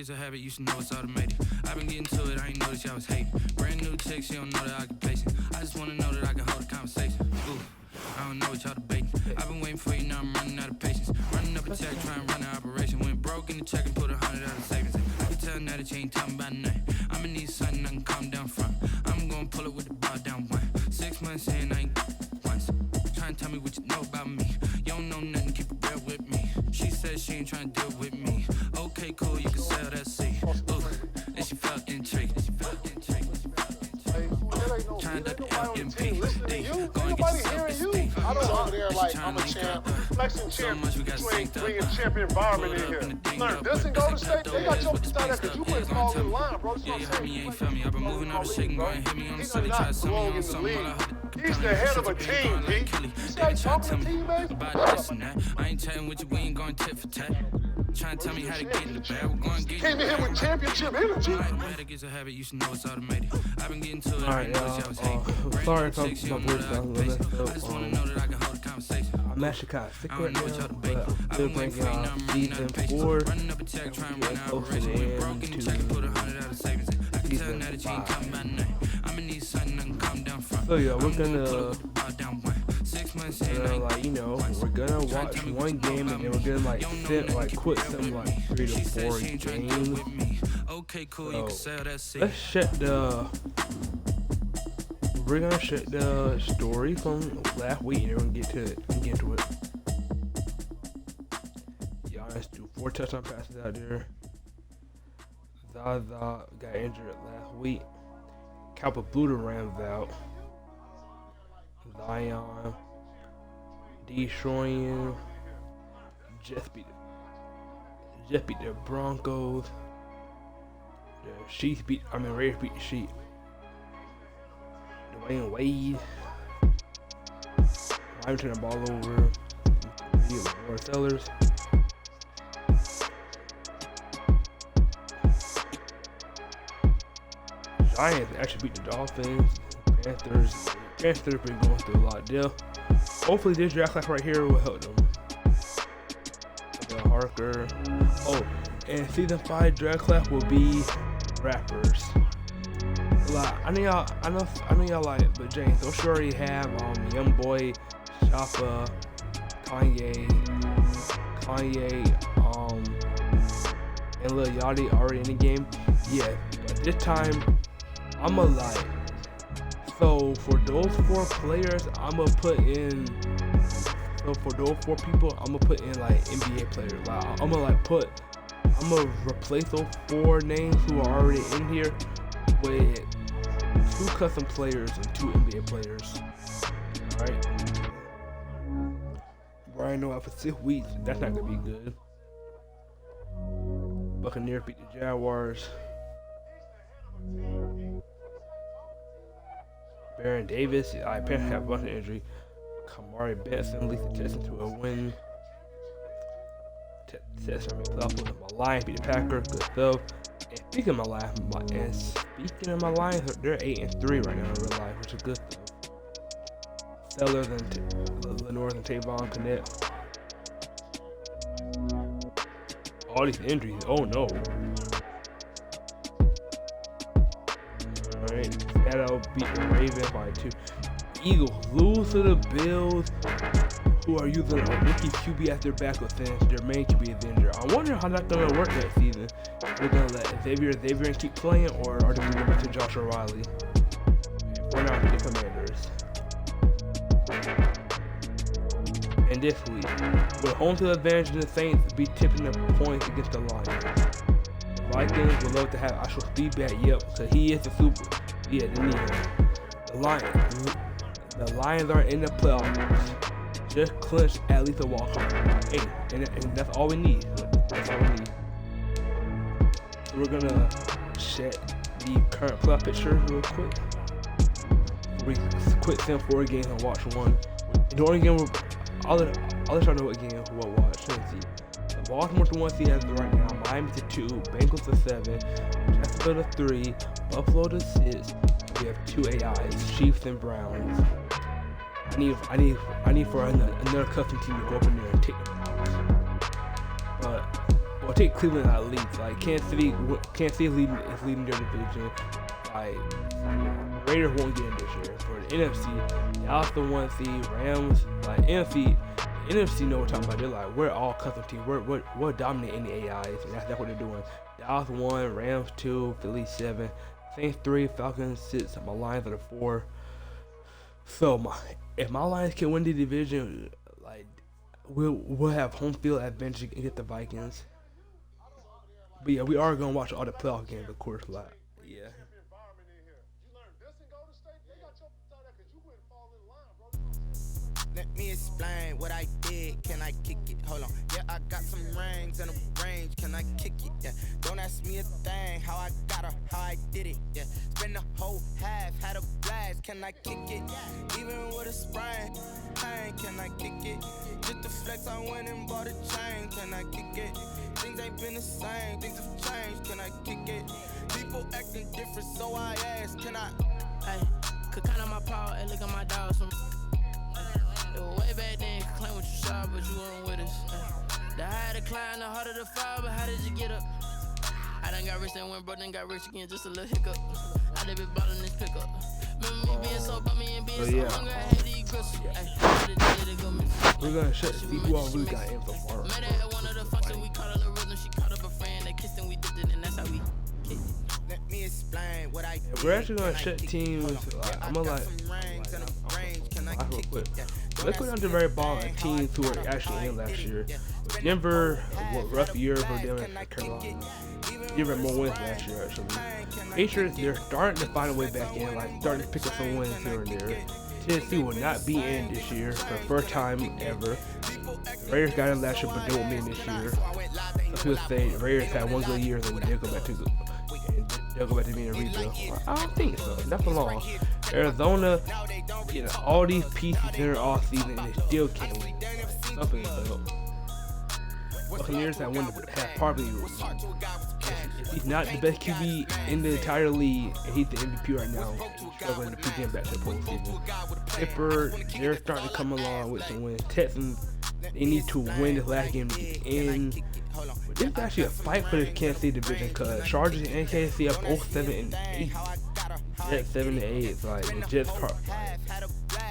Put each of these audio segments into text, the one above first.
It's a habit, you should know it's automated. I've been getting to it, I ain't noticed y'all was hating. Brand new chick, she don't know the occupation. I just wanna know that I can hold a conversation. Ooh, I don't know what y'all debating. I've been waiting for you, now I'm running out of patience. Running up a check, trying to run an operation. Went broke in the check and put 100 out of savings. I can tell now that you ain't talking about nothing. I'ma need something I can calm down from. I'm gonna pull it with the bar down one. 6 months in, I ain't once. Trying to tell me what you know about me. You don't know nothing, keep it real with me. She said she ain't trying to deal with me. Okay, cool, you can sell that seat. Ooh, and she felt intrigued. Trying to LMP. Go and get yourself this thing. I don't over there like I'm a champ, flexing champ. You ain't bringing champion environment in here. Learn this and go to state. They got your style because you went call in line, bro. Yeah, you heard me, you ain't feel me. I've been moving all the shit and go and hit me on the city. Try to send me on something while I hold it. He's the head of a team, P. They been trying to tell me about this and that. I ain't chatting with you, we ain't going tit for tat. Trying to tell me how to get in the bag. We're going to get Came in here with championship energy. Automatic is a habit, you should know it's automated. I've been getting to it, I ain't Alright, noticed y'all was hating. sorry if my voice sounds a little messed I just wanna know that I can hold a conversation. I'm actually kind of sick I right don't know what now, y'all but debate. I'm I've still been waiting bringing for you, now out I'm running out season of patience. 4. Running up a check, trying to run an Closer operation. Went broke in the into check and put 100 out of savings. I can tell season now that you ain't 5. talking about nothing. I'ma need something I can calm down from. So yeah, we're I'm gonna pull it with the bar down one. 6 months in, I ain't like, you know, we're gonna watch one game and then we're gonna like sit like quit some like 3 to 4 games. Okay, cool, you can sell that seat. Let's shut the. We're gonna shut the story from last week and we're gonna get into it. Giannis do 4 touchdown passes out there. Zaza got injured last week. Calvin Bluter ran out. Zion destroying. Just beat the Broncos. The Raiders beat the Chiefs. Dwayne Wade. I'm turning the ball over. More Sellers. Giants actually beat the Dolphins. Panthers been going through a lot there. Hopefully this draft class right here will help them. Harker. Oh, and season 5 draft class will be rappers. Like, I know y'all like it, but James, don't you already have Young Boy, Choppa, Kanye, and Lil Yachty already in the game? Yeah, but this time I'ma like. So for those 4 players, I'ma put in. So for those 4 people, I'ma put in like NBA players. Like I'ma replace those 4 names who are already in here with 2 custom players and 2 NBA players. Alright. Brian know after 6 weeks, that's not gonna be good. Buccaneers beat the Jaguars. Baron Davis, I apparently have a bunch of injury. Kamari Benson leads the Texans to a win. Texans are playoff with my Lions beat the Packers, good stuff. And speaking of my Lions, they're 8-3 right now in real life, which is good stuff. Sellers and Lenore and Tavon Connect. All these injuries, oh no. Alright, Seattle beat the Ravens by 2. Eagles lose to the Bills, who are using a rookie QB as their backup since their main QB is injured. I wonder how that's gonna work next season. They're gonna let Xavier keep playing, or are they gonna go back to Joshua Riley? We're not the Commanders. And this week, with home field advantage, the Saints be tipping the points against the Lions. Vikings would love to have actual speed back, yep, because he is the super. Yeah, they need him. The Lions are in the playoffs. Just clinch at least a walk-off. Hey, and that's all we need. That's all we need. So we're gonna check the current playoff picture real quick. We quit send 4 games and watch 1. The only game I'll let y'all know what game we'll watch. Let's see. The Baltimore to 1 seed as of right now. Miami to 2. Bengals to 7. Jacksonville to 3. Buffalo to 6. We have 2 AIs. Chiefs and Browns. I need for another custom team to go up in there and take them out. But Well, take Cleveland out of leads. Like Kansas City is leading their division. Like Raiders won't get in this year. For the NFC, Dallas the 1 seed, Rams. Like NFC know what we're talking about. They're like, we're all custom team. We're dominating the AIs, and that's what they're doing. Dallas 1, Rams 2, Philly 7, Saints 3, Falcons 6. My Lions are the 4. So if my Lions can win the division, like we'll have home field advantage and get the Vikings. But yeah, we are gonna watch all the playoff games, of course. Like yeah. Let me explain what I did. Can I kick it? Hold on. Yeah, I got some rings and a range. Can I kick it? Yeah. Don't ask me a thing. How I got her, how I did it. Yeah. Spend the whole half, had a blast. Can I kick it? Even with a sprain. Pain, can I kick it? Just the flex, I went and bought a chain. Can I kick it? Things ain't been the same. Things have changed. Can I kick it? People acting different, so I ask. Can I? Hey, could count on my power and look at my dogs from. Way back then, claim what you saw, but you weren't with us. The higher the climb, the harder the fall, but how did you get up? I done got rich and went broke, then got rich again, just a little hiccup. I done been bought in this pickup. Remember me being so bummy and being so hungry, I had to eat gristles. We're gonna see who all really got in so far. Met her at one of the functions, we caught her the rhythm, she caught up a friend, they kissed and we dipped it, and that's how we kicked it. Let me explain what I did. Yeah, we're actually gonna shut teams. I'm gonna like real quick. Let's go down to the very bottom of teams who were actually in last year. Denver, rough year for them and Carolina. Denver more wins last year actually. Patriots, they're starting to find a way back in, like starting to pick up some wins here and there. Tennessee will not be in this year for the first time ever. Raiders got in last year, but they won't be in this year. Some people say Raiders had one good year, and they'll go back to being a rebuild. I don't think so. Not for long. Arizona, you know, all these pieces in their off season, and they still can't win. Something so. Buccaneers have probably. If he's not the best QB in the entire league, and he's the MVP right now, he's struggling to pick him back to the postseason. Pittsburgh, they're starting to come along with some wins. Texans, they need to win this last game to get in. But this is actually a fight for the Kansas City division because Chargers and KC up both 7-8. Jets 7-8. Like the Jets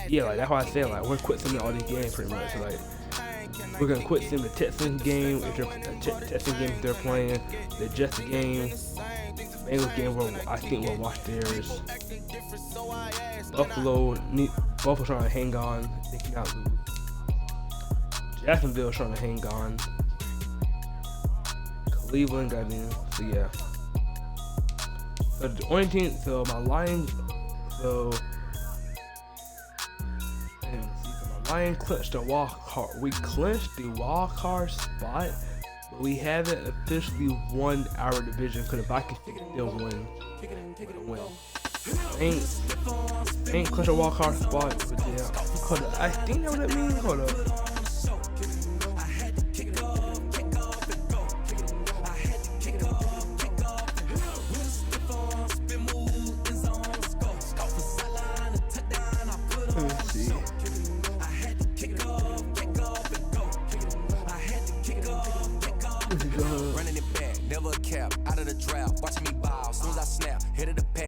yeah, like that's why I said like we're quit some of all these games pretty much. So, like we're gonna quit some of the Texans game if they're playing, the Jets game, Bengals game. I think we'll watch theirs. Buffalo trying to hang on. They cannot lose. Jacksonville trying to hang on. Cleveland got in, so yeah. So the only team, so my Lions, my Lions clinched the wild card. We clinched the wild card spot, but we haven't officially won our division because the Vikings still win. Ain't clinched a wild card spot, but yeah. Hold up, I think that's what that means. Hold up. Running it back, never a cap, out of the draft, watching me bow, soon as I snap, head of the pack.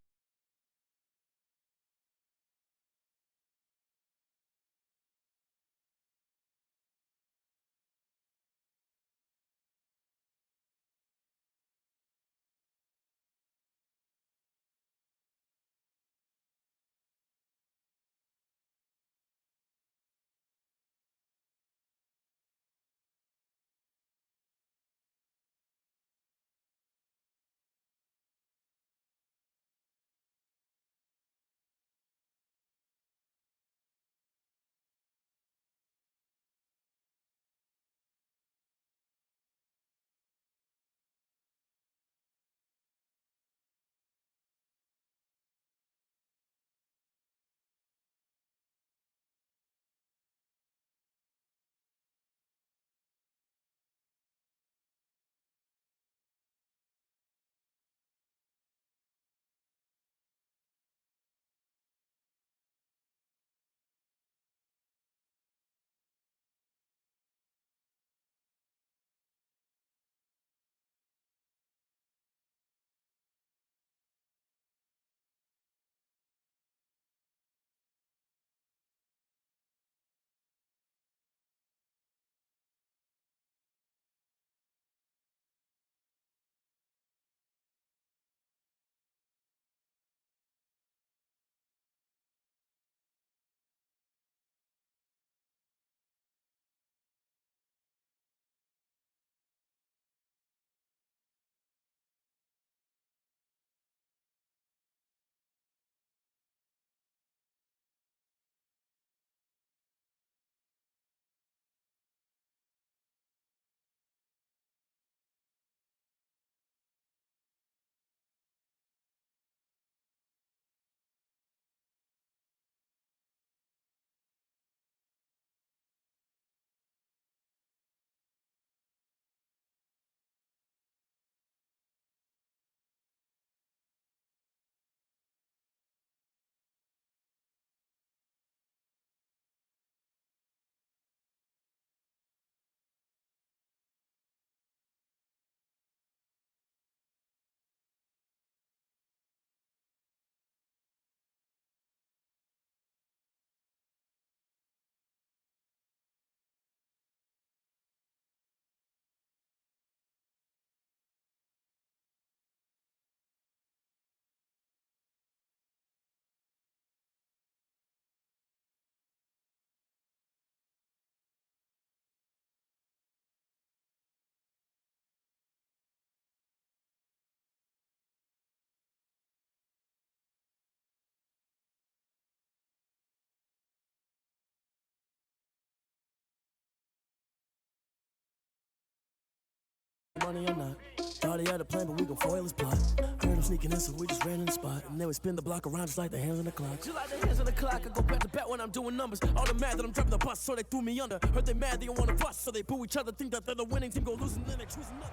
money or not. Thought he had a plan, but we gon' foil his plot. Heard him sneaking in, so we just ran in the spot. And then we spin the block around just like the hands on the clock. Just like the hands on the clock, I go back to back when I'm doing numbers. All the mad that I'm dropping the bus, so they threw me under. Heard they mad, they don't wanna bust, so they boo each other. Think that they're the winning team, go losing, then they choose another.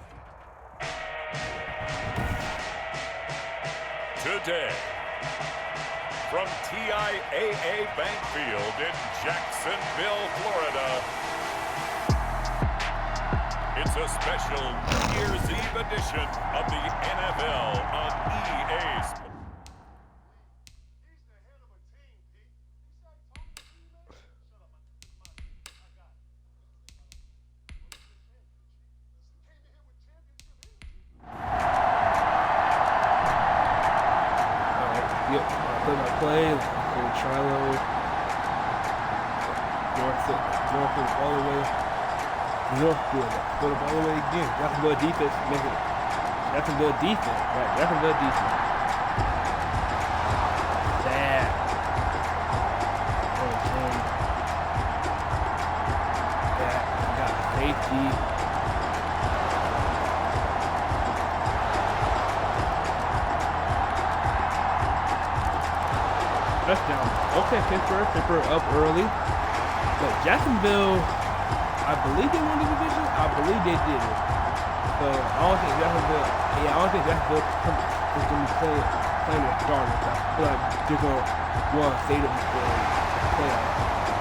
Today, from TIAA Bank Field in Jacksonville, Florida, it's a special New Year's Eve edition of the NFL on EA Sports. Play, Shiloh, North all the way. Northfield, go the all the way again. Jacksonville defense, make it. Jacksonville defense, right? Jacksonville defense. Sad. That got safety. Touchdown. Okay, Pittsburgh up early. But Jacksonville, I believe they won the division. I believe they did it. So I don't think Jacksonville is going to be playing their starters. I feel like they're going to want to save them for the playoffs.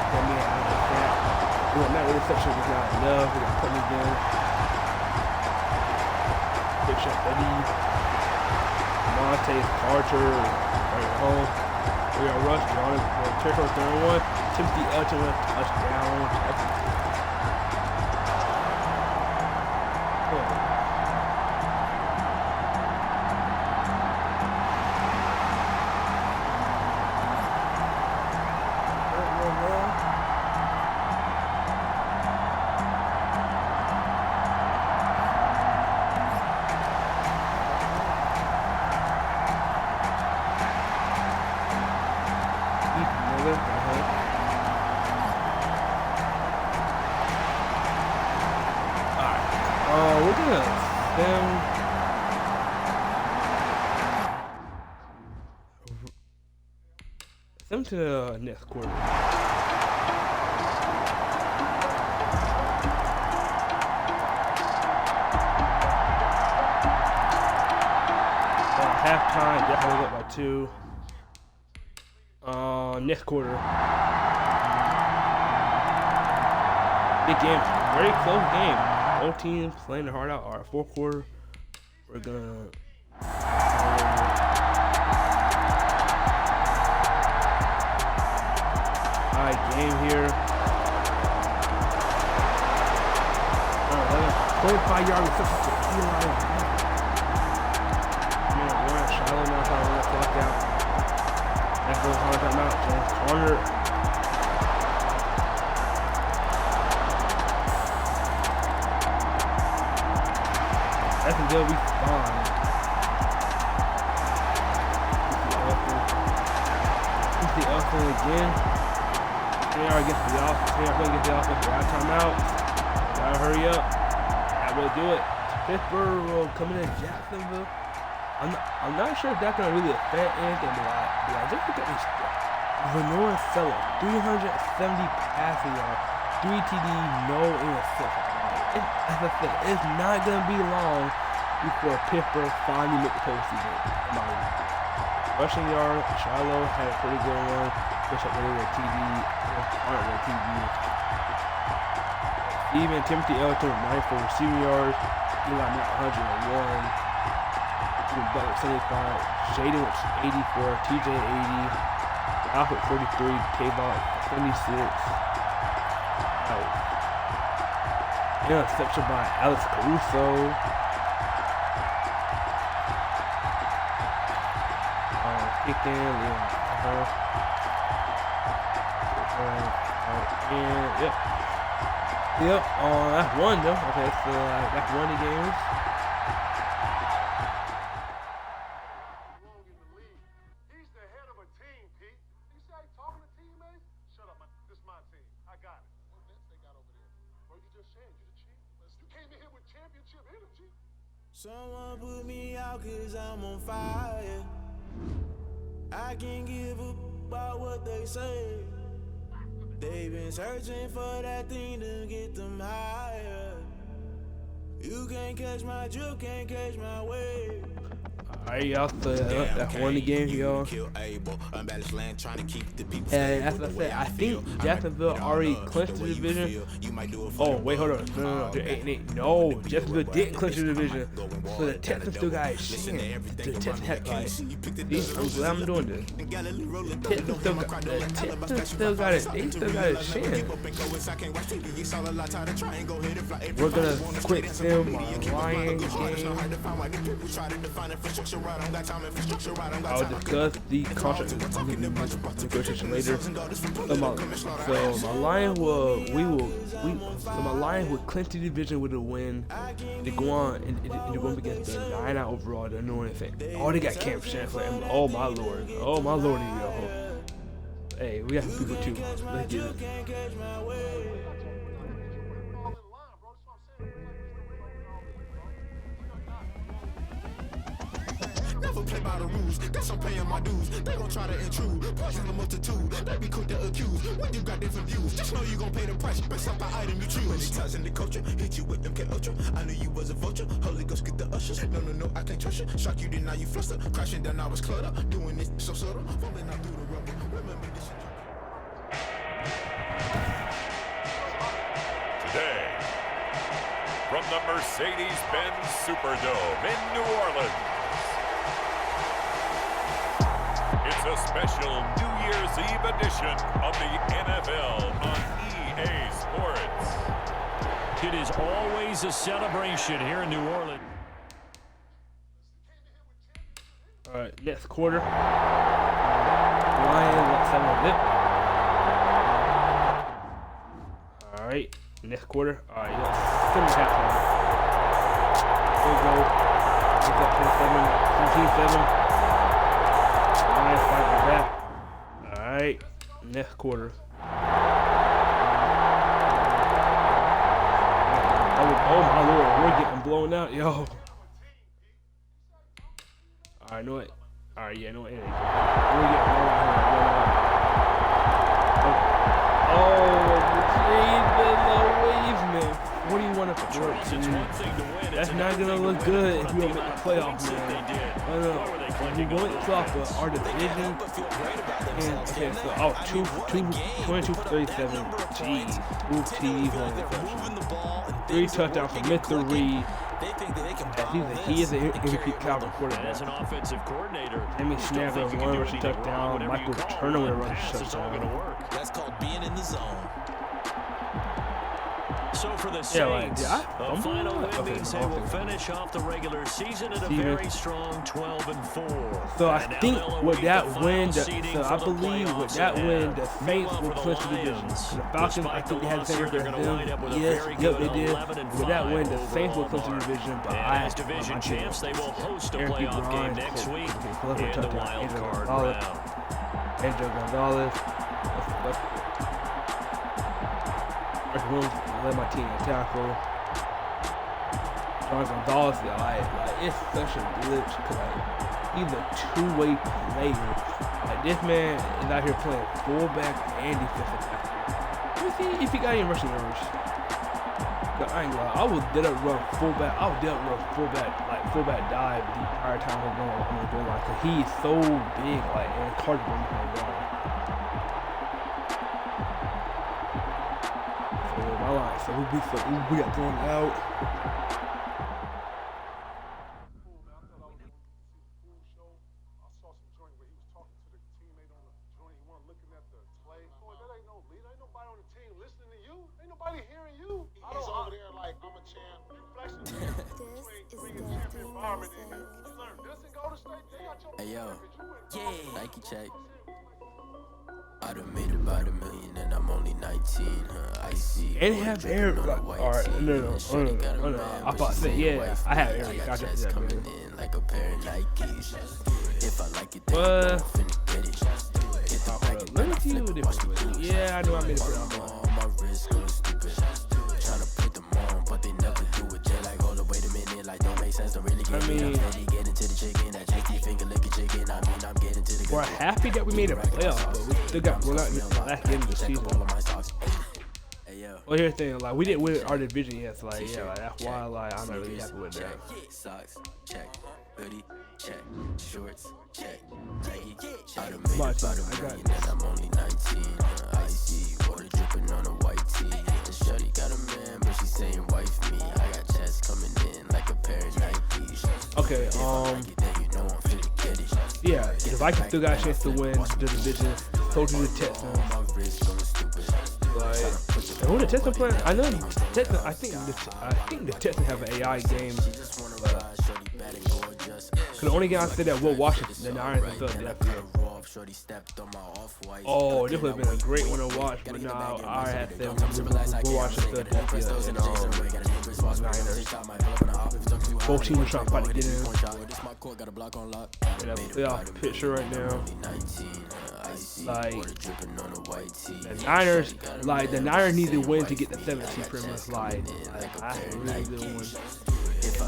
That means I understand. That reception was not enough. We got put again. Big shot Eddie. Monte Carter. Right home. We are rushed on it. Territory 31. Timothy Elton with a touchdown. We're gonna send to the next quarter. Halftime, definitely up by 2. Next quarter. Big game, very close game. Both teams playing their heart out. Our fourth quarter, we're gonna game here. 25-yard reception to Eli. Warren Shiloh now trying to run the clock out. That goes on timeout. James Conner. That's a good respawn. The offense again. They are against the offense. They are going to get the offense right timeout. Gotta hurry up. That will do it. Pittsburgh will come in Jacksonville. I'm not sure if that's going to really affect anything, but I just look at this. Lenore Fella, 370 passing yards, 3 TD, no interception. As I said, it's not going to be long before Pittsburgh finally make the postseason. Rushing yard, Shiloh had a pretty good one. Bishop with a TD, Hart with a TD. Even Timothy Elton with 9 for receiving yards. Eli Matt 101. Butler 75. Jaden with 84. TJ 80. Alfred 43. K-Ball 76. Interception by Alex Caruso. Kicked in. And yep. That's one though. Okay, so that's one of the games. He's the head of a team, Pete. You see how he's talking to teammates? Shut up, man. This is my team. I got it. What bench they got over there? Bro, you just said you're the chief. You came in here with championship energy. Someone put me out 'cause I'm on fire. I can't give a about what they say. They've been searching for that thing to get them higher. You can't catch my drift, can't catch my wave. Alright, y'all, so that's one of the games, y'all. And as I said, I think Jacksonville already clinched the division. Oh, wait, hold on. No. They're 8-8. No, Jacksonville didn't clinch the division. So the Texans still got it. Shit. The Texans had, like, I'm glad I'm doing this. The Texans still got it. They still got it. Shit. We're gonna quick film my Lions game. I'll discuss the contract negotiation later. So my Lions will clinch the division with a win. They go on and they're going against the 9-out overall. They're doing anything. Oh, they got Cam Chancellor. Oh my lord. Oh my lord, yo. Hey, we got some people too. Let's get it. Never play by the rules, guess I'm paying my dues. They gon' try to intrude, poison the multitude. They be quick to accuse, when you got different views. Just know you gon' pay the price, based off the item you choose. Many times in the culture, hit you with them Ultra. I knew you was a vulture, Holy Ghost get the ushers. No, I can't trust you. Shock you, then now you fluster. Crashing down, I was cluttered. Doing this so subtle, falling out through the rubble. Remember this. Today, from the Mercedes-Benz Superdome in New Orleans, it's a special New Year's Eve edition of the NFL on EA Sports. It is always a celebration here in New Orleans. All right, next quarter. Lions up 7-0. All right, next quarter. All right, yeah, 7.5. There we go. It's up 17-7. Lions fighting back. All right, next quarter. Oh my lord, we're getting blown out, yo. Alright, know it. Alright, yeah, know it. We're getting blown out. Man. What do you want to work, dude? That's not gonna look good if you don't make the playoffs, man. I know. You go in the playoffs, but our division. And, okay, so 22-37. Jeez, move TV, 3 touchdowns from Mr. Reed. He is an MVP caliber quarterback. As an offensive coordinator, Jimmy Snapper, 1 rushing touchdown. Michael Turner with a rushing touchdown. That's called being in the zone. So for the Saints, a final win means they will finish off the regular season at a very strong 12-4. So I think with that win, the Saints will clinch the division. The Falcons, I think they had the same record as them. Yes, they did. With that win, the Saints will clinch the division. But as division champs, they will host a playoff game next week in the wild card round. Andrew Gonzalez. Let my team tackle. John Gonzalez, it's such a glitch because he's a two-way player. Like this man is out here playing fullback and defensive tackle. Let's see if he got any rushing yards. But I ain't gonna lie, I would dead up run fullback. I would dead up run fullback dive the entire time I'm doing like, cause he is so big, like, and it's hard to run him down. So we got thrown out. Hey yo, Nike check. I done made about $1 million and I'm only 19, I see. And have Eric. Alright, no. I thought say, yeah, I have Eric. I just said that, man. Like a pair of Nikes. If I like it, let me see what different. Yeah, I know I made it for y'all. My wrist going stupid. Tryna put them on, but they never do it. They're like, hold up, wait a minute, like don't make sense, don't really mean, we're happy that we made a playoff, but we still got run out in the last game of the season. Well, here's the thing, like we didn't win our division yet, so like yeah, like, that's why like I'm not really happy with that. Much, I got I'm only 19. Icy water dripping on a white tee. The shorty got a man, but she's saying wife me. I got chest coming in like a pair of Nikes. Okay, yeah, the Vikings still got a chance to win the division. So do the Texans. Like, and who the Texans playing? I know the Texans. I think the Texans have an AI game. Cause the only game I said that we'll watch is the Niners and Philadelphia. Oh, this would have been a great one to watch, but now I had said we'll watch the Philadelphia and Niners. Both teams are trying to fight to get in. And a playoff picture right now. Like the Niners need to win to get the 7th seed pretty much. Like I really do win. And the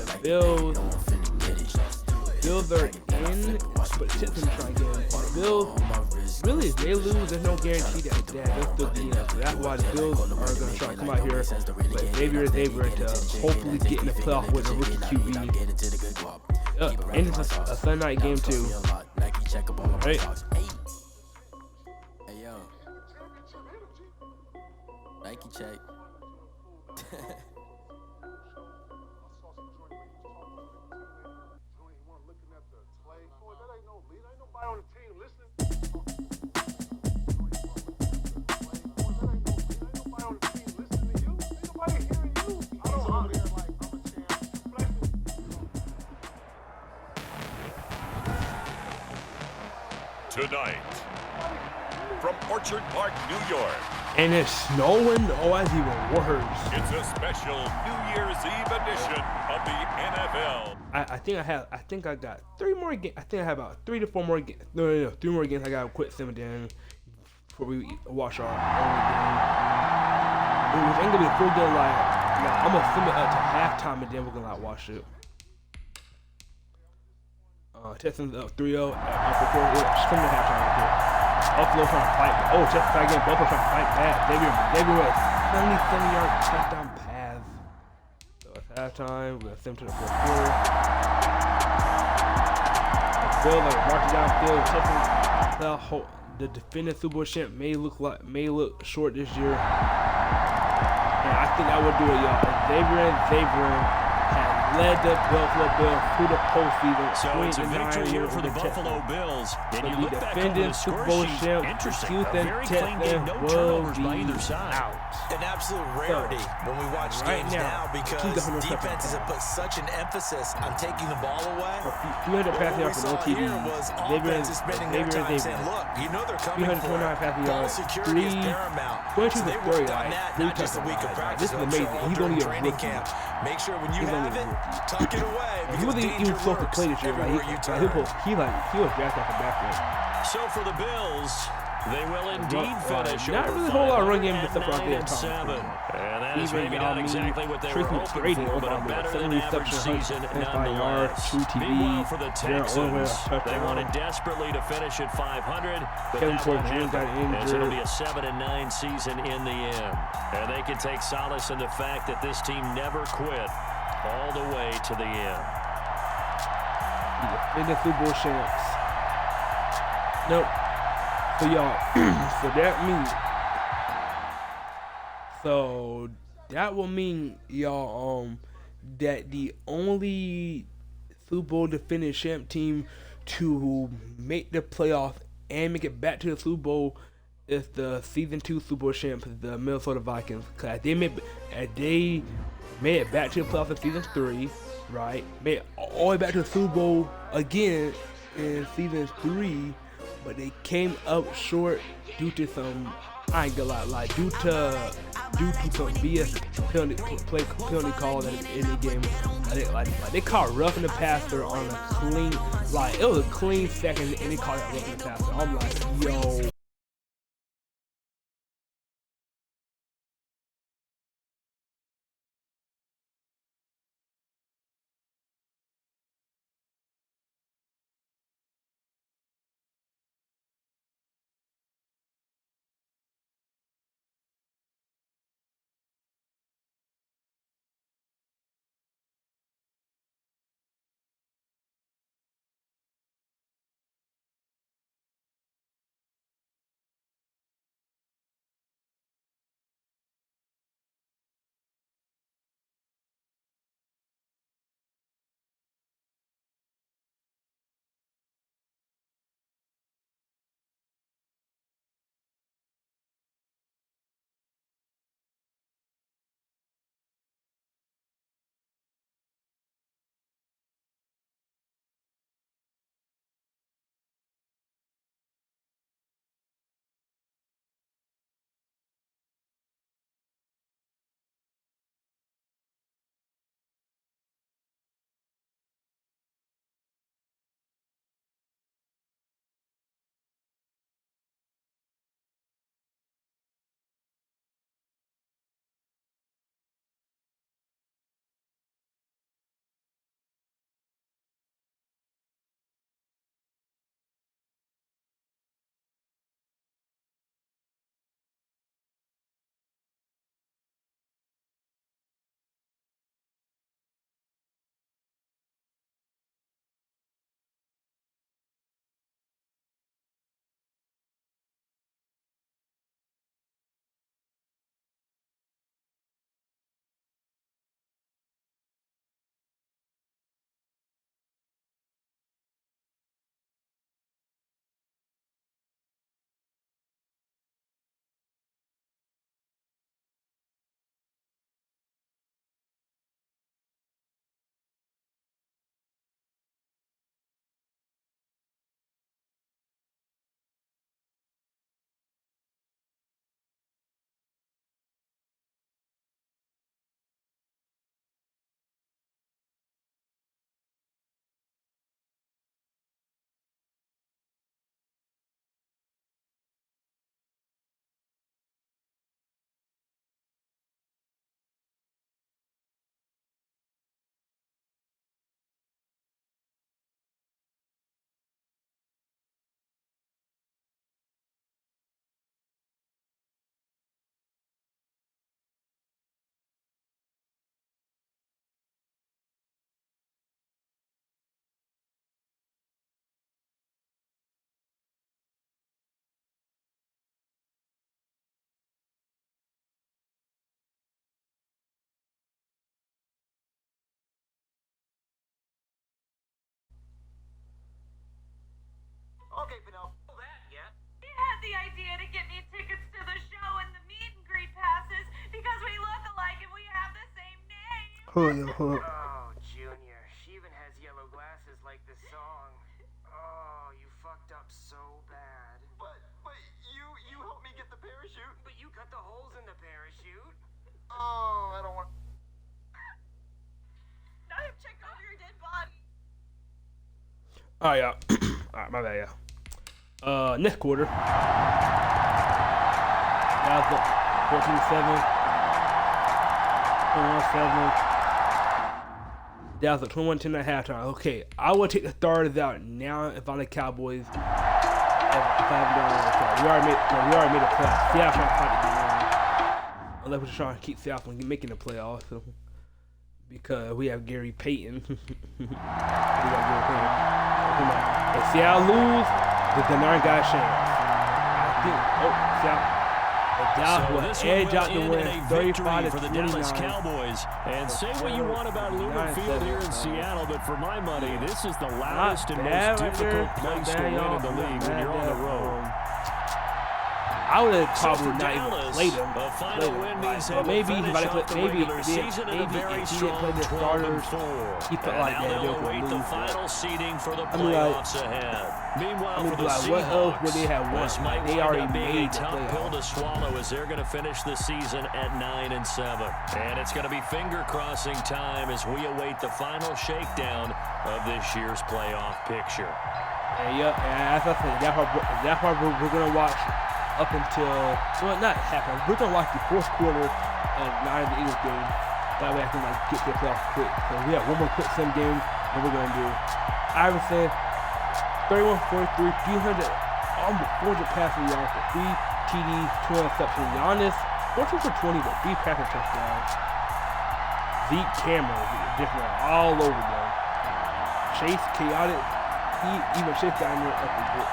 Bills are in, but the Texans are trying to get in. The Bills, really, if they lose, there's no guarantee that they'll still be in. So that's why the Bills are going to try to come out here. But Xavier to hopefully get in the playoff with a rookie QB. And it's a Sunday night game too. Right? Hey yo, Nike check. Tonight, from Orchard Park, New York. And it's snowing. Oh, that's even worse. It's a special New Year's Eve edition of the NFL. I think I got 3 more games. I think I have about 3 to 4 more games. No, 3 more games. I gotta quit simming down before we watch our only game. It was ain't gonna be a full game. Like, I'm gonna sim it up to halftime and then we're gonna like watch it. Texans up 3-0. Sim to halftime right there. Buffalo trying to fight. Oh, Texans try again. Buffalo trying to fight back. Xavier with a 77-yard touchdown pass. So it's halftime. We're gonna sim to the 4th quarter. Bill like marching downfield. Texans, the defending Super Bowl champ may look short this year, and I think I would do it, y'all. Xavier had led the Buffalo Bills through the postseason. So it's a victory here for the Buffalo Bills. And you look back over the score sheet, interesting. A very clean game, no turnovers by either side. An absolute rarity when we watch games now because defenses have put such an emphasis on taking the ball away. 300 passing yards for no TD. Xavier spending their time saying, look, you know they're coming for it. Ball security is paramount. So they worked on that, not just a week of practice, but during training camp. Make sure when you have it, tuck it away. He wasn't even supposed to play this year. He was drafted off the backfield. So for the Bills, they will indeed finish. Not really a whole lot of run game except for like 7. And that is maybe not exactly what they were hoping for, but a better than average season nonetheless. Meanwhile, for the Texans, they wanted desperately to finish at 500, but that won't happen, as it'll be a 7-9 season in the end. And they can take solace in the fact that this team never quit all the way to the end. In the Super Bowl champs. Nope. So y'all, that will mean y'all that the only Super Bowl defending champ team to make the playoff and make it back to the Super Bowl is the season 2 Super Bowl champs, the Minnesota Vikings. Cause they made it back to the playoff in season 3, right? Made it all the way back to the Super Bowl again in season 3. But they came up short due to some, I ain't gonna lie, due to some BS penalty call in the game. They caught roughing the passer on a clean, it was a clean second, and they caught it roughing the passer. I'm like, yo. Okay, Penelope, that yet? He had the idea to get me tickets to the show and the meet and greet passes because we look alike and we have the same name. Hold up. Oh, Junior, she even has yellow glasses like the song. Oh, you fucked up so bad. But you helped me get the parachute. But you cut the holes in the parachute. Oh, I don't want. Now I have checked over your dead body. All right, y'all. All right, my bad, y'all. Next quarter. Dallas up 14-7. 21-7. Dallas up 21-10 at halftime. Okay, I would take the starters out now if I'm the Cowboys. We already made a playoff. Seattle trying to fight to get in. Unless we're just trying to keep Seattle from making the playoffs. So, because we have Gary Payton. If Seattle lose, the 9 got a chance. I think. Seattle. So edge out to win 35 for the Dallas Cowboys. And say what you want about Lumen Field here in Seattle, but for my money, this is the loudest and most difficult place to win in the league when you're on the road. I would have probably not even played him. A final win means but maybe he might have played. Maybe if he didn't play the starters, he felt like that they'll await the final seeding for the playoffs ahead. Meanwhile, for the Seahawks, what else would they have won? Like they already made a tough pill to swallow as they're going to finish the season at 9-7, and it's going to be finger crossing time as we await the final shakedown of this year's playoff picture. And as I said, that part we're going to watch. Up until, well, not happen. We're gonna watch the fourth quarter of the Eagles game. That way I can get the playoffs quick. So we have one more quick sim game that we're gonna do. Iverson, 31-43, 300, almost 400 passing yards for 3 TDs, 2 interceptions. Giannis, 14 for 20, but 3 passing touchdowns. Zeke Cameron, different all over them. Chase, chaotic. Chase got in there up a bit.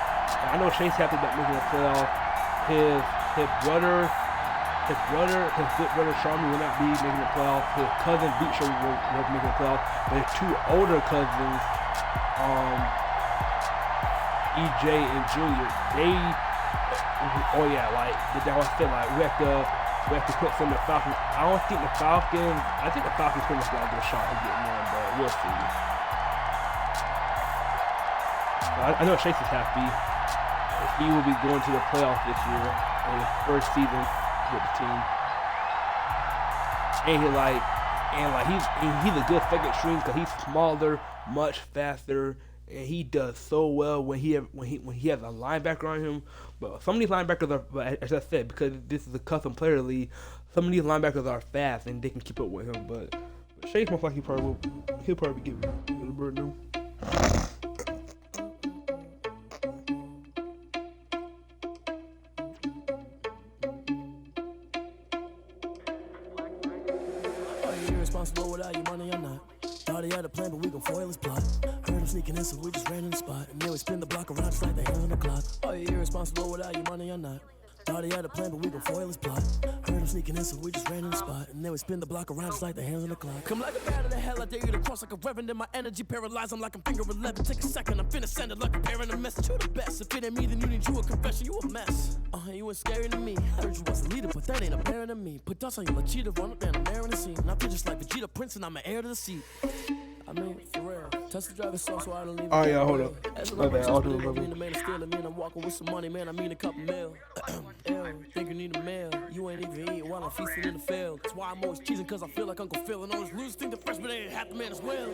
I know Chase had to making the playoff. His good brother Sharmy will not be making the playoffs. His cousin Beecher will be making the playoffs. But his 2 older cousins, EJ and Julius, they we have to put some of the Falcons. I think the Falcons pretty much got a good shot at getting one, but we'll see. I know Chase is happy. He will be going to the playoffs this year in his first season with the team. And he's a good second string because he's smaller, much faster, and he does so well when he has a linebacker on him. But some of these linebackers are, as I said, because this is a custom player league, some of these linebackers are fast and they can keep up with him. But Chase most likely he'll probably get the bird now. Without your money or not. Thought he had a plan, but we gon' foil his plot. Heard him sneaking in, so we just ran in the spot. And then we spin the block around just like the hands on the clock. Are you irresponsible without your money or not? Thought he had a plan, but we gon' foil his plot. Heard him sneaking in, so we just ran in the spot. And then we spin the block around just like the hands on the clock. Come like a bat of the hell, I dare you to cross like a reverend. And my energy paralyzed, I'm like I'm finger 11. Take a second, I'm finna send it like a parent a message. You the best, if it ain't me, then you need you a confession. You a mess. You ain't scary to me. I heard you was a leader, but that ain't apparent to me. Put dust on you like cheetah, run up and I'm airing the scene. And I feel just like Vegeta Prince and I'm an heir to the seat. I mean, for real. Touch the driver's so I don't even. Oh yeah, hold up. My bad. I'll do it. The man is stealing me and I'm walking with some money, man. I mean a couple mil. Think you need a meal. You ain't even eating while I'm feasting in the field. That's why I'm always cheesing, cause I feel like Uncle Phil. And all those losers think the freshman ain't half the man as well.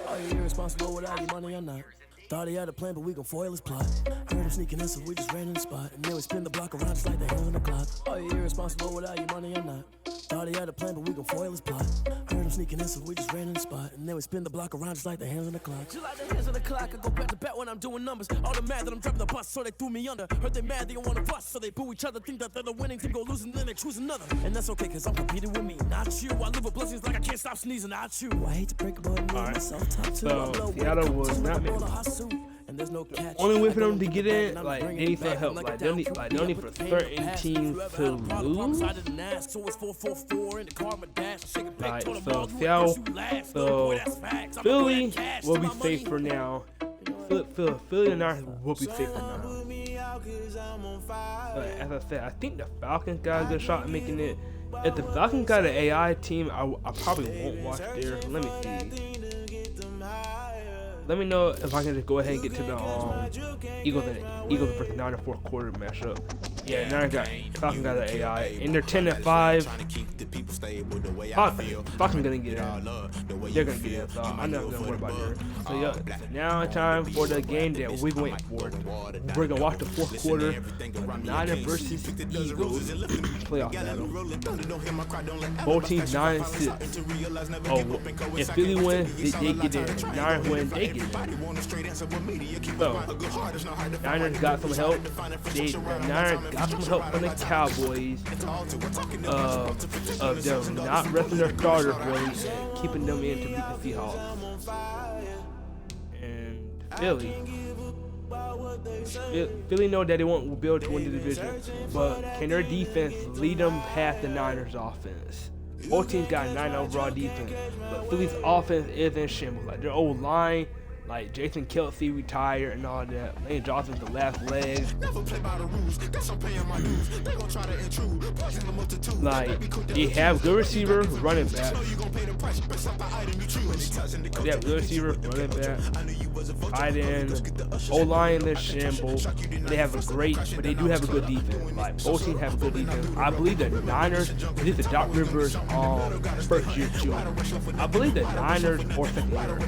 Are you irresponsible without your money or not? Thought he had a plan, but we gon' foil his plot. Heard him sneaking in, so we just ran in the spot. And then we spin the block around just like the hands on the clock. Are you irresponsible without your money or not? Thought he had a plan, but we gon' foil his plot. Heard him sneaking in, so we just ran in the spot. And then we spin the block around just like the hands on the clock. Just like the hands on the clock, I go back to back when I'm doing numbers. All the mad that I'm driving the bus, so they threw me under. Heard they mad, they don't wanna bust, so they boo each other. Think that they're the winning team, go losing, then they choose another. And that's okay, cause I'm competing with me, not you. I live with blessings like I can't stop sneezing, not you. I hate to break about me and myself top two. So Seattle was not making. And there's no catch. Only way for them to get in, like they need some help. Like they need for certain teams to lose. Like so Seattle, so Philly will be safe for now. Philly and Niners will be safer now. But as I said, I think the Falcons got a good shot at making it. If the Falcons got an AI team, I probably won't watch theirs. Let me see. Let me know if I can just go ahead and get to the Eagles versus Niners fourth quarter matchup. Yeah, Falcons got an AI, and they're 10-5. Falcons gonna get in. They're gonna get in, so I'm not gonna worry about that. So yeah, now it's time for the game that we've been waiting for. We're gonna watch the fourth quarter of Niners versus Eagles playoff battle. Both teams 9-6. Oh, if Philly wins, they get in. Niners win, they get in. So, Niners got some help. Niners got some help from the Cowboys of them not resting their starters really and keeping them in to beat the Seahawks. And Philly know that they won't be able to win the division, but can their defense lead them past the Niners' offense? Both teams got 9 overall defense, but Philly's offense is in shambles. Like their old line, like Jason Kelce retired and all that. Lane Johnson's the last leg. Like they have good receiver, running back. They have good receiver, running back. Tight end, O-line in shambles. They have a great, but they do have a good defense. Like both teams have a good defense. I believe the Niners. This is Doc Rivers' first year too. I believe the Niners or second year.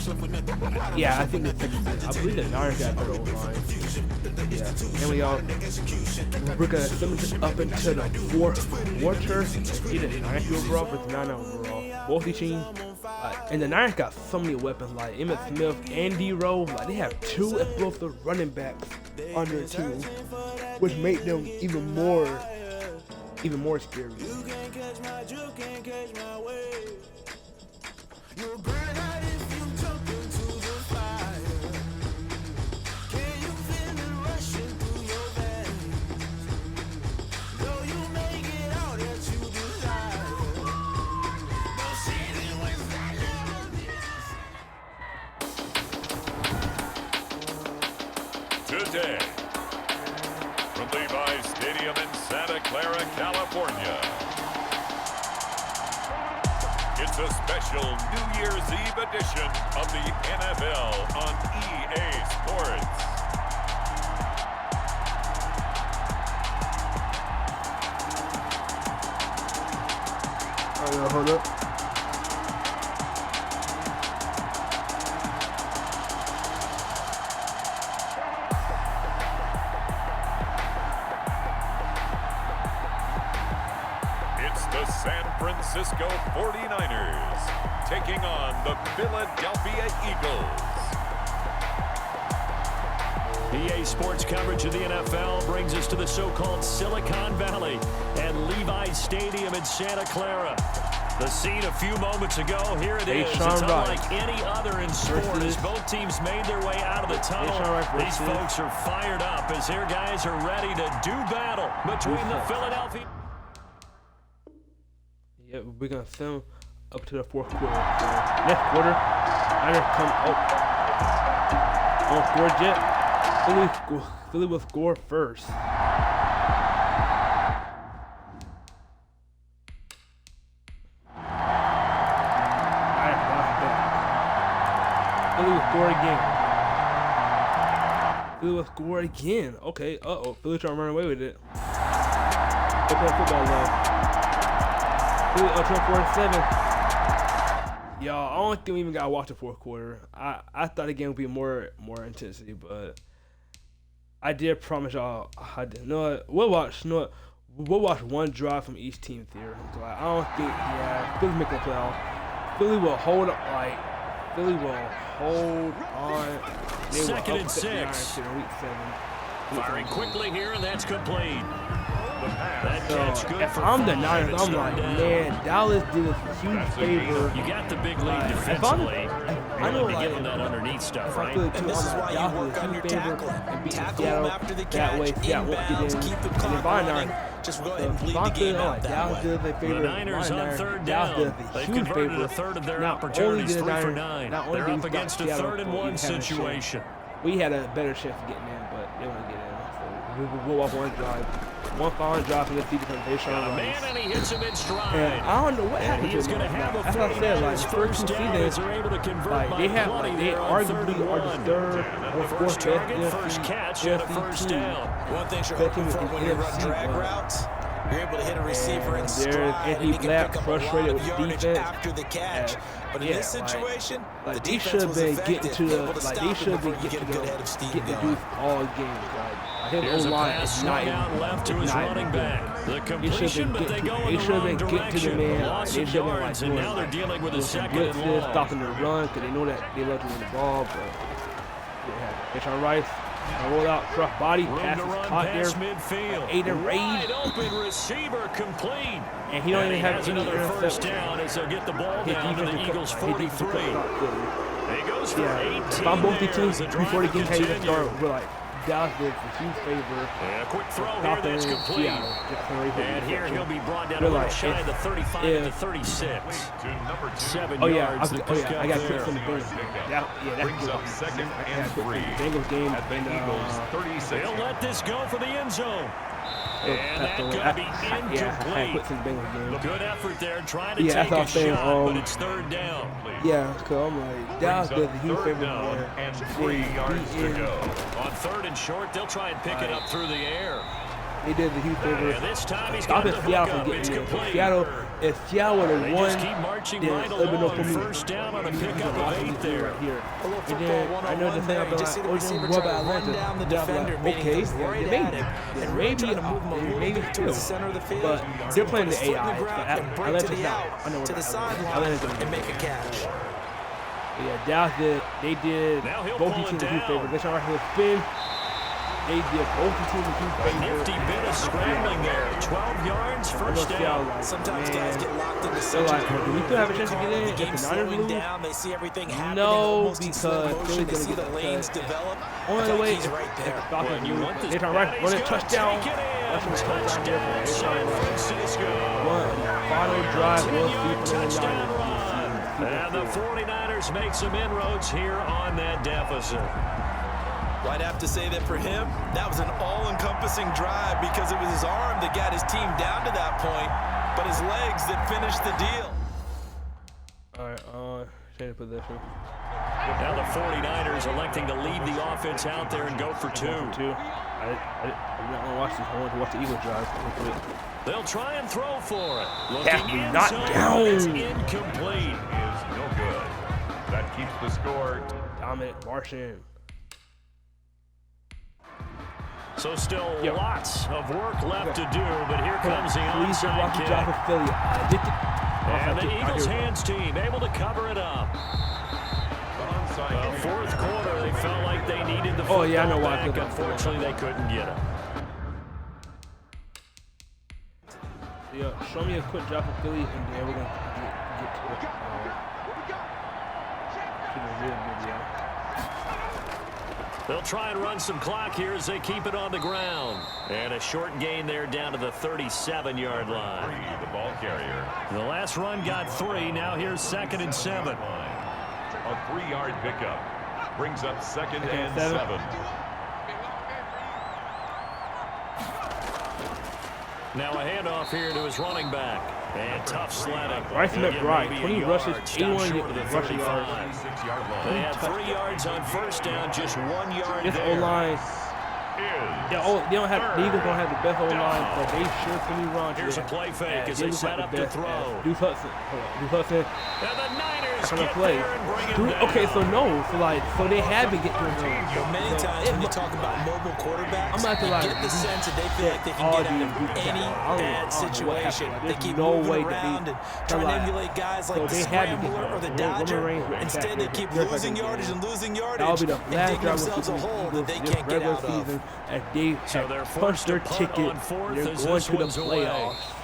Yeah, I think the second year. I believe the Niners got a better O-line. Yeah. And we're gonna send it up into the fourth quarter. Either 90 overall versus 90 overall. Both these teams. And the Niners got so many weapons like Emmitt Smith, Andy Rowe. Like they have 2 explosive running backs on their team, which make them even more scary. Today, from Levi's Stadium in Santa Clara, California, it's a special New Year's Eve edition of the NFL on EA Sports. Hold up. San Francisco 49ers taking on the Philadelphia Eagles. EA Sports coverage of the NFL brings us to the so-called Silicon Valley and Levi's Stadium in Santa Clara. The scene a few moments ago, here it is. It's unlike any other in sport as both teams made their way out of the tunnel. These folks are fired up as their guys are ready to do battle between the Philadelphia... Yeah, we're gonna film up to the fourth quarter. Next quarter, Niners come up. Don't score yet. Philly will score first. Philly will score again. Philly will score again. Okay, Philly trying to run away with it. They play football though. 24-7. Y'all, I don't think we even gotta watch the fourth quarter. I thought the game would be more intensity, but I did promise y'all I did. We'll watch one drive from each team here. So I don't think Philly's making the playoff. Philly will hold on. They 2nd and 6. In week 7. Firing quickly here, and that's complete. If I'm the Niners, I'm like, man, Dallas did a huge favor. You got the big lead defensively. I know getting that underneath stuff, right? This is why you work on your tackling. Tackle them after the catch, inbounds, keep them confident. Just go ahead and bleed the game out that way. The Niners on 3rd down. They've converted a third of their opportunities, 3 for 9. They're up against a 3rd and 1 situation. We had a better chance of getting in, but they want to get in. So we'll walk one drive. One final drive from the defense. They shot man, and he hits him in stride. And I don't know what happened to him. That's what I said. Like first two seasons, like they have, like they arguably are the third or fourth best catch and a first down. One thing you're hoping for when you run drag routes, you're able to hit a receiver in stride and you can pick up a lot of yardage after the catch. But in this situation, like the they defense was effective, able to stop him before he get a good head of steam going. All games, like here's a pass swung out left to his running back. The completion, but they go in the wrong direction. Loss of yards, and now they're dealing with a second and long. Stopping the run because they know that they love to win the ball, but yeah, it's all right. Roll out, truck body, pass is caught there. Midfield. Aiden Reed. Wide open receiver complete. And he don't even have any another first down as they'll get the ball down to the Eagles 43. He goes for 18. If I'm both the teams before the game can even start, we're like, Dallas did a huge favor. Yeah, quick throw here that's complete. And here he'll be brought down a little shy of the 35 to the 36. 7 yards. I got to put some Bengals. That's good. Second and 3. Bengals game. At the Eagles 36. They'll let this go for the end zone. And that's going to be incomplete. Good effort there, trying to take a shot, but it's third down. Yeah, because I'm like, Dallas does a huge favor there. And 3 yards to go. On third and short, they'll try and pick it up through the air. They did the huge favor. And this time he's got the hook up. It's complete. If Seattle would have won, just keep marching right along. First down on a pickup of 8 there. And then I know the thing about what about Atlanta? Okay, maybe two, but they're playing the AI. Atlanta's not. I know to the sideline and make a catch. Yeah, Dallas did. They did both teams a huge favor. They tried to spin. They did both teams a huge favor. Nifty bit of scrambling there. 12 yards, first down. Sometimes guys get locked into such a do we still have a chance to get in? Game slowing down, they see everything happening. No, because Philly's going to see the lanes develop. On the way, he's right there. They try right, run a touchdown. Touchdown, San Francisco. Final drive will see touchdown run. And the 49ers make some inroads here on that deficit. Well, I'd have to say that for him, that was an all-encompassing drive because it was his arm that got his team down to that point, but his legs that finished the deal. All right, change position. Now the 49ers electing to lead the offense out there and go for 2. I'm not going to watch this. I want to watch the Eagles drive. They'll try and throw for it. Looking not down. It's incomplete. Is no good. That keeps the score. Dominant Martian. So still lots of work left to do, but here comes the onside kick. And the Eagles hands team able to cover it up. Fourth quarter, they felt like they needed the football back. Unfortunately, they couldn't get it. Yeah, show me a quick drop of Philly, and then we're going to get to the real video. They'll try and run some clock here as they keep it on the ground. And a short gain there down to the 37-yard line. The ball carrier. The last run got 3. Now here's 2nd and 7. A 3-yard pickup brings up 2nd and 7. Now a handoff here to his running back. And tough sledding. Rice McBride, 20 rushes, 81 rushing yards. They had 3 yards on first down, just 1 yard this there. O-line. Yeah, they don't have. The Eagles don't have the best O-line, but they sure can run. Here's a play fake as they set up to throw. Deuce Hudson. And the Niners get play. there and bring him down. Okay, so they have been getting to him. Well, many times when you talk about mobile quarterbacks, you get the sense that they feel like they can get out of any bad situation. They keep moving around and trying to emulate guys like the Scrambler or the Dodger. Instead, they keep losing yardage and losing yardage and dig themselves a hole that they can't get out of. So they're forced to punt on fourth as this one's away.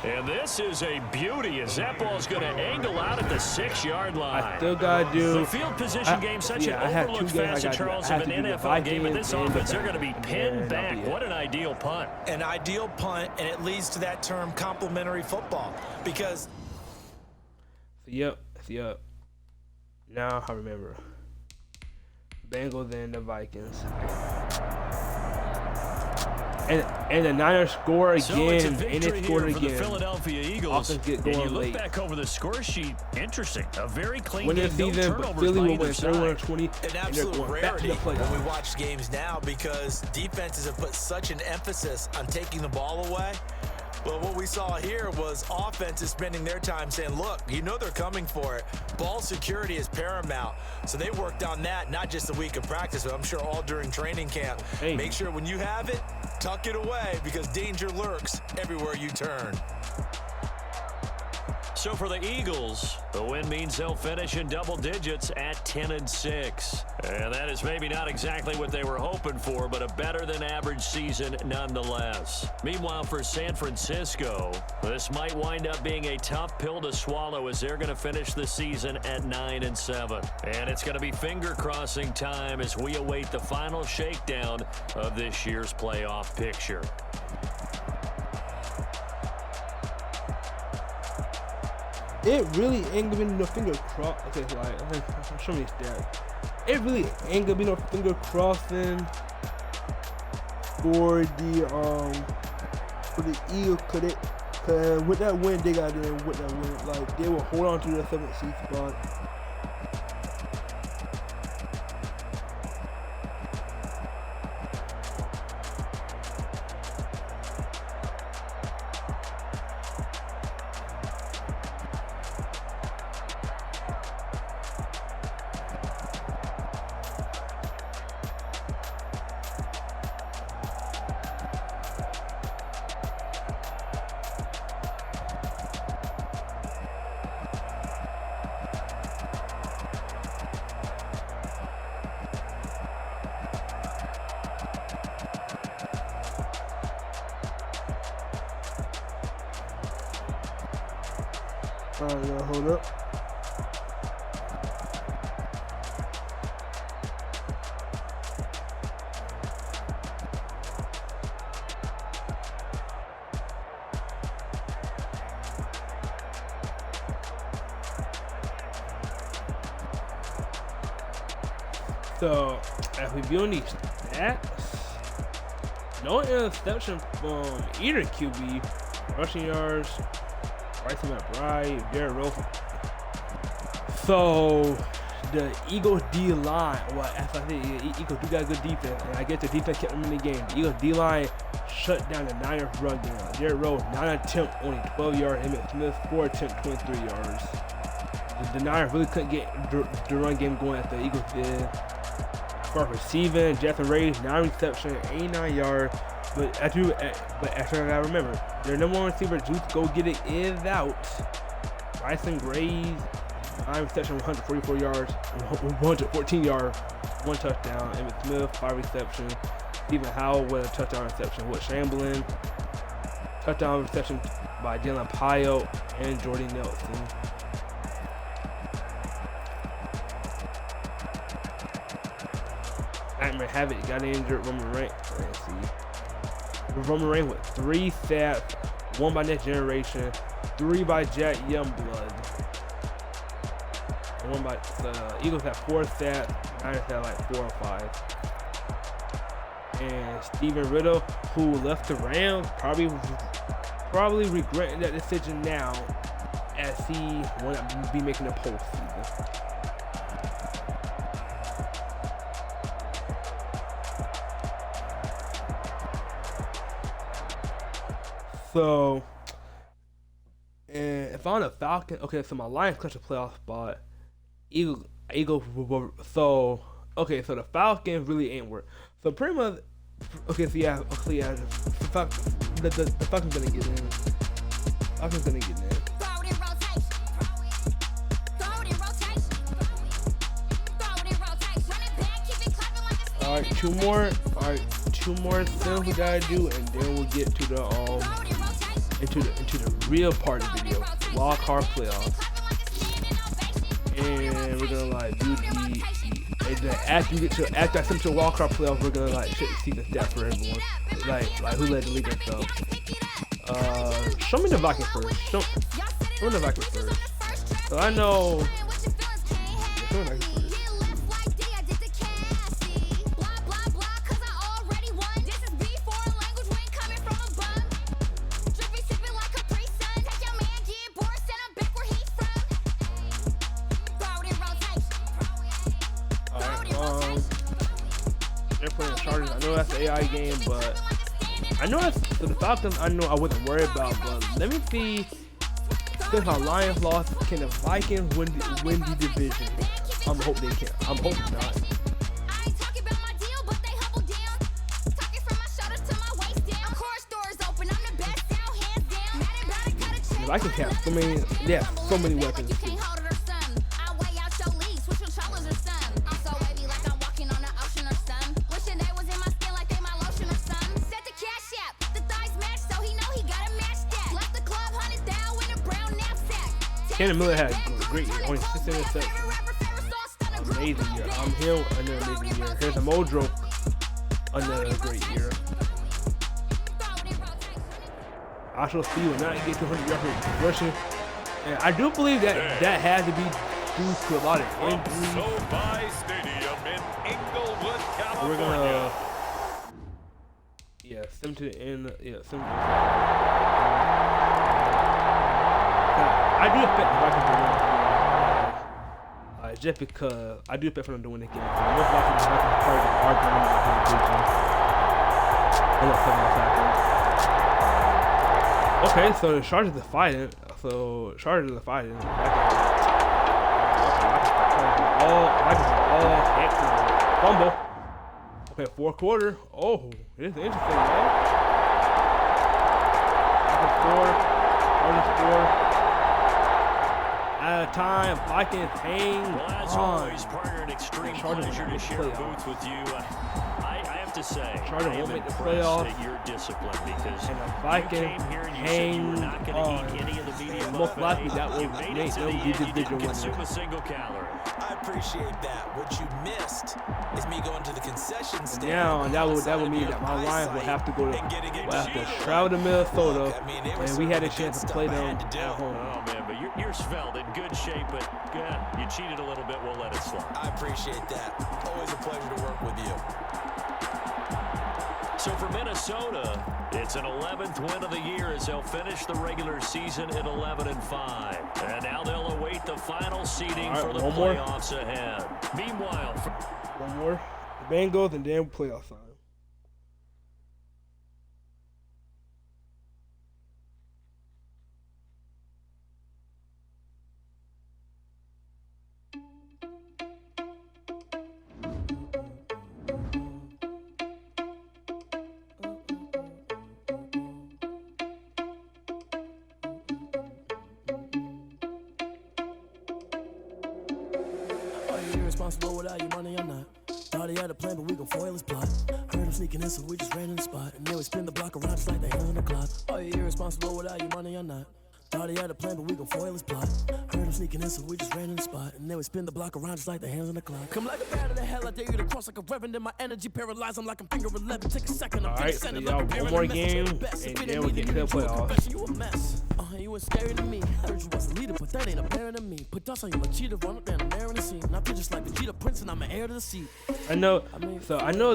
And this is a beauty as that ball's going to angle out at the 6-yard line. I still got to do... The field position game, such an overlooked facet, Charles, of an NFL game. But this offense, they're going to be pinned back. What an ideal punt. An ideal punt, and it leads to that term complementary football. Because... Yep. Now I remember. Bengals and the Vikings. And the Niners score again, and they scored again. The Philadelphia Eagles. Get going and you look late. back over the score sheet, interesting. A very clean Win this game, season, no but turnovers Philly by will either win side. 31-20, An and they're absolute going back to the rarity playoffs. when we watch games now because defenses have put such an emphasis on taking the ball away. But what we saw here was offenses spending their time saying, look, you know they're coming for it. Ball security is paramount. So they worked on that, not just a week of practice, but I'm sure all during training camp. Hey. Make sure when you have it, tuck it away because danger lurks everywhere you turn. So for the Eagles, the win means they'll finish in double digits at 10-6. And that is maybe not exactly what they were hoping for, but a better than average season nonetheless. Meanwhile, for San Francisco, this might wind up being a tough pill to swallow as they're going to finish the season at 9-7. And it's going to be finger crossing time as we await the final shakedown of this year's playoff picture. It really ain't gonna be no finger cross. Okay, like, show me that. It really ain't gonna be no finger crossing for the Eagles, cause with that win they got in, with that win, like they will hold on to the 7th seed spot. Alright, y'all, hold up. So, if we view these stats, no interception from either QB, rushing yards, Bryson McBride, Derrick Rose. So the Eagles D-line, well, as I said, Eagles do got good defense, and I guess the defense kept them in the game. The Eagles D-line shut down the Niners run game. Derrick Rose, 9 attempts, only 12 yards. Emmitt Smith, 4 attempts, 23 yards. The Niners really couldn't get the run game going as the Eagles did. For receiving, Jackson Reyes, 9 receptions, 89 yards. But actually, I gotta remember, their number 1 receiver, Juice Go Get It, is out. Bryson Graves, 9 receptions, 144 yards, 114 yards, 1 touchdown. Emmitt Smith, 5 receptions. Stephen Howell with a touchdown reception. With Chamberlain, touchdown reception by Dylan Pyle and Jordy Nelson. Nightmare Havoc got injured. Roman Reigns. Let's see. Roman Reigns with 3 sacks, 1 by Next Generation, 3 by Jack Youngblood. And 1 by the Eagles had 4 sacks, Niners had like 4 or 5. And Steven Riddle, who left the Rams, probably regretting that decision now, as he won't be making the postseason. So, and if I'm a Falcon, okay, so my Lions clutch a playoff spot. Eagles, so the Falcons really ain't work. So pretty much, okay, so yeah, the Falcons gonna get in. Falcons gonna get in. Alright, two more things we gotta do, and then we'll get to the into the real part of the video, wild card playoffs. And we're gonna like do after I send to the wild card playoffs, we're gonna like see the stats for everyone, like who led the league and stuff. Show me the Vikings first. Show me the Vikings first. So I know. Show me the Vikings first. that's the AI game, but I know that's so the Falcons. I know I wasn't worried about, but let me see. Since our Lions lost, can the Vikings win the division? I'm hoping they can. I'm hoping not. The Vikings have so many. They have so many weapons. Kenny Miller had a great year, only 6 interceptions. Amazing year. Hill, another amazing year. Here's a Modro, another great year. Asheville Speed will not get 200 yards rushing. And I do believe that that had to be due to a lot of injuries. We're gonna, send to the end. Send to the end. I do expect the Vikings to win. Just because I do expect them to win the game. Most likely the Vikings are going to win the division. Okay, so the Chargers are fighting. Fumble. Okay, fourth quarter. Oh, this is interesting, man. Chargers score. Out of time, Vikings hang on. As always, partner, an extreme pleasure to share boots with you. I have to say, Chargers won't make the playoffs. At your discipline because and the Vikings hang on. Most likely that will make them the division winner. I appreciate that. What you missed is me going to the concession stand. Now that would mean that my Lions will have to go to travel to Minnesota, and we had a chance to play them at home. Oh man, but you're svelte, in good shape, but you cheated a little bit. We'll let it slide. I appreciate that. Always a pleasure to work with you. So for Minnesota, it's an 11th win of the year as they'll finish the regular season at 11-5. And now they'll await the final seeding for the playoffs ahead. Meanwhile, one more, the Bengals, and then playoff time. Responsible without your money or not. Thought he had a plan, but we gon' foil his plot. Heard him sneaking in, so we just ran in the spot. And then we spin the block around just like the hands on the clock. Are you irresponsible without your money or not? Thought he had a plan, but we gon' foil his plot. Heard him sneaking in, so we just ran in the spot. And then we spin the block around just like the hands on the clock. Come like a bat of the hell, I dare you to cross like a reverend. In my energy paralyzed, I'm like I'm finger 11. Take a second, I'm alright, so y'all one more game, and then we get to the playoffs. You a mess. You was scary to me. Heard you was a leader, but that ain't apparent to me. Put dust on you, a cheater, run up down the mirror in the scene. Now just like Vegeta Prince, and I'm an heir to the seat. I know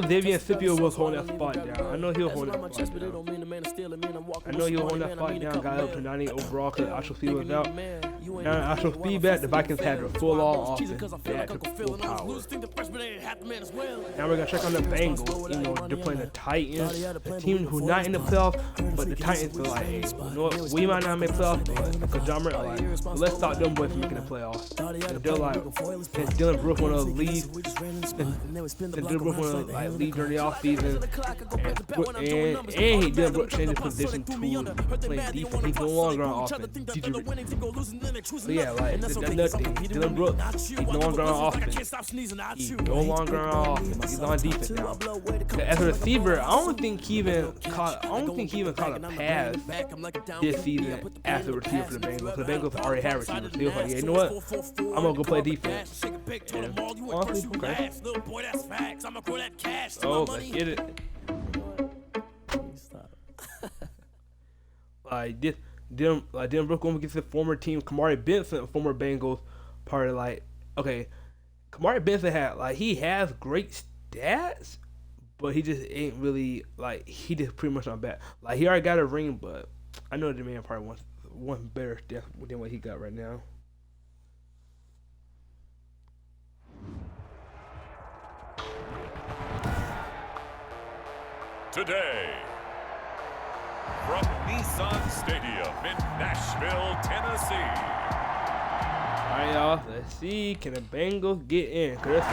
Xavier Scipio was holding that spot down. I know he was holding that spot down. Got up to 90 overall because Asheville Speed was out. Now Asheville Speed back, the Vikings had a full all offense. They had full power. Now we're gonna check on the Bengals. You know, they're playing the Titans, a team who's not in the playoffs, but the Titans are like, hey, you know what? We might not make playoffs, but John Murray like, let's stop them boys from making the playoffs. And they're like, since Dylan Brooks wanna leave, leave during the offseason, and Dylan Brooks changed his position to playing defense. He's no longer on offense. So yeah, like that's nothing. Dylan Brooks, he's no longer on offense. He's no longer on offense. He's on defense now. As a receiver, I don't think he even caught a pass this season as a receiver for the Bengals. The Bengals already have receivers. He was like, yeah, you know what? I'm gonna go play defense. And honestly, okay. Oh, let's get it. Dylan Brooks going against the former team, Kamari Benson, former Bengals, part of okay, Kamari Benson he has great stats, but he just ain't really, he just pretty much not bad. He already got a ring, but I know the man probably wants better stats than what he got right now. today. From Nissan Stadium in Nashville, Tennessee. All right, y'all. Let's see. Can the Bengals get in? Cause they're 7-8.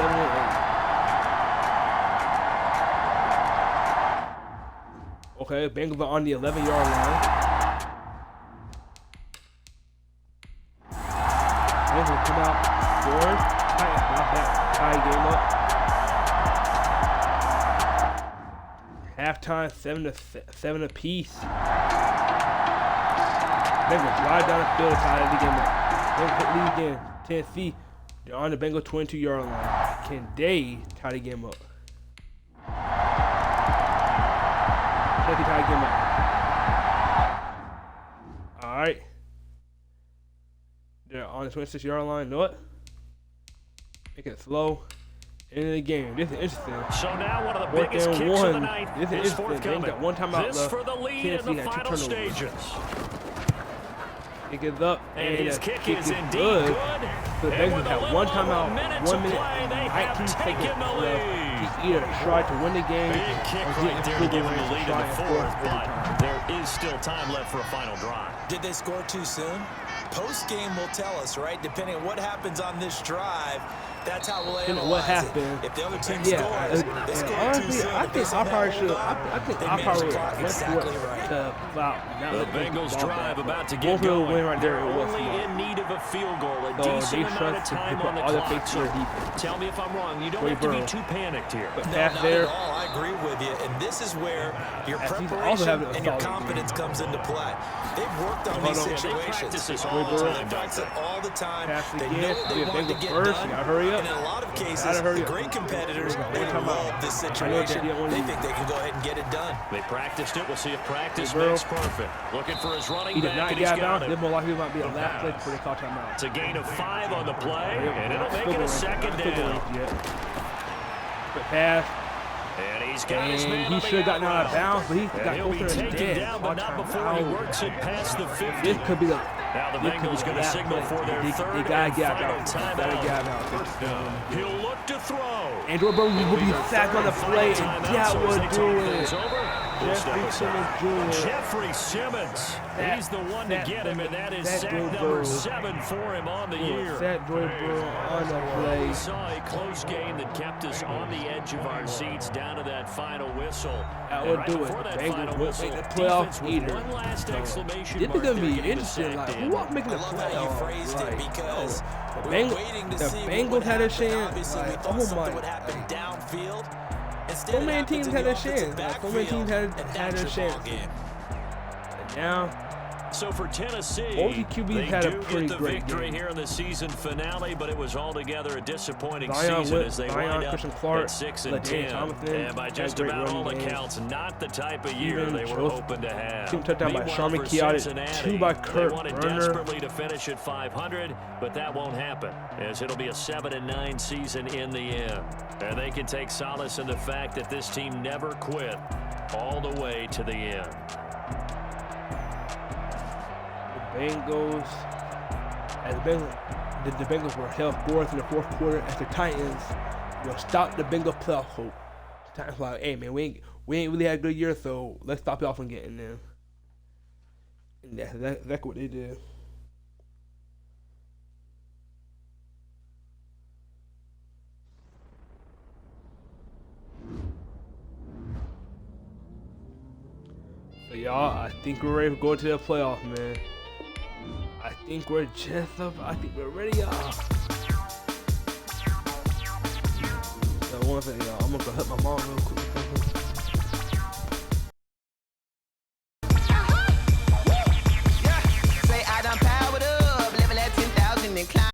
Okay, Bengals are on the 11-yard line. Bengals come out, score. Tie game up. Halftime, 7 apiece. Bengals drive down the field, tie the game up. Bengals lead again, Tennessee. They're on the Bengals 22-yard line. Can they tie the game up? Tie game up. All right. They're on the 26-yard line. Know what? Make it slow. End of the game. This is interesting. So now one of the biggest kicks of the night is forthcoming. Got one time out this left. for the lead Tennessee in the final stages. It gets up, and his kick is indeed good. So the and Bengals have one timeout, 1 minute, they 19 seconds left. Either try to win the game big kick or right there to give them the lead in the fourth, but there is still time left for a final drive. Did they score too soon? Post-game will tell us, right? Depending on what happens on this drive, that's how we'll analyze what happened. If the other team scores, they score honestly, too soon. I think I probably exactly right. The Bengals drive about to get going. Win right there. Only in need of a field goal. A decent amount of time on the clock. So tell me if I'm wrong. You don't have to be too panicked here. No, not at all. I agree with you. And this is where your preparation and your confidence comes into play. They've worked on these situations. They practice it all the time. They know they want to get done. And in a lot of cases, the great competitors, they love this situation. They think they can go ahead and get it done. They practiced it. We'll see if practice makes perfect. Looking for his running back, and he's got it. More likely might be a last play before they call timeout. It's a gain of 5 on the play, and it'll make it a second down. Quick pass. And he's got his man. He should have gotten out of bounds, but he got closer to the dead. Down, but not before he works it past the 50. This could be the. Now the Bengals going to signal for their third and final timeout. He'll look to throw. Andrew Burrow will be sacked on the play, and that will do it. Jeffrey Simmons. He's the one to get him, and that is sack number 7 for him on the year. Sack Burrow on the play. We saw a close game that kept us on the edge of our seats down to that final whistle. That would do it. The Bengals will make the playoffs either. One last exclamation This mark. is gonna be interesting. Like, who are making the playoffs? Like, the Bengals had a chance. Like, oh my! So many teams had a chance. So many teams had a chance. And now, so for Tennessee, both the QBs had a pretty get the great victory game. here in the season finale, but it was altogether a disappointing Zion season as they wind up Christian Clark, at 6-10, and by just about all accounts, not the type of year they were hoping to have. Team touchdown by Sharman Keaton, 2 by Kurt They wanted Burner. desperately to finish at 500, but that won't happen, as it'll be a 7-9 season in the end. And they can take solace in the fact that this team never quit all the way to the end. Bengals, the Bengals were held fourth in the fourth quarter as the Titans will stop the Bengals playoff hope. The Titans were like, hey man, we ain't really had a good year, so let's stop y'all from getting there. And that's what they did. So y'all, I think we're ready to go to the playoffs, man. I think we're just up. I think we're ready, y'all. So one thing, y'all, I'm gonna go help my mom real quick. Say I done powered up, level at 10,000 and climb.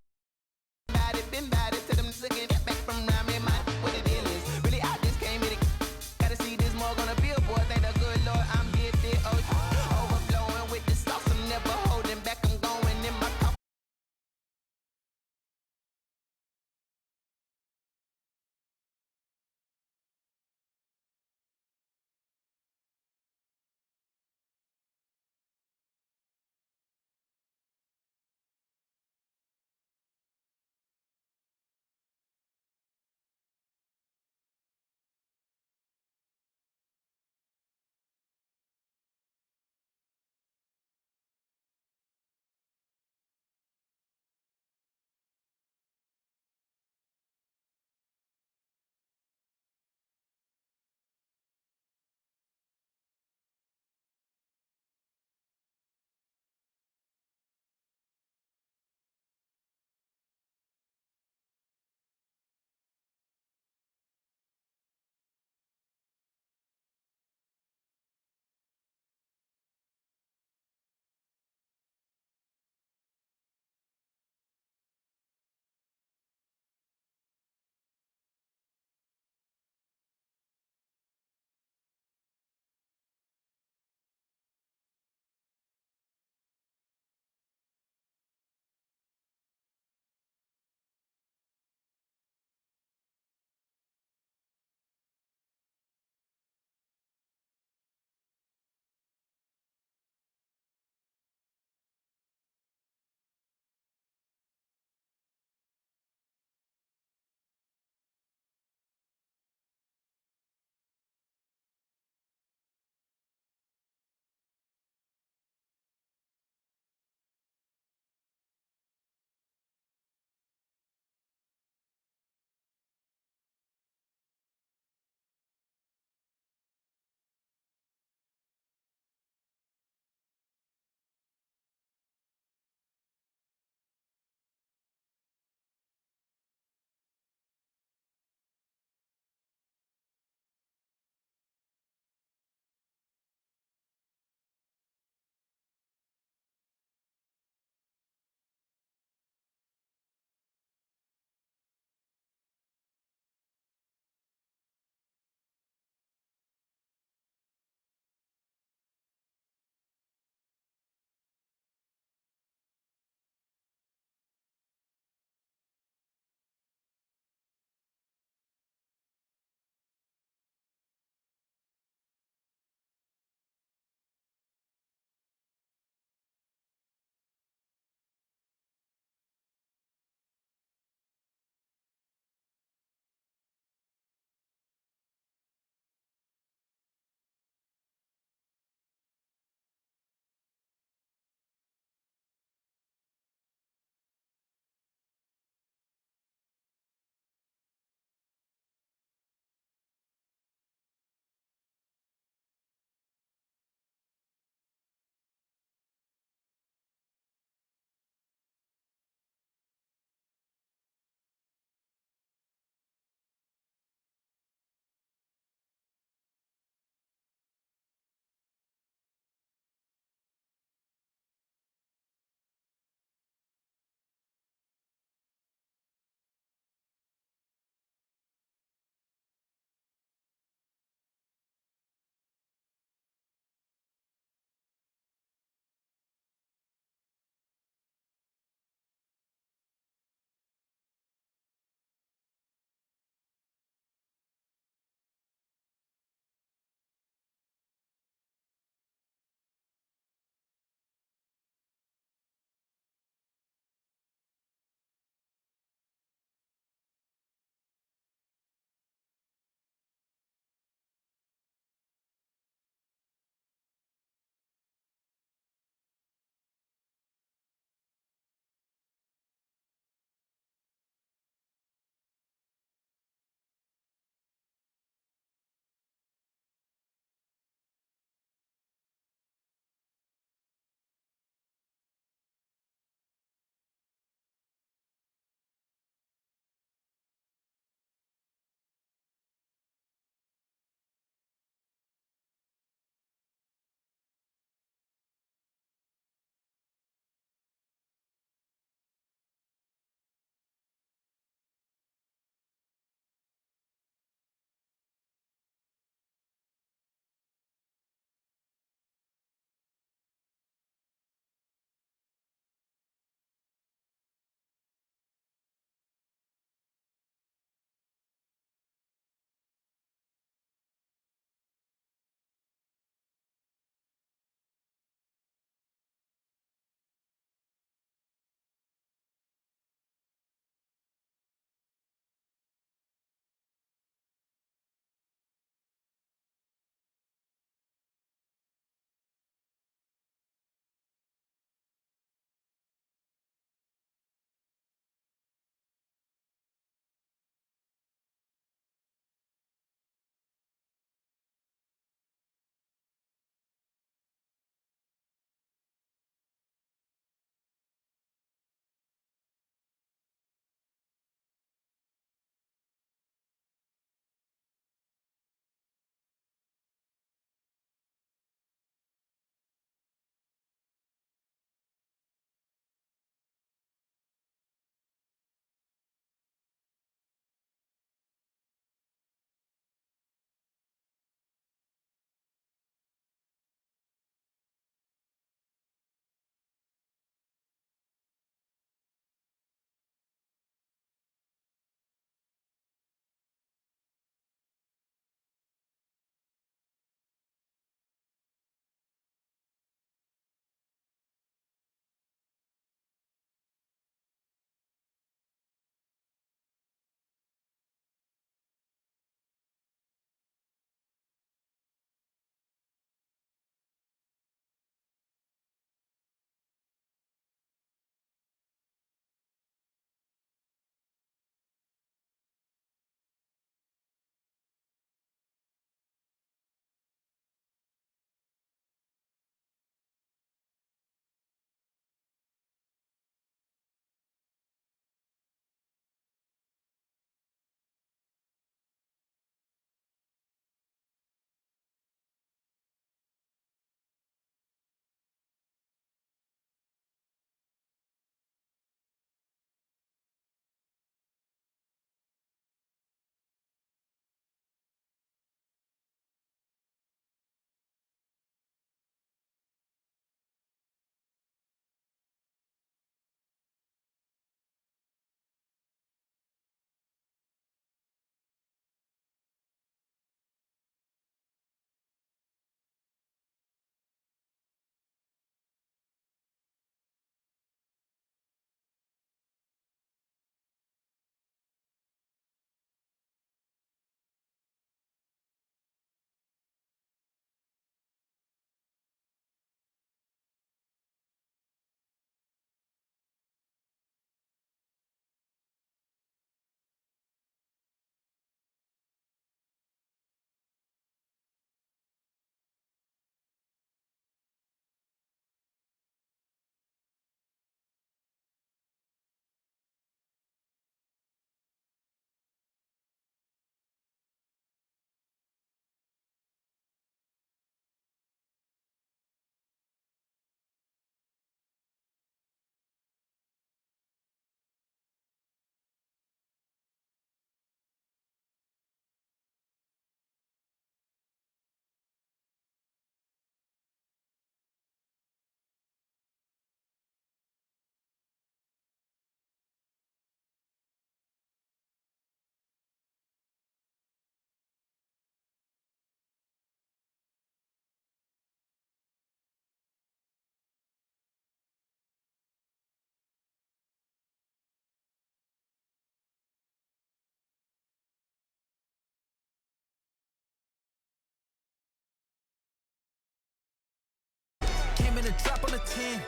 a drop on a 10.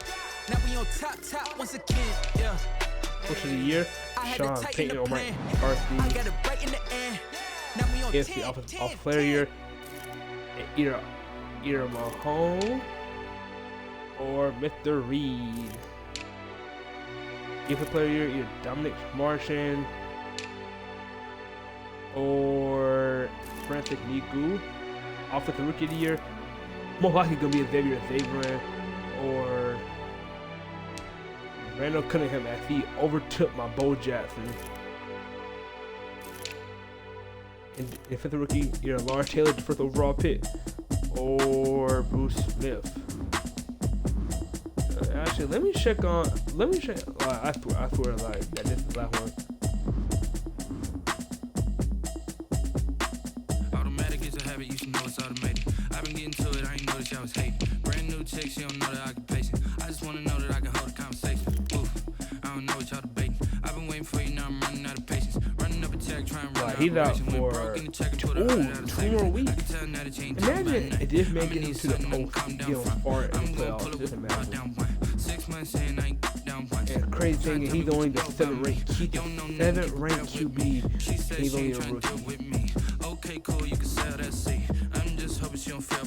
Now we on top once again. Yeah. Coach of the year, Sean Payton or Mike McCarthy. AFC Offensive Player Year, either Mahomes or Mr. Reed. Defensive Player Year, either Dominic Martian or Francis Niku. Offensive Rookie of the Year, most likely gonna be Xavier or Randall Cunningham as he overtook my Bo Jackson. And defensive rookie, either Lawrence Taylor, the first overall pick, or Bruce Smith. Actually, let me check. I swear, like that this is the last one. Automatic is a habit, you should know it's automated. I've been getting to it, I ain't noticed y'all was hating. Brand new chick, she don't know the occupation. I just wanna know that I can hold a conversation. Oof, I don't know what y'all debating. I've been waiting for you, now I'm running out of patience. Running up a check, trying to run he's out for 2 more weeks. Imagine if this man gets into the post, far in the playoffs. Just imagine. 6 months in, I ain't down once. And the crazy thing is he's only the 7th ranked QB. He's only a rookie. Okay, cool, you can sell that seat. I'm just hoping she don't fail,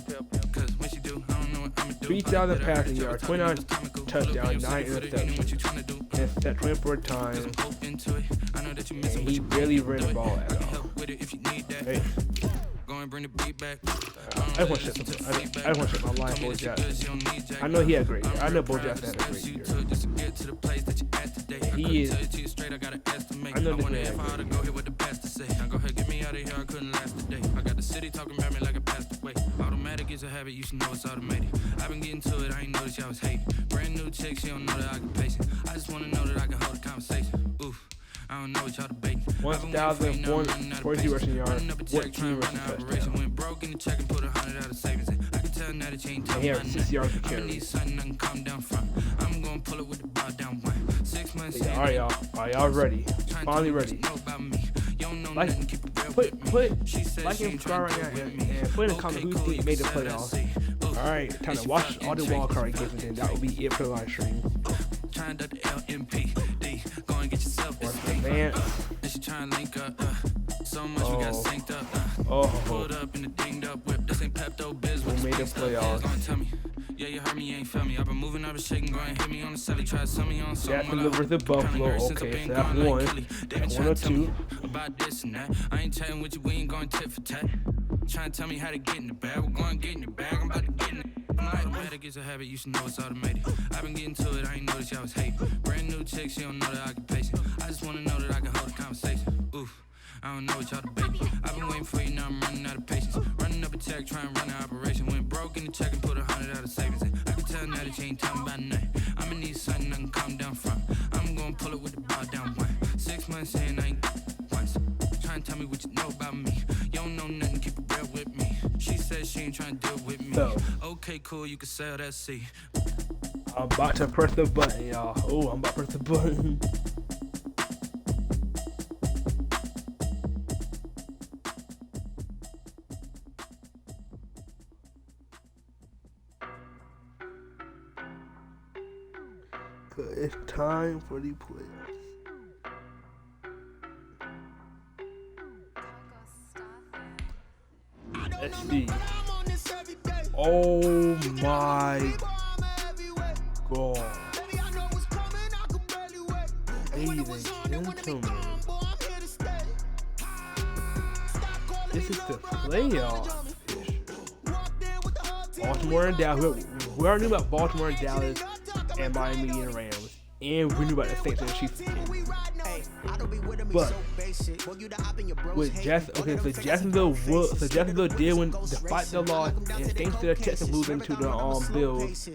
cause when she do, I don't know what I'ma do. 3,000 passing yards, 29 touchdowns, 9 interceptions, and set 24 times. And he barely ran the ball at all. Hey. I want to shut my line, Bo Jackson. I know he had a great year. I know Bo Jackson had a great year. He is. I know this man had a great year. Go ahead, get me out of here, I couldn't last a day. I got the city talking about me like I passed away. Automatic is a habit, you should know it's automated. I've been getting to it, I ain't noticed y'all was hating. Brand new chick, she don't know the occupation. I just wanna know that I can hold a conversation. Oof, I don't know what y'all debating. 1,440 rushing yards, 14 rushing touchdowns. Went broke in the check and put 100 out of savings in. I can tell now that you ain't talking about 6 yards per carry. I need something I can calm down from. I'm gonna pull it with the bar down one. 6 months in. Alright, y'all. Alright, y'all ready. Finally ready. Like and subscribe right now and put in the comment who you think made the playoffs. Alright, time to watch all the wildcard games and then that will be it for the live stream. Man. So much we got synced up. Pulled up in the dinged up whip. This ain't Pepto Biz. Who made the playoffs? Tell me. Yeah, you heard me, you ain't felt me. I've been moving, I've been shaking, go ahead, hit me on the celly, try to sum me on something. Jacksonville versus Buffalo. Okay, so that's 1. That's 1 or 2. About this and that. I ain't chatting with you, we ain't going tit for tat. Trying to tell me how to get in the bag. We're going to get in the bag, I'm about to get in it. Automatic is a habit, you should know it's automated. I've been getting to it, I ain't noticed y'all was hating. Brand new chick, she don't know the occupation. I just wanna know that I can hold a conversation. Oof, I don't know what y'all debating. I've been waiting for you, now I'm running out of patience. Running up a check, trying to run an operation. Went broke in the check and put 100 out of savings in. I can tell now that you ain't talking about nothing. I'ma need something I can calm down from. I'm gonna pull it with the bar down one. 6 months in, I ain't once. Trying to tell me what you know about me. You don't know nothing, keep it real with me. She said she ain't trying to deal with me. Okay, cool, you can sell that seat. I'm about to press the button, y'all. Oh, I'm about to press the button. It's time for the playoffs. Let's see. Oh my God. Ladies and gentlemen, this is the playoffs. Baltimore and Dallas. We already knew about Baltimore and Dallas and Miami and Rams. And we knew about the Saints and the Chiefs. But with Jacksonville did win despite the loss, and thanks to the Texans losing to the Bills,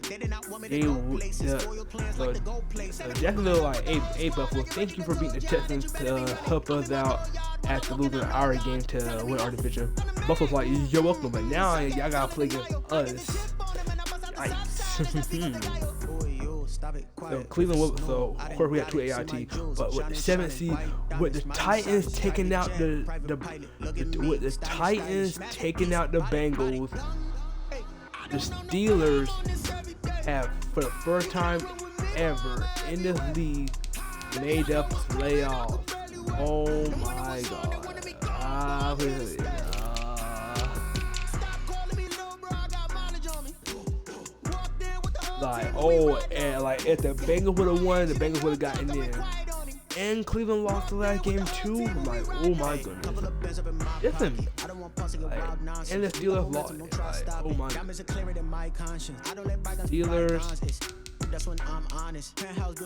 Jacksonville like, hey Buffalo, thank you for beating the Texans to help us out after losing our game to win our division. Buffalo's like, you're welcome, but now y'all gotta play against us. So Cleveland, so of course we had 2 AIT, but with the 7th seed, with the Titans taking out the Bengals, the Steelers have, for the first time ever in this league, made the playoffs. Oh my God. And like if the Bengals would have won, the Bengals would have gotten in. And Cleveland lost the last game too. I'm like, oh my goodness. Listen, and the Steelers lost. Like, oh my goodness. Steelers.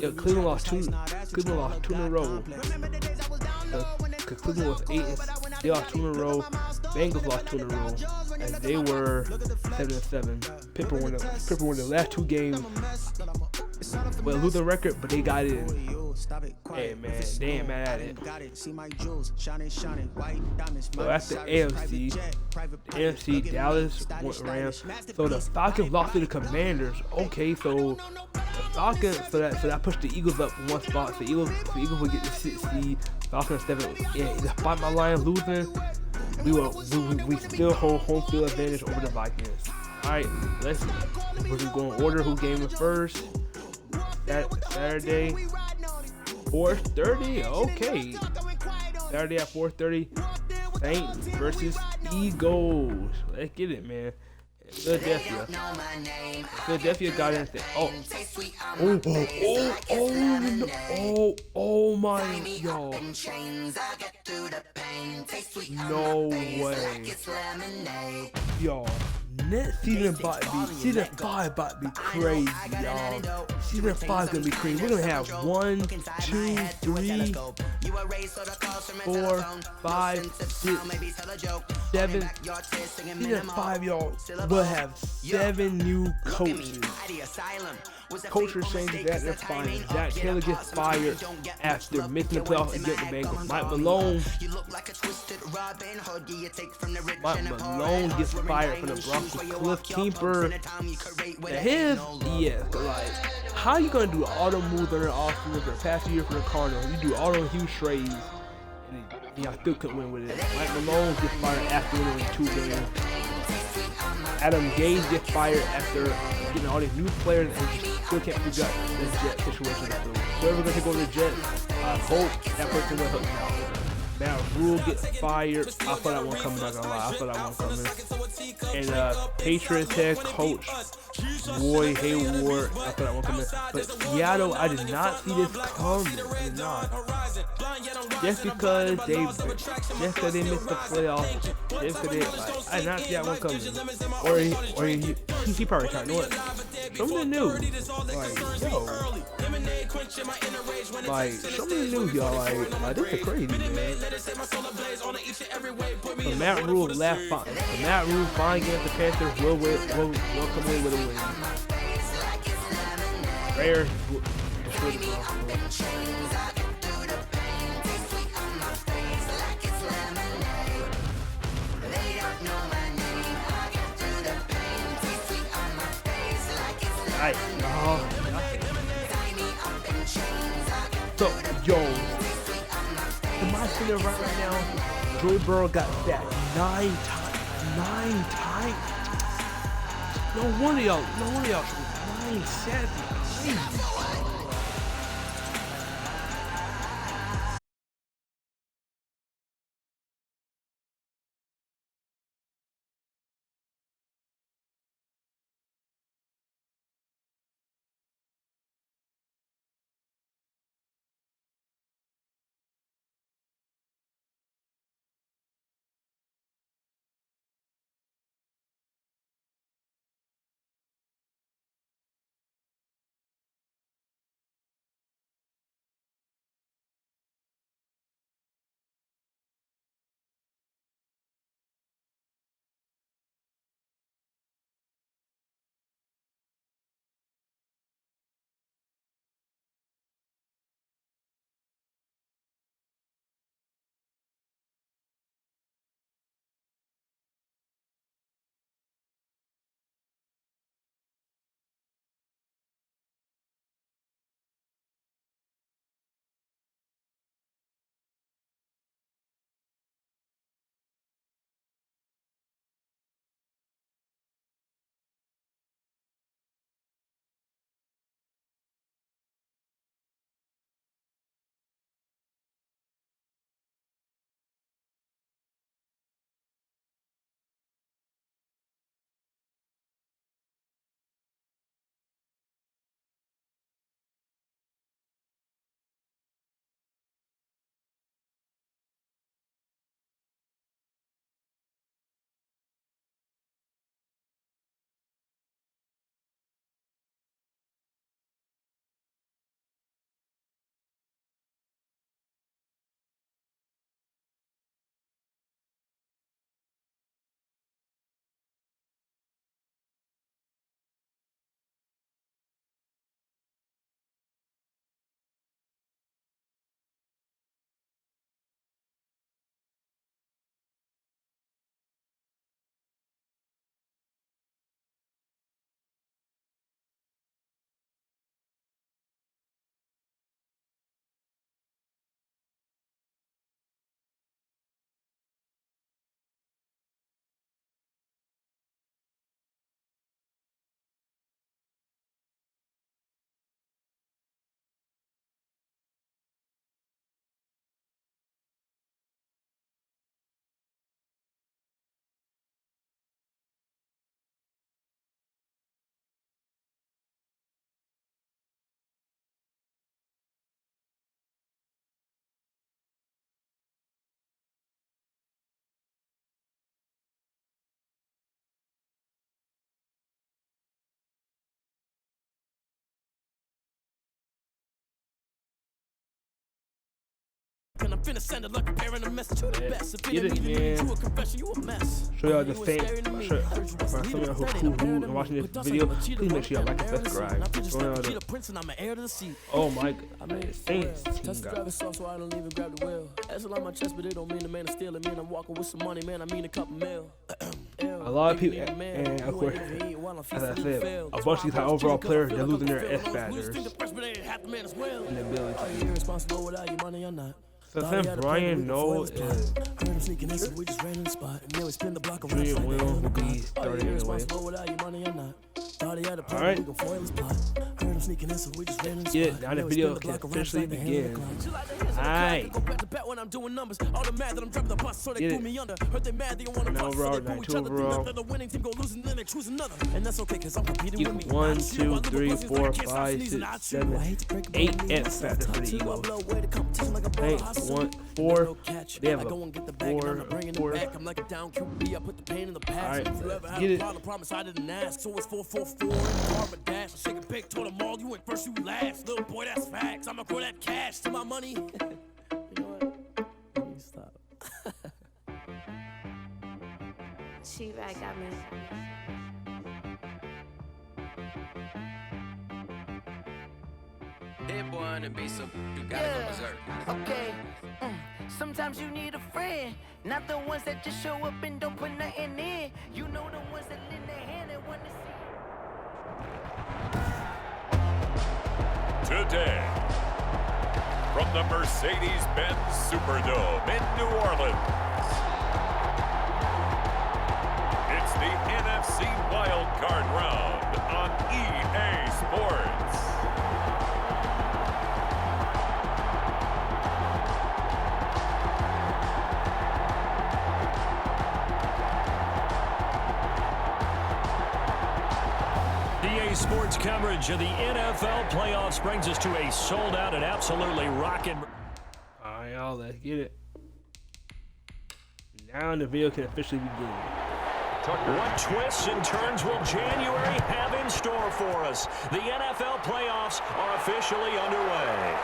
Yeah, Cleveland lost two in a row. Because Cleveland was 8 and they lost 2 in a row. Bengals lost 2 in a row, and they were 7-7. Pittsburgh won the last 2 games. Well, lose the record, but they got it in. Hey man, they ain't mad at it. So that's the AFC, Dallas Rams. So the Falcons lost to the Commanders. Okay, so the Falcons, so that pushed the Eagles up 1 spot. So Eagles would get the 6th seed. Falcons 7. Yeah, despite my Lions losing, we still hold home field advantage over the Vikings. All right, we're gonna go in order. Who game is first? Saturday, 4:30. Okay, Saturday at 4:30. Saints versus Eagles. Let's get it, man. Philadelphia got in there. Oh my, y'all. No way. Y'all. Season 5 about to be crazy, y'all. Season 5 is gonna be crazy. We're gonna have 1, 2, 3, 4, 5, 6, 7. Season 5, y'all, will have 7 new coaches. Coaches changes that they're fired. Zach Taylor gets fired after missing the playoffs against the Bengals. Mike Malone gets fired from the Broncos. Cliff Keeper. Like, how you gonna do all the moves on the offseason for the past year for the Cardinals? You do all those huge trades, and y'all still couldn't win with it. Mike Malone gets fired after winning 2 games. Adam Gase gets fired after getting all these new players and still can't figure out the Jet situation. So whoever's gonna take over the Jets, I hope that person will help me out. Matt Rule gets fired. I thought that one coming, not gonna lie. I thought that one coming. And Patriots head coach Roy Hayward, I thought that one coming. But Seattle, I did not see this coming. I did not. Just because they missed the playoffs, I did not see that one coming. Or he probably tried to know it. Something new. Something new, y'all. This is crazy, man. So Matt Rule left fine. Matt Rule fine against the Panthers will come away with a win. Rare. So, yo, am I sitting right now? Joey Burrow got sacked 9 times. No wonder y'all. 9 sacks. And I'm finna send it like a parent a message. You the best. If it didn't man. you a confession, you a mess. Show y'all the Saints. For some of y'all who are watching this video, please make sure y'all like and subscribe. Show y'all the, oh my god, Saints team got. So I don't even grab the wheel. That's a lot on my chest, but it don't mean the man is stealing. Man, I'm walking with some money, man. I mean a couple mil. A lot of people, and of course, as I said, a bunch of these high overall players, they're losing their S factors in the ability. So then Brian Noel is Julian Williams will be starting anyway. Alright. Yeah, now the video can officially begin. Alright. Get it. And overall, 92 overall. Equal 1, 2, 3, 4, 5, 6, 7, 8 S factors for the Eagles. Hey, 1, 4. They have a 4. Alright, get it. Shake a big, told them all you went first, you last. Little boy, that's facts. I'ma grow that cash to my money. You know what? Let me stop. She right got me. That boy on the beat, so you gotta go berserk. Okay. Sometimes you need a friend, not the ones that just show up and don't put nothing in. You know the ones that lend their hand and want to see. Today, from the Mercedes-Benz Superdome in New Orleans, it's the NFC WILDCARD round on EA Sports. EA Sports coverage of the NFL playoffs brings us to a sold-out and absolutely rocking. All right, y'all, let's get it. Now the video can officially begin. What twists and turns will January have in store for us? The NFL playoffs are officially underway.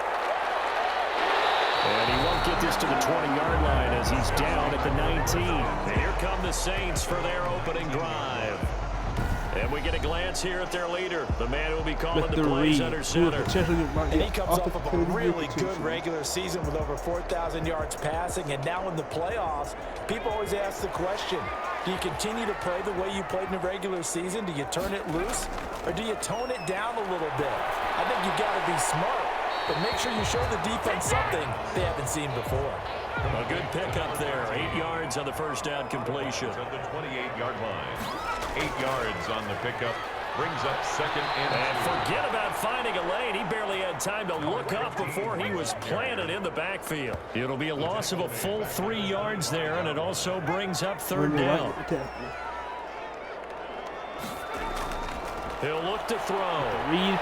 And he won't get this to the 20-yard line as he's down at the 19. And here come the Saints for their opening drive. And we get a glance here at their leader, the man who will be calling the plays under center. And he comes off of a really good regular season with over 4,000 yards passing. And now in the playoffs, people always ask the question, do you continue to play the way you played in the regular season? Do you turn it loose? Or do you tone it down a little bit? I think you've got to be smart. But make sure you show the defense something they haven't seen before. A good pickup there. 8 yards on the first down completion. At the 28-yard line. 8 yards on the pickup. Brings up second and forget about finding a lane. He barely had time to look up before he was planted in the backfield. It'll be a loss of a full 3 yards there, and it also brings up third down. He'll look to throw. Reed.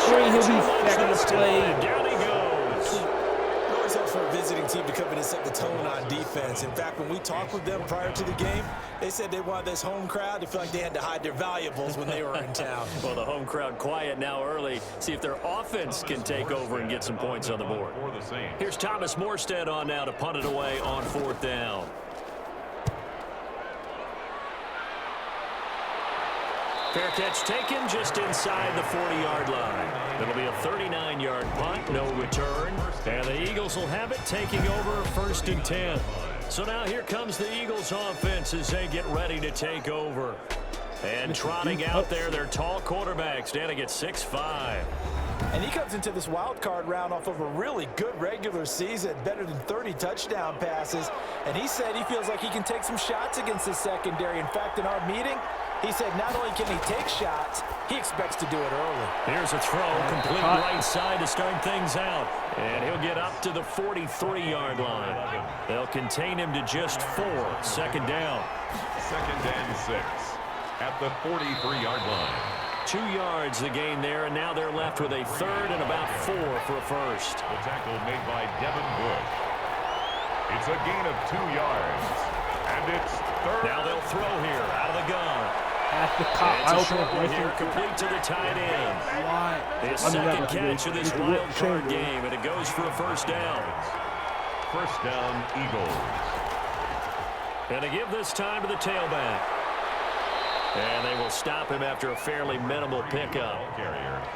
He'll be second to play. Down he goes. It always helps for a visiting team to come in and set the tone on defense. In fact, when we talked with them prior to the game, they said they wanted this home crowd to feel like they had to hide their valuables when they were in town. Well, the home crowd quiet now early. See if their offense can take over and get some points on the board. Here's Thomas Morstead on now to punt it away on fourth down. Fair catch taken just inside the 40-yard line. It'll be a 39-yard punt, no return. And the Eagles will have it, taking over first and 10. So now here comes the Eagles offense as they get ready to take over. And trotting out there, their tall quarterback standing at 6'5". And he comes into this wild card round off of a really good regular season, better than 30 touchdown passes. And he said he feels like he can take some shots against the secondary. In fact, in our meeting, he said not only can he take shots, he expects to do it early. Here's a throw, complete right side to start things out. And he'll get up to the 43-yard line. They'll contain him to just 4. Second down. Second and 6 at the 43-yard line. 2 yards the gain there, and now they're left with a third and about 4 for a first. The tackle made by Devin Bush. It's a gain of 2 yards, and it's third. Now they'll throw here out of the gun. That's the cop. It's a short one here, complete to the tight end. His second catch of this wild card game, and it goes for a first down. First down, Eagles. And they give this time to the tailback. And they will stop him after a fairly minimal pickup.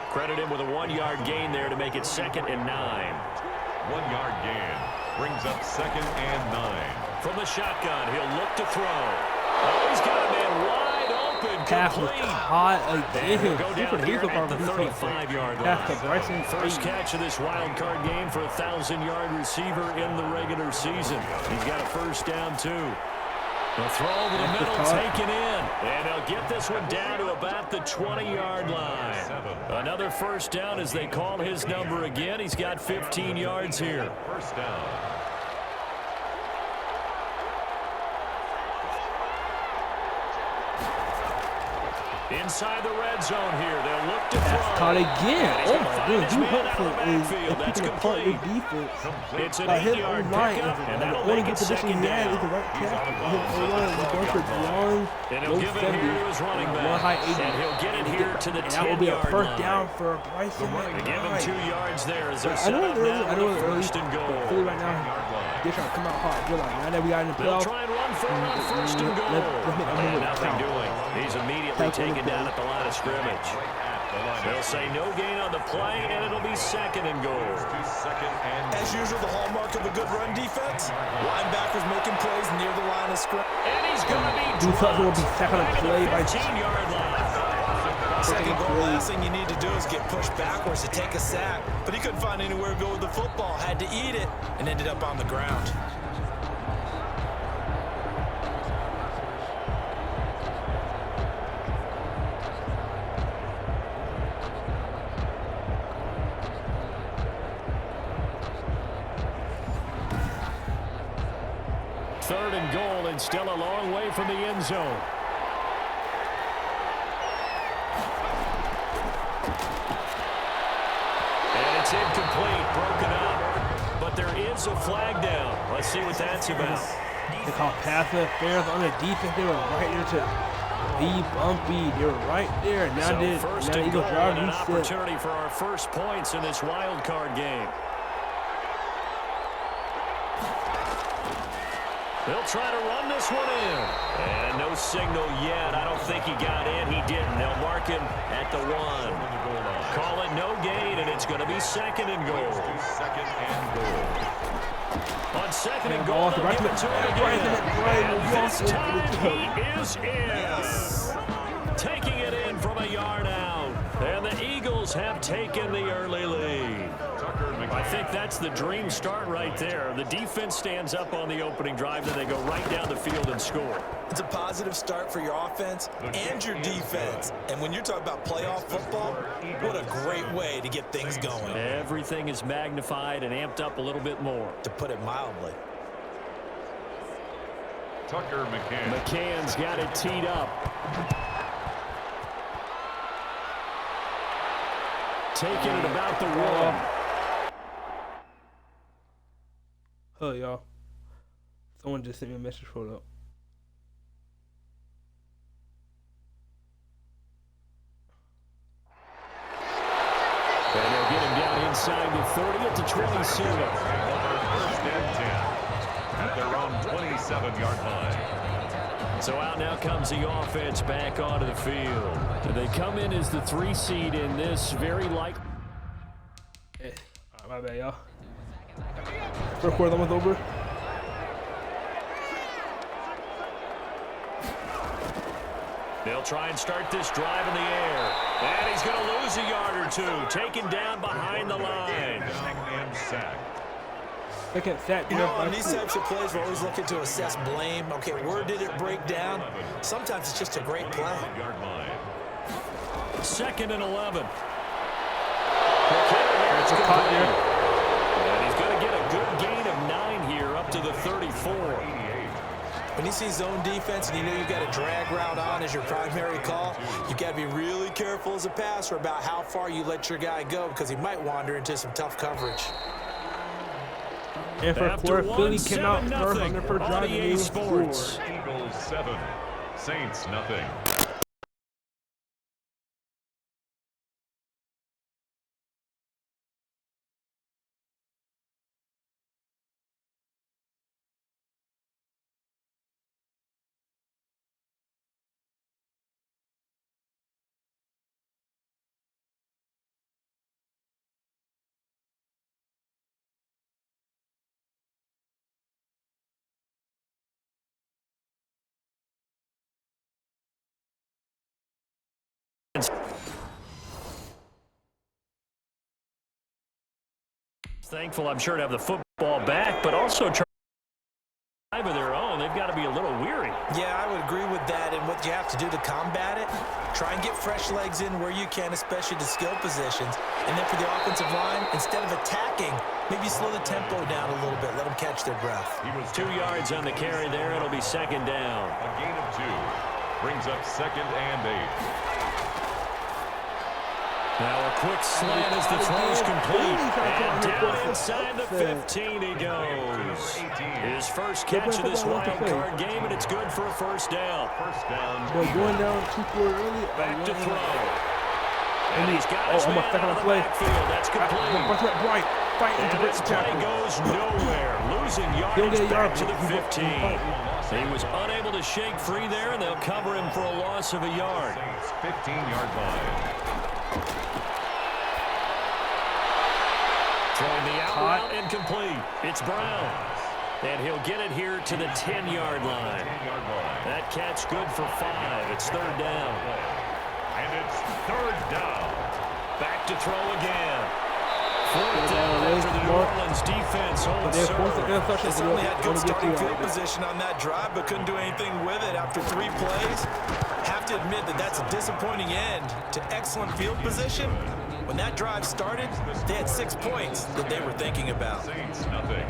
Credit him with a 1-yard gain there to make it 2nd and 9. 1-yard gain brings up 2nd and 9. From the shotgun, he'll look to throw. Oh, he's got a man wide open. Pass was caught again. Go down here at the 35-yard line. First catch of this wild card game for a 1,000-yard receiver in the regular season. He's got a first down, too. The throw over the middle, taken in. And they'll get this one down to about the 20-yard line. Another first down as they call his number again. He's got 15 yards here. First down. Inside the red zone here. They'll look to throw. That's caught again. Oh, my goodness. You hope for That's picking apart your defense. It's an By his 8-yard O-line, pickup, and the that'll only make good it position he 2nd had is down. the right tackle. His O-line is going for long, And he'll give it here to his running back. one high 80. And he'll get it here to the 10-yard line. That will be a first down for Bryson. They give him 2 yards there as they're I set know up it's early. now I know with it's early. first and goal. But Philly right now, they're trying to come out hard. They're like, now that we got in the They'll playoffs, try and run for it on first and goal. let's make a And move. nothing doing. He's immediately taken down at the line of scrimmage. They'll say no gain on the play, and it'll be 2nd and goal. As usual, the hallmark of a good run defense. Linebackers making plays near the line of scrimmage. And he's going to be Defense will be second on play by 15-yard line. Second goal, last thing you need to do is get pushed backwards to take a sack. But he couldn't find anywhere to go with the football, had to eat it, and ended up on the ground. Third and goal, and still a long way from the end zone. And it's incomplete, broken up. But there is a flag down. Let's see what that's about. They call pass interference on the defense. They were right there to be bumpy. They were right there. Now First the and Eagles goal, drive and an reset. opportunity for our first points in this wild card game. They'll try to run this one in. And no signal yet. I don't think he got in. He didn't. They'll mark him at the 1. Call it no gain, and it's going to be 2nd and goal. 2nd and goal. On 2nd and goal, they'll give it to him again. And this time he is in. Taking it in from a yard out. And the Eagles have taken the early lead. I think that's the dream start right there. The defense stands up on the opening drive, then they go right down the field and score. It's a positive start for your offense and your defense. And when you're talking about playoff football, what a great way to get things going. Everything is magnified and amped up a little bit more. To put it mildly. Tucker McCann. McCann's got it teed up. Taking it about the 1. Oh, y'all. Someone just sent me a message. Hold up. And they'll get him down inside the 30 at the 27. First and 10 at their own 27-yard line. So out now comes the offense back onto the field. They come in as the 3 seed in this very light. Hey, my bad, y'all. First quarter almost over. They'll try and start this drive in the air. And he's going to lose a yard or 2. Taken down behind the line. And sack. Second sack. You know, on these types of plays, we're always looking to assess blame. Okay, where did it break down? Sometimes it's just a great play. 2nd and 11. That's a caught there. And he's going to get a good gain of 9 here up to the 34. When you see zone defense and you know you've got a drag route on as your primary call, you got to be really careful as a passer about how far you let your guy go because he might wander into some tough coverage. And for quarter, Philly came out first on their first drive. Eagles 7, Saints nothing. Thankful, I'm sure, to have the football back, but also try of their own. They've got to be a little weary. Yeah, I would agree with that. And what you have to do to combat it, try and get fresh legs in where you can, especially the skill positions. And then for the offensive line, instead of attacking, maybe slow the tempo down a little bit. Let them catch their breath. He was 2 yards on the carry there. It'll be second down. A gain of 2 brings up 2nd and 8. Now a quick slant as the throw's complete. And down inside the 15 he goes. His first catch of this wild card game, and it's good for a first down. They're going down 2-4 early. Back to throw. And he's got his man on the backfield. That's complete. And this play goes nowhere. Losing yardage back to the 15. He was unable to shake free there, and they'll cover him for a loss of a yard. 15-yard line. Throwing the out route incomplete. It's Brown. And he'll get it here to the 10-yard line. That catch good for 5. It's third down. And it's third down. Back to throw again. Fourth down after the New Orleans defense holds serve. They certainly had good starting field position on that drive, but couldn't do anything with it after 3 plays. Have to admit that that's a disappointing end to excellent field position. When that drive started, they had 6 points that they were thinking about. Saints, nothing.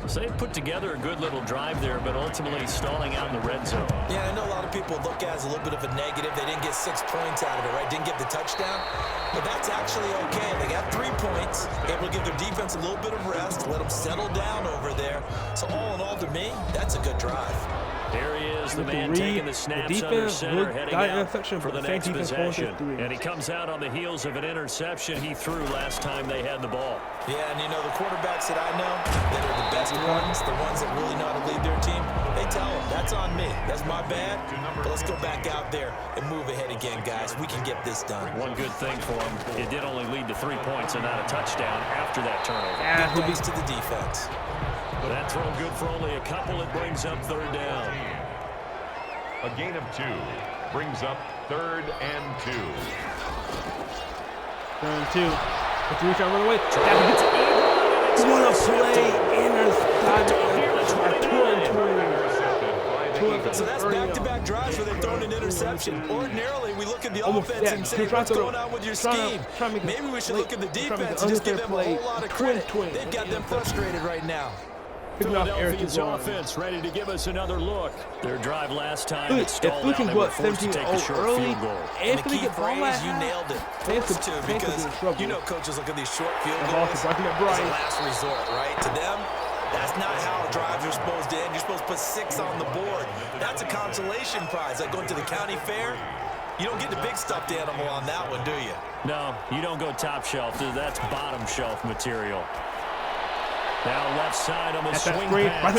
So they put together a good little drive there, but ultimately stalling out in the red zone. Yeah, I know a lot of people look at it as a little bit of a negative. They didn't get 6 points out of it, right? Didn't get the touchdown. But that's actually okay. They got 3 points, able to give their defense a little bit of rest, let them settle down over there. So all in all, to me, that's a good drive. There he is, the man taking the snaps under center, heading out for the next possession. And he comes out on the heels of an interception he threw last time they had the ball. Yeah, and you know, the quarterbacks that I know that are the best ones, the ones that really know how to lead their team, they tell them, that's on me. That's my bad. But let's go back out there and move ahead again, guys. We can get this done. One good thing for him, it did only lead to 3 points and not a touchdown after that turnover. Good thanks to the defense. That throw good for only a couple. It brings up third down. A gain of 2 brings up 3rd and 2. 3rd and 2. But you reach out, run away. What a play! So that's back-to-back drives where they're throwing an interception. Ordinarily, we look at the offense and say, what's going on with your scheme? Maybe we should look at the defense and just give them a whole lot of credit. They've got them frustrated right now. Philadelphia's offense ready to give us another look. Their drive last time, it stalled out. They were forced to take the short field goal. And the key phrase, you nailed it. Forced to, because you know coaches look at these short field goals as a last resort, right? To them, that's not how drives are supposed to end. You're supposed to put 6 on the board. That's a consolation prize. Like going to the county fair, you don't get the big stuffed animal on that one, do you? No, you don't go top shelf. That's bottom shelf material. Now left side on the swing pass.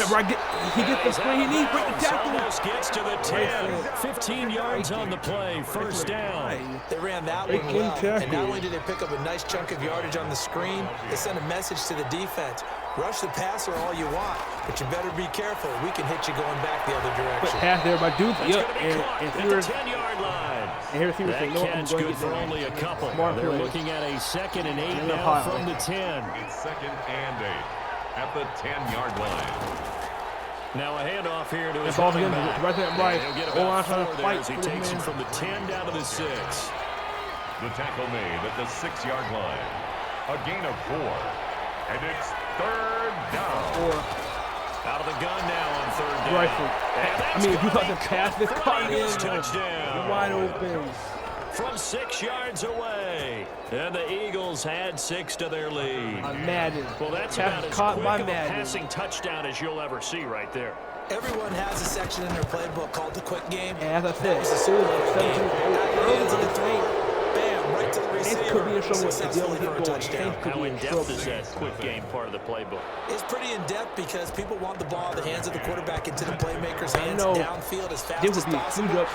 He gets the screen he needs. Break the tackle. Almost gets to the 10. 15 yards on the play. First down. They ran that one well. And not only did they pick up a nice chunk of yardage on the screen, they sent a message to the defense. Rush the passer all you want, but you better be careful. We can hit you going back the other direction. Put pass there by Duke. Yep. And the 10-yard line. That catch good for only a couple. They're looking at a 2nd and 8 now from the 10. It's 2nd and 8. At the 10-yard line. Now a handoff here to his running back. He'll get about 4 there as he takes him from the 10 down to the 6. The tackle made at the 6-yard line. A gain of 4. And it's third down. Out of the gun now on third down. I mean, if you got to pass this caught in, touchdown. Wide open. From 6 yards away. And the Eagles had 6 to their lead. I'm Madden. Well, that's about as quick of a passing touchdown as you'll ever see right there. Everyone has a section in their playbook called the quick game. And as I said, it's a super game. Hands of the three. Bam, right to the receiver. It could be a show successfully for a touchdown. How in-depth is that quick game part of the playbook? It's pretty in-depth because people want the ball in the hands of the quarterback into the playmaker's hands downfield as fast as possible.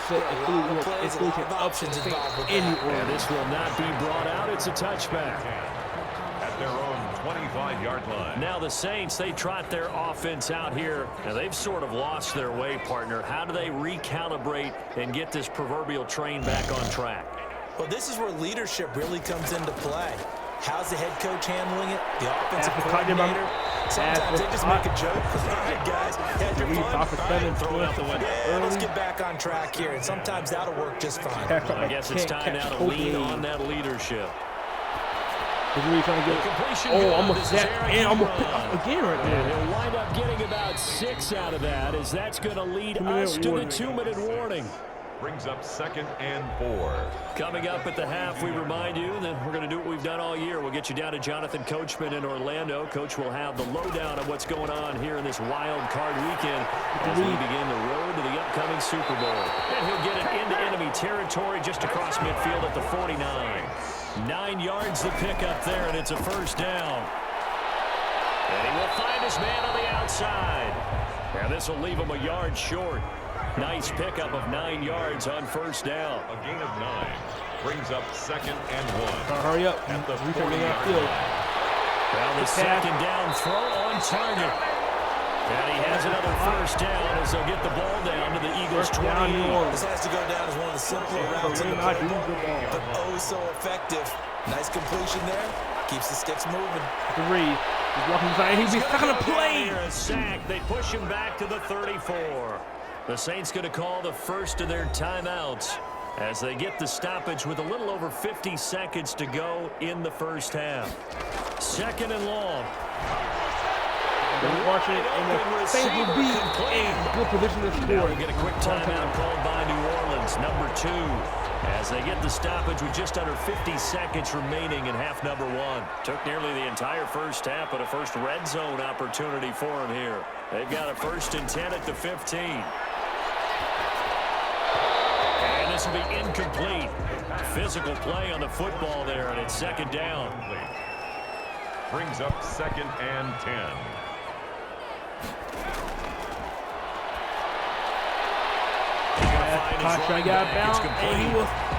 Options involved with that. And this will not be brought out. It's a touchback. At their own 25-yard line. Now the Saints, they trot their offense out here, and they've sort of lost their way, partner. How do they recalibrate and get this proverbial train back on track? Well, this is where leadership really comes into play. How's the head coach handling it? The offensive coordinator? Sometimes they just make a joke. All right, guys, had your fun. Throw it out the window. Let's get back on track here, and sometimes that'll work just fine. I guess it's time now to lean on that leadership. Almost that, and almost pick up again right there. He'll wind up getting about 6 out of that, as that's going to lead us to the 2-minute warning. Brings up 2nd and 4. Coming up at the half, we remind you that we're going to do what we've done all year. We'll get you down to Jonathan Coachman in Orlando. Coach will have the lowdown of what's going on here in this wild card weekend as we begin the road to the upcoming Super Bowl. And he'll get it into enemy territory just across midfield at the 49. 9 yards to pick up there, and it's a first down. And he will find his man on the outside. And this will leave him a yard short. Nice pickup of 9 yards on first down. A gain of 9 brings up 2nd and 1. Hurry up. At the 40-yard line. Now the second down throw on target. And he has another first down as they'll get the ball down to the Eagles' 20. This has to go down as one of the simpler routes in the playbook, but oh so effective. Nice completion there. Keeps the sticks moving. 3. He's walking inside. He's stuck on a play. A sack. They push him back to the 34. The Saints going to call the first of their timeouts as they get the stoppage with a little over 50 seconds to go in the first half. 2nd and long. They're watching it, and the Saints will be in good position to score. Now we'll get a quick timeout called by New Orleans, number 2, as they get the stoppage with just under 50 seconds remaining in half number 1. Took nearly the entire first half, but a first red zone opportunity for them here. They've got a 1st and 10 at the 15. And this will be incomplete. Physical play on the football there, and it's 2nd down. Brings up 2nd and 10.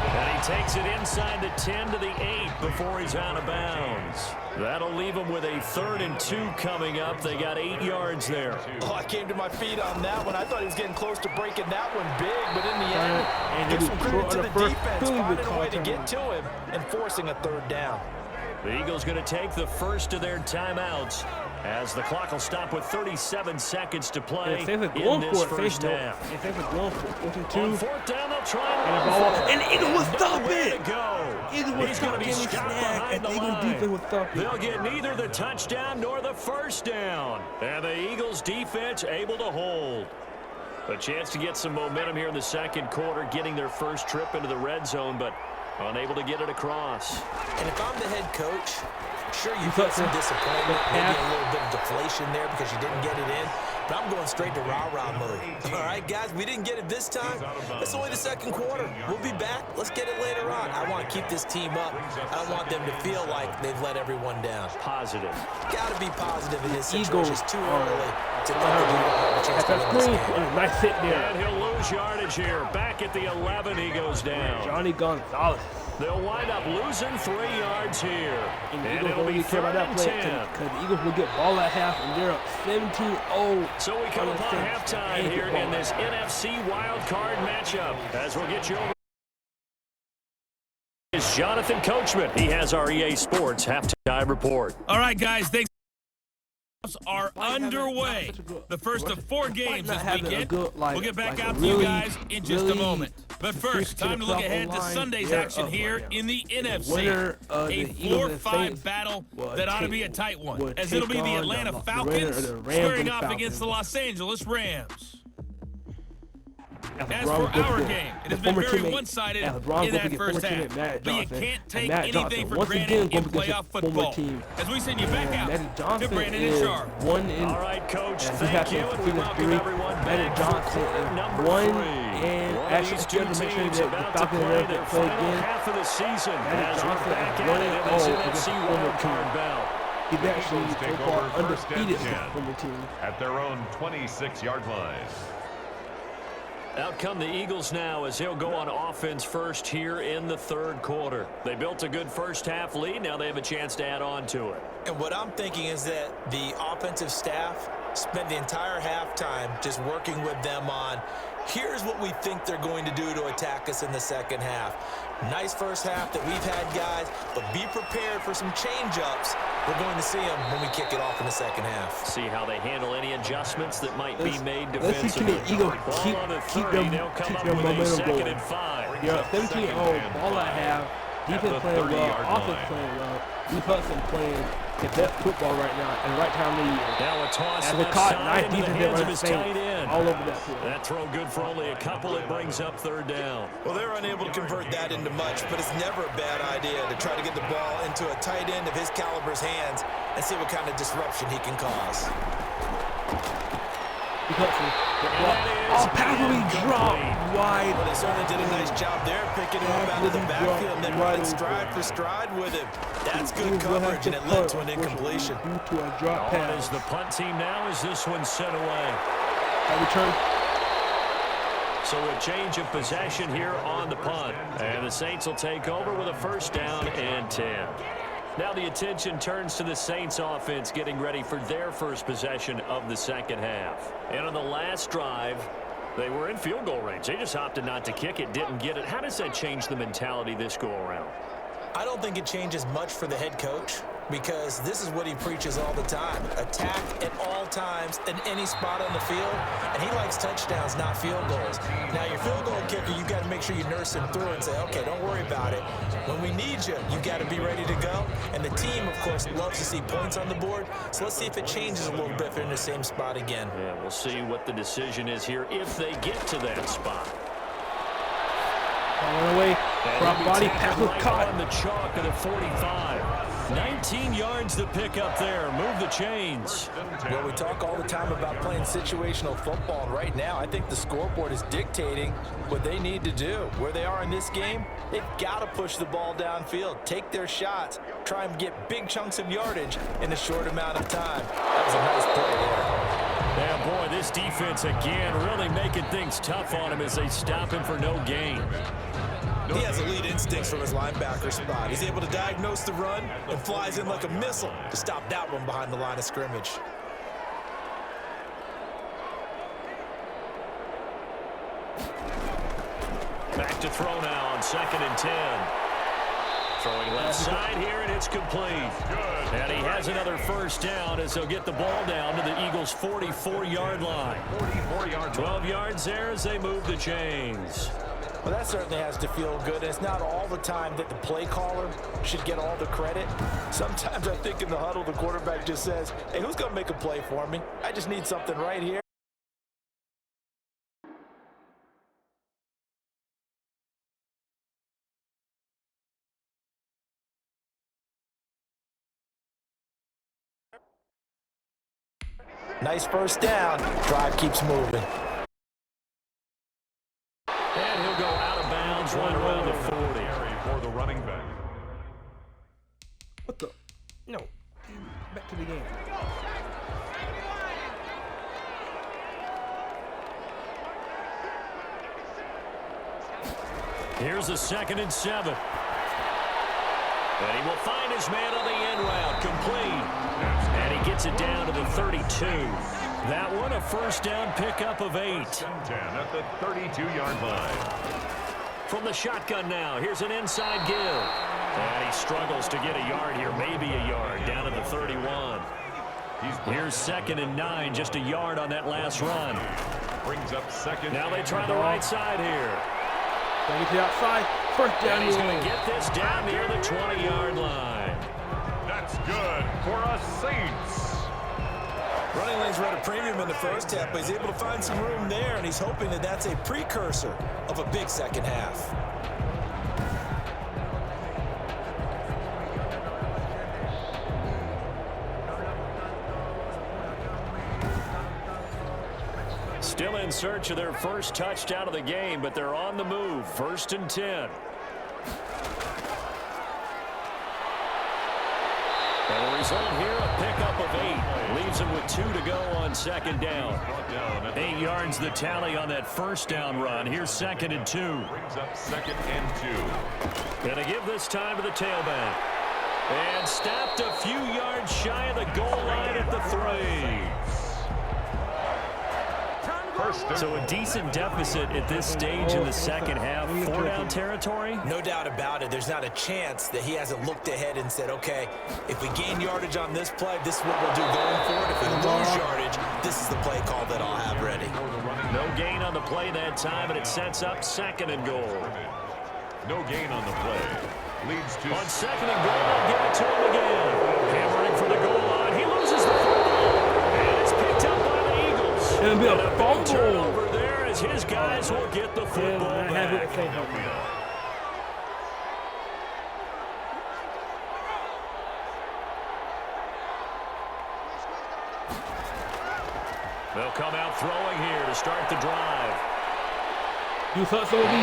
And he takes it inside the 10 to the 8 before he's out of bounds. That'll leave him with a 3rd and 2 coming up. They got 8 yards there. Oh, I came to my feet on that one. I thought he was getting close to breaking that one big, but in the end, give some credit to the defense, finding a way to get to him and forcing a 3rd down. The Eagles going to take the first of their timeouts as the clock will stop with 37 seconds to play in this first half. On 4th down, they'll try and the Eagles will stop it. Eagles will stop any snap behind the line. They'll get neither the touchdown nor the first down. And the Eagles defense able to hold. A chance to get some momentum here in the 2nd quarter, getting their first trip into the red zone, but unable to get it across. And if I'm the head coach, sure, you felt some disappointment, maybe a little bit of deflation there because you didn't get it in, but I'm going straight to rah-rah mode. All right, guys, we didn't get it this time. It's only the 2nd quarter. We'll be back. Let's get it later on. I want to keep this team up. I don't want them to feel like they've let everyone down. Positive. Got to be positive in this situation. It's too early to think that we don't have a chance to win this game. Nice hit there. And he'll lose yardage here. Back at the 11, he goes down. Johnny Gonzalez. They'll wind up losing 3 yards here. And the Eagles don't really care about that play because the Eagles will get ball at half and they're up 17-0. So we come upon halftime here in this NFC wildcard matchup. As we'll get you over is Jonathan Coachman. He has our EA Sports halftime report. All right, guys, thanks. Are underway. The first of 4 games this weekend. We'll get back out to you guys in just a moment. But first, time to look ahead to Sunday's action here in the NFC. A 4-5 battle that ought to be a tight one, as it'll be the Atlanta Falcons squaring off against the Los Angeles Rams. As for our game, it has been very one-sided in that first half. But you can't take anything for granted in playoff football. As we send you back out to Brandon and Sharp. All right, Coach, thank you, and we welcome everyone back for quarter number 3. One of these 2 teams about to play their final half of the season as we're back at it in this NFC wildcard bout. He's actually so far undefeated from the team at their own 26-yard line. Out come the Eagles now as he'll go on offense first here in the third quarter. They built a good first half lead. Now they have a chance to add on to it. And what I'm thinking is that the offensive staff spent the entire halftime just working with them on, here's what we think they're going to do to attack us in the second half. Nice first half that we've had, guys, but be prepared for some change-ups. We're going to see them when we kick it off in the second half. See how they handle any adjustments that might be made defensively. Let's see, can the Eagles keep their momentum going. Yeah, 17-0, ball I have, defense playing well, offense playing well, Hudson playing the best football right now, and right time of the year. Now a toss left side into the hands of his tight end. All over that field. That throw good for only a couple. It brings up third down. Well, they're unable to convert that into much, but it's never a bad idea to try to get the ball into a tight end of his caliber's hands and see what kind of disruption he can cause. Pass will be dropped wide. Well, they certainly did a nice job there, picking him up out of the backfield and then running stride for stride with him. That's good coverage, and it led to an incompletion. Due to a drop pass. Is the punt team now as this one's sent away. Return. So a change of possession here on the punt. And the Saints will take over with a first down and 10. Now the attention turns to the Saints offense getting ready for their first possession of the second half. And on the last drive, they were in field goal range. They just opted not to kick it, didn't get it. How does that change the mentality this go around? I don't think it changes much for the head coach, because this is what he preaches all the time. Attack at all times in any spot on the field, and he likes touchdowns, not field goals. Now, your field goal kicker, you've got to make sure you nurse him through and say, okay, don't worry about it. When we need you, you've got to be ready to go. And the team, of course, loves to see points on the board, so let's see if it changes a little bit if they're in the same spot again. Yeah, we'll see what the decision is here if they get to that spot. Going away, drop body, pass was caught. On the chalk of the 45. 19 yards to pick up there. Move the chains. Well, we talk all the time about playing situational football. Right now, I think the scoreboard is dictating what they need to do. Where they are in this game, they've got to push the ball downfield, take their shots, try and get big chunks of yardage in a short amount of time. That was a nice play there. Yeah, boy, this defense again really making things tough on him as they stop him for no gain. He has elite instincts from his linebacker spot. He's able to diagnose the run and flies in like a missile to stop that one behind the line of scrimmage. Back to throw now on 2nd and 10. Throwing left side here, and it's complete. And he has another first down as they'll get the ball down to the Eagles' 44-yard line. 12 yards there as they move the chains. Well, that certainly has to feel good, and it's not all the time that the play caller should get all the credit. Sometimes I think in the huddle, the quarterback just says, hey, who's going to make a play for me? I just need something right here. Nice first down. Drive keeps moving. And he'll go out of bounds right around the 40. For the running back. What the? No. Back to the game. Here's a 2nd and 7. And he will find his man on the end route, complete. And he gets it down to the 32. That one a first down pickup of 8. 10 at the 32-yard line. From the shotgun now, here's an inside give. And he struggles to get a yard here, maybe a yard, down to the 31. Here's 2nd and 9, just a yard on that last run. Brings up 2nd. Now they try the right side here. Going to get the outside. First down. And he's going to get this down near the 20-yard line. That's good for us Saints. Running lanes were at a premium in the first half, but he's able to find some room there, and he's hoping that that's a precursor of a big second half. Still in search of their first touchdown of the game, but they're on the move. 1st and 10. And the result here, a pickup of 8. Leaves him with 2 to go on second down. 8 yards the tally on that first down run. Here's 2nd and 2. Brings up 2nd and 2. Gonna give this time to the tailback. And stopped a few yards shy of the goal line at the 3. So a decent deficit at this stage in the second half. 4-down territory? No doubt about it. There's not a chance that he hasn't looked ahead and said, okay, if we gain yardage on this play, this is what we'll do going forward. If we lose yardage, this is the play call that I'll have ready. No gain on the play that time, and it sets up 2nd and goal. No gain on the play. Leads to... On 2nd and goal, they'll give it to him again. Hammering for the goal line. He loses the football. And it's picked up by the Eagles. It'll be a fumble. Turnover there as his guys will get the football back. They'll come out throwing here to start the drive. You thought so would be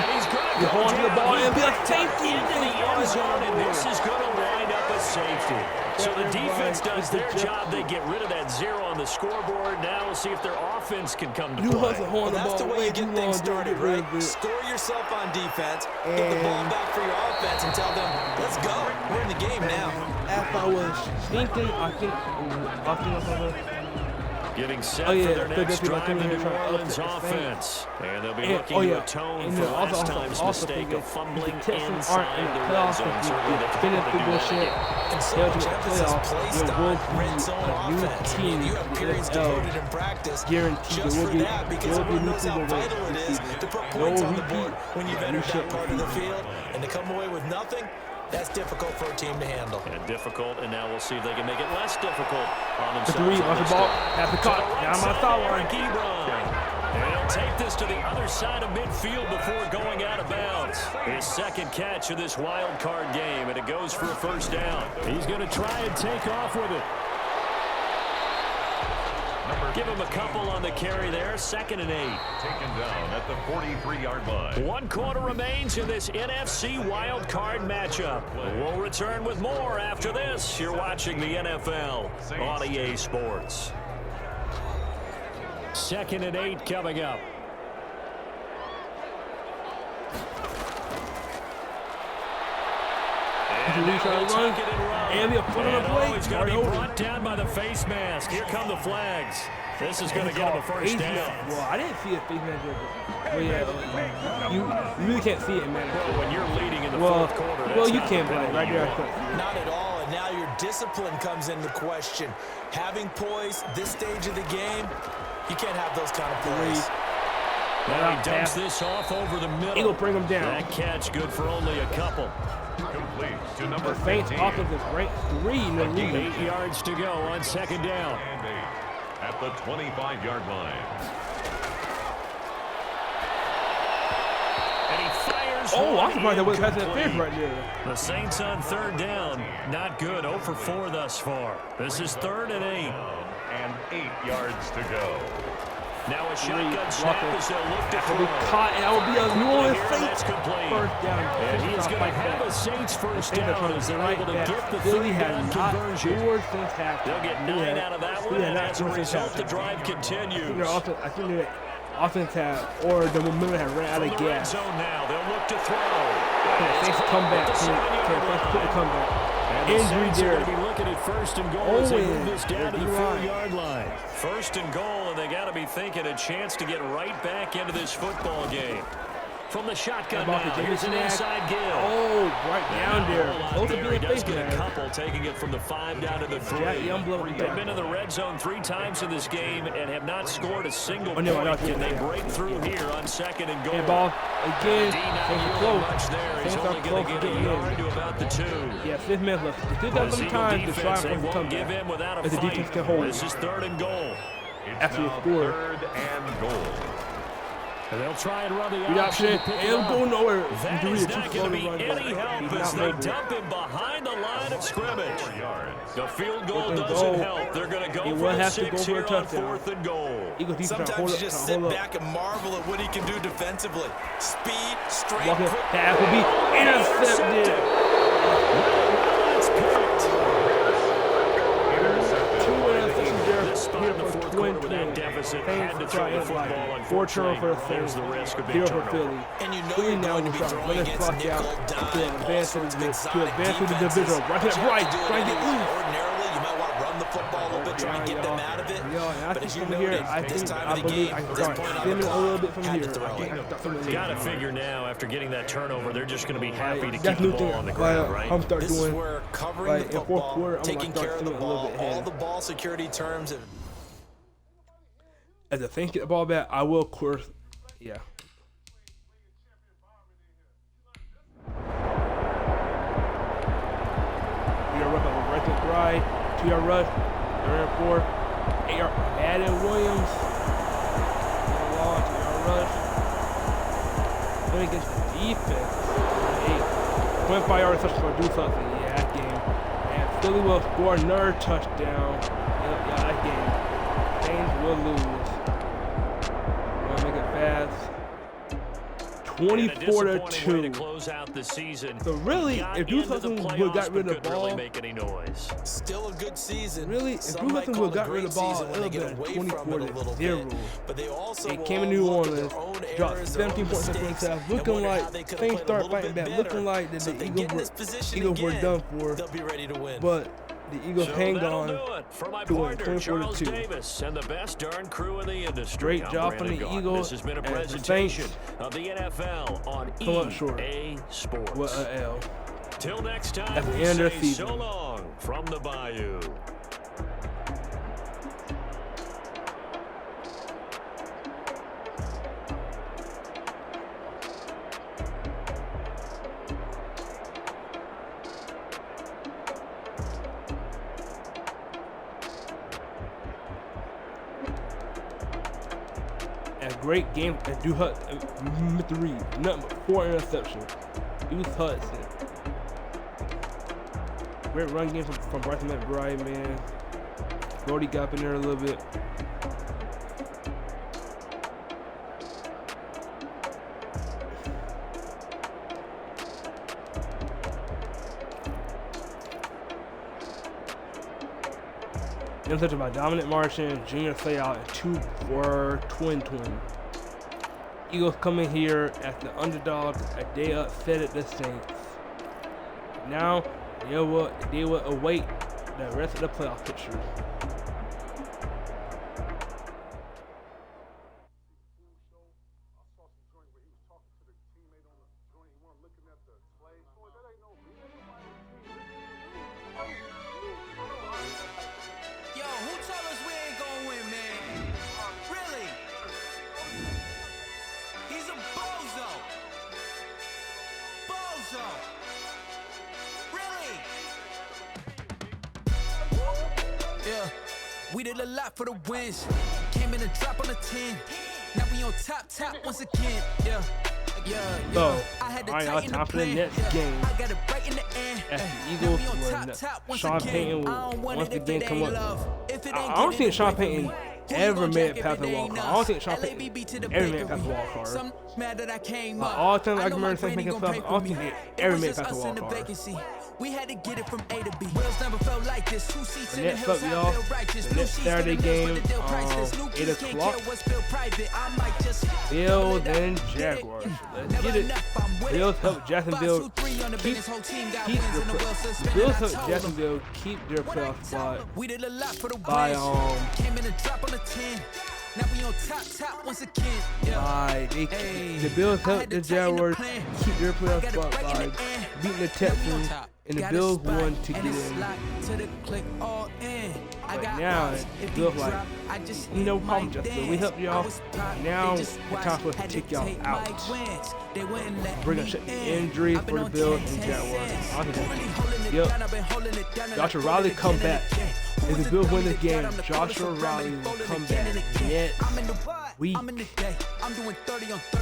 you're holding the ball and be a safety into the end zone, and this is going to wind up a safety. So the defense does their job. They get rid of that 0 on the scoreboard. Now we'll see if their offense can come to play. Well, that's the way you get things started, right? Score yourself on defense, get the ball back for your offense, and tell them, let's go. We're in the game now. After I was thinking, I think getting set for their next drive in the New Orleans offense. And they'll be looking to atone for last time's mistake of fumbling inside the red zone. Certainly they can do that again. And so much emphasis placed on red zone offense. You have periods devoted in practice just for that, because everyone knows how vital it is to put points on the board when you've entered that part of the field. And to come away with nothing, that's difficult for a team to handle. And difficult, and now we'll see if they can make it less difficult on themselves. The 3 on the ball, pass the cut, down my sideline. And he'll take this to the other side of midfield before going out of bounds. His 2nd catch of this wild card game, and it goes for a 1st down. He's going to try and take off with it. Give him a couple on the carry there. 2nd and 8. Taken down at the 43-yard line. 1 quarter remains in this NFC wild card matchup. We'll return with more after this. You're watching the NFL on EA Sports. 2nd and 8 coming up. And he's going to be brought down by the face mask. Here come the flags. This is going to get him a 1st down. Well, I didn't see a face mask there. Well, yeah, you really can't see it, man. Well, when you're leading in the 4th quarter, that's you can't, but right there. Not at all, and now your discipline comes into question. Having poise this stage of the game, you can't have those kind of plays. Now he dumps this off over the middle. He'll bring him down. That catch good for only a couple. Complete to number the Saints 15. offensive rank 3 in the league. 8 yards to go on 2nd down. And 8 at the 25-yard line. And he fires. I'm surprised that wasn't passing the 5th right there. The Saints on 3rd down. Not good. 0 for 4 thus far. This is 3rd and 8. And 8 yards to go. Now a shotgun snap as they'll look to throw. Caught, and that will be a New Orleans Saints 1st down. And he's going to have a Saints 1st down as they're able to get the 3rd down conversion. They'll get 9 out of that one, and as a result, the drive continues. I think their offense or the momentum had ran out of gas. Zone now, they'll look to throw. Saints come back. Put the comeback. Injury there. Be looking at 1st and goal as they move this down to the 4-yard line. 1st and goal, and they got to be thinking a chance to get right back into this football game. From the shotgun now, here's an inside give. Right down there. Close to being does get a couple, taking it from the 5 down to the 3. They've been in the red zone 3 times in this game and have not scored a single point. Can they break through here on 2nd and goal? And ball again. Much there. He's only going to get a yard to about the 2. Yeah, 5 minutes left. Still got some time to try and come give in without a fight. The defense can hold. This is 3rd and goal. After the score. 3rd and goal. And they'll try and run the option. It'll go nowhere. That is not going to be any help as they dump him behind the line of scrimmage. The field goal doesn't help. They're going to go for the 6 here on 4th and goal. Sometimes you just sit back and marvel at what he can do defensively. Speed, strength, quick. That will be intercepted. It's picked. spot in the fourth quarter with that deficit. Had to throw the football, and 4 turnovers for there's the risk of 0 big for turnover. Philly. And you know Philly you're now going to will be try to throwing run this against clock nickel, out to dime, advance to the division. defenses. Right, Ordinarily, you might want to run the football a little bit, try and get them out of it. But as you noted, this time of the game, this point on the clock, had to throw it. Got to figure now, after getting that turnover, they're just going to be happy to keep the ball on the ground, right? This is where covering the football, taking care of the ball, all the ball security terms. As a thing, get the ball back, I will, of course, yeah. Rush up a right to right, 2-yard rush, 3rd and 4, 8-yard, Adam Williams, 2-yard rush. Then against the defense, 25-yard touchdown for do something, yeah, that game. And Philly will score another touchdown, yeah, that game. Saints will lose. Gonna make it fast. 24-2 to close out the season. So really, if Drew Hudson would have got rid of the ball, really make any noise. Still a good season. Really, if Drew Hudson would have got rid of the ball, it would have been 24-0. But they also it came in New Orleans, dropped 17 points in the first half, looking like things start fighting back, looking like that the Eagles were done for. They'll be ready to win. But the Eagles hang on for my to win partner, Charles 24-2. Davis and the best darn crew in the industry. Great job from the Eagles. This has been a and presentation of the NFL on EA Sports. What a L. Till next time, at the we end of the say season. So long from the Bayou. Great game at Drew Hudson, Mr. Reed, nothing but 4 interceptions. Drew Hudson. Great run game from Bryson McBride, man. Brody got up in there a little bit. Intercepted by Dominic Martian, Junior Fayout, and 2 for Twin. Eagles coming here as the underdog, a day upset at the Saints. Now they will await the rest of the playoff picture. We did a lot for the wins. Came in and drop on the 10. Now we on top once again. So, I had to on top of the next game, I got it right in the end. as the Eagles were Sean Payton will once again come up. I don't think Sean Payton ever made it past the wild card. I don't think Sean Payton ever made it past the wild card. All time I remember saying making stuff, I don't think they ever made it past the wild card. We had to get it from A to B. Wheels never felt like this. 2 seats in the Next up, y'all, the next Saturday game, 8 o'clock. Bills and Jaguars. Let's get it. Bills help Jacksonville keep the Bills help Jacksonville keep their playoff spot by the Bills helped the Jaguars keep their playoff spot by beating the Texans, and the Bills won to get in. But now it feels like, no problem, Justin. We helped y'all. Now it's time for us to take y'all out. We're gonna check the injuries for the Bills and Jaguars. Yep. Joshua Riley come back. If the Bills win this game, Joshua Riley will come back next week.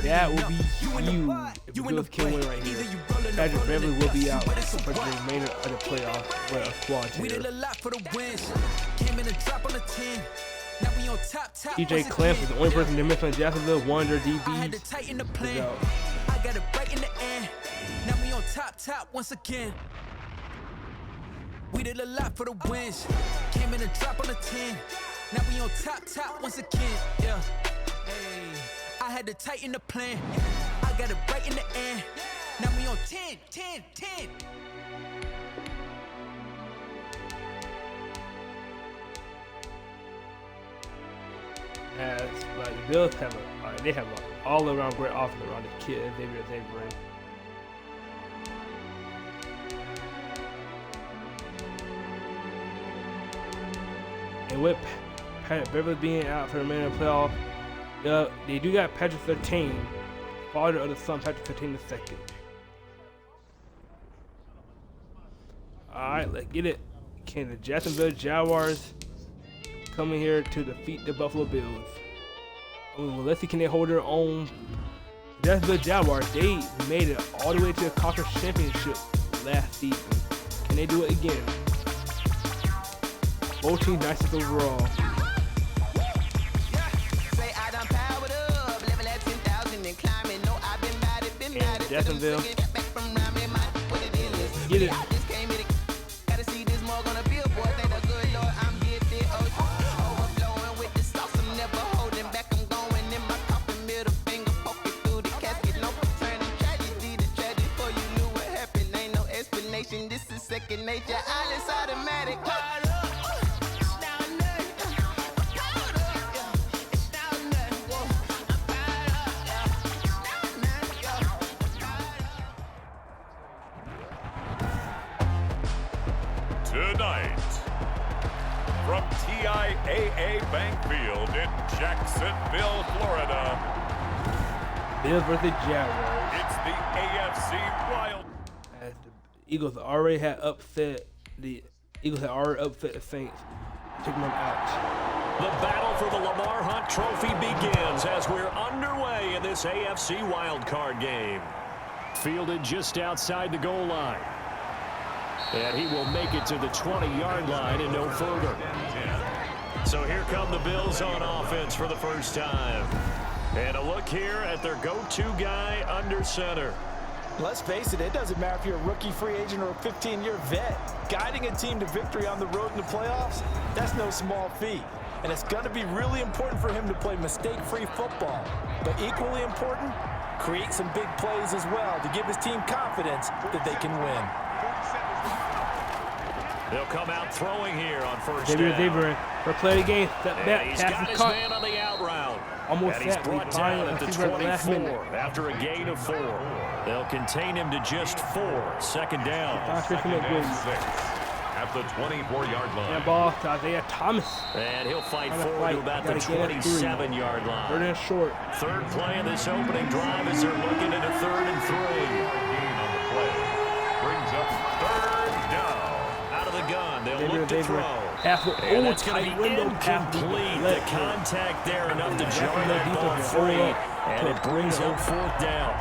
That will be huge if the Bills can win right here. Patrick Beverly will be out for the remainder of the playoff with a squad here. TJ Clamp is the only person to miss on Jacksonville. One of their DBs is out. I got it right in the end. Now we on top once again. We did a lot for the wins. Came in and drop on the 10. Now we on top once again, yeah. Hey, I had to tighten the plan. I got it right in the end. Now we on 10. As like the Bills have they have an all-around great offense around the kid they bring. And with Patrick Beverly being out for the remainder of the playoff, they do got Patrick 13, father of the son Patrick 13 II. Alright, let's get it. Can the Jacksonville Jaguars come in here to defeat the Buffalo Bills? Well, let's see, can they hold their own? The Jacksonville Jaguars, they made it all the way to the conference championship last season. Can they do it again? Both teams nicest overall. And Jacksonville. Get it. This is second nature, all is automatic. Tonight, from TIAA Bank Field in Jacksonville, Florida, Bills versus Jaguars. It's the AFC Wild. As the Eagles already had upset the Saints, taking them out. The battle for the Lamar Hunt Trophy begins as we're underway in this AFC wildcard game. Fielded just outside the goal line. And he will make it to the 20-yard line and no further. So here come the Bills on offense for the first time. And a look here at their go-to guy under center. Let's face it, it doesn't matter if you're a rookie free agent or a 15-year vet. Guiding a team to victory on the road in the playoffs, that's no small feat. And it's going to be really important for him to play mistake-free football. But equally important, create some big plays as well to give his team confidence that they can win. They'll come out throwing here on first down. Xavier for play the game. Step back. He's got his man on the out route. Almost and he's brought down at the 24 after a gain of 4. They'll contain him to just 4. Second down. At the 24-yard line. That ball to Isaiah Thomas. And he'll fight forward to about the 27-yard line. Third and short. Third play of this opening drive as they're looking at a 3rd and 3. Gain on the play. Brings up 3rd down. Out of the gun. They'll look to throw. And it's going to be incomplete. The contact there enough to jar that ball free. And it brings up 4th down.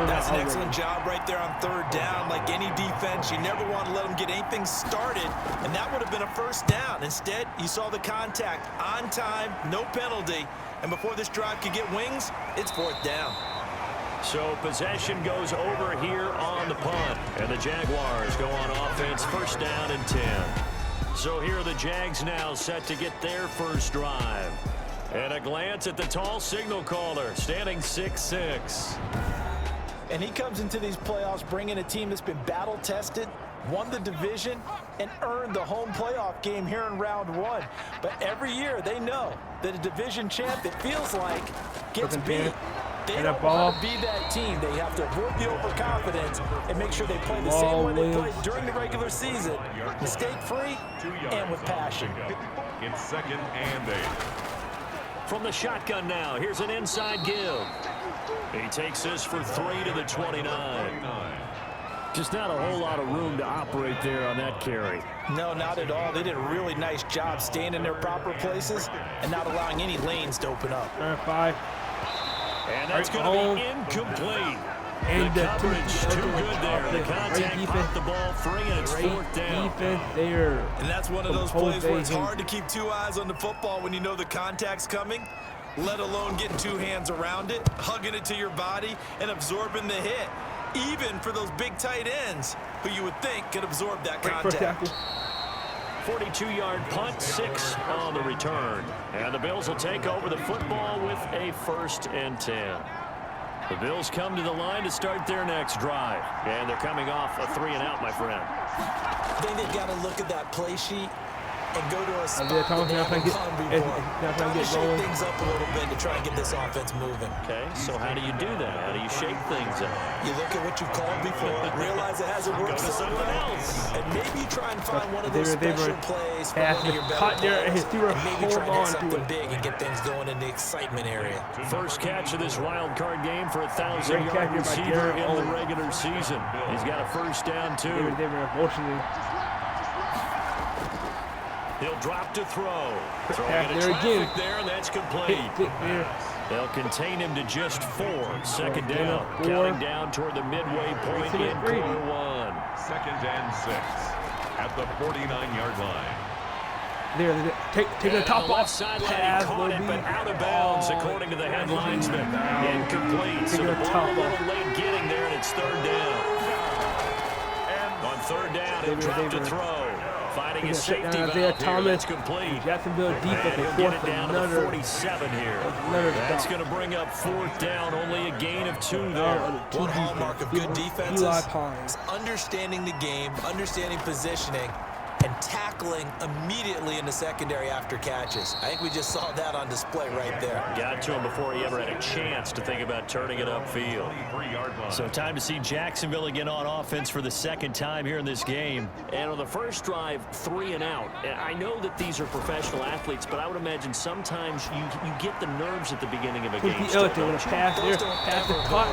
That's an excellent job right there on 3rd down. Like any defense, you never want to let them get anything started, and that would have been a 1st down. Instead, you saw the contact on time, no penalty, and before this drive could get wings, it's 4th down. So possession goes over here on the punt, and the Jaguars go on offense, 1st down and 10. So here are the Jags now set to get their first drive. And a glance at the tall signal caller, standing 6'6". And he comes into these playoffs bringing a team that's been battle-tested, won the division, and earned the home playoff game here in round 1. But every year they know that a division champ, it feels like, gets beat. They don't want to be that team. They have to avoid the overconfidence and make sure they play the same way they played during the regular season, mistake-free and with passion. In 2nd and 8. From the shotgun now, here's an inside give. He takes this for 3 to the 29. Just not a whole lot of room to operate there on that carry. No, not at all. They did a really nice job staying in their proper places and not allowing any lanes to open up. 5. And that's going to be incomplete. And the coverage too good there. The contact popped the ball free, and it's 4th down. Defense there. And that's one of those plays where it's hard to keep 2 eyes on the football when you know the contact's coming, let alone getting 2 hands around it, hugging it to your body, and absorbing the hit. Even for those big tight ends who you would think could absorb that contact. 42-yard punt, 6 on the return. And the Bills will take over the football with a 1st and 10. The Bills come to the line to start their next drive. And they're coming off a 3-and-out, my friend. I think they've got to look at that play sheet and go to a spot that they haven't come before. Time to shake things up a little bit to try and get this offense moving. Okay, so how do you do that? How do you shake things up? You look at what you've called before, realize it hasn't worked so well, and maybe you try and find one of those special plays from one of your better players, and maybe try and hit something big and get things going in the excitement area. First catch of this wild card game for a 1,000-yard receiver in the regular season. He's got a 1st down, too. They were emotionally. He'll drop to throw. Throwing Pass into there traffic again. there, and that's complete. They'll contain him to just 4. 2nd down. Counting down toward the midway point in quarter 1. 2nd and 6 at the 49-yard line. There, take the top off. Pass caught it, but out of bounds, according to the headlinesman. Incomplete. So the ball a little late getting there, and it's 3rd down. On 3rd down, he'll drop to throw. Finding his safety valve here, that's complete. Jacksonville defense he'll get it down to the 47 here. That's going to bring up 4th down, only a gain of 2 there. One hallmark of good defenses is understanding the game, understanding positioning, and tackling immediately in the secondary after catches. I think we just saw that on display right there. Got to him before he ever had a chance to think about turning it upfield. So time to see Jacksonville again on offense for the 2nd time here in this game. And on the first drive, 3-and-out. I know that these are professional athletes, but I would imagine sometimes you get the nerves at the beginning of a game. With a pass there, pass the caught.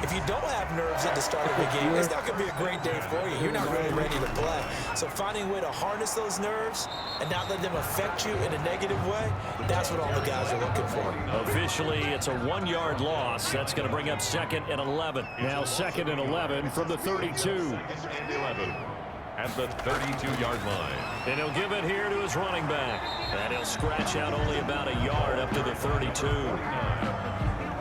If you don't have nerves at the start of the game, it's not going to be a great day for you. You're not really ready to play. So finding a way to harness those nerves and not let them affect you in a negative way, that's what all the guys are looking for. Officially, it's a 1-yard loss. That's going to bring up 2nd and 11. Now 2nd and 11 from the 32. 2nd and 11 at the 32-yard line. And he'll give it here to his running back. And he'll scratch out only about a yard up to the 32.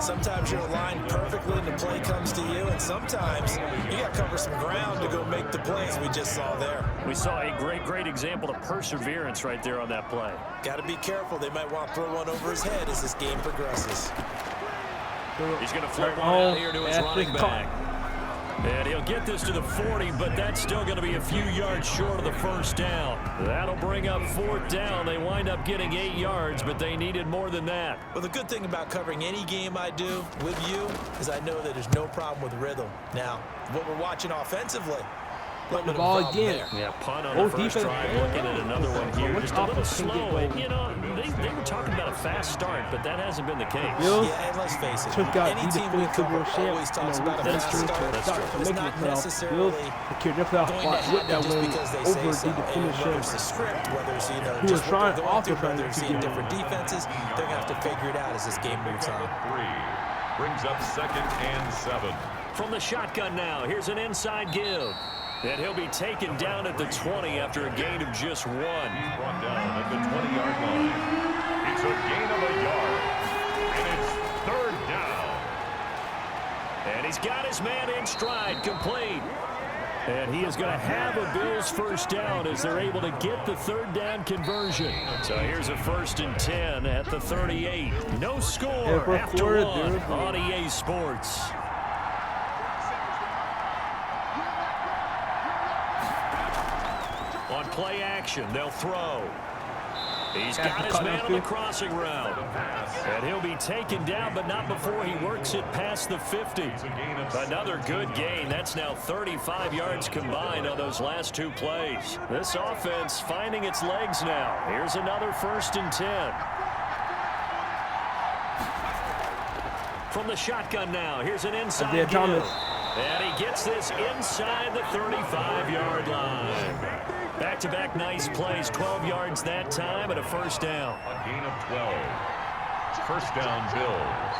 Sometimes you're aligned perfectly and the play comes to you, and sometimes you got to cover some ground to go make the plays we just saw there. We saw a great example of perseverance right there on that play. Got to be careful. They might want to throw one over his head as this game progresses. He's going to flip one out here to his running back. And he'll get this to the 40, but that's still going to be a few yards short of the 1st down. That'll bring up 4th down. They wind up getting 8 yards, but they needed more than that. Well, the good thing about covering any game I do with you is I know that there's no problem with rhythm. Now, what we're watching offensively, the ball again. Yeah, punt on the first drive. Looking at another one here. Just a little slow. And, you know, they were talking about a fast start, but that hasn't been the case. Yeah, and let's face it. Any team we cover always talks about a fast start. It's not necessarily going to happen just because they say so. And whether it's the script, whether it's, you know, just what they're going through, whether it's seeing different defenses, they're going to have to figure it out as this game moves on. Brings up 2nd and 7. From the shotgun now, here's an inside give. And he'll be taken down at the 20 after a gain of just 1. Brought down at the 20-yard line. It's a gain of a yard. And it's 3rd down. And he's got his man in stride, complete. And he is going to have a Bills 1st down as they're able to get the 3rd down conversion. So here's a 1st and 10 at the 38. No score after 1 on EA Sports. On play action, they'll throw. He's got his man on the crossing route. And he'll be taken down, but not before he works it past the 50. Another good gain. That's now 35 yards combined on those last 2 plays. This offense finding its legs now. Here's another 1st and 10. From the shotgun now, here's an inside give. And he gets this inside the 35-yard line. Back-to-back nice plays, 12 yards that time, and a 1st down. A gain of 12. 1st down, Bills.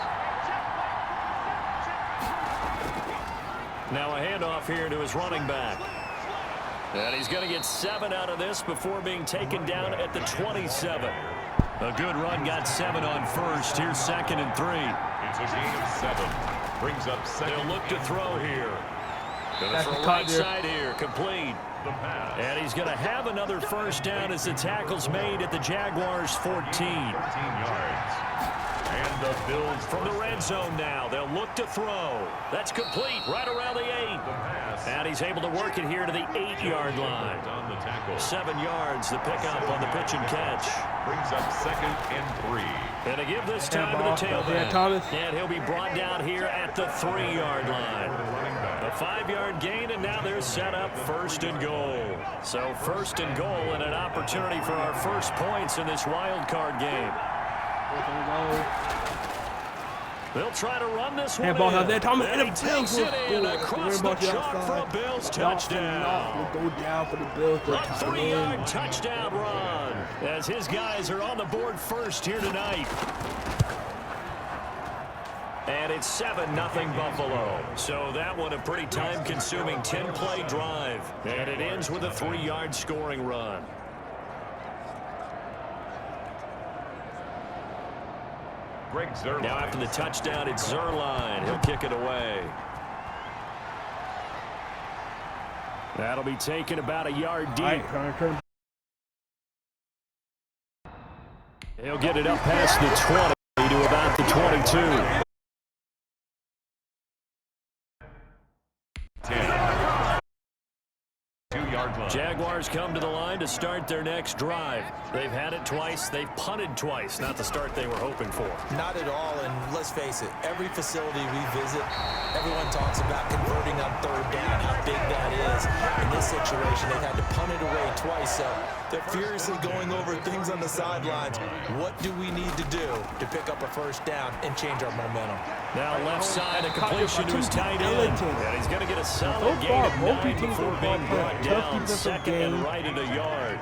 Now a handoff here to his running back. And he's going to get 7 out of this before being taken down at the 27. A good run, got 7 on 1st. Here's 2nd and 3. It's a gain of 7. Brings up 2nd. They'll look to throw here. Gonna throw right side here, complete. And he's going to have another first down as the tackle's made at the Jaguars' 14. 13 yards. And the Bills from the red zone now. They'll look to throw. That's complete right around the 8. And he's able to work it here to the 8-yard line. 7 yards, the pickup on the pitch and catch. Brings up 2nd and 3. And to give this time to the tailback. And he'll be brought down here at the 3-yard line. A 5-yard gain, and now they're set up 1st and goal. So 1st and goal and an opportunity for our first points in this wild card game. They'll try to run this one ball out there, Thomas, and he takes it in across the chalk for a Bills touchdown. Will go down for the Bills. A 3-yard touchdown run as his guys are on the board first here tonight. And it's 7-0 Buffalo. So that one a pretty time-consuming 10-play drive. And it ends with a 3-yard scoring run. Greg Zuerlein. Now after the touchdown, it's Zuerlein. He'll kick it away. That'll be taken about a yard deep. He'll get it up past the 20 to about the 22. 2-yard line. Jaguars come to the line to start their next drive. They've had it twice. They've punted twice. Not the start they were hoping for. Not at all, and let's face it, every facility we visit, everyone talks about converting on 3rd down, how big that is. In this situation, they've had to punt it away twice, so they're furiously going over things on the sidelines. What do we need to do to pick up a 1st down and change our momentum? Now left side, a completion to his tight end. And he's going to get a solid gain of 9 before being brought down 2nd and right at a yard.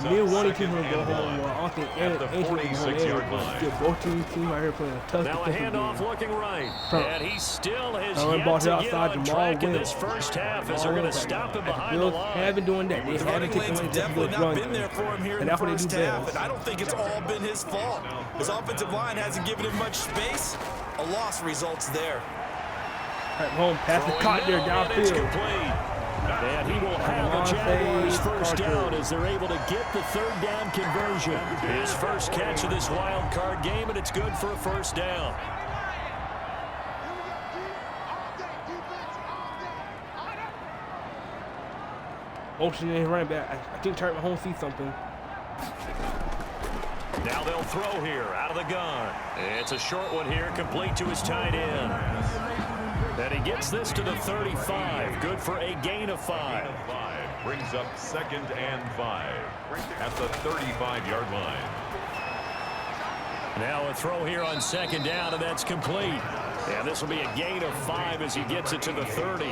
Near one team will go home. I think at the 46-yard line. Both teams right here playing a tough now a handoff looking right. And he still has yet to get on track in this first half as they're going to stop him behind the line. Have been doing that. The running lane's definitely not been there for him here in the first half, and I don't think it's all been his fault. His offensive line hasn't given him much space. A loss results there. Right, home pass the caught there downfield. And he will have the Jaguars first down as they're able to get the 3rd down conversion. His first catch of this wild card game, and it's good for a first down. Motion in running back. I think Terry Mahomes sees something. Now they'll throw here out of the gun. It's a short one here, complete to his tight end. And he gets this to the 35. Good for a gain of 5. Brings up 2nd and 5 at the 35-yard line. Now a throw here on 2nd down, and that's complete. And this will be a gain of 5 as he gets it to the 30.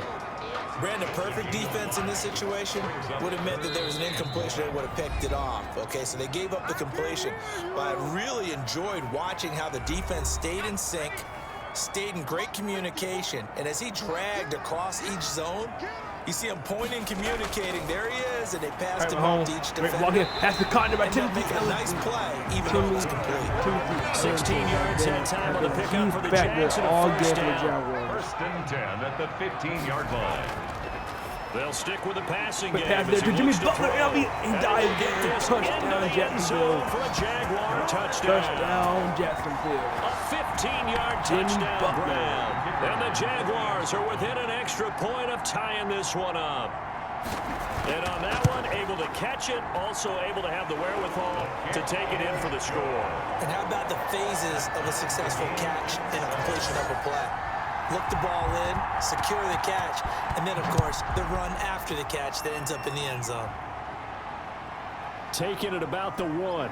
Brandon, perfect defense in this situation would have meant that there was an incompletion. They would have picked it off. Okay, so they gave up the completion. But I really enjoyed watching how the defense stayed in sync, stayed in great communication, and as he dragged across each zone, you see him pointing, communicating. There he is, and they passed him off to each defender. Pass the cotton by Timothy. Making a nice play, even though it was complete. 16 yards that time on the pickup for the Jags and a first down. 1st and 10 at the 15-yard line. They'll stick with the passing game. Pass there to Jimmy Butler. He dived there. Touchdown, Jacksonville. For a Jaguar touchdown. Touchdown, Jacksonville. A 15-yard touchdown grab. And the Jaguars are within an extra point of tying this one up. And on that one, able to catch it, also able to have the wherewithal to take it in for the score. And how about the phases of a successful catch and a completion of a play? Look the ball in, secure the catch, and then, of course, the run after the catch that ends up in the end zone. Taking it about the 1.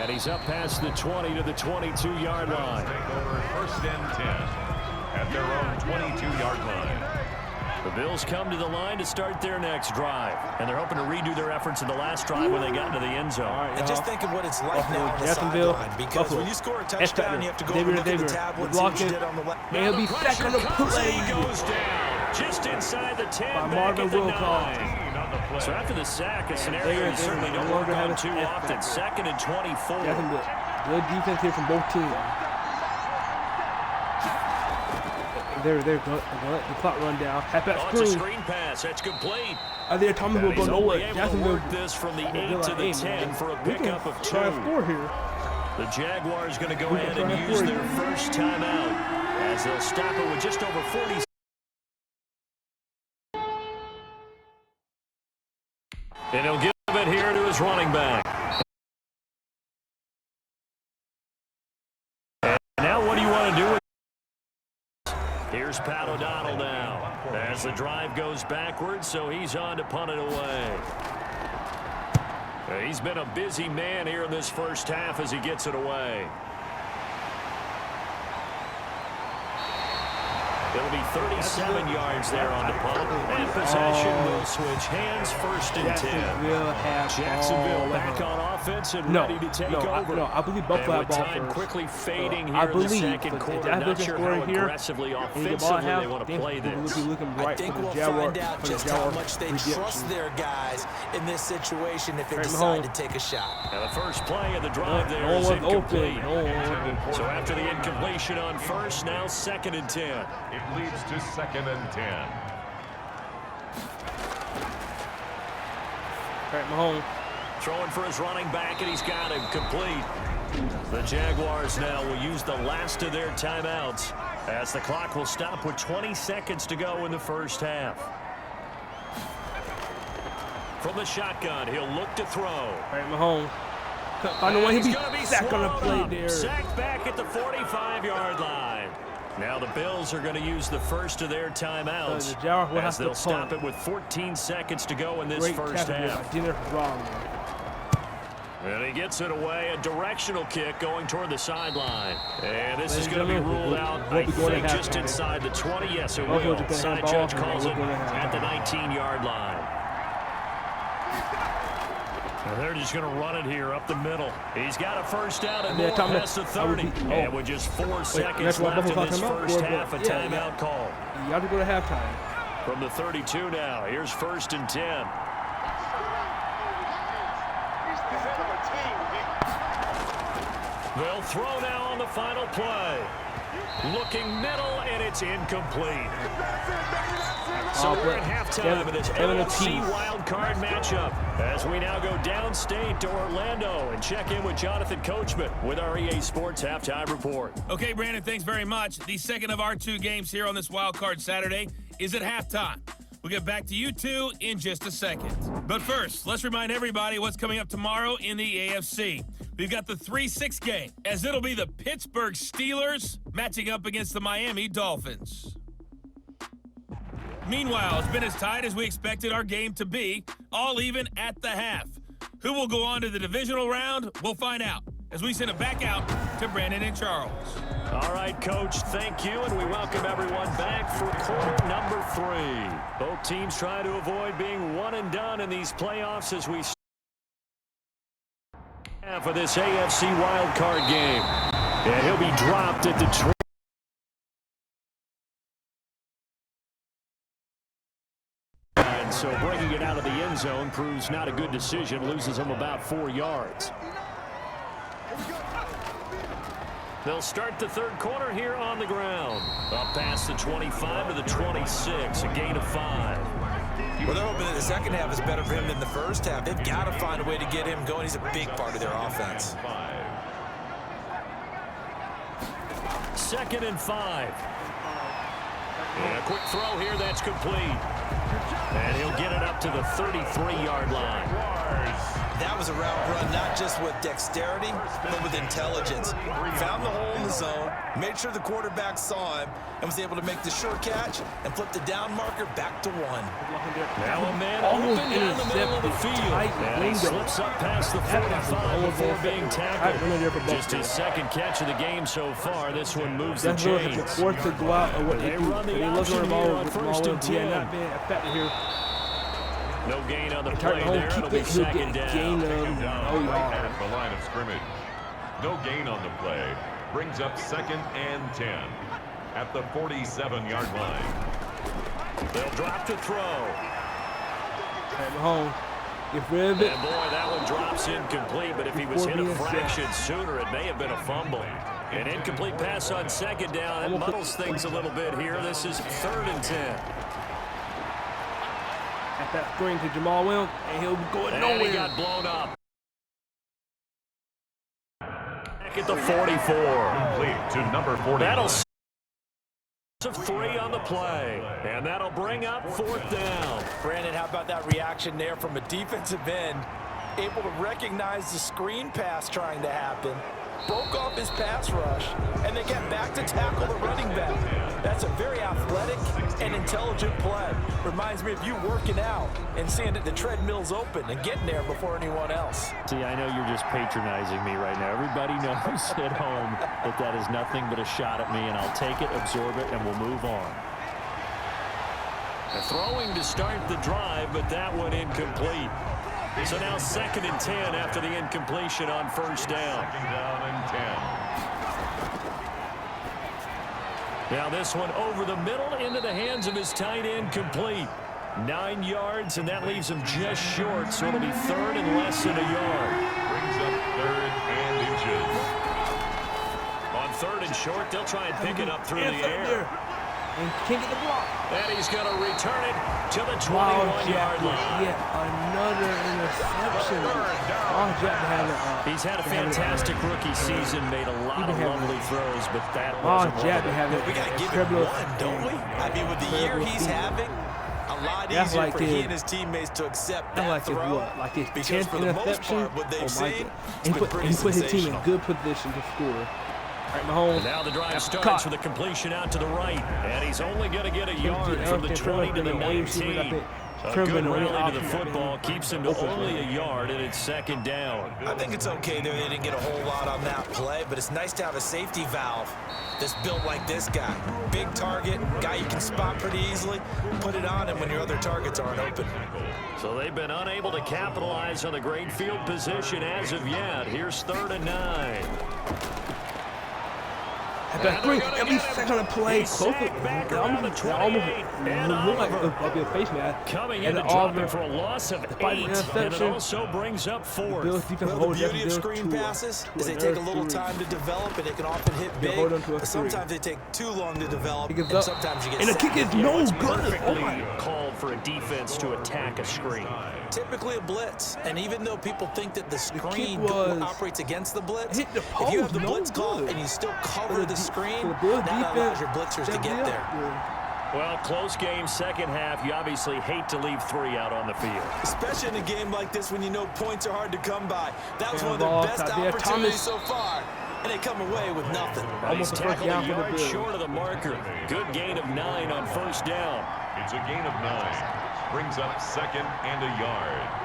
And he's up past the 20 to the 22-yard line. Take over 1st and 10 at their own 22-yard line. The Bills come to the line to start their next drive, and they're hoping to redo their efforts in the last drive when they got into the end zone. And just think of what it's like now on the sideline, because when you score a touchdown, you have to go over and look at the tablet and see what you did on the left. They'll be second to play. He goes down just inside the 10, back at the 9. So after the sack, a scenario you certainly don't work on too often. 2nd and 24. Good defense here from both teams. They're going to let the clock run down. Halfback It's a screen pass. That's complete. I think Thomas will go nowhere. Jacksonville this from the 8 to the 10 for a pickup of 2. Score here. The Jaguars going to go ahead and use their first timeout as they'll stop it with just over 40. And he'll give it here to his running back. And now what do you want to do with it? Here's Pat O'Donnell now as the drive goes backwards, so he's on to punt it away. He's been a busy man here in this first half as he gets it away. It'll be 37 yards there on the punt. And possession will switch hands first and 10. Jacksonville back on offense and ready to take over. I believe Buffalo have ball time first. quickly fading here in the second quarter. Not sure how aggressively offensively they want to play this. I think we'll find out just how much they trust their guys in this situation if they decide to take a shot. And the first play of the drive there is incomplete. So after the incompletion on first, now 2nd and 10. It leads to 2nd and 10. Pat Mahomes throwing for his running back, and he's got him complete. The Jaguars now will use the last of their timeouts as the clock will stop with 20 seconds to go in the first half. From the shotgun, he'll look to throw. Pat Mahomes. Find a way he'll be sacked on the play there. Sacked back at the 45-yard line. Now the Bills are going to use the first of their timeouts as they'll stop it with 14 seconds to go in this first half. And he gets it away, a directional kick going toward the sideline. And this is going to be ruled out, I think, just inside the 20. Yes, it will. Side judge calls it at the 19-yard line. And they're just going to run it here up the middle. He's got a first down and more past the 30. And with just 4 seconds left in this first half, a timeout call. You got to go to halftime. From the 32 now, here's 1st and 10. They'll throw now on the final play. Looking middle, and it's incomplete. So we're at halftime of this NFC wildcard matchup as we now go downstate to Orlando and check in with Jonathan Coachman with our EA Sports Halftime Report. Okay, Brandon, thanks very much. The second of our 2 games here on this wildcard Saturday is at halftime. We'll get back to you two in just a second. But first, let's remind everybody what's coming up tomorrow in the AFC. We've got the 3-6 game, as it'll be the Pittsburgh Steelers matching up against the Miami Dolphins. Meanwhile, it's been as tight as we expected our game to be, all even at the half. Who will go on to the divisional round? We'll find out as we send it back out to Brandon and Charles. All right, Coach, thank you, and we welcome everyone back for quarter number 3. Both teams try to avoid being one and done in these playoffs as we for this AFC wildcard game. And he'll be dropped at the and so breaking it out of the end zone proves not a good decision, loses him about 4 yards. They'll start the third quarter here on the ground. Up past the 25 to the 26, a gain of 5. Well, they're hoping that the second half is better for him than the first half. They've got to find a way to get him going. He's a big part of their offense. 2nd and 5. And a quick throw here that's complete. And he'll get it up to the 33-yard line. That was a route run not just with dexterity, but with intelligence. Found the hole in the zone, made sure the quarterback saw him, and was able to make the sure catch and flip the down marker back to 1. Now a man open down the middle of the field. And he slips up past the 45 before being tackled. Just his second catch of the game so far. This one moves the chains. They run the option here on 1st and 10. No gain on the play there. It'll be 2nd down. At the line of scrimmage. No gain on the play. Brings up 2nd and 10 at the 47-yard line. They'll drop to throw. Home. Get rid of it. And boy, that one drops incomplete, but if he was hit a fraction sooner, it may have been a fumble. An incomplete pass on second down. It muddles things a little bit here. This is 3rd and 10. At that screen to Jamal Williams, and he'll be going nowhere. And he got blown up. Back at the 44. Complete to number 40. That'll of 3 on the play, and that'll bring up 4th down. Brandon, how about that reaction there from a defensive end? Able to recognize the screen pass trying to happen, broke off his pass rush, and then get back to tackle the running back. That's a very athletic and intelligent play. Reminds me of you working out and seeing that the treadmill's open and getting there before anyone else. See, I know you're just patronizing me right now. Everybody knows at home that that is nothing but a shot at me, and I'll take it, absorb it, and we'll move on. Throwing to start the drive, but that one incomplete. So now 2nd and 10 after the incompletion on 1st down. 2nd down and 10. Now this one over the middle into the hands of his tight end, complete. 9 yards, and that leaves him just short, so it'll be 3rd and less than a yard. Brings up 3rd and inches. On 3rd and short, they'll try and pick it up through the air. And can't get the block. And he's going to return it to the 21-yard line. Yet another interception. He's had a fantastic rookie season, made a lot of lovely throws, but that wasn't one of them. We got to give him one, don't we? I mean, with the year he's having, a lot easier for he and his teammates to accept that throw. Like his because for the most part, what they've seen, he put his team in good position to score. And now the drive starts with a completion out to the right, and he's only going to get a yard from the 20 to the 19. A good rally to the football keeps him to only a yard, and it's 2nd down. I think it's okay there. They didn't get a whole lot on that play, but it's nice to have a safety valve that's built like this guy. Big target, guy you can spot pretty easily. Put it on him when your other targets aren't open. So they've been unable to capitalize on the great field position as of yet. Here's 3rd and 9. Every second of play, closer. Almost look like it'll be a face mask. Coming in to drop it for a loss of 8, and it also brings up 4th. Well, the beauty of screen passes is they take a little time to develop, and they can often hit big. But sometimes they take too long to develop, and sometimes you get and the kick is no good. Perfectly called for a defense to attack a screen. Typically a blitz, and even though people think that the screen operates against the blitz, if you have the blitz call and you still cover the screen, that allows your blitzers to get there. Well, close game, 2nd half. You obviously hate to leave 3 out on the field. Especially in a game like this when you know points are hard to come by. That was one of their best opportunities so far, and they come away with nothing. He's tackled a yard short of the marker. Good gain of 9 on 1st down. It's a gain of 9. Brings up 2nd and a yard.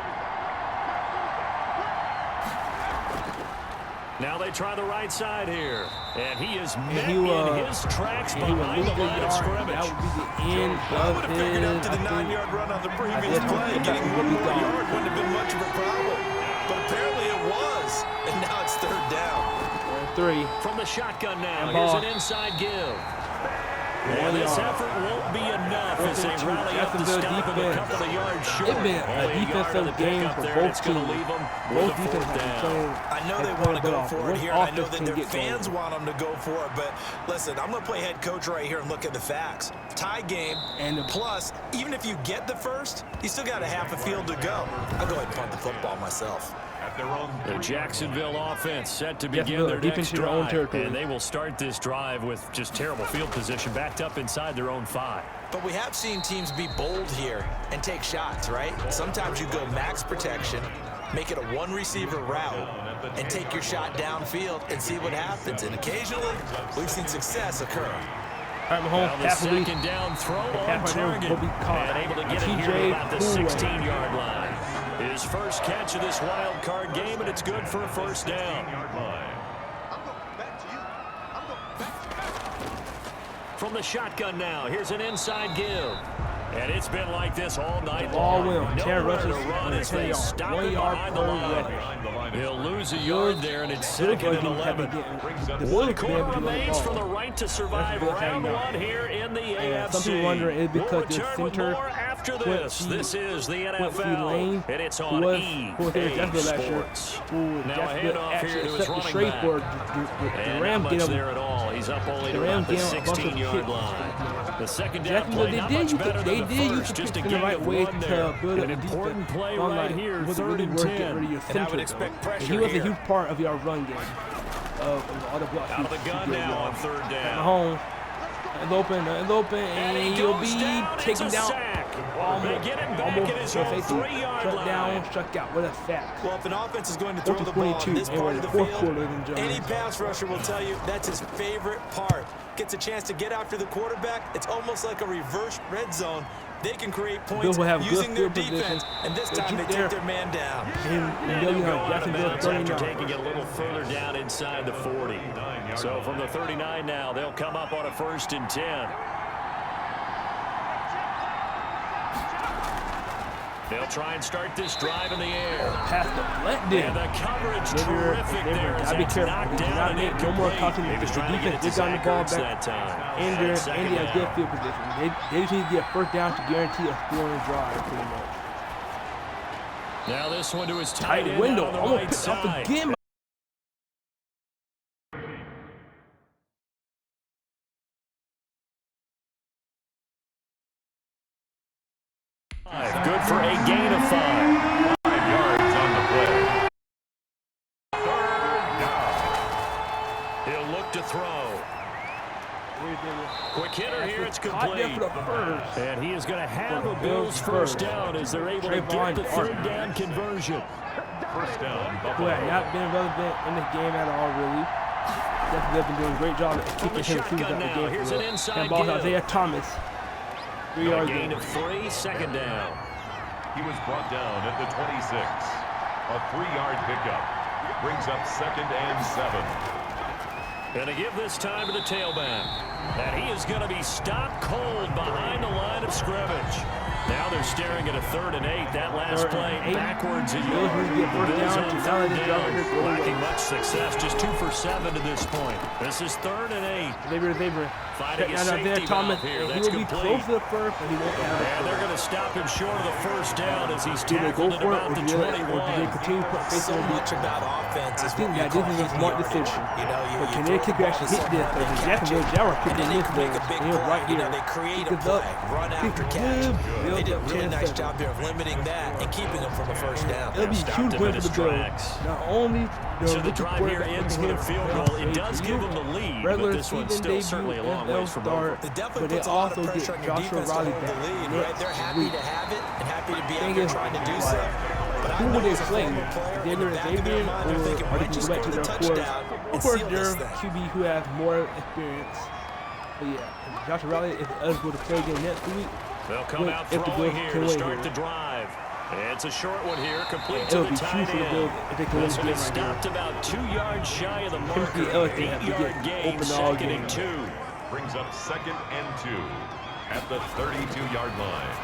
Now they try the right side here, and he is met in his tracks behind the line of scrimmage. That would be the end of his. Figured out to the 9-yard run on the previous play. Getting 1 more yard wouldn't have been much of a problem, but apparently it was, and now it's 3rd down. 3. From the shotgun now, here's an inside give. And this effort won't be enough as they rally up to stop him a couple of yards short. It's been a defensive game for both teams. Both defenses I know they want to go for it here, and I know that their fans want them to go for it, but listen, I'm going to play head coach right here and look at the facts. Tie game, and plus, even if you get the first, you still got a half a field to go. I'll go ahead and punt the football myself. The Jacksonville offense set to begin their next drive, and they will start this drive with just terrible field position, backed up inside their own 5. But we have seen teams be bold here and take shots, right? Sometimes you go max protection, make it a 1-receiver route, and take your shot downfield and see what happens. And occasionally, we've seen success occur. All right, Mahomes, the 2nd down throw on target, and able to get it here at about the 16-yard line. His first catch of this wild card game, and it's good for a 1st down. From the shotgun now, here's an inside give. And it's been like this all night long. Nowhere to run as they stop him behind the line. He'll lose a yard there, and it's 2nd and 11. One quarter remains for the right to survive round 1 here in the AFC. Some people wonder, is because we'll return with more after after this. This is the NFL, and it's on EA Sports. Now a handoff here to his running back. And not much there at all. He's up only to about the 16-yard line. The second down play not much better than the first. Just a gain of one there. An important play right here, 3rd and 10. And I would expect pressure he was a huge part of your run game. All the blocks. Out of the gun now on 3rd down. Home. It's open, and he'll be taken down. Almost to 3-yard line. Struck out. What a sack. Well, if an offense is going to throw the ball in this part of the field, any pass rusher will tell you that's his favorite part. Gets a chance to get after the quarterback. It's almost like a reverse red zone. They can create points using their defense, and this time they take their man down. They'll go out of bounds after taking it a little further down inside the 40. So from the 39 now, they'll come up on a 1st and 10. They'll try and start this drive in the air. Pass deflected. And the coverage terrific there as it's knocked down and incomplete. No more confidence. He was trying to get the Zach Ertz that time. And they have good field position. They just need to get 1st down to guarantee a scoring drive, pretty much. Now this one to his tight end window. on the right side. Again. Good for a gain of 5. 5 yards on the play. 3rd down. He'll look to throw. Quick hitter here, it's complete. And he is going to have a Bills 1st down as they're able to get the 3rd down conversion. 1st down, Who Buffalo. had not been relevant in this game at all, really. They've been doing a great job at kicking his feet out the game. Here's an inside ball give. Isaiah Thomas. 3-yard gain of 3, 2nd down. He was brought down at the 26. A 3-yard pickup. Brings up 2nd and 7. And to give this time to the tailback. And he is going to be stopped cold behind the line of scrimmage. Now they're staring at a 3rd and 8. That last play backwards a yard. The Bills on 3rd down. Lacking much success. Just 2 for 7 to this point. This is 3rd and 8. They Fighting a safety valve here. That's complete. Close to the first, but he won't have it. And they're going to stop him short of the 1st down as he's tackled at about the 21. So much about offense is what you this is a smart decision. But Connecticut actually hit this. Because Jacksonville Jaguars kicking this thing. He was right here. They create a play, run after catch. They did a really nice job there of limiting that and keeping them from a 1st down. It'll be huge win for the Bills. Not only so the drive here ends with a field goal. It does give them the lead, but this one's still certainly a long ways from over. It definitely puts a lot of pressure on your defense to hold the lead, right? They're happy to have it and happy to be out there trying to do so. But who would they play? Xavier or are they going to go back to their core? Of course, their QB who has more experience. But yeah, Josh Riley is eligible to play again next week. They'll come out throwing here to start the drive. It's a short one here, complete to the tight end. This one is stopped about 2 yards shy of the marker. 8-yard gain, 2nd and 2. Brings up 2nd and 2 at the 32-yard line.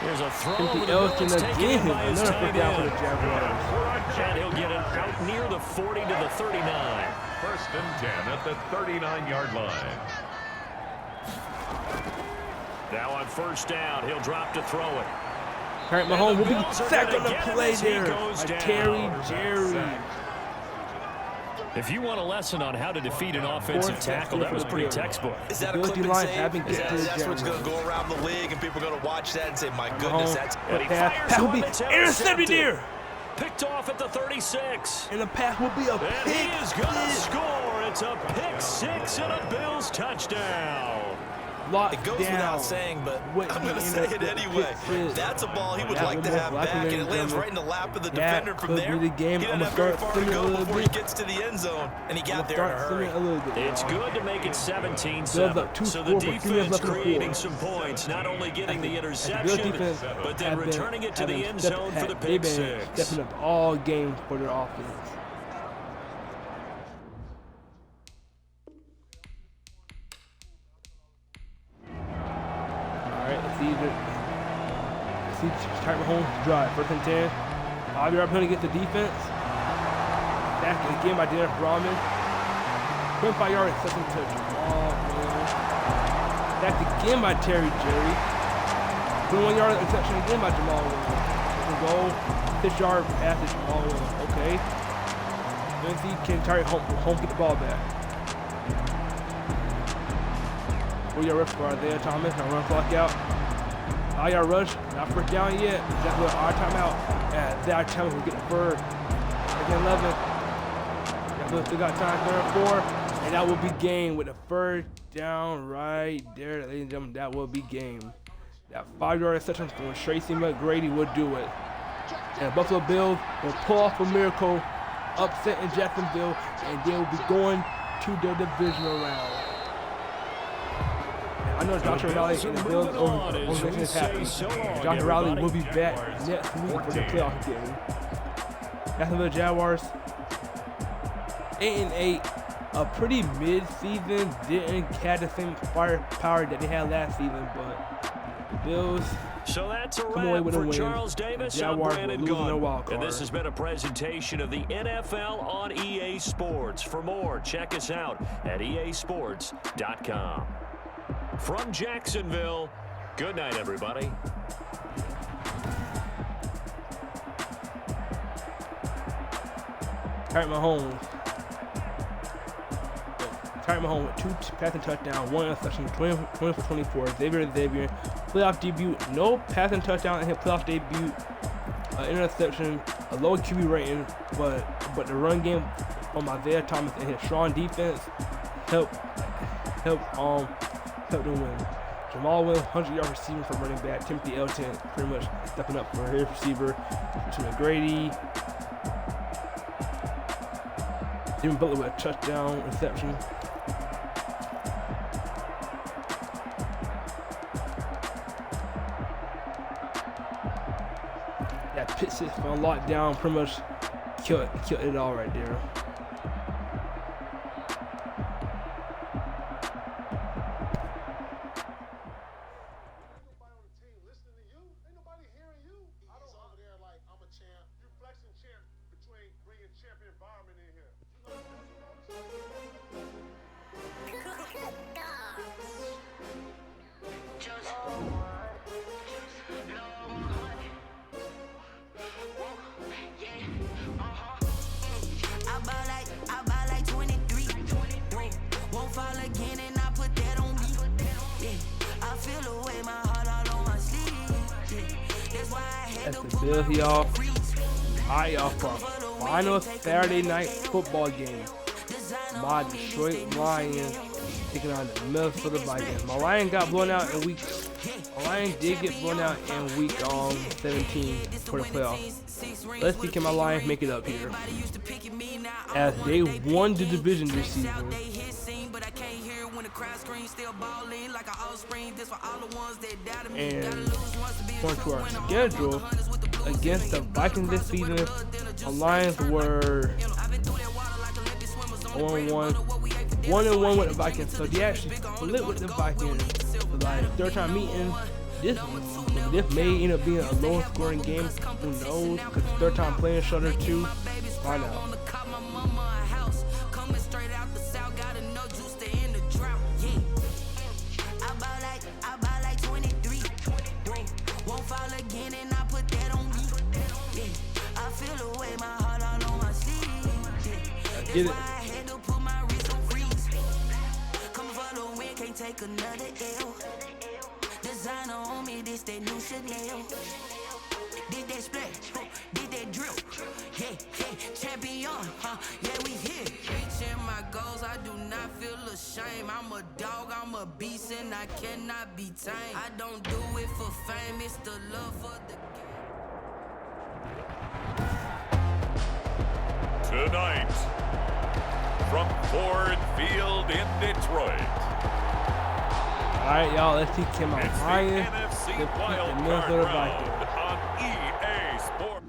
Here's a throw over the middle. It's taken in by his tight end. And he'll get it out near the 40 to the 39. 1st and 10 at the 39-yard line. Now on 1st down, he'll drop to throw it. Patrick Mahomes will be sacked on the play there by Terry Jerry. If you want a lesson on how to defeat an offensive tackle, that was pretty textbook. Is that a clip and save? That's what's going to go around the league, and people are going to watch that and say, my goodness, that's... But he fires one that's intercepted. Picked off at the 36. And the pass will be a pick. And he is going to score. It's a pick 6 and a Bills touchdown. It goes without saying, but I'm going to say it anyway. That's a ball he would like to have back, and it lands right in the lap of the defender from there. He doesn't have very far to go before he gets to the end zone, and he got there in a hurry. It's good to make it 17-7, so the defense creating some points, not only getting the interception, but then returning it to the end zone for the pick 6. Stepping up all game for their offense. See Patrick Mahomes drive. 1st and 10. 5-yard penalty against the defense. Back again by Dennis Rodman. 25 yards, 2nd touch. Oh man. Back again by Terry Jerry. 21-yard interception again by Jamal Williams. Goal, 6-yard pass to Jamal Williams. Okay. Let's see, can Tyree home get the ball back. 4-yard rush for Isaiah Thomas. Now run clock out. 5-yard rush. Not first down yet. That's what our timeout. Isaiah Thomas will get the first. Again, 11. Still got time, 3rd and 4. And that will be game with the first down right there. Ladies and gentlemen, that will be game. That 5-yard reception from Tracy McGrady will do it. And Buffalo Bills will pull off a miracle, upset in Jacksonville, and they will be going to the divisional round. And I know Dr. Riley and the Bills organization is happy. Dr. Riley will be back next week for the playoff game. Jacksonville Jaguars, 8-8. A pretty mid-season, didn't have the same firepower that they had last season, but the Bills so that's a come away wrap with a for win. Charles Davis. I'm Jaguars Brandon losing their wild Gunn. card. And this has been a presentation of the NFL on EA Sports. For more, check us out at easports.com. From Jacksonville, good night, everybody. Tyreek Mahomes with 2 passing touchdowns, 1 interception, 20 for 24. Xavier, playoff debut, no passing touchdown in his playoff debut. Interception, a low QB rating, but the run game from Isaiah Thomas and his strong defense helped them win. Jamal Williams, 100-yard receiving from running back. Timothy Elton pretty much stepping up for his receiver. To McGrady. Jimmy Butler with a touchdown reception. That pit six on lockdown pretty much killed it all right there. Bills, y'all. Alright, y'all, for final Saturday night football game. My Detroit Lions taking on the Minnesota Vikings. My Lions got blown out in week. My Lions did get blown out in week 17 for the playoffs. Let's see, can my Lions make it up here? As they won the division this season. And according to our schedule, against the Vikings this season, the Lions were 1-1 with the Vikings. So they actually split with the Vikings. The Lions' third time meeting. This may end up being a low scoring game. Who knows? Because it's third time playing each other too. Find out. Get it. Take another L. Designer on me, this that new Chanel. Did that splash, did that drill. Yeah, champion, yeah, we here. Reaching my goals, I do not feel ashamed. I'm a dog, I'm a beast, and I cannot be tamed. I don't do it for fame, it's the love for the game. Tonight, from Ford Field in Detroit. Alright, y'all, let's see Kim Lions defeat the Minnesota Vikings on EA Sports.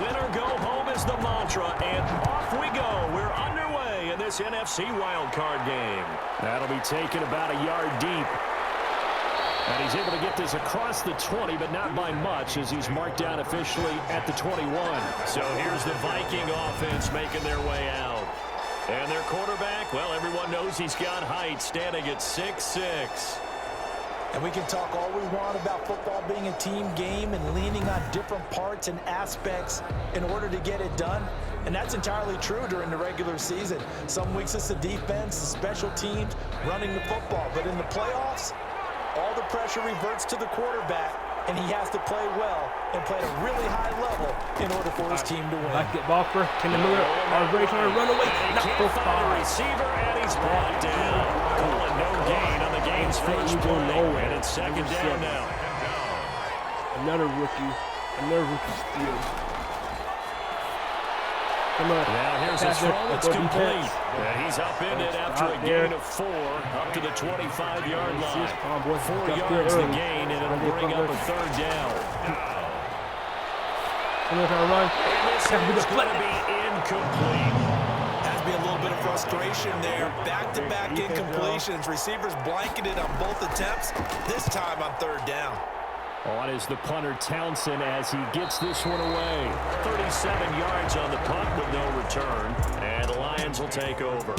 Winner go home is the mantra, and off we go. We're underway in this NFC wildcard game. That'll be taken about a yard deep. And he's able to get this across the 20, but not by much, as he's marked down officially at the 21. So here's the Viking offense making their way out. And their quarterback, well, everyone knows he's got height, standing at 6'6". And we can talk all we want about football being a team game and leaning on different parts and aspects in order to get it done. And that's entirely true during the regular season. Some weeks it's the defense, the special teams, running the football. But in the playoffs, all the pressure reverts to the quarterback, and he has to play well and play at a really high level in order for his team to win. Like it, ball for Kendall Miller. Very trying to run away. Not for five. Receiver, and he's brought down. Calling no gain on the game's first play. And it's second down now. Another rookie steal. Come on. Now here's a throw that's complete. And he's upended after a gain of 4 up to the 25-yard line. 4 yards the gain, and it'll bring up a third down. And this is going to be incomplete. Has to be a little bit of frustration there. Back-to-back incompletions. Receivers blanketed on both attempts, this time on third down. On is the punter Townsend as he gets this one away. 37 yards on the punt with no return. And the Lions will take over.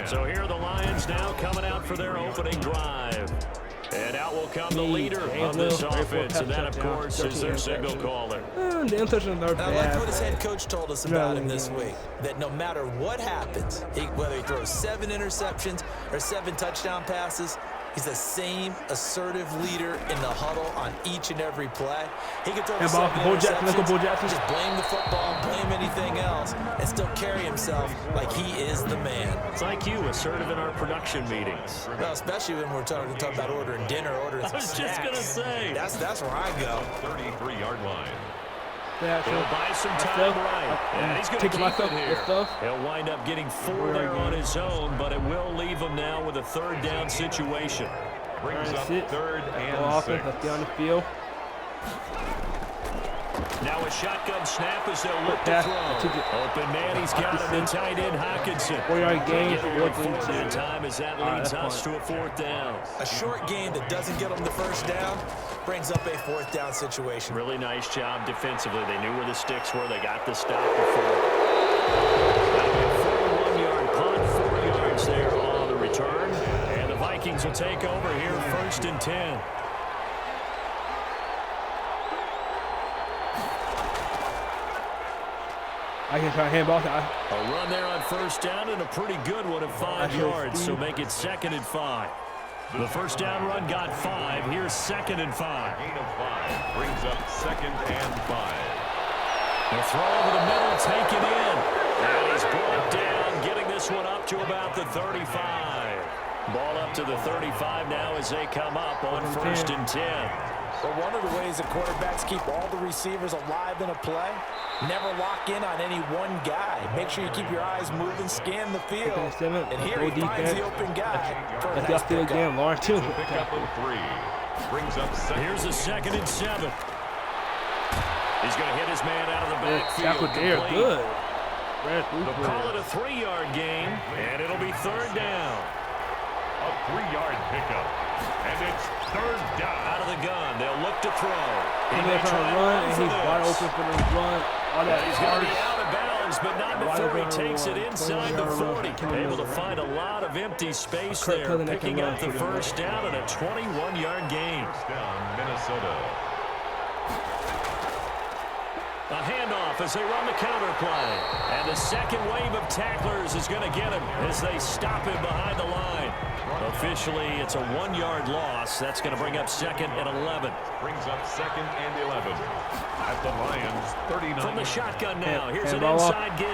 So here are the Lions now coming out for their opening drive. And out will come the leader of this offense. And that, of course, is their signal caller. I like what his head coach told us about him this week. That no matter what happens, whether he throws 7 interceptions or 7 touchdown passes, he's the same assertive leader in the huddle on each and every play. He can throw the 7 interceptions, just blame the football, blame anything else, and still carry himself like he is the man. It's like you, assertive in our production meetings. Well, especially when we're talking about ordering dinner, ordering some snacks. I was just going to say. That's where I go. 33-yard line. He'll buy some time right. And he's going to keep it here. He'll wind up getting 4 there on his own, but it will leave him now with a third down situation. Brings up third and 6. Let's get on the field. Now a shotgun snap as they'll look to throw. Open man, he's got him in tight end Hockenson. 4-yard gain. That time as that leads us to a 4th down. A short gain that doesn't get them the first down brings up a 4th down situation. Really nice job defensively. They knew where the sticks were. They got the stop before. That'll be a 41-yard punt, 4 yards there on the return. And the Vikings will take over here, 1st and 10. I can try handball. A run there on 1st down and a pretty good one at 5 yards, so make it 2nd and 5. The 1st down run got 5. Here's 2nd and 5. Gain of 5 brings up 2nd and 5. The throw over the middle, taken in. And he's brought down, getting this one up to about the 35. Ball up to the 35 now as they come up on 1st and 10. But one of the ways that quarterbacks keep all the receivers alive in a play, never lock in on any one guy. Make sure you keep your eyes moving, scan the field. And here he finds the open guy. Let's go field again, Lawrence too. Pick up a 3. Brings up 2nd. Here's a 2nd and 7. He's going to hit his man out of the backfield. They're good. They'll call it a 3-yard gain, and it'll be 3rd down. A 3-yard pickup. And it's 3rd down. Out of the gun. They'll look to throw. He's going to try to run, and he's wide open for the run. All that he's going to be out of bounds, but not before he takes it inside the 40. Able to find a lot of empty space there, picking up the 1st down and a 21-yard gain. 1st down, Minnesota. A handoff as they run the counter play. And the second wave of tacklers is going to get him as they stop him behind the line. Officially, it's a 1-yard loss. That's going to bring up 2nd and 11. Brings up 2nd and 11. At the Lions, 39. From the shotgun now, here's an inside give.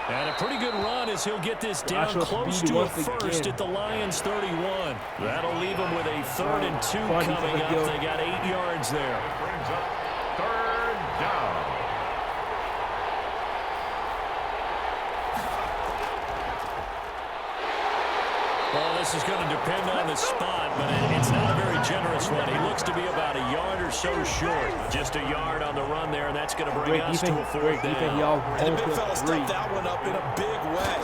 And a pretty good run as he'll get this down close to a 1st at the Lions 31. That'll leave them with a 3rd and 2 coming up. They got 8 yards there. Brings up 3rd down. Well, this is going to depend on the spot, but it's not a very generous one. He looks to be about a yard or so short. Just a yard on the run there, and that's going to bring us to a 4th down. And the big fella stepped that one up in a big way.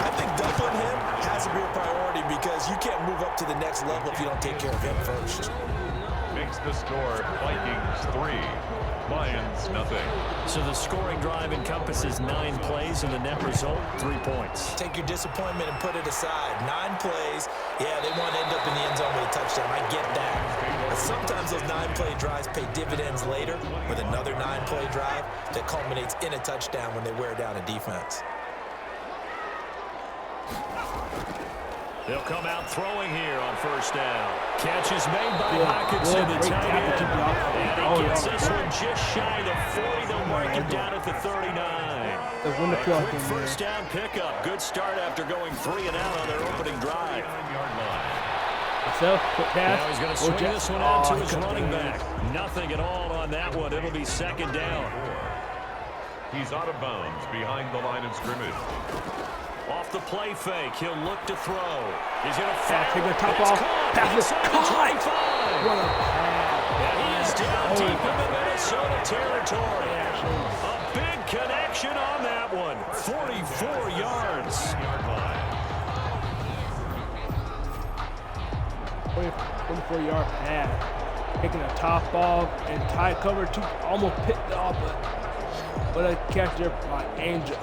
I think doubling him has to be a priority because you can't move up to the next level if you don't take care of him first. Makes the score Vikings 3, Lions, nothing. So the scoring drive encompasses 9 plays, and the net result, 3 points. Take your disappointment and put it aside. 9 plays. Yeah, they want to end up in the end zone with a touchdown. I get that. But sometimes those 9-play drives pay dividends later with another 9-play drive that culminates in a touchdown when they wear down a defense. They'll come out throwing here on first down. Catch is made by Hockenson, the tight end. And he gets this one just shy of the 40. They'll mark him down at the 39. Quick first down pickup. Good start after going 3 and out on their opening drive. Now he's going to swing this one out to his running back. Nothing at all on that one. It'll be second down. He's out of bounds behind the line of scrimmage. Off the play fake, he'll look to throw. He's going to fire. Take the top off. Pass is caught. What a pass. And he is down deep into Minnesota territory. A big connection on that one. 44 yards. 44-yard pass. Taking a top off and tight cover two. Almost picked off, but a catch there by Angel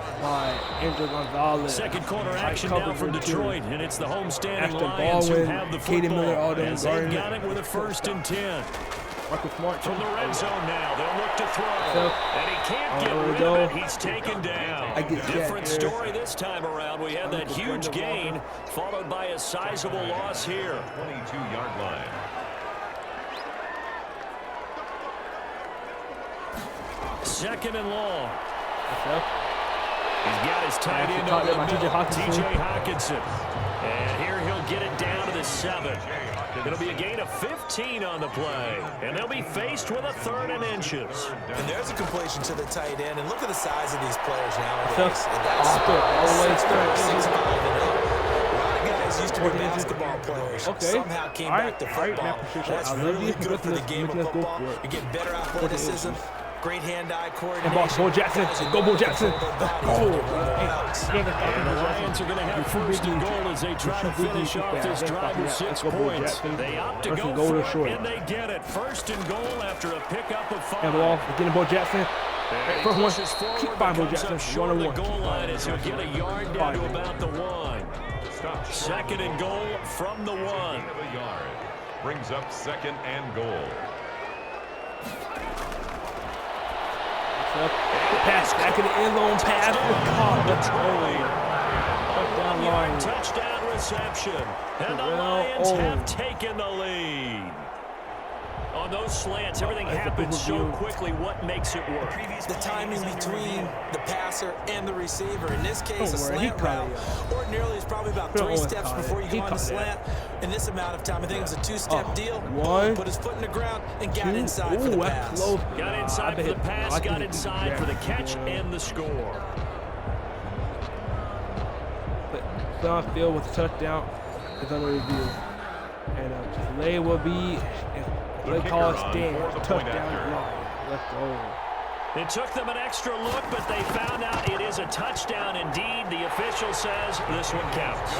Gonzalez. Second quarter action now from Detroit, and it's the homestanding Lions who have the football as they've got it with a 1st and 10. Marcus Smart from the red zone now. They'll look to throw, and he can't get rid of it. He's taken down. Different story this time around. We had that huge gain, followed by a sizable loss here. 22-yard line. Second and long. He's got his tight end over the middle, T.J. Hockenson. And here he'll get it down to the 7. It'll be a gain of 15 on the play. And they'll be faced with a 3rd and inches. And there's a completion to the tight end. And look at the size of these players nowadays. And that's 6'5" and up. A lot of guys used to be basketball players. Somehow came back to football. That's really good for the game of football. You get better athleticism. Great hand-eye coordination. Bo Jackson. Go, Bo Jackson. And the Lions are going to have 1st and goal as they try to finish off this drive with 6 points. They opt to go for it, and they get it. 1st and goal after a pickup of 5. And the ball, getting Bo Jackson. First one. Keep by Bo Jackson. Short of the goal line as he'll get a yard down to about the 1. 2nd and goal from the 1. Brings up 2nd and goal. Pass back in the end zone. Pass. Touchdown reception. And the Lions have taken the lead. On those slants, everything happens so quickly. What makes it work? The timing between the passer and the receiver. In this case, a slant route ordinarily is probably about 3 steps before you go on the slant. In this amount of time, I think it was a 2-step deal. Put his foot in the ground and got inside for the pass. Got inside for the pass, got inside for the catch and the score. But field with a touchdown is under review. And delay will be... They call it stand. Touchdown line. Let's go. It took them an extra look, but they found out it is a touchdown indeed. The official says this one counts.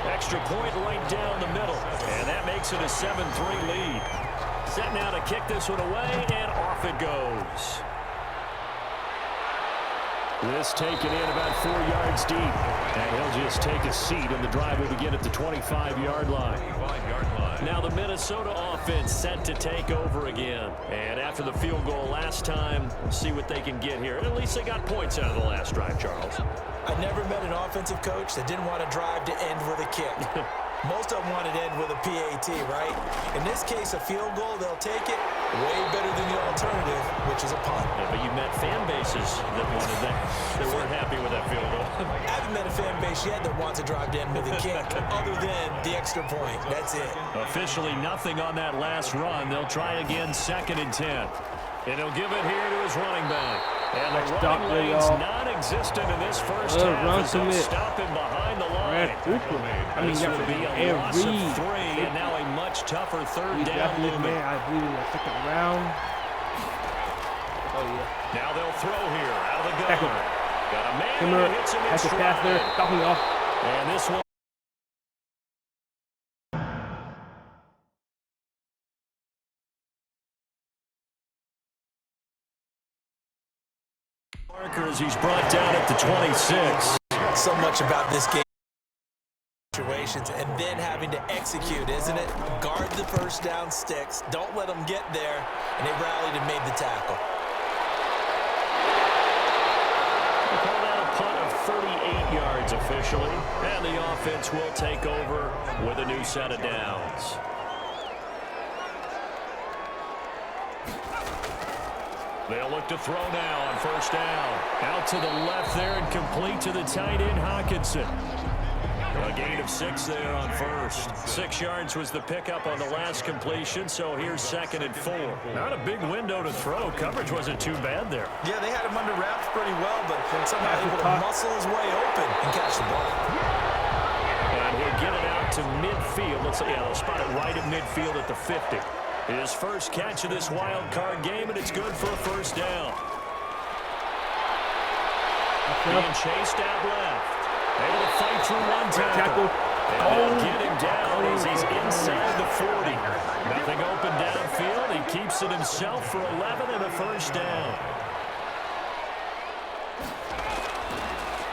Extra point right down the middle, and that makes it a 7-3 lead. Set now to kick this one away, and off it goes. This taken in about 4 yards deep, and he'll just take a seat, and the drive will begin at the 25-yard line. Now the Minnesota offense set to take over again. And after the field goal last time, we'll see what they can get here. At least they got points out of the last drive, Charles. I never met an offensive coach that didn't want to drive to end with a kick. Most of them want it to end with a PAT, right? In this case, a field goal, they'll take it. Way better than the alternative, which is a punt. Yeah, but you met fan bases that wanted that. They weren't happy with that field goal. I haven't met a fan base yet that wants to drive to end with a kick, other than the extra point. That's it. Officially nothing on that last run. They'll try again 2nd and 10. And he'll give it here to his running back. And the running lane's non-existent in this first half as they'll stop him behind the line. This will be a loss of 3, and now a much tougher 3rd down looming. I believe in the 2nd round. Now they'll throw here out of the gun. Got a man who hits him in stride. Pass there, stopping off. And this one. As he's brought down at the 26. So much about this game. Situations and then having to execute, isn't it? Guard the first down sticks. Don't let them get there. And they rallied and made the tackle. They call that a punt of 38 yards officially. And the offense will take over with a new set of downs. They'll look to throw now on first down. Out to the left there and complete to the tight end, Hawkinson. A gain of 6 there on first. 6 yards was the pickup on the last completion, so here's 2nd and 4. Not a big window to throw. Coverage wasn't too bad there. Yeah, they had him under wraps pretty well, but somehow able to muscle his way open and catch the ball. And he'll get it out to midfield. Let's see, yeah, they'll spot it right at midfield at the 50. His first catch of this wild card game, and it's good for a first down. Being chased out left. Able to fight through one tackle. And get him down as he's inside the 40. Nothing open downfield. He keeps it himself for 11 and a first down.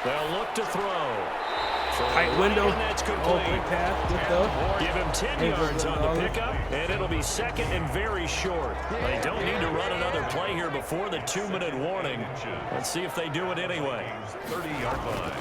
They'll look to throw. Tight window. That's complete. Great pass. Give him 10 yards on the pickup, and it'll be 2nd and very short. They don't need to run another play here before the 2-minute warning. Let's see if they do it anyway. 30-yard line.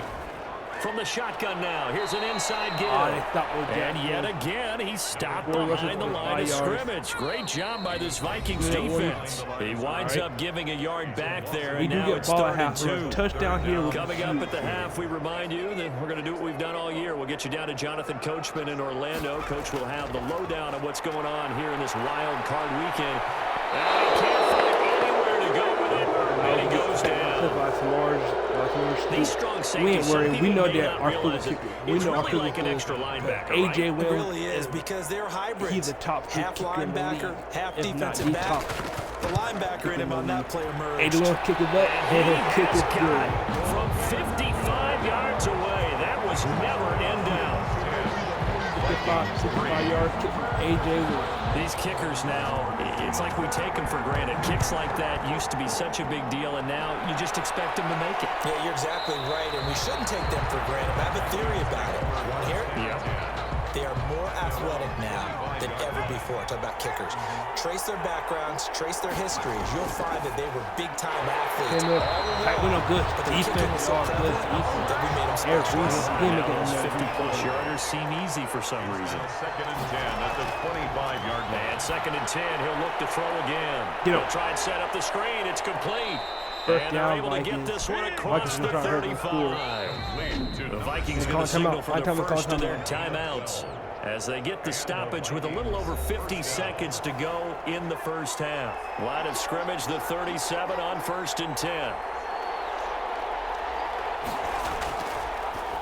From the shotgun now, here's an inside give. And yet again, he's stopped behind the line of scrimmage. Great job by this Vikings defense. He winds up giving a yard back there, and now it's 3rd and 2. Touchdown here. Coming up at the half, we remind you that we're going to do what we've done all year. We'll get you down to Jonathan Coachman in Orlando. Coach will have the lowdown of what's going on here in this wild card weekend. And he can't find anywhere to go with it. And he goes down. These strong safeties, we ain't worried. We know that our like an extra linebacker. AJ Will really is because they're hybrids. He's a top half linebacker, half defensive back. The linebacker in him on that play emerged. AJ Will kick it back. And kick it good from 55 yards away. That was never an end down. 65 yards kick from AJ Will. These kickers now, it's like we take them for granted. Kicks like that used to be such a big deal, and now you just expect them to make it. Yeah, you're exactly right, and we shouldn't take them for granted. I have a theory about it. You want to hear it? Yeah. They are more athletic now than ever before. Talk about kickers. Trace their backgrounds, trace their histories. You'll find that they were big-time athletes. We know good. Defense is all good. That we made them special. Those 50-plus yarders seem easy for some reason. 2nd and 10 at the 25-yard line. And 2nd and 10, he'll look to throw again. He'll try and set up the screen. It's complete. And they're able to get this one across the 35. The Vikings going to signal for the first of their timeouts as they get the stoppage with a little over 50 seconds to go in the first half. Line of scrimmage, the 37 on 1st and 10.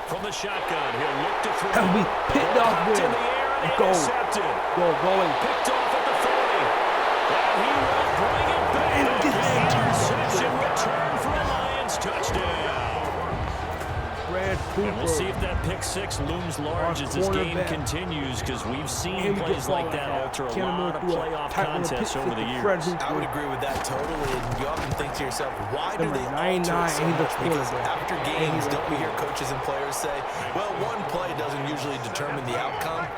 From the shotgun, he'll look to throw. And we picked off with in the air and intercepted. Going. Picked off at the 40. And he will bring it back. Interception return for a Lions touchdown. And we'll see if that pick 6 looms large as this game continues, because we've seen plays like that alter a lot of playoff contests over the years. I would agree with that totally, and you often think to yourself, why do they alter it so much? Because after games, don't we hear coaches and players say, well, one play doesn't usually determine the outcome?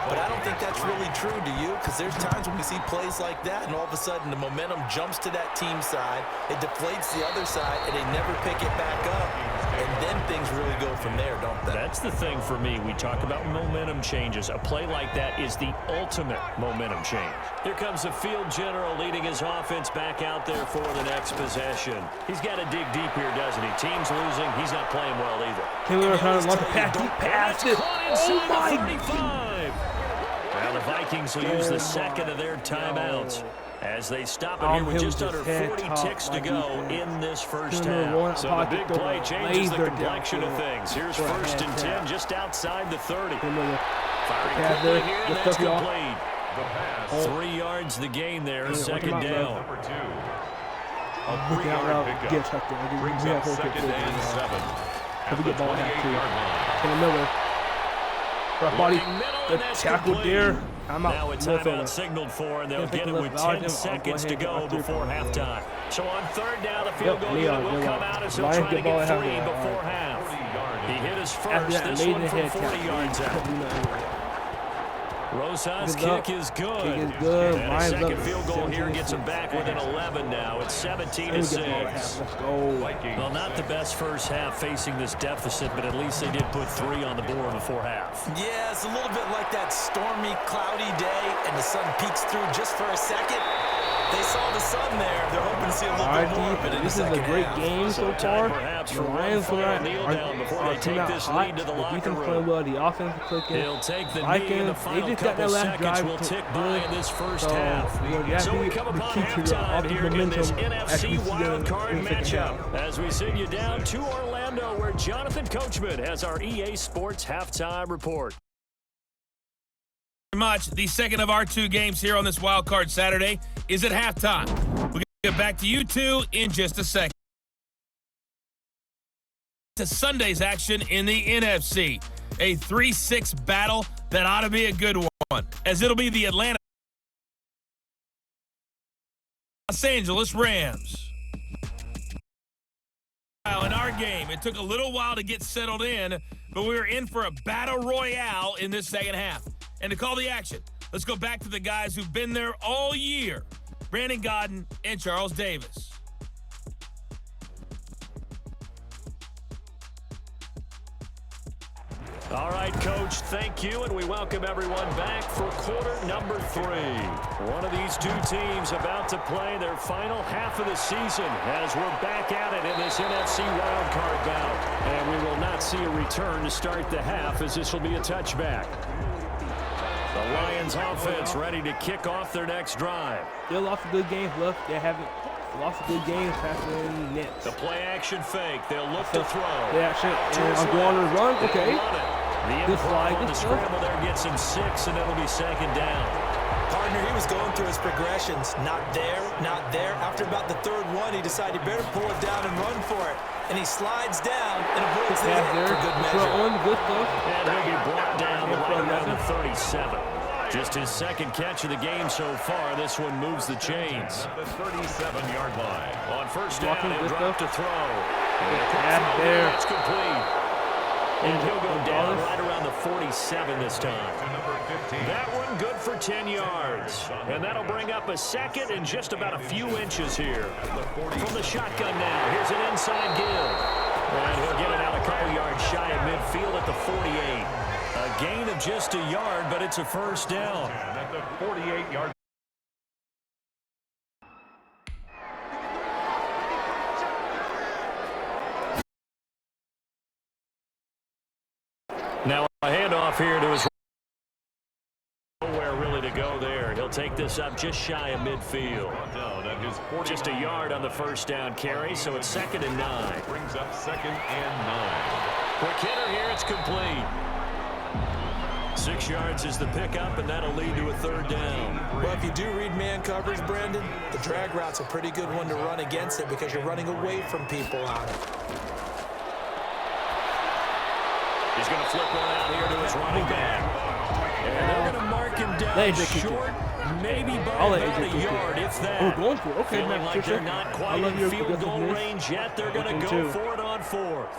But I don't think that's really true, do you? Because there's times when we see plays like that, and all of a sudden the momentum jumps to that team side, it deflates the other side, and they never pick it back up. And then things really go from there, don't they? That's the thing for me. We talk about momentum changes. A play like that is the ultimate momentum change. Here comes the field general leading his offense back out there for the next possession. He's got to dig deep here, doesn't he? Team's losing. He's not playing well either. Taylor trying to launch a pass. He passed it. Oh, my. 35. Now the Vikings will use the 2nd of their timeouts as they stop it here with just under 40 ticks to go in this first half. So the big play changes the complexion of things. Here's 1st and 10 just outside the 30. Firing quickly here, and that's complete. 3 yards the gain there, 2nd down. A 3-yard pickup brings up 2nd and 7 at the 28-yard line. Rough body. Good tackle there. Now a timeout signaled for, and they'll get it with 10 seconds to go before halftime. So on third down, the field goal unit will come out as he'll try to get 3 before half. He hit his first, this one from 40 yards out. Roson's kick is good. And a second field goal here gets him back within 11 now. It's 17-6. Let's go. Well, not the best first half facing this deficit, but at least they did put 3 on the board before half. Yeah, it's a little bit like that stormy, cloudy day, and the sun peeks through just for a second. They saw the sun there. They're hoping to see a little bit more of it in the second half. This is a great game so far. The Lions are team out hot. The defense playing well. The offense is clicking. He'll take the knee in the final couple seconds. Will tick by in this first half. So we come upon halftime here in this NFC wildcard matchup. As we send you down to Orlando, where Jonathan Coachman has our EA Sports halftime report. Much. The second of our 2 games here on this Wild Card Saturday is at halftime. We'll get back to you two in just a second. To Sunday's action in the NFC, a 3-6 battle that ought to be a good one, as it'll be the Atlanta Los Angeles Rams. In our game, it took a little while to get settled in, but we were in for a battle royale in this second half. And to call the action, let's go back to the guys who've been there all year, Brandon Godden and Charles Davis. All right, Coach, thank you, and we welcome everyone back for quarter number 3. One of these 2 teams about to play their final half of the season as we're back at it in this NFC wildcard bout. And we will not see a return to start the half, as this will be a touchback. The Lions offense ready to kick off their next drive. They lost a good game left. They haven't lost a good game passing nets. The play action fake. They'll look to throw. Play action. I'm going to run. Okay. The flag on the scramble there gets him 6, and it'll be second down. Partner, he was going through his progressions. Not there, not there. After about the 3rd one, he decided he better pull it down and run for it. And he slides down and avoids the hit for good measure. And he'll be brought down right around the 37. Just his second catch of the game so far. This one moves the chains. The 37-yard line. On first down, he'll drop to throw. There. It's complete. And he'll go down right around the 47 this time. That one good for 10 yards. And that'll bring up a second and just about a few inches here. From the shotgun now, here's an inside give. And he'll get it out a couple yards shy of midfield at the 48. A gain of just a yard, but it's a first down. And at the 48-yard. Now a handoff here to his nowhere really to go there. He'll take this up just shy of midfield. Just a yard on the first down carry, so it's 2nd and 9. Brings up 2nd and 9. Quick hitter here, it's complete. 6 yards is the pickup, and that'll lead to a 3rd down. Well, if you do read man coverage, Brandon, the drag route's a pretty good one to run against it because you're running away from people on it. He's going to flip one out here to his running back. And they're going to mark him down short, maybe by about a yard, if that. Oh, going for it. Okay, feeling like they're not quite in field goal range yet. They're going to go for it on 4th.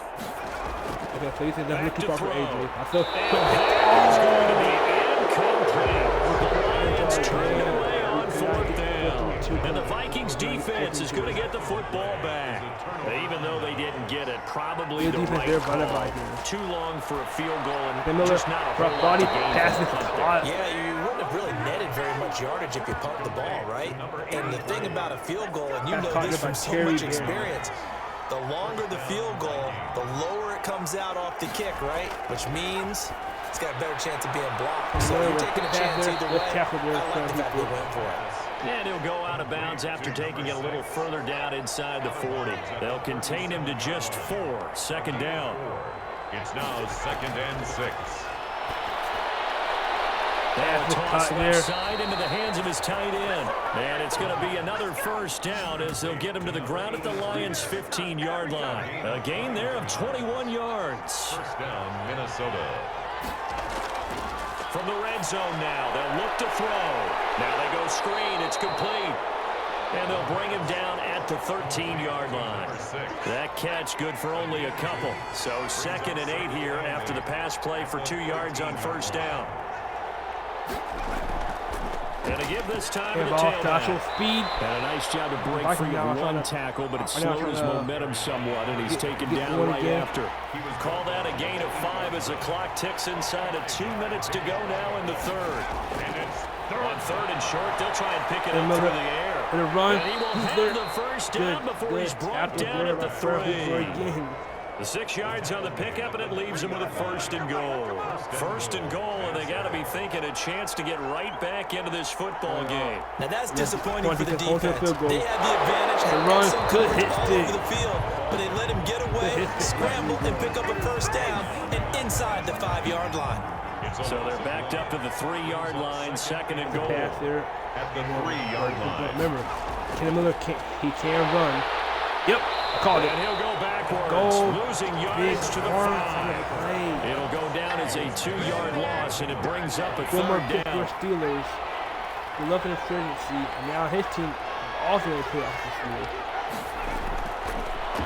Okay, so you said that's looking for AJ. I feel it's going to be incomplete. The Lions turn it away on 4th down. And the Vikings defense is going to get the football back. Even though they didn't get it, probably the right call. Too long for a field goal and just not a whole lot to gain. Yeah, you wouldn't have really netted very much yardage if you pumped the ball, right? And the thing about a field goal, and you know this from so much experience, the longer the field goal, the lower it comes out off the kick, right? Which means it's got a better chance of being blocked. So you're taking a chance either way. I like the fact they went for it. And he'll go out of bounds after taking it a little further down inside the 40. They'll contain him to just 4. 2nd down. It's now 2nd and 6. They'll toss left side into the hands of his tight end. And it's going to be another first down as they'll get him to the ground at the Lions' 15-yard line. A gain there of 21 yards. First down, Minnesota. From the red zone now, they'll look to throw. Now they go screen. It's complete. And they'll bring him down at the 13-yard line. That catch good for only a couple. So 2nd and 8 here after the pass play for 2 yards on first down. And to give this time to the tailback. Speed. And a nice job to break free of one tackle, but it slowed his momentum somewhat, and he's taken down right after. He was called out a gain of 5 as the clock ticks inside of 2 minutes to go now in the third. On 3rd and short, they'll try and pick it up through the air. And he will have the first down before he's brought down at the 3. The 6 yards on the pickup, and it leaves him with a 1st and goal. 1st and goal, and they got to be thinking a chance to get right back into this football game. Now that's disappointing for the defense. They had the advantage, had excellent coverage all over the field, but they let him get away, scramble, and pick up a 1st down, and inside the 5-yard line. So they're backed up to the 3-yard line, 2nd and goal. Pass there at the 3-yard line. Remember, Cpml can run. Yep, called it. And he'll go backwards, losing yards to the 5. It'll go down as a 2-yard loss, and it brings up a 3rd down. Steelers, the left in efficiency, and now his team also will put off the field.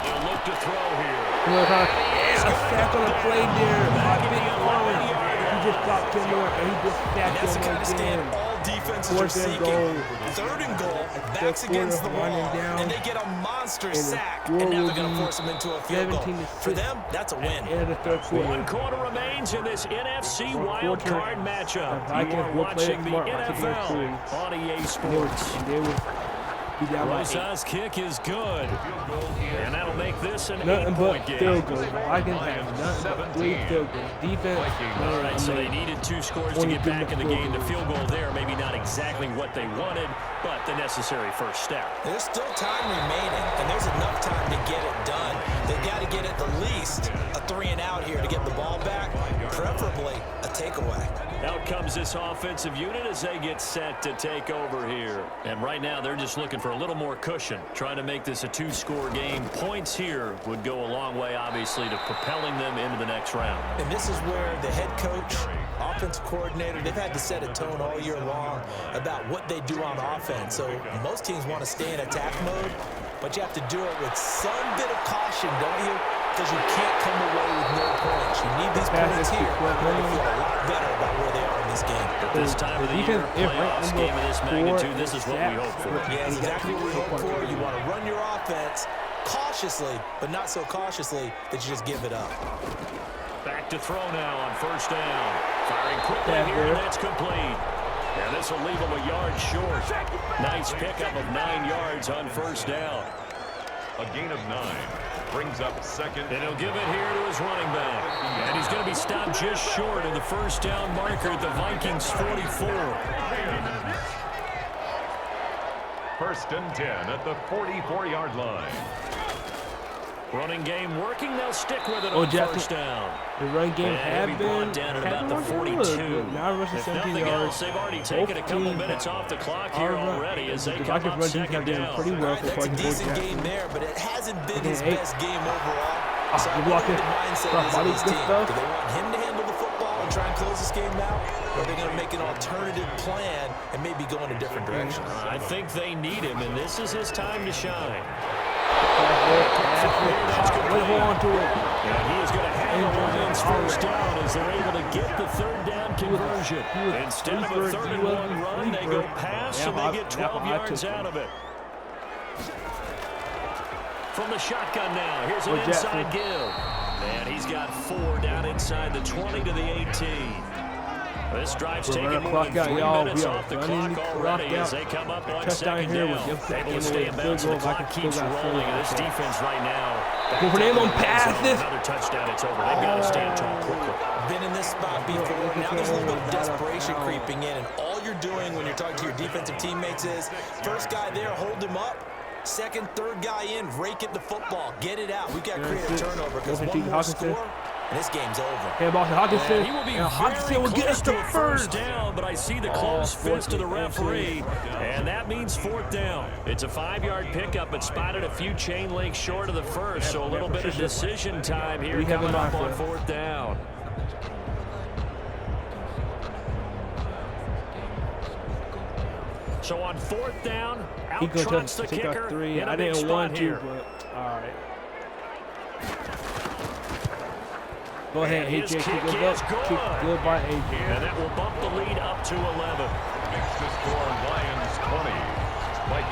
They'll look to throw here. A sack on the play there by Big Arm. He just stopped Cpml, and he just sacked him again. That's the kind of stand all defenses are seeking. 3rd and goal, backs against the wall, and they get a monster sack, and now they're going to force them into a field goal. For them, that's a win. 1 quarter remains in this NFC wildcard matchup. You are watching the NFL on EA Sports. Rosas' kick is good, and that'll make this an 8-point game. Field goals. Vikings have nothing but 3 field goals. Defense. All right, so they needed 2 scores to get back in the game. The field goal there, maybe not exactly what they wanted, but the necessary first step. There's still time remaining, and there's enough time to get it done. They've got to get at the least a 3 and out here to get the ball back, preferably a takeaway. Out comes this offensive unit as they get set to take over here. And right now, they're just looking for a little more cushion, trying to make this a 2-score game. Points here would go a long way, obviously, to propelling them into the next round. And this is where the head coach, offensive coordinator, they've had to set a tone all year long about what they do on offense. So most teams want to stay in attack mode, but you have to do it with some bit of caution, don't you? Because you can't come away with no points. You need these points here. You're going to feel a lot better about where they are in this game. At this time of the year, playoffs game of this magnitude, this is what we hope for. Yeah, exactly what we hope for. You want to run your offense cautiously, but not so cautiously that you just give it up. Back to throw now on 1st down. Firing quickly here, and that's complete. And this will leave him a yard short. Nice pickup of 9 yards on 1st down. A gain of 9. Brings up 2nd. And he'll give it here to his running back. And he's going to be stopped just short of the 1st down marker at the Vikings' 44. 1st and 10 at the 44-yard line. Running game working. They'll stick with it on 1st down. The run game had been brought down at about the 42. Now rushing 17 yards. Else, they've already taken a couple minutes off the clock here already as they come up 2nd down. Pretty well for that's a decent game there, but it hasn't been his best game overall. So I wonder what the mindset is of this team. Do they want him to handle the football and try and close this game out? Or are they going to make an alternative plan and maybe go in a different direction? I think they need him, and this is his time to shine. Hold on to it. And he is going to have the Lions 1st down as they're able to get the 3rd down conversion. Instead of a 3rd and 1 run, they go pass and they get 12 yards out of it. From the shotgun now, here's an inside give. And he's got 4 down inside the 20 to the 18. This drive's taking more than 3 minutes off the clock already as they come up on 2nd down. Able to stay in bounds, and the clock keeps rolling. And this defense right now, another touchdown, it's over. They've got to stand tall quickly. Been in this spot before. Now there's a little bit of desperation creeping in, and all you're doing when you're talking to your defensive teammates is, first guy there, hold him up. 2nd, 3rd guy in, rake at the football. Get it out. We've got to create a turnover because one more score, and this game's over. Hey, Hawkinson. He will be very will get us to 1st down, but I see the closed fist of the referee, and that means 4th down. It's a 5-yard pickup, but spotted a few chain links short of the 1st, so a little bit of decision time here coming up on 4th down. So on 4th down, he gonna out-trots the take kicker. our 3. In a I big didn't spot want to, here. but all right. Go ahead, And his AJ. kick Kick is up. good. Kick good by AJ. And that will bump the lead up to 11. Makes the score Lions 20.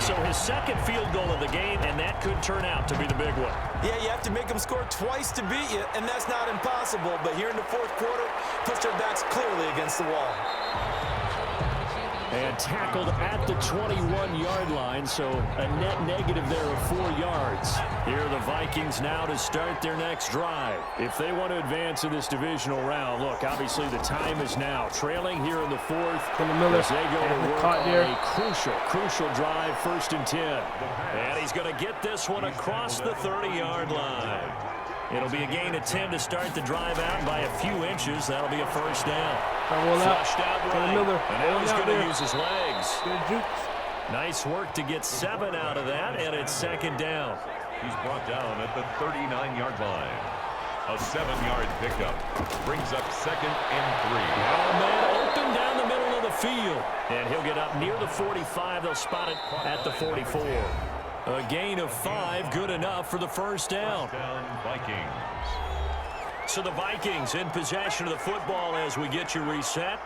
So his second field goal of the game, and that could turn out to be the big one. Yeah, you have to make them score twice to beat you, and that's not impossible. But here in the 4th quarter, puts their backs clearly against the wall. And tackled at the 21-yard line, so a net negative there of 4 yards. Here are the Vikings now to start their next drive. If they want to advance in this divisional round, look, obviously the time is now. Trailing here in the 4th as they go to work on a crucial drive, 1st and 10. And he's going to get this one across the 30-yard line. It'll be a gain of 10 to start the drive out, and by a few inches, that'll be a 1st down. Flushed out right, and now he's going to use his legs. Nice work to get 7 out of that, and it's 2nd down. He's brought down at the 39-yard line. A 7-yard pickup brings up 2nd and 3. Oh, man, open down the middle of the field. And he'll get up near the 45. They'll spot it at the 44. A gain of 5, good enough for the 1st down. Vikings. So the Vikings in possession of the football as we get you reset.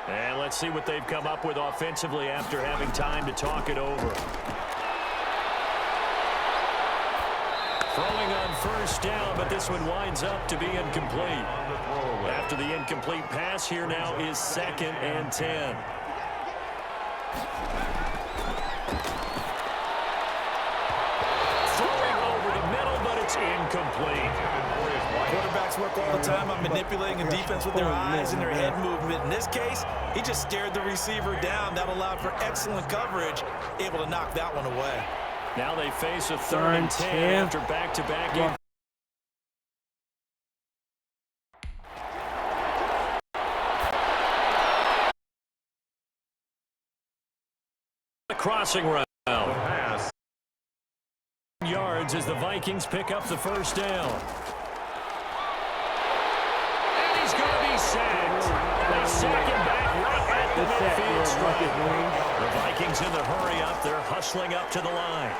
And let's see what they've come up with offensively after having time to talk it over. Throwing on 1st down, but this one winds up to be incomplete. After the incomplete pass, here now is 2nd and 10. Incomplete. Quarterbacks work all the time on manipulating a defense with their eyes and their head movement. In this case, he just stared the receiver down. That allowed for excellent coverage, able to knock that one away. Now they face a 3rd and 10 after back-to-back. Crossing route. Yards as the Vikings pick up the 1st down. And he's going to be sacked. They sack him back right at the midfield stripe. The Vikings in the hurry up. They're hustling up to the line.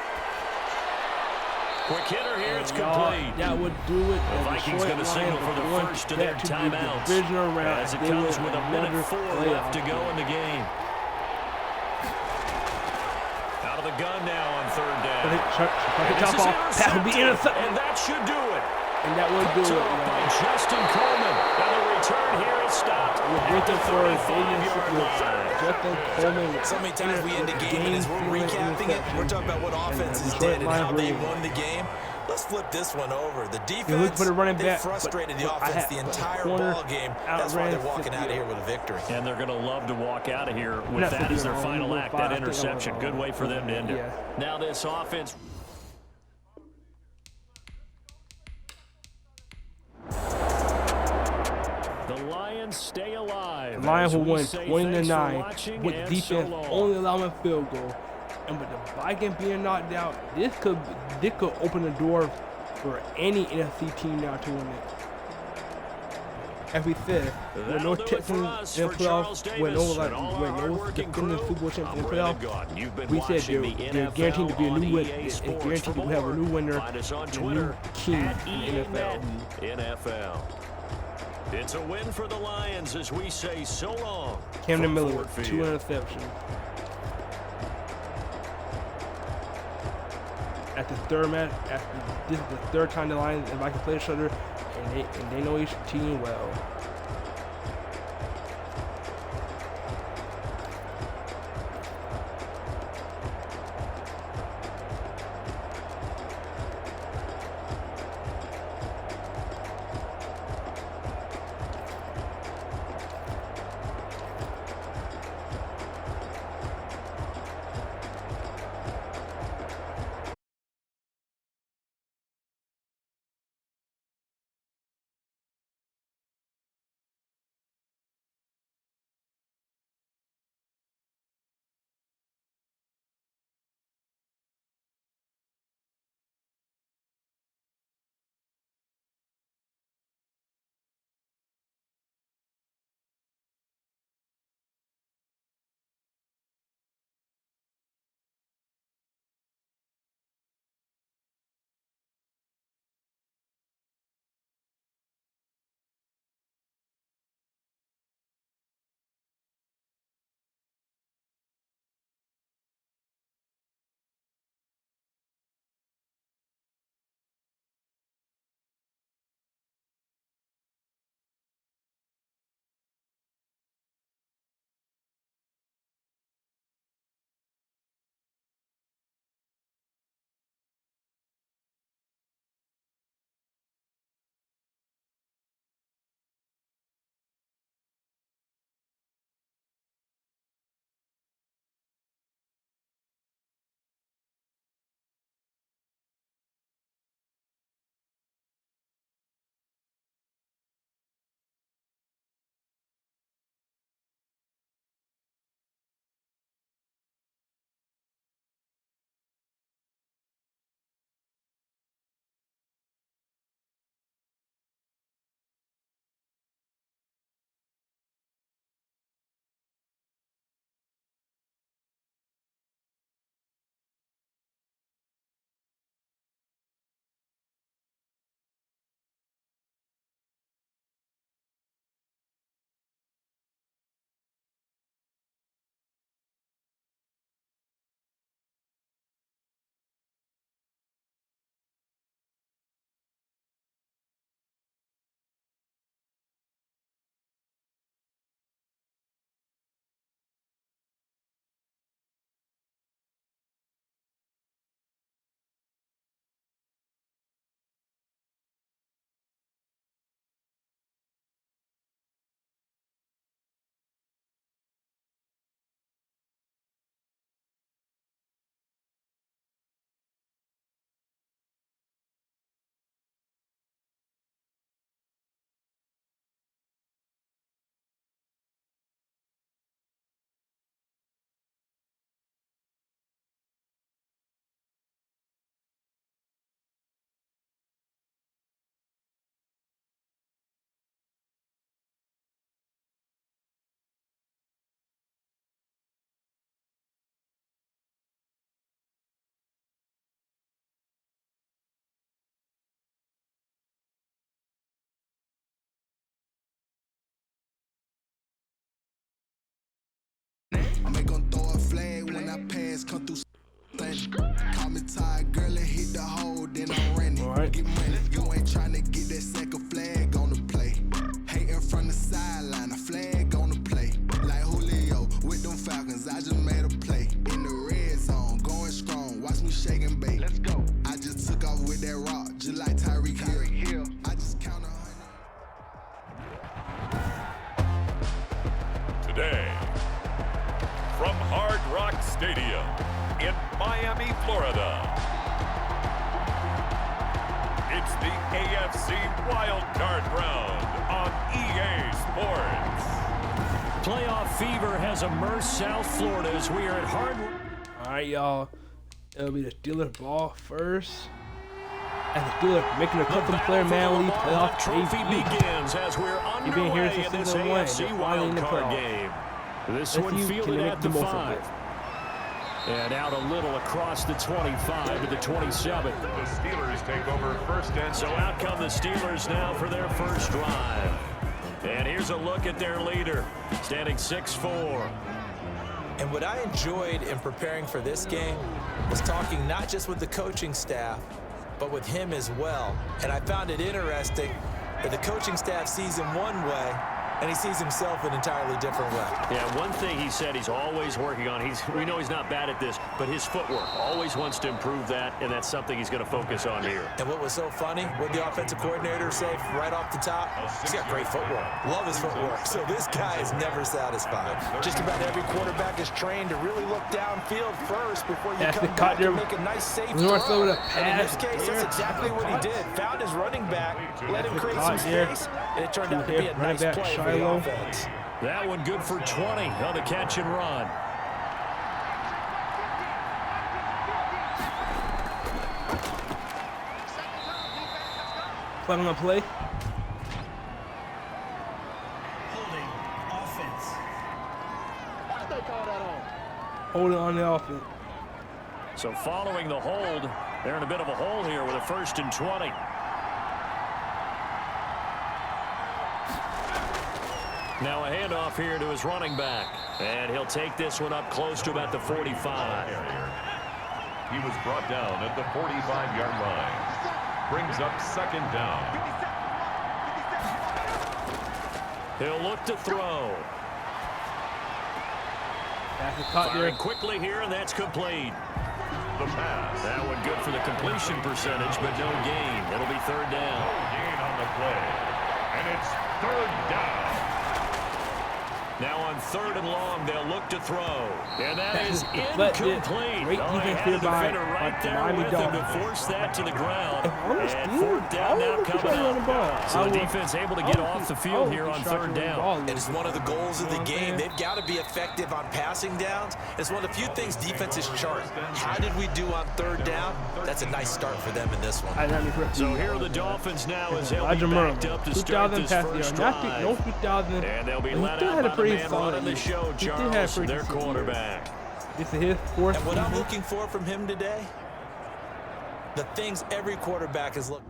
Quick hitter here. It's complete. That would do it. The Vikings going to signal for the first of their timeouts as it comes with a minute 4 left to go in the game. The gun now on 3rd down. That would be intercepted. And that should do it. And that would do it. By Justin Coleman. And the return here is stopped. Justin Coleman. So many times we end the game, and as we're recapping it, we're talking about what offenses did and how they won the game. Let's flip this one over. The defense, they frustrated the offense the entire ball game. That's why they're walking out of here with a victory. And they're going to love to walk out of here with that as their final act, that interception. Good way for them to end it. Now this offense. The Lions stay alive. The Lions will win 20-9 with defense only allowing a field goal. And with the Vikings being knocked out, this could open the door for any NFC team now to win it. As we said, with no Texans in the playoffs, with no defending Super Bowl champions in the playoffs, we said they're guaranteed to be a new winner. It's guaranteed to have a new winner, a new king in the NFL. It's a win for the Lions as we say so long. Camden Miller with 2 interceptions. At the 3rd match, this is the 3rd time the Lions and Vikings play each other, and they know each team well. ass come through. Call me tired, girl, and hit the hole, then I'm running. Right. Get money, you ain't trying to get that second flag on the play. Hating from the sideline, a flag on the play. Like Julio with them Falcons, I just made a play. In the red zone, going strong, watch me shake and bake. Let's go. I just took off with that rock, just like Tyreek Hill. I just count 100. Today, from Hard Rock Stadium in Miami, Florida, it's the AFC WILDCARD round on EA Sports. Playoff fever has immersed South Florida as we are at Hard Rock. All right, y'all. It'll be the Steelers ball first. And the Steelers making a custom player man league playoff trophy begins as we're underway in this AFC WILDCARD game. This one fielded at the 5. And out a little across the 25 to the 27. The Steelers take over first and so out come the Steelers now for their first drive. And here's a look at their leader, standing 6'4". And what I enjoyed in preparing for this game was talking not just with the coaching staff, but with him as well. And I found it interesting that the coaching staff sees him one way, and he sees himself an entirely different way. Yeah, one thing he said he's always working on, we know he's not bad at this, but his footwork, always wants to improve that, and that's something he's going to focus on here. And what was so funny, what the offensive coordinator said right off the top, he's got great footwork. Love his footwork. So this guy is never satisfied. Just about every quarterback is trained to really look downfield first before you come back and make a nice safe throw. And in this case, that's exactly what he did. Found his running back, let him create some space, and it turned out to be a nice play for the offense. That one good for 20 on the catch and run. Flag on the play. Holding offense. Why'd they call that on? Holding on the offense. So following the hold, they're in a bit of a hole here with a 1st and 20. Now a handoff here to his running back. And he'll take this one up close to about the 45. He was brought down at the 45-yard line. Brings up 2nd down. He'll look to throw. Firing quickly here, and that's complete. The pass. That one good for the completion percentage, but no gain. It'll be 3rd down. No gain on the play. And it's 3rd down. Now on 3rd and long, they'll look to throw. And that is incomplete. Great defense here by Miami Dolphins. To force that to the ground. And 4th down now coming up. So the defense able to get off the field here on 3rd down. It is one of the goals of the game. They've got to be effective on passing downs. It's one of the few things defenses chart. How did we do on 3rd down? That's a nice start for them in this one. So here are the Dolphins now as they'll be backed up to start this first drive. And they'll be let out by the man running the show, Charles, their quarterback. This is his 4th. And what I'm looking for from him today, the things every quarterback is looking.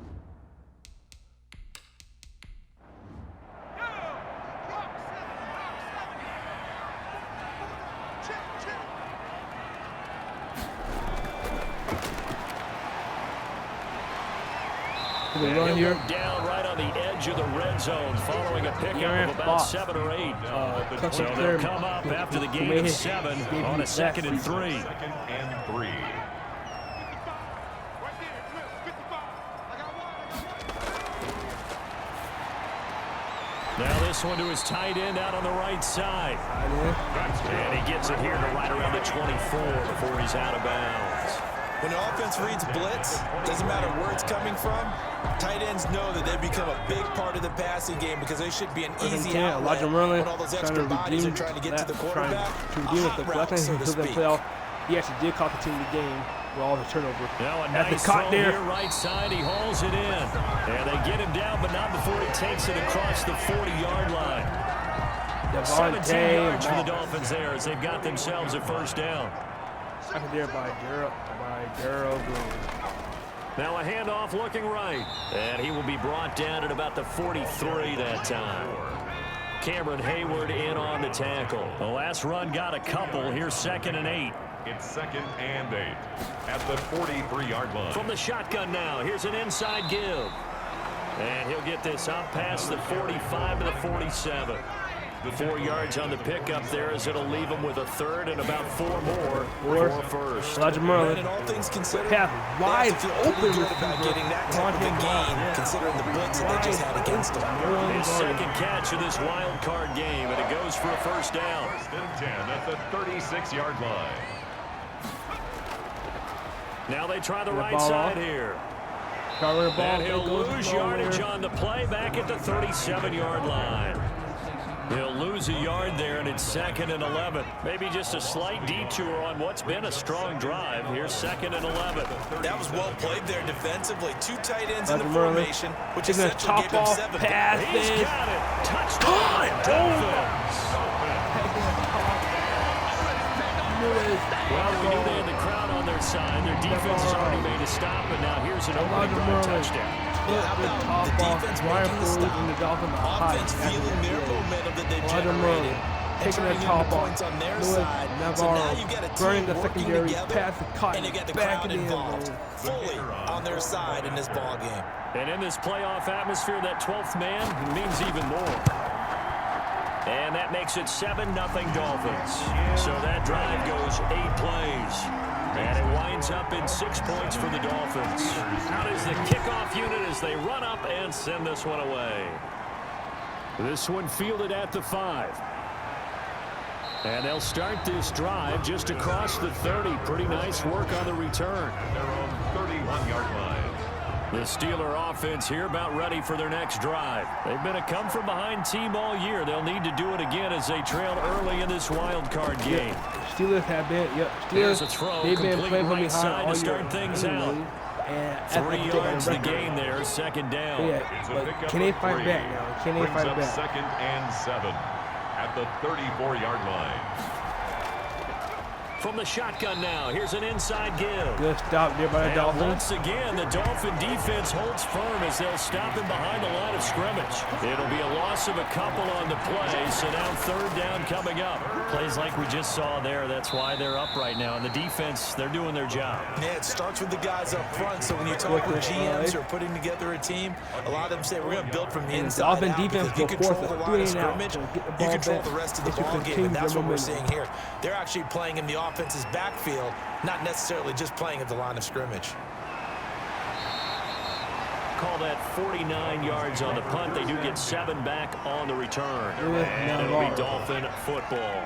Run here. Down right on the edge of the red zone following a pickup of about 7 or 8. So they'll come up after the gain of 7 on a 2nd and 3. 2nd and 3. Now this one to his tight end out on the right side. And he gets it here to right around the 24 before he's out of bounds. When the offense reads blitz, doesn't matter where it's coming from, tight ends know that they become a big part of the passing game because they should be an easy outlet when all those extra bodies are trying to get to the quarterback. He actually did cost the team the game with all the turnover. Now a nice throw here right side. He hauls it in. And they get him down, but not before he takes it across the 40-yard line. 17 yards for the Dolphins there as they've got themselves a 1st down. Second there by Darrell Green. Now a handoff looking right. And he will be brought down at about the 43 that time. Cameron Hayward in on the tackle. The last run got a couple. Here's 2nd and 8. It's 2nd and 8 at the 43-yard line. From the shotgun now, here's an inside give. And he'll get this out past the 45 to the 47. 4 yards on the pickup there as it'll leave him with a third and about 4 more for first. Elijah Merlin. And all things considered, path wide open good about getting that type of a gain, considering the blitz that they just had against him. His second catch of this wild card game, and it goes for a first down. 1st and 10 at the 36-yard line. Now they try the right side here. And he'll lose yardage on the play back at the 37-yard line. He'll lose a yard there, and it's 2nd and 11. Maybe just a slight detour on what's been a strong drive. Here's 2nd and 11. That was well played there defensively. 2 tight ends in the formation, which essentially gave him 7. He's got it. Touchdown, Dolphins. Well, we knew they had the crowd on their side. Their defense has already made a stop, and now here's an opening drive touchdown. The defense making the stop. Offense feeling their momentum that they generated. Taking the top off. On their side. So now you've got a team working together, and you got the crowd involved fully on their side in this ball game. And in this playoff atmosphere, that 12th man means even more. And that makes it 7-0 Dolphins. So that drive goes 8 plays. And it winds up in 6 points for the Dolphins. Out is the kickoff unit as they run up and send this one away. This one fielded at the 5. And they'll start this drive just across the 30. Pretty nice work on the return. Their own 31-yard line. The Steeler offense here about ready for their next drive. They've been a come-from-behind team all year. They'll need to do it again as they trail early in this wild card game. Steelers have been, Steelers, they've been playing from behind all to start things out. And 3 yards the gain there, 2nd down. Yeah, but can they fight back now? Can they fight back? 2nd and 7 at the 34-yard line. From the shotgun now, here's an inside give. Good stop there by the Dolphins. Once again, the Dolphin defense holds firm as they'll stop him behind the line of scrimmage. It'll be a loss of a couple on the play, so now 3rd down coming up. Plays like we just saw there, that's why they're up right now. And the defense, they're doing their job. Yeah, it starts with the guys up front, so when you talk with GMs who are putting together a team, a lot of them say we're going to build from the inside out, because if you control the line of scrimmage, you control the rest of the ball game, and that's what we're seeing here. They're actually playing in the offense's backfield, not necessarily just playing at the line of scrimmage. Call that 49 yards on the punt. They do get 7 back on the return. And it'll be Dolphin football.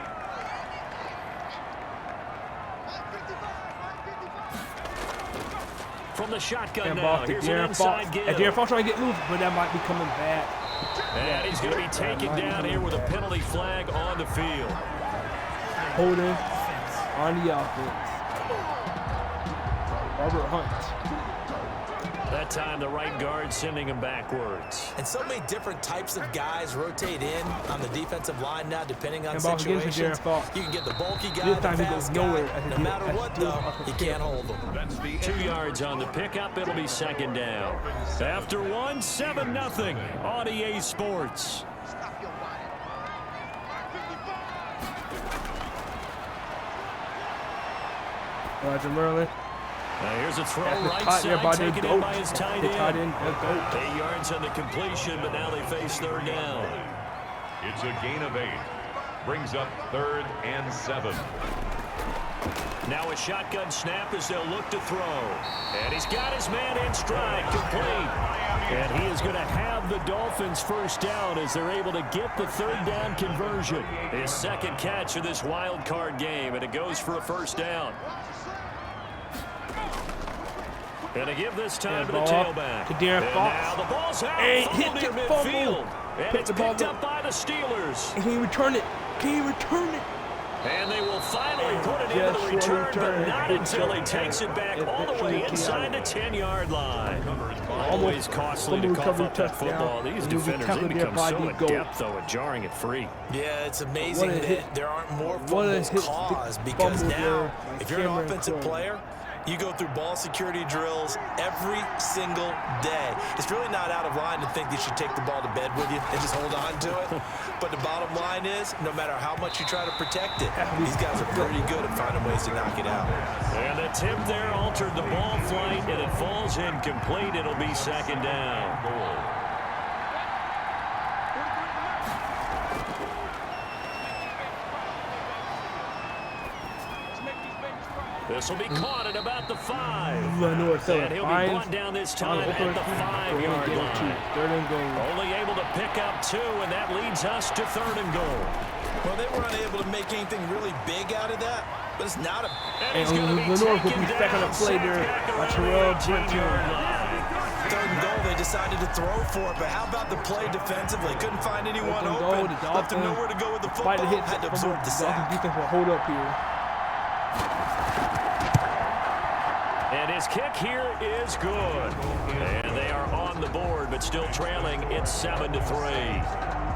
From the shotgun now, here's an inside give. Darren Fox trying to get loose, but that might be coming back. And he's going to be taken down here with a penalty flag on the field. Holding on the offense. Robert Hunt. That time the right guard sending him backwards. And so many different types of guys rotate in on the defensive line now, depending on situations. You can get the bulky guy, the fast guy. No matter what, though, you can't hold them. 2 yards on the pickup. It'll be 2nd down. After 1, 7-0 on EA Sports. Roger Merlin. Now here's a throw right side, taken in by his tight end. 8 yards on the completion, but now they face 3rd down. It's a gain of 8. Brings up 3rd and 7. Now a shotgun snap as they'll look to throw. And he's got his man in stride, complete. And he is going to have the Dolphins first down as they're able to get the 3rd down conversion. His 2nd catch of this wild card game, and it goes for a first down. And to give this time to the tailback. To Darren Fox. Now the ball's out. Hit near midfield. And it's picked up by the Steelers. And can he return it? Can he return it? And they will finally put it into the return, but not until he takes it back all the way inside the 10-yard line. Always costly to cough up that football. These defenders, they become so adept, though, at jarring it free. Yeah, it's amazing that there aren't more fumbles caused, because now, if you're an offensive player, You go through ball security drills every single day. It's really not out of line to think that you should take the ball to bed with you and just hold on to it. But the bottom line is, no matter how much you try to protect it, these guys are pretty good at finding ways to knock it out. And the tip there altered the ball flight, and it falls incomplete. It'll be second down. This will be caught at about the 5. And he'll be brought down this time at the 5-yard line. Third and goal. Only able to pick up 2, and that leads us to 3rd and goal. Well, they were unable to make anything really big out of that, but it's not a... And Lenore will be second to play there. Terrell Brent. 3rd and goal, they decided to throw for it, but how about the play defensively? Couldn't find anyone open. Left them nowhere to go with the football. Had to absorb the sack. Defense will hold up here. And his kick here is good. And they are on the board, but still trailing. It's 7-3.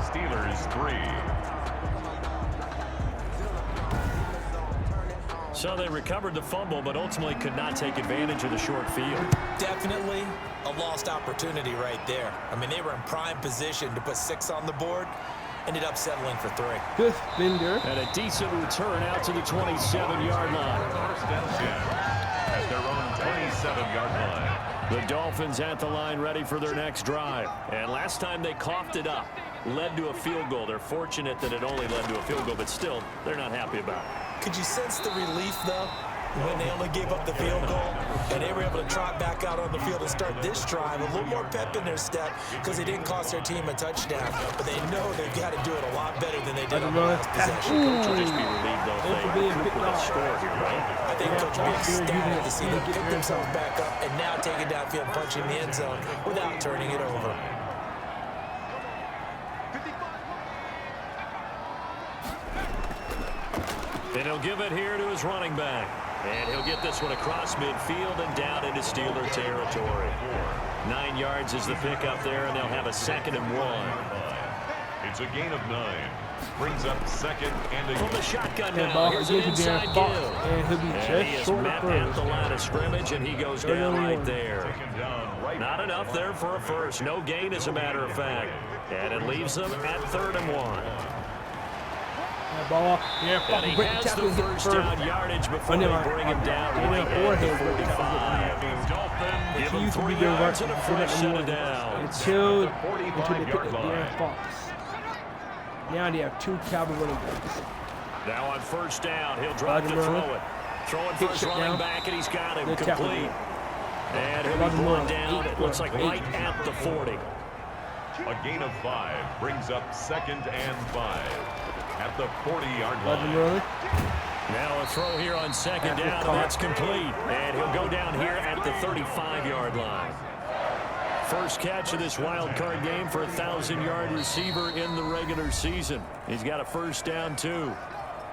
Steelers 3. So they recovered the fumble, but ultimately could not take advantage of the short field. Definitely a lost opportunity right there. I mean, they were in prime position to put 6 on the board. Ended up settling for 3. Good finger. And a decent return out to the 27-yard line. First and 10 at their own 27-yard line. The Dolphins at the line ready for their next drive. And last time they coughed it up, led to a field goal. They're fortunate that it only led to a field goal, but still, they're not happy about it. Could you sense the relief, though, when they only gave up the field goal and they were able to trot back out on the field and start this drive? A little more pep in their step because they didn't cost their team a touchdown, but they know they've got to do it a lot better than they did on the last possession. Coach will just be relieved, though, they with a score here, right? I think Coach will be ecstatic to see them pick themselves back up and now take it downfield, punching the end zone without turning it over. And he'll give it here to his running back. And he'll get this one across midfield and down into Steeler territory. 9 yards is the pickup there, and they'll have a 2nd and 1. It's a gain of 9. Brings up 2nd and a from the shotgun now. Here's an inside Gill. And he'll be just he is met at the line of scrimmage, and he goes down right there. Not enough there for a first. No gain, as a matter of fact. And it leaves them at 3rd and 1. Ball. Yeah, and he has the first down yardage before they bring him down right at the 45. Give him 3 yards and a first set it down. Until they pick up Darren Fox. Now they have 2 Cowboy running backs. Now on first down, he'll drop to throw it. Throwing for his running back, and he's got him complete. And he'll be brought down, it looks like right at the 40. A gain of 5 brings up 2nd and 5. At the 40-yard line. Now a throw here on 2nd down, and that's complete. And he'll go down here at the 35-yard line. First catch of this wild card game for a 1,000-yard receiver in the regular season. He's got a first down, too.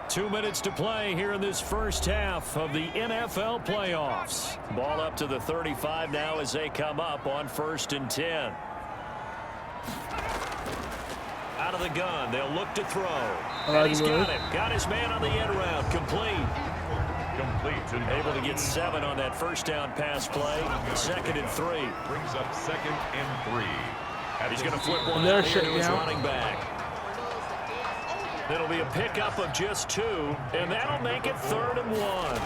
2 minutes to play here in this first half of the NFL playoffs. Ball up to the 35 now as they come up on 1st and 10. Out of the gun, they'll look to throw. And he's got him. Got his man on the end route. Complete. And able to get 7 on that first down pass play. 2nd and 3. Brings up 2nd and 3. He's going to flip one out here to his running back. It'll be a pickup of just 2, and that'll make it 3rd and 1.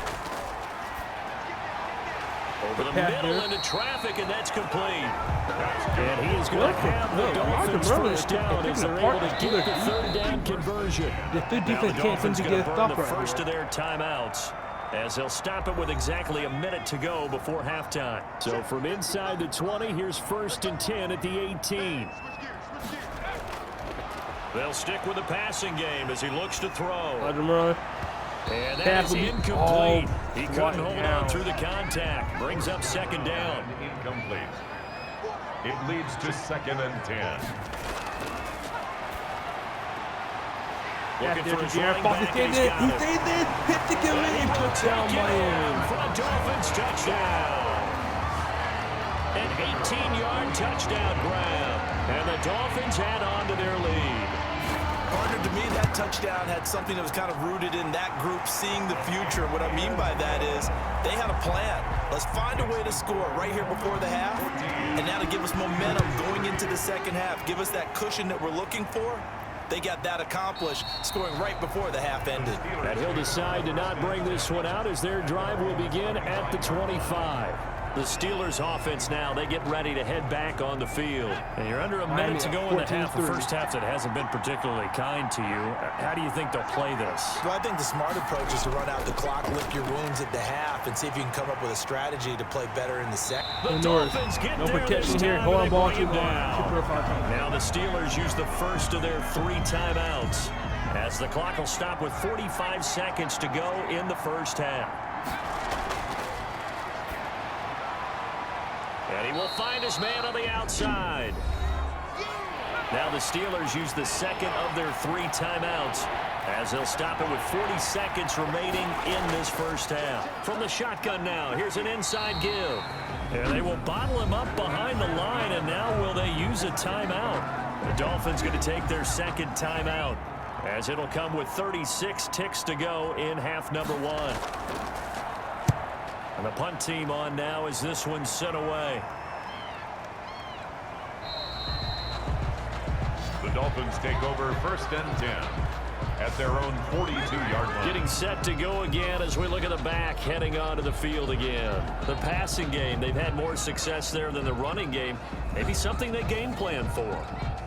Over the middle into traffic, and that's complete. And he is going to have the Dolphins first down as they're able to get the 3rd down conversion. The Dolphins going to burn the first of their timeouts, as they'll stop it with exactly a minute to go before halftime. So from inside the 20, here's 1st and 10 at the 18. They'll stick with the passing game as he looks to throw. And that is incomplete. He couldn't hold on through the contact. Brings up 2nd down. Incomplete. It leads to 2nd and 10. Looking for his running back, and he's got it. Hit the gimme and touchdown Miami. For a Dolphins touchdown. An 18-yard touchdown grab. And the Dolphins add on to their lead. Partner, to me, that touchdown had something that was kind of rooted in that group seeing the future. What I mean by that is they had a plan. Let's find a way to score right here before the half, and that'll give us momentum going into the second half. Give us that cushion that we're looking for. They got that accomplished, scoring right before the half ended. And he'll decide to not bring this one out as their drive will begin at the 25. The Steelers offense now, they get ready to head back on the field. And you're under a minute to go in the half. The first half that hasn't been particularly kind to you. How do you think they'll play this? Well, I think the smart approach is to run out the clock, lick your wounds at the half, and see if you can come up with a strategy to play better in the second. The Dolphins get no there protection this here. time, Hold on, and ball they too bring him down. down. Now the Steelers use the first of their 3 timeouts as the clock will stop with 45 seconds to go in the first half. And he will find his man on the outside. Now the Steelers use the second of their 3 timeouts as they'll stop it with 40 seconds remaining in this first half. From the shotgun now, here's an inside give. And they will bottle him up behind the line, and now will they use a timeout? The Dolphins going to take their second timeout as it'll come with 36 ticks to go in half number 1. And the punt team on now as this one's sent away. The Dolphins take over 1st and 10 at their own 42-yard line. Getting set to go again as we look at the back heading onto the field again. The passing game, they've had more success there than the running game. Maybe something they game plan for.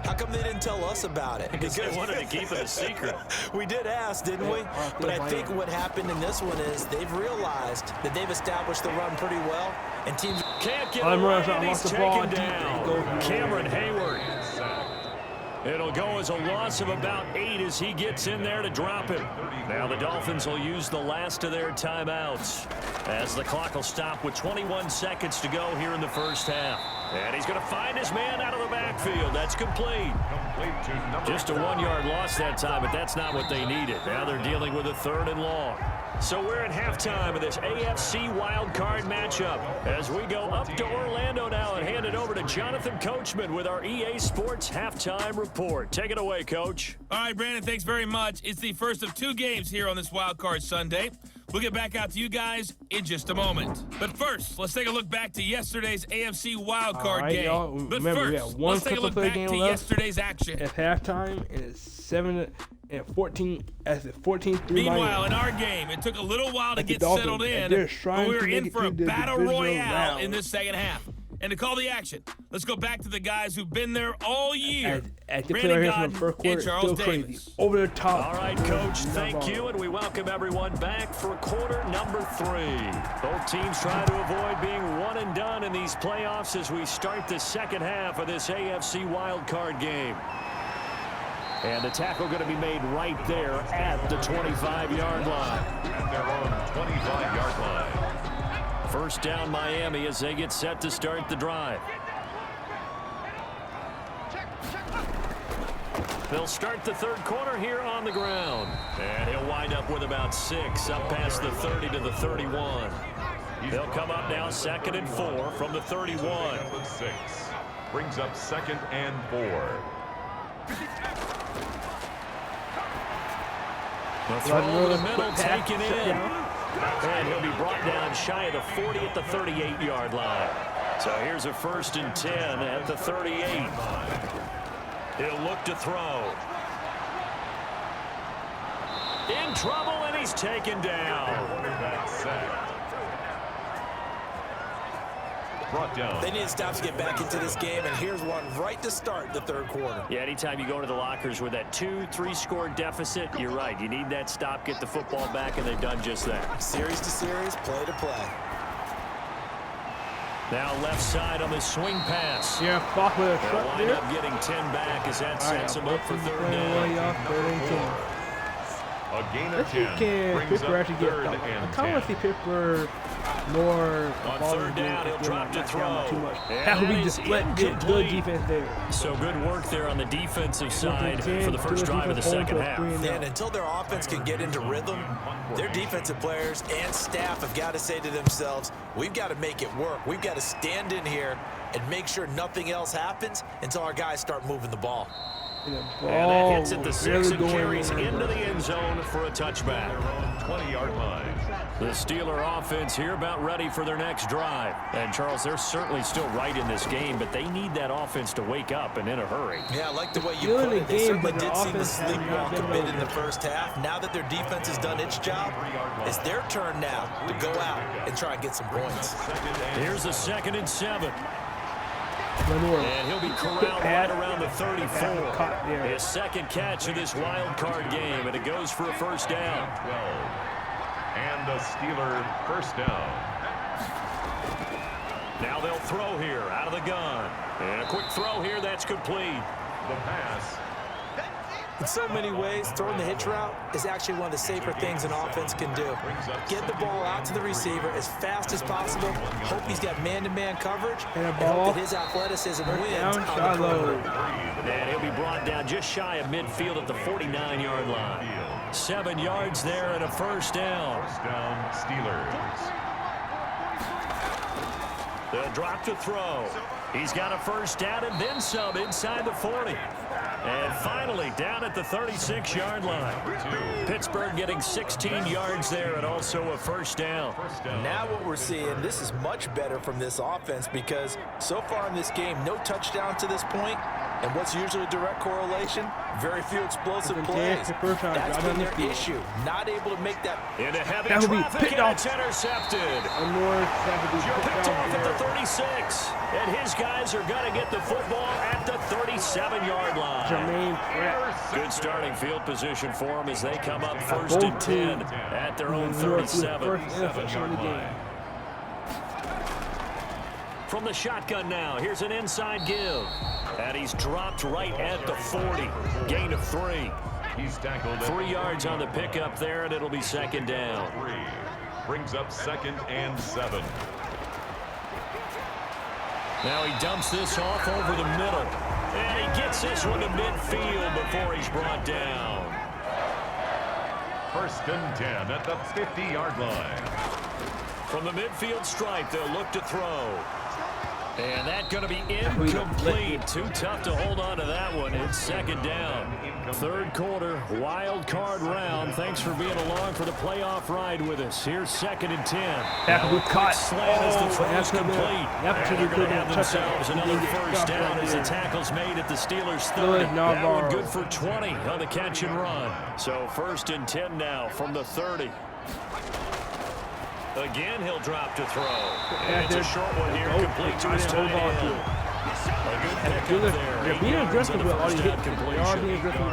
How come they didn't tell us about it? Because they wanted to keep it a secret. We did ask, didn't we? But I think what happened in this one is they've realized that they've established the run pretty well, and teams can't get away, and he's taken down. Cameron Hayward. It'll go as a loss of about 8 as he gets in there to drop it. Now the Dolphins will use the last of their timeouts as the clock will stop with 21 seconds to go here in the first half. And he's going to find his man out of the backfield. That's complete. Just a 1-yard loss that time, but that's not what they needed. Now they're dealing with a 3rd and long. So we're at halftime of this AFC wildcard matchup as we go up to Orlando now and hand it over to Jonathan Coachman with our EA Sports halftime report. Take it away, Coach. All right, Brandon, thanks very much. It's the first of 2 games here on this wildcard Sunday. We'll get back out to you guys in just a moment. But first, let's take a look back to yesterday's AFC wildcard game. But remember, first, let's take a look back to yesterday's action. At halftime, and it's 7 and 14 as it's 14-3. Meanwhile, in our game, it took a little while to get settled in, but we were in for a battle royale in this second half. And to call the action, let's go back to the guys who've been there all year. At the player here from the first quarter, still crazy. Over the top. All right, Coach, thank you, and we welcome everyone back for quarter number 3. Both teams trying to avoid being one and done in these playoffs as we start the second half of this AFC wildcard game. And the tackle going to be made right there at the 25-yard line. At their own 25-yard line. First down Miami as they get set to start the drive. They'll start the third quarter here on the ground. And he'll wind up with about 6 up past the 30 to the 31. They'll come up now 2nd and 4 from the 31. 6 brings up 2nd and 4. The throw over the middle taken in. And he'll be brought down shy of the 40 at the 38-yard line. So here's a 1st and 10 at the 38. He'll look to throw. In trouble, and he's taken down. Brought down. They need stops to get back into this game, and here's one right to start the third quarter. Yeah, anytime you go to the lockers with that 2-3 score deficit, you're right. You need that stop, get the football back, and they've done just that. Series to series, play to play. Now left side on the swing pass. Yeah, Bach with a shot there. there. Up getting 10 back as that sets him up for 3rd down. A gain of 10 brings Pittsburgh up actually get 3rd and 10. I kind of want to see Pittsburgh more on 3rd down. He'll drop to throw. Too much. That would be just good defense there. So good work there on the defensive side for the first drive of the second half. And until their offense can get into rhythm, their defensive players and staff have got to say to themselves, we've got to make it work. We've got to stand in here and make sure nothing else happens until our guys start moving the ball. And that hits at the 6 and carries into the end zone for a touchback. 20-yard line. The Steeler offense here about ready for their next drive. And, Charles, they're certainly still right in this game, but they need that offense to wake up and in a hurry. Yeah, I like the way you put it. They certainly did seem to sleepwalk a bit in the first half. Now that their defense has done its job, it's their turn now to go out and try and get some points. Here's a 2nd and 7. And he'll be corralled right around the 34. His second catch of this wild card game, and it goes for a first down. 12. And a Steeler first down. Now they'll throw here out of the gun. And a quick throw here, that's complete. The pass. In so many ways, throwing the hitch route is actually one of the safer things an offense can do. Get the ball out to the receiver as fast as possible. Hope he's got man-to-man coverage. And hope that his athleticism wins on the perimeter. And he'll be brought down just shy of midfield at the 49-yard line. 7 yards there and a first down. First down, Steelers. They'll drop to throw. He's got a first down and then some inside the 40. And finally down at the 36-yard line. Pittsburgh getting 16 yards there and also a first down. Now what we're seeing, this is much better from this offense because so far in this game, no touchdown to this point. And what's usually a direct correlation? Very few explosive plays. That's been their issue. Not able to make that. Into heavy traffic, and it's intercepted. Picked off at the 36. And his guys are going to get the football at the 37-yard line. Good starting field position for them as they come up 1st and 10 at their own 37-yard line. From the shotgun now, here's an inside give. And he's dropped right at the 40. Gain of 3. He's tackled 3 yards on the pickup there, and it'll be second down. 3. Brings up 2nd and 7. Now he dumps this off over the middle. And he gets this one to midfield before he's brought down. 1st and 10 at the 50-yard line. From the midfield stripe, they'll look to throw. And that's going to be incomplete. Too tough to hold on to that one. It's second down. 3rd quarter, wild card round. Thanks for being along for the playoff ride with us. Here's 2nd and 10. Tackle caught. Slant as the throw's complete. And they're going to have themselves another first down as the tackle's made at the Steelers' 30. That one good for 20 on the catch and run. So 1st and 10 now from the 30. Again, he'll drop to throw. And it's a short one here, complete to his tight end. A good pickup there. They're being aggressive with all these hits.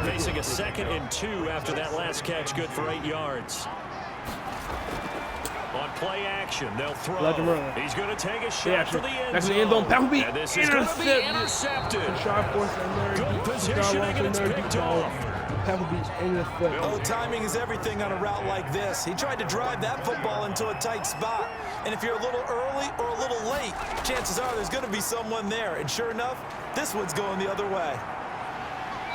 Facing a 2nd and 2 after that last catch, good for 8 yards. On play action, they'll throw. He's going to take a shot for the end zone. And this is going to be intercepted. Good positioning, and it's picked off. Oh, timing is everything on a route like this. He tried to drive that football into a tight spot. And if you're a little early or a little late, chances are there's going to be someone there. And sure enough, this one's going the other way.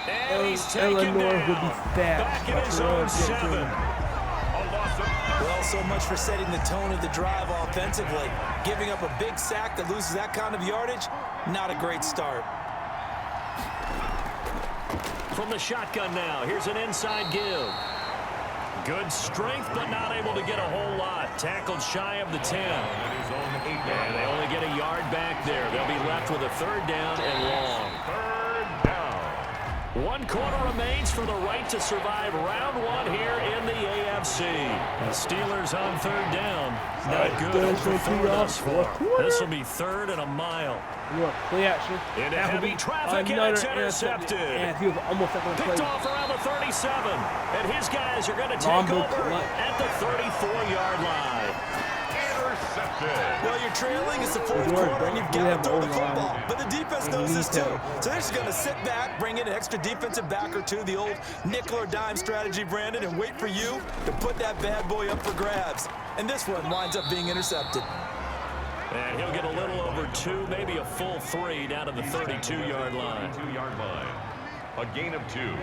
And he's taken down. Back in his own 7. Well, so much for setting the tone of the drive offensively. Giving up a big sack that loses that kind of yardage, not a great start. From the shotgun now, here's an inside give. Good strength, but not able to get a whole lot. Tackled shy of the 10. And they only get a yard back there. They'll be left with a 3rd down and long. 3rd down. 1 quarter remains for the right to survive round 1 here in the AFC. The Steelers on 3rd down. Not good over 4 thus far. This will be 3rd and a mile. Play action. Into heavy traffic, and it's intercepted. Picked off around the 37. And his guys are going to take over at the 34-yard line. Intercepted. Well, you're trailing. It's the 4th quarter, and you've got to throw the football. But the defense knows this too. So they're just going to sit back, bring in an extra defensive back or two, the old nickel or dime strategy, Brandon, and wait for you to put that bad boy up for grabs. And this one winds up being intercepted. And he'll get a little over 2, maybe a full 3 down to the 32-yard line. A gain of 2.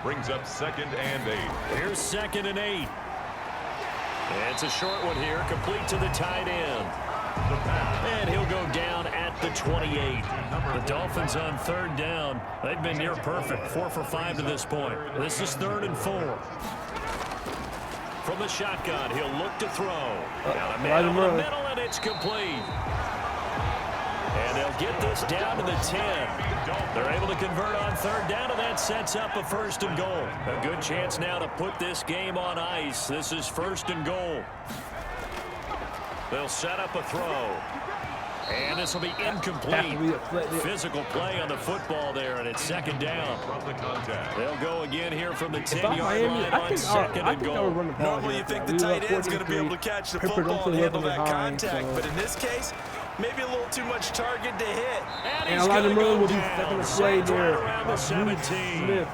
Brings up 2nd and 8. Here's 2nd and 8. It's a short one here, complete to the tight end. And he'll go down at the 28. The Dolphins on third down. They've been near perfect, 4 for 5 to this point. This is 3rd and 4. From the shotgun, he'll look to throw. Got a man over the middle, and it's complete. And they'll get this down to the 10. They're able to convert on third down, and that sets up a 1st and goal. A good chance now to put this game on ice. This is 1st and goal. They'll set up a throw. And this will be incomplete. Physical play on the football there, and it's 2nd down. They'll go again here from the 10-yard line on 2nd and goal. Normally you think the tight end's going to be able to catch the football and handle that contact, but in this case, maybe a little too much target to hit. And Elijah Miller will be second to play there. Around the 17.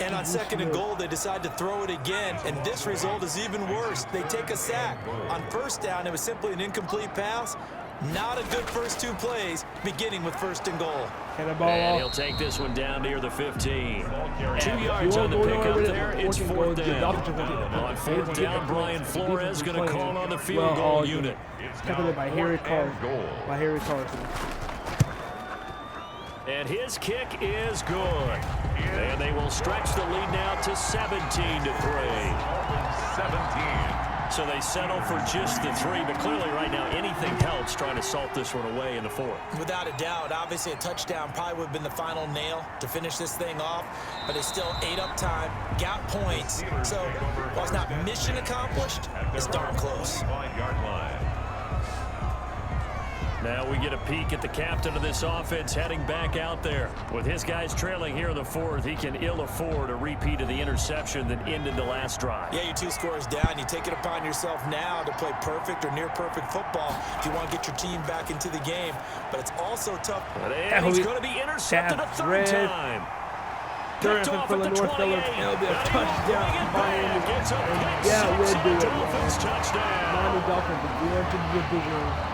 And on 2nd and goal, they decide to throw it again, and this result is even worse. They take a sack. On 1st down, it was simply an incomplete pass. Not a good first 2 plays, beginning with 1st and goal. And he'll take this one down near the 15. 2 yards on the pickup there. It's 4th down. On 4th down, Brian Flores going to call on the field goal unit. Seconded by Harry Carson. And his kick is good. And they will stretch the lead now to 17-3. 17. So they settle for just the 3, but clearly right now anything helps trying to salt this one away in the 4th. Without a doubt, obviously a touchdown probably would have been the final nail to finish this thing off, but it's still ate up time, got points. So while it's not mission accomplished, it's darn close. 5-yard line. Now we get a peek at the captain of this offense heading back out there. With his guys trailing here in the 4th, he can ill afford a repeat of the interception that ended the last drive. Yeah, you're 2 scores down. You take it upon yourself now to play perfect or near perfect football if you want to get your team back into the game. But it's also tough. And he's going to be intercepted a 3rd time. Third for the North Phillips. It'll be a touchdown. Miami. Yeah, we'll do it. Miami Dolphins are going to the division.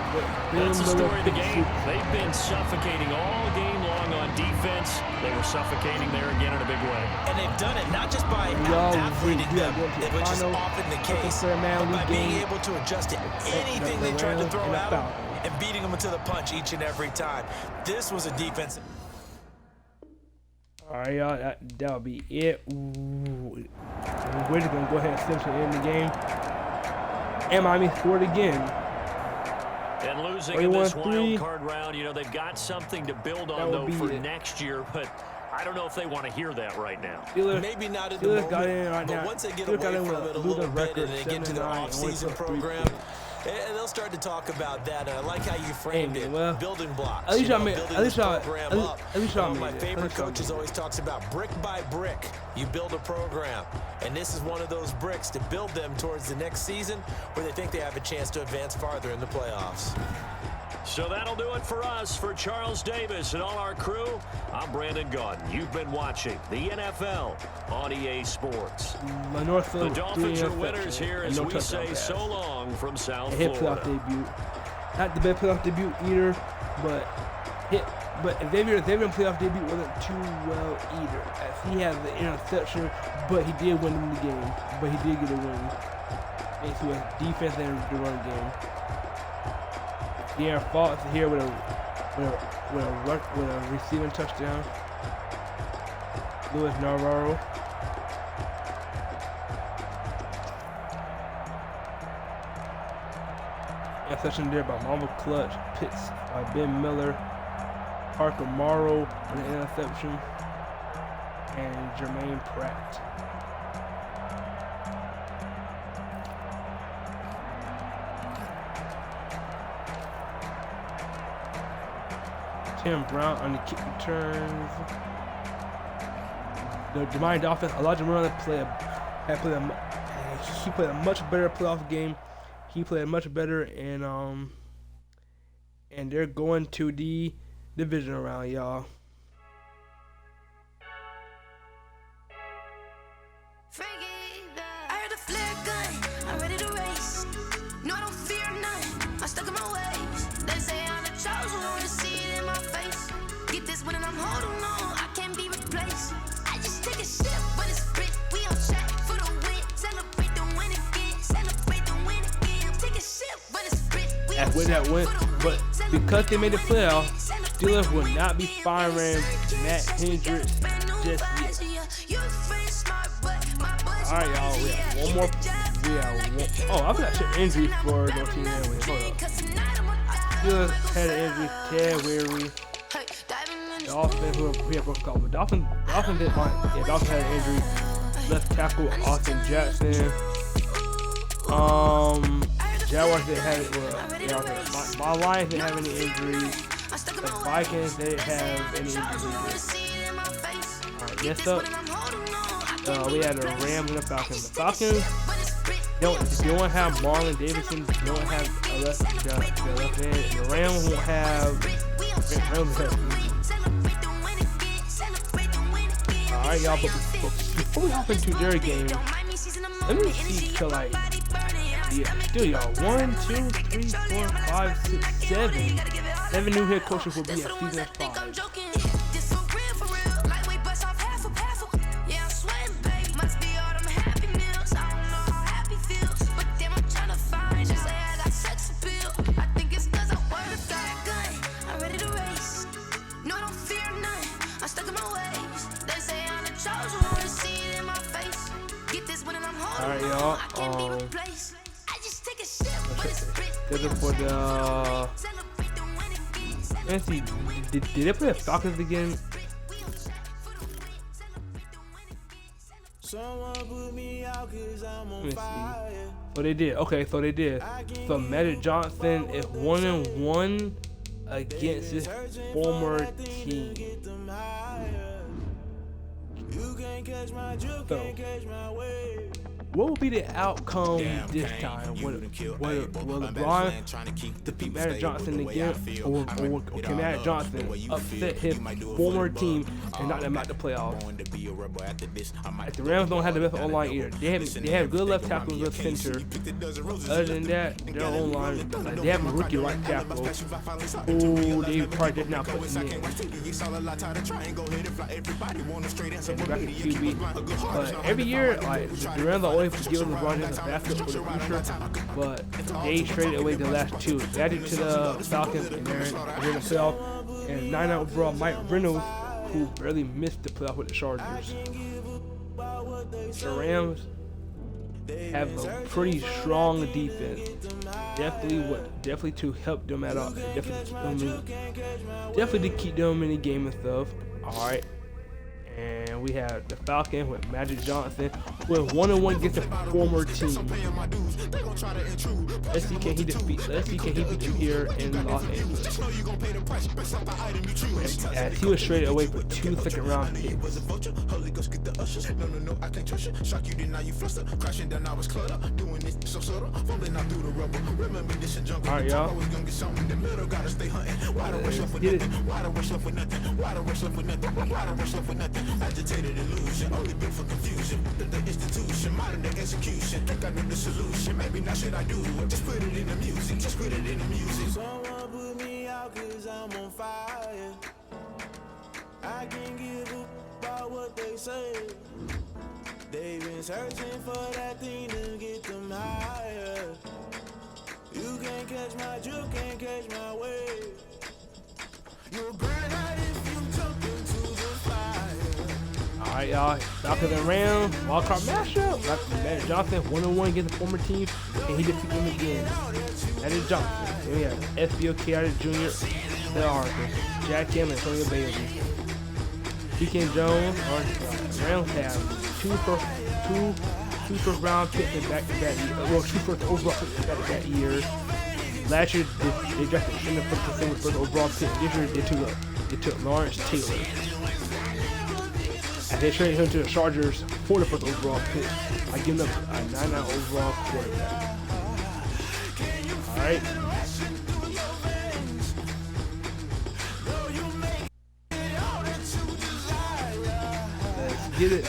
That's the story of the game. They've been suffocating all game long on defense. They were suffocating there again in a big way. And they've done it not just by out-athleting them, which is often the case, but by being able to adjust to anything they tried to throw at them and beating them into the punch each and every time. This was a defense. All right, y'all, that'll be it. We're just going to go ahead and essentially end the game. And Miami scored again. And losing in this wild card round, you know, they've got something to build on, though, for next year. But I don't know if they want to hear that right now. Maybe not at the moment, but once they get away from it a little bit and they get to their off-season program, and they'll start to talk about that. And I like how you framed it, building blocks. One of my favorite coaches always talks about brick by brick, you build a program. And this is one of those bricks to build them towards the next season where they think they have a chance to advance farther in the playoffs. So that'll do it for us. For Charles Davis and all our crew, I'm Brandon Gaudin. You've been watching the NFL on EA Sports. The Dolphins are winners here as we say so long from South Florida. Playoff debut. Not the best playoff debut either, but Xavier's playoff debut wasn't too well either. As he had the interception, but he did win in the game. But he did get a win. Thanks to his defense and the run game. De'Aaron Fox here with a receiving touchdown. Louis Navarro. Interception there by Marvel Clutch. Pitts by Ben Miller. Parker Morrow on the interception. And Jermaine Pratt. Tim Brown on the kick returns. The Miami Dolphins, Elijah Miller played a much better playoff game. He played much better, and they're going to the division round, y'all. I heard a flare gun, I'm ready to race. No, I don't fear none, I'm stuck in my ways. They say I'm the chosen one, to see it in my face. Get this one and I'm holding on, I can't be replaced. I just take a sip when it's split, we on track for the win. Celebrate the win again, celebrate the win again. Take a sip when it's split, we on track for the win. because they made the playoffs, Steelers will not be firing Matt Hendricks just yet. Alright, y'all, we have one more. Oh, I'm not sure injury for no team anyway. Hold up. Steelers had an injury, Ted Weary. Dolphins, who have broken call, but Dolphins didn't mind. Yeah, Dolphins had an injury. Left tackle Austin Jackson. Jaguars didn't have it. Well, my Lions didn't have any injuries. The Vikings didn't have any injuries. Alright, next up, we had the Rams and the Falcons. The Falcons don't have Marlon Davidson. Don't have a left hand. The Rams won't have. Alright, y'all, but before we hop into their game, let me see to like, still y'all, 1, 2, 3, 4, 5, 6, 7. 7 new head coaches will be at season 5. Alright, y'all. For the let's see, did they play the Falcons again? Let me see. Oh, they did. Okay, so they did. So Magic Johnson is 1-1 against his former team. So, what will be the outcome this time? Will LeBron defeat Magic Johnson again, or can Magic Johnson upset his former team and knock them out the playoffs? Like, the Rams don't have the best O-line either. They have good left tackle and good center. Other than that, their O-line, like, they have a rookie right tackle who they probably just not putting in. And back at QB. But every year, like, the Rams are always giving LeBron James a backup for the future, but they traded away the last two. They added to the Falcons, and they're in the playoff. And 9 overall Mike Reynolds, who barely missed the playoff with the Chargers. The Rams have a pretty strong defense. Definitely to help them at all. Definitely to keep them in the game and stuff. All right. And we have the Falcons with Magic Johnson with 1-1 against the former team. Let's see can he beat you here in Los Angeles. As he was traded away for 2 second-round picks. Alright, y'all. Let's get it. Agitated illusion, only built for confusion. The institution, modern day execution. Think I know the solution. Maybe not should I do it. Just put it in the music. Just put it in the music. Someone put me out 'cause I'm on fire. I can't give up about what they say. They've been searching for that thing to get them higher. You can't catch my juke, can't catch my wave. You'll burn out if you jump into the fire. Alright, y'all. Falcons and Rams, wildcard matchup. Magic Johnson, 1-1 against the former team, and he defeated him again. Magic Johnson. Then we have SBO Carter Jr., Phil Arthur, Jack Kim, and Antonio Bailey. Deacon Jones, Rams have two first round picks in back-to-back years. Well, 2 first overall picks in back-to-back years. Last year, they drafted Shannon for the first overall pick. This year, they took Lawrence Taylor. And they traded him to the Chargers for the first overall pick. I give them a 9-9 overall quarterback. Alright. Let's get it.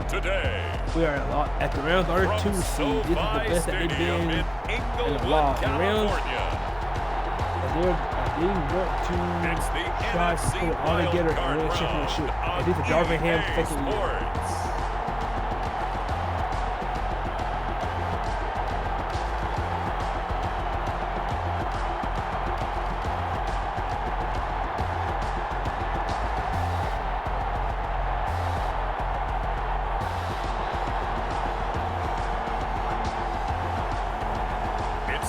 Today We are at the Rams are 2 seed. This is the best that they've been in a while. The Rams, they want to try to put it all together and win a championship. And this is Darvin Ham's second year.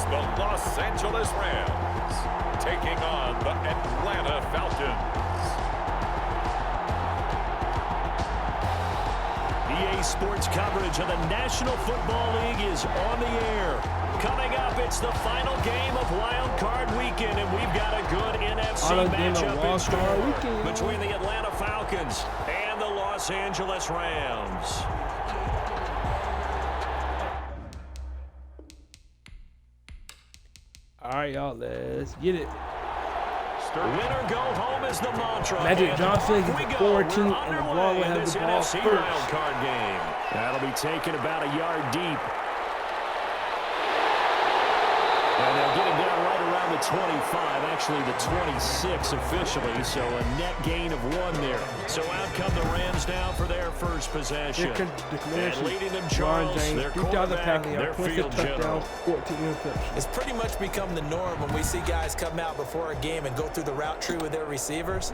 The Los Angeles Rams taking on the Atlanta Falcons. EA Sports coverage of the National Football League is on the air. Coming up, it's the final game of Wild Card Weekend, and we've got a good NFC matchup in store between the Atlanta Falcons and the Los Angeles Rams. All right, y'all, let's get it. Winner go home is the mantra. Magic Johnson gets the 14, and the ball will have the ball first. Wild card game. That'll be taken about a yard deep. And they'll get him down right around the 25, actually the 26 officially, so a net gain of 1 there. So out come the Rams now for their first possession. And leading them, Charles, their quarterback, their field general. It's pretty much become the norm when we see guys come out before a game and go through the route tree with their receivers.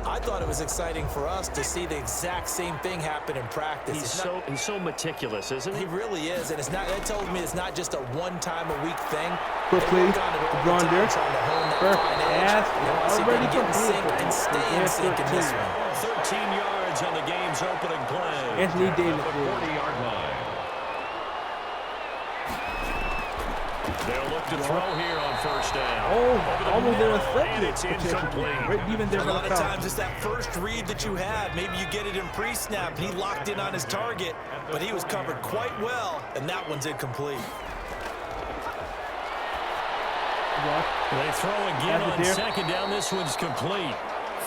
I thought it was exciting for us to see the exact same thing happen in practice. He's so meticulous, isn't he? He really is, and that tells me it's not just a one-time-a-week thing. Quickly, LeBron there. First pass, already get in sync and stay in sync in this one. 13 yards on the game's opening play. Anthony Davis. 40-yard line. They'll look to throw here on first down. Oh, almost intercepted. And it's incomplete. Even there a lot of times it's that first read that you have. Maybe you get it in pre-snap, and he locked in on his target, but he was covered quite well, and that one's incomplete. They throw again on second down. This one's complete.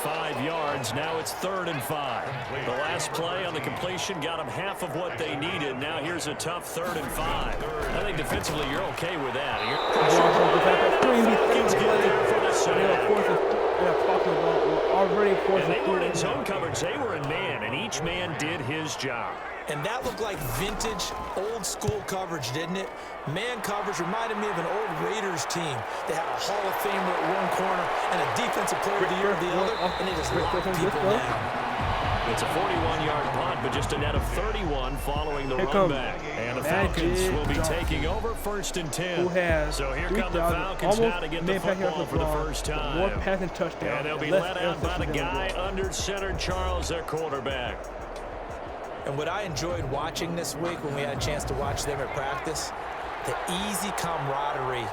5 yards. Now it's 3rd and 5. The last play on the completion got them half of what they needed. Now here's a tough 3rd and 5. I think defensively you're okay with that. And they weren't in zone coverage. They were in man, and each man did his job. And that looked like vintage, old-school coverage, didn't it? Man coverage reminded me of an old Raiders team. They had a Hall of Famer at one corner and a defensive player of the year at the other, and they just locked people down. It's a 41-yard punt, but just a net of 31 following the run back. And the Falcons will be taking over 1st and 10. So here come the Falcons now to get the football for the first time. More passing touchdowns. And they'll be let out by the guy under center, Charles, their quarterback. And what I enjoyed watching this week when we had a chance to watch them at practice, the easy camaraderie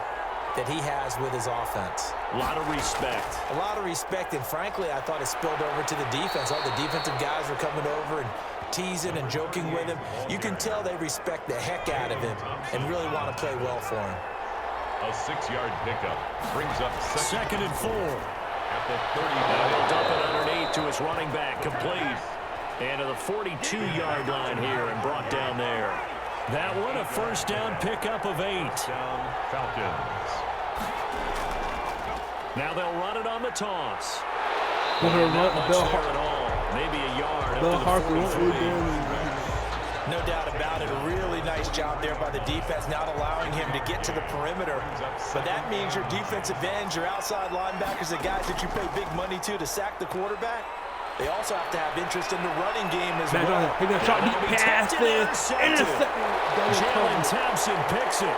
that he has with his offense. A lot of respect. A lot of respect, and frankly, I thought it spilled over to the defense. All the defensive guys were coming over and teasing and joking with him. You can tell they respect the heck out of him and really want to play well for him. A 6-yard pickup brings up second and 4. At the 30. He'll dump it underneath to his running back, complete. And to the 42-yard line here and brought down there. That one, a first down pickup of 8. Falcons. Now they'll run it on the toss. Maybe a yard up to the 43. No doubt about it. A really nice job there by the defense, not allowing him to get to the perimeter. But that means your defensive ends, your outside linebackers, the guys that you pay big money to sack the quarterback, they also have to have interest in the running game as well. He's going to try deep passes. Jalen Thompson picks it.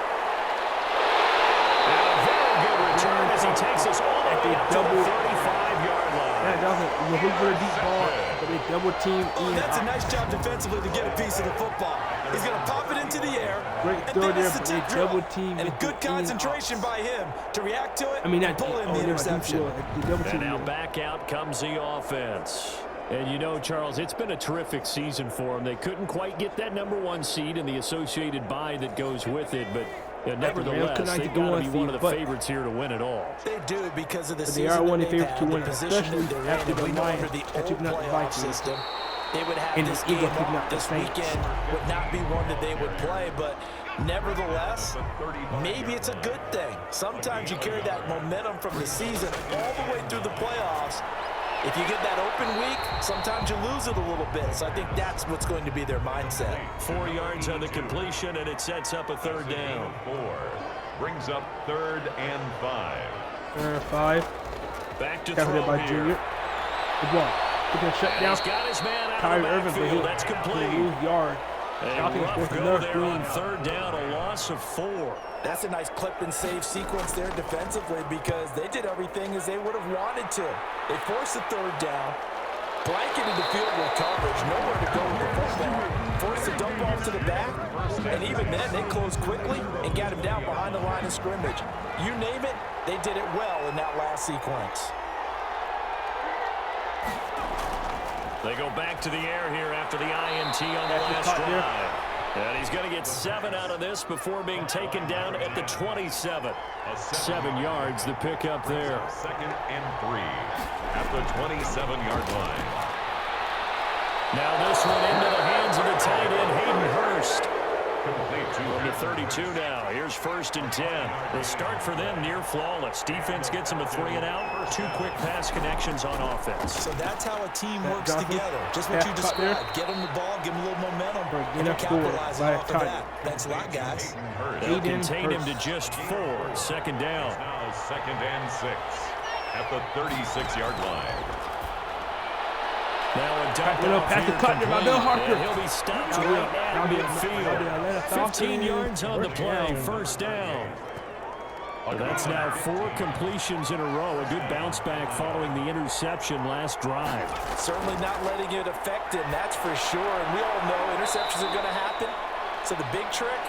And a very good return as he takes us all the way up to the 35-yard line. He's for a deep ball, but they double team Ian. That's a nice job defensively to get a piece of the football. He's going to pop it into the air. Great throw there, but they double team. And good concentration by him to react to it and pull in the interception. And now back out comes the offense. And you know, Charles, it's been a terrific season for them. They couldn't quite get that #1 seed and the associated bye that goes with it, but nevertheless, they've got to be one of the favorites here to win it all. They do because of the season they are one of the they've favorites to had, win, the position especially that they're after in. the We know Lions under the that took old out the playoff Vikings. system, they would have this game off this weekend would not be one that they would play, but nevertheless, maybe it's a good thing. Sometimes you carry that momentum from the season all the way through the playoffs. If you get that open week, sometimes you lose it a little bit. So I think that's what's going to be their mindset. 4 yards on the completion, and it sets up a third down. 4 brings up 3rd and 5. 3rd and 5. Back to throw by here. Junior. Good ball. Good ball. Shut down. He's got his man out Kyrie of the Irving, backfield. That's complete. Lose yard. A rough go there on 3rd down, a loss of 4. That's a nice clip and save sequence there defensively because they did everything as they would have wanted to. They forced the 3rd down, blanketed the field with coverage, nowhere to go with the football, forced the dump off to the back, and even then they closed quickly and got him down behind the line of scrimmage. You name it, they did it well in that last sequence. They go back to the air here after the INT on the last drive. And he's going to get 7 out of this before being taken down at the 27. 7 yards, the pickup there. 2nd and 3 at the 27-yard line. Now this one into the hands of the tight end, Hayden Hurst. Complete to the 32 now. Here's 1st and 10. The start for them near flawless. Defense gets them a 3 and out. 2 quick pass connections on offense. So that's how a team works together. Just what you described. Get them the ball, give them a little momentum, and they're capitalizing off of that. Thanks a lot, guys. They'll contain him to just 4. 2nd down. Now 2nd and 6 at the 36-yard line. Now a dump off here complete. He'll be stopped right at midfield. 15 yards on the play. 1st down. That's now 4 completions in a row. A good bounce back following the interception last drive. Certainly not letting it affect him, that's for sure. And we all know interceptions are going to happen. So the big trick,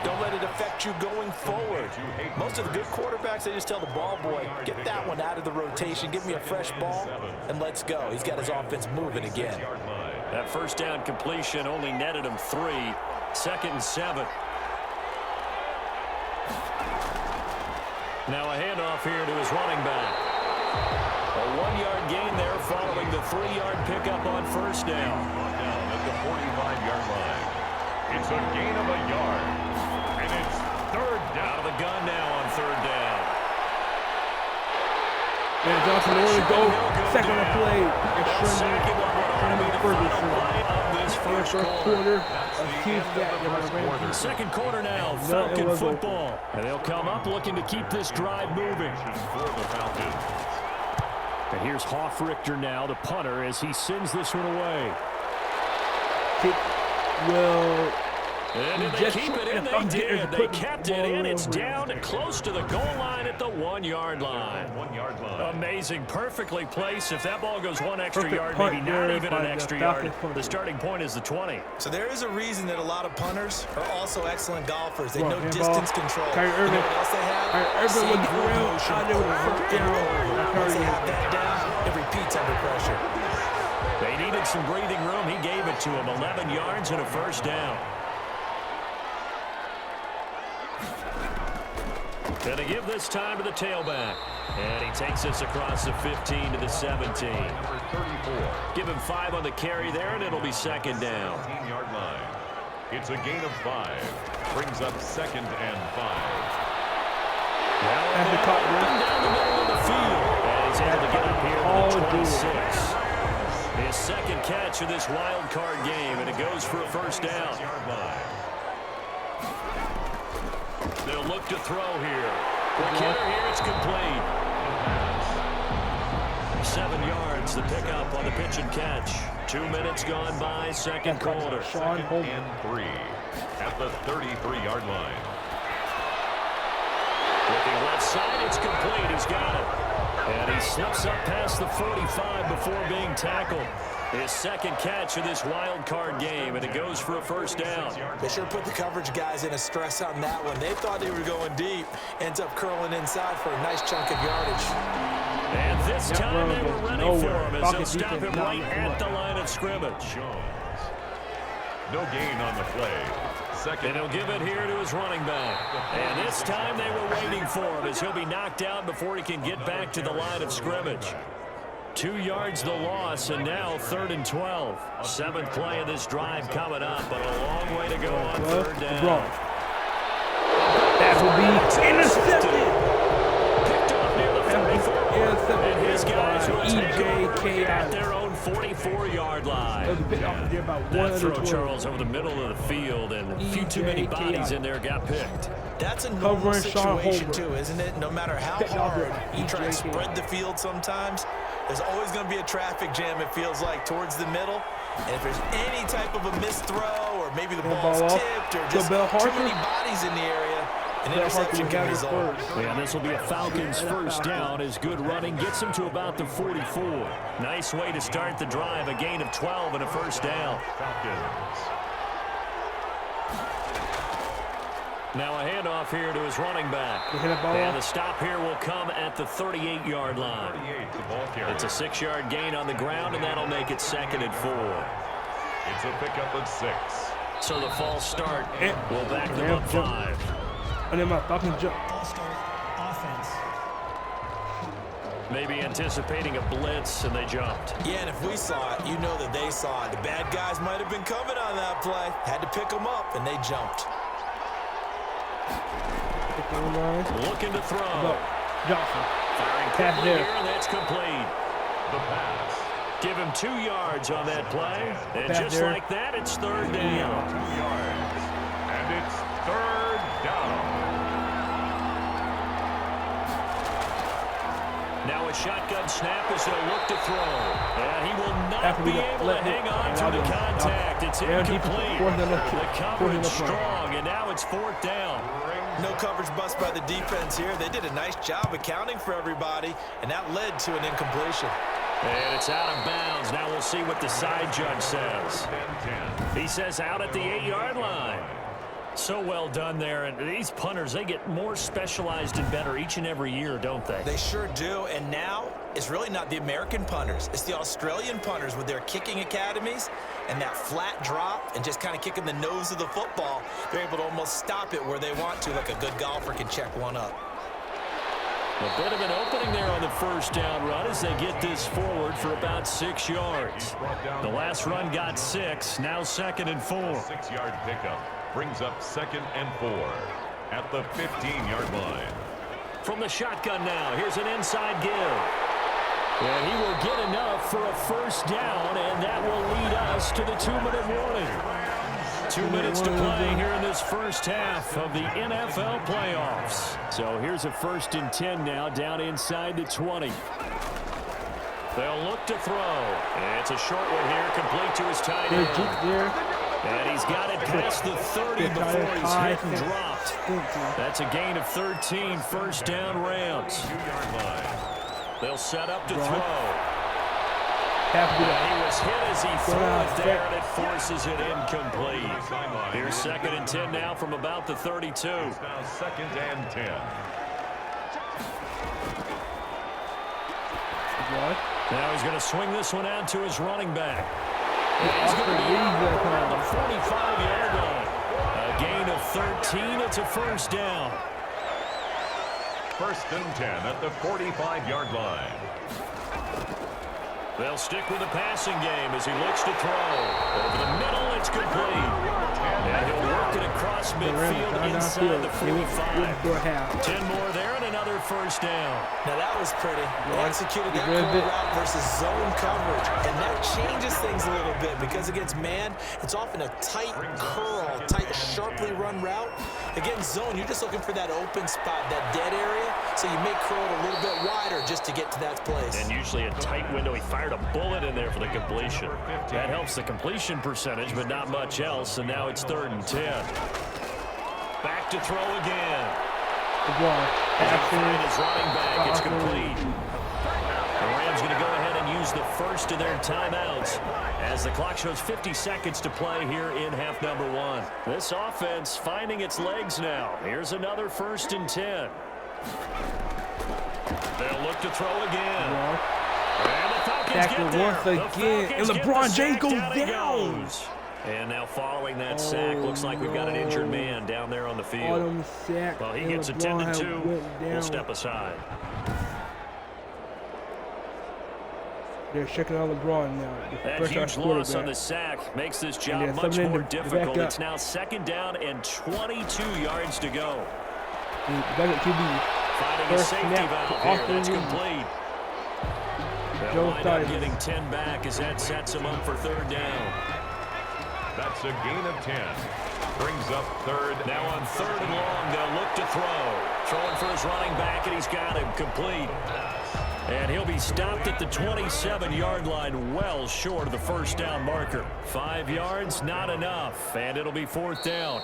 don't let it affect you going forward. Most of the good quarterbacks, they just tell the ball boy, get that one out of the rotation, give me a fresh ball, and let's go. He's got his offense moving again. That 1st down completion only netted him 3. 2nd and 7. Now a handoff here to his running back. A 1-yard gain there following the 3-yard pickup on 1st down. Down at the 45-yard line. It's a gain of a yard. And it's 3rd down. Out of the gun now on 3rd down. And Johnson wanted to go 2nd on play. Second quarter now, Falcon football. And they'll come up looking to keep this drive moving. And here's Hoffrichter now, the punter, as he sends this one away. And did they keep it in? They did. They kept it in. It's down close to the goal line at the 1-yard line. 1-yard line. Amazing. Perfectly placed. If that ball goes 1 extra yard, maybe not even an extra yard, the starting point is the 20. So there is a reason that a lot of punters are also excellent golfers. They know distance control. Kyrie Irving. You know what else they have? Irving with the motion. Once they have that down, it repeats under pressure. They needed some breathing room. He gave it to him. 11 yards and a 1st down. And they give this time to the tailback. And he takes us across the 15 to the 17. Number 34. Give him 5 on the carry there, and it'll be 2nd down. 15-yard line. It's a gain of 5. Brings up 2nd and 5. Now down the middle of the field. And he's able to get up here to the 26. His 2nd catch of this wild card game, and it goes for a 1st down. They'll look to throw here. The kicker here, it's complete. 7 yards, the pickup on the pitch and catch. 2 minutes gone by, 2nd quarter. 2nd and 3 at the 33-yard line. Looking left side, it's complete. He's got it. And he slips up past the 45 before being tackled. His 2nd catch of this wild card game, and it goes for a 1st down. They sure put the coverage guys in a stress on that one. They thought they were going deep. Ends up curling inside for a nice chunk of yardage. And this time they were ready for him as they'll stop him right at the line of scrimmage. No gain on the play. 2nd. And he'll give it here to his running back. And this time they were waiting for him as he'll be knocked out before he can get back to the line of scrimmage. 2 yards the loss, and now 3rd and 12. 7th play of this drive coming up, but a long way to go on 3rd down. That will be intercepted. Picked off near the 44. And his guys will take EJK at their own 44-yard line. That throw, Charles, over the middle of the field, and a few too many bodies in there got picked. That's a normal situation too, isn't it? No matter how hard you try to spread the field sometimes, there's always going to be a traffic jam, it feels like, towards the middle. And if there's any type of a missed throw, or maybe the ball's tipped, or just too many bodies in the area, an interception can result. Yeah, this will be a Falcons first down as good running gets them to about the 44. Nice way to start the drive, a gain of 12 and a first down. Now a handoff here to his running back. And the stop here will come at the 38-yard line. It's a 6-yard gain on the ground, and that'll make it 2nd and 4. It's a pickup of 6. So the false start will back them up 5. And then my Falcons jump. Offense. Maybe anticipating a blitz, and they jumped. Yeah, and if we saw it, you know that they saw it. The bad guys might have been coming on that play. Had to pick them up, and they jumped. Looking to throw. Johnson. Firing quickly here, and that's complete. The pass. Give him 2 yards on that play. And just like that, it's 3rd down. 2 yards. And it's 3rd down. Now a shotgun snap as they'll look to throw. And he will not be able to hang on to the contact. It's incomplete. The coverage strong, and now it's 4th down. No coverage bust by the defense here. They did a nice job accounting for everybody, and that led to an incompletion. And it's out of bounds. Now we'll see what the side judge says. He says out at the 8-yard line. So well done there. And these punters, they get more specialized and better each and every year, don't they? They sure do. And now it's really not the American punters. It's the Australian punters with their kicking academies and that flat drop and just kind of kicking the nose of the football. They're able to almost stop it where they want to, like a good golfer can check one up. A bit of an opening there on the first down run as they get this forward for about 6 yards. The last run got 6, now 2nd and 4. 6-yard pickup brings up 2nd and 4 at the 15-yard line. From the shotgun now, here's an inside give. And he will get enough for a first down, and that will lead us to the 2-minute warning. 2 minutes to play here in this first half of the NFL playoffs. So here's a 1st and 10 now, down inside the 20. They'll look to throw. And it's a short one here, complete to his tight end. And he's got it past the 30 before he's hit and dropped. That's a gain of 13, first down Rams. 2-yard line. They'll set up to throw. He was hit as he threw it there, and it forces it incomplete. Here's 2nd and 10 now from about the 32. It's now 2nd and 10. Now he's going to swing this one out to his running back. He's going to be around the 45-yard line. A gain of 13. It's a first down. 1st and 10 at the 45-yard line. They'll stick with the passing game as he looks to throw. Over the middle, it's complete. And he'll work it across midfield inside the 45. 10 more there and another first down. Now that was pretty. They executed that curl route versus zone coverage. And that changes things a little bit because against man, it's often a tight curl, tight, sharply run route. Against zone, you're just looking for that open spot, that dead area. So you may curl it a little bit wider just to get to that place. And usually a tight window. He fired a bullet in there for the completion. That helps the completion percentage, but not much else. And now it's 3rd and 10. Back to throw again. And his running back. It's complete. The Rams going to go ahead and use the first of their timeouts as the clock shows 50 seconds to play here in half number 1. This offense finding its legs now. Here's another 1st and 10. They'll look to throw again. And the Falcons get there. Once again. And LeBron James goes down. And now following that sack, looks like we've got an injured man down there on the field. Well, he gets attended to. We'll step aside. They're checking out LeBron now. That huge loss on the sack makes this job much more difficult. It's now 2nd down and 22 yards to go. Finding a safety valve here. That's complete. They'll wind up getting 10 back as that sets them up for 3rd down. That's a gain of 10. Brings up 3rd. Now on 3rd and long, they'll look to throw. Throwing for his running back, and he's got him complete. And he'll be stopped at the 27-yard line, well short of the 1st down marker. 5 yards, not enough, and it'll be 4th down.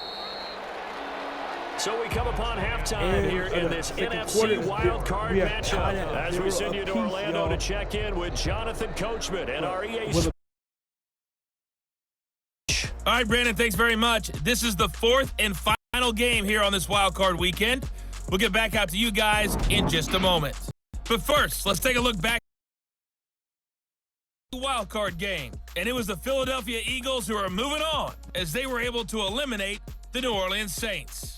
So we come upon halftime here in this NFC wildcard matchup as we send you to Orlando to check in with Jonathan Coachman and our EA Sports. All right, Brandon, thanks very much. This is the 4th and final game here on this wildcard weekend. We'll get back out to you guys in just a moment. But first, let's take a look back at the wildcard game. And it was the Philadelphia Eagles who are moving on as they were able to eliminate the New Orleans Saints.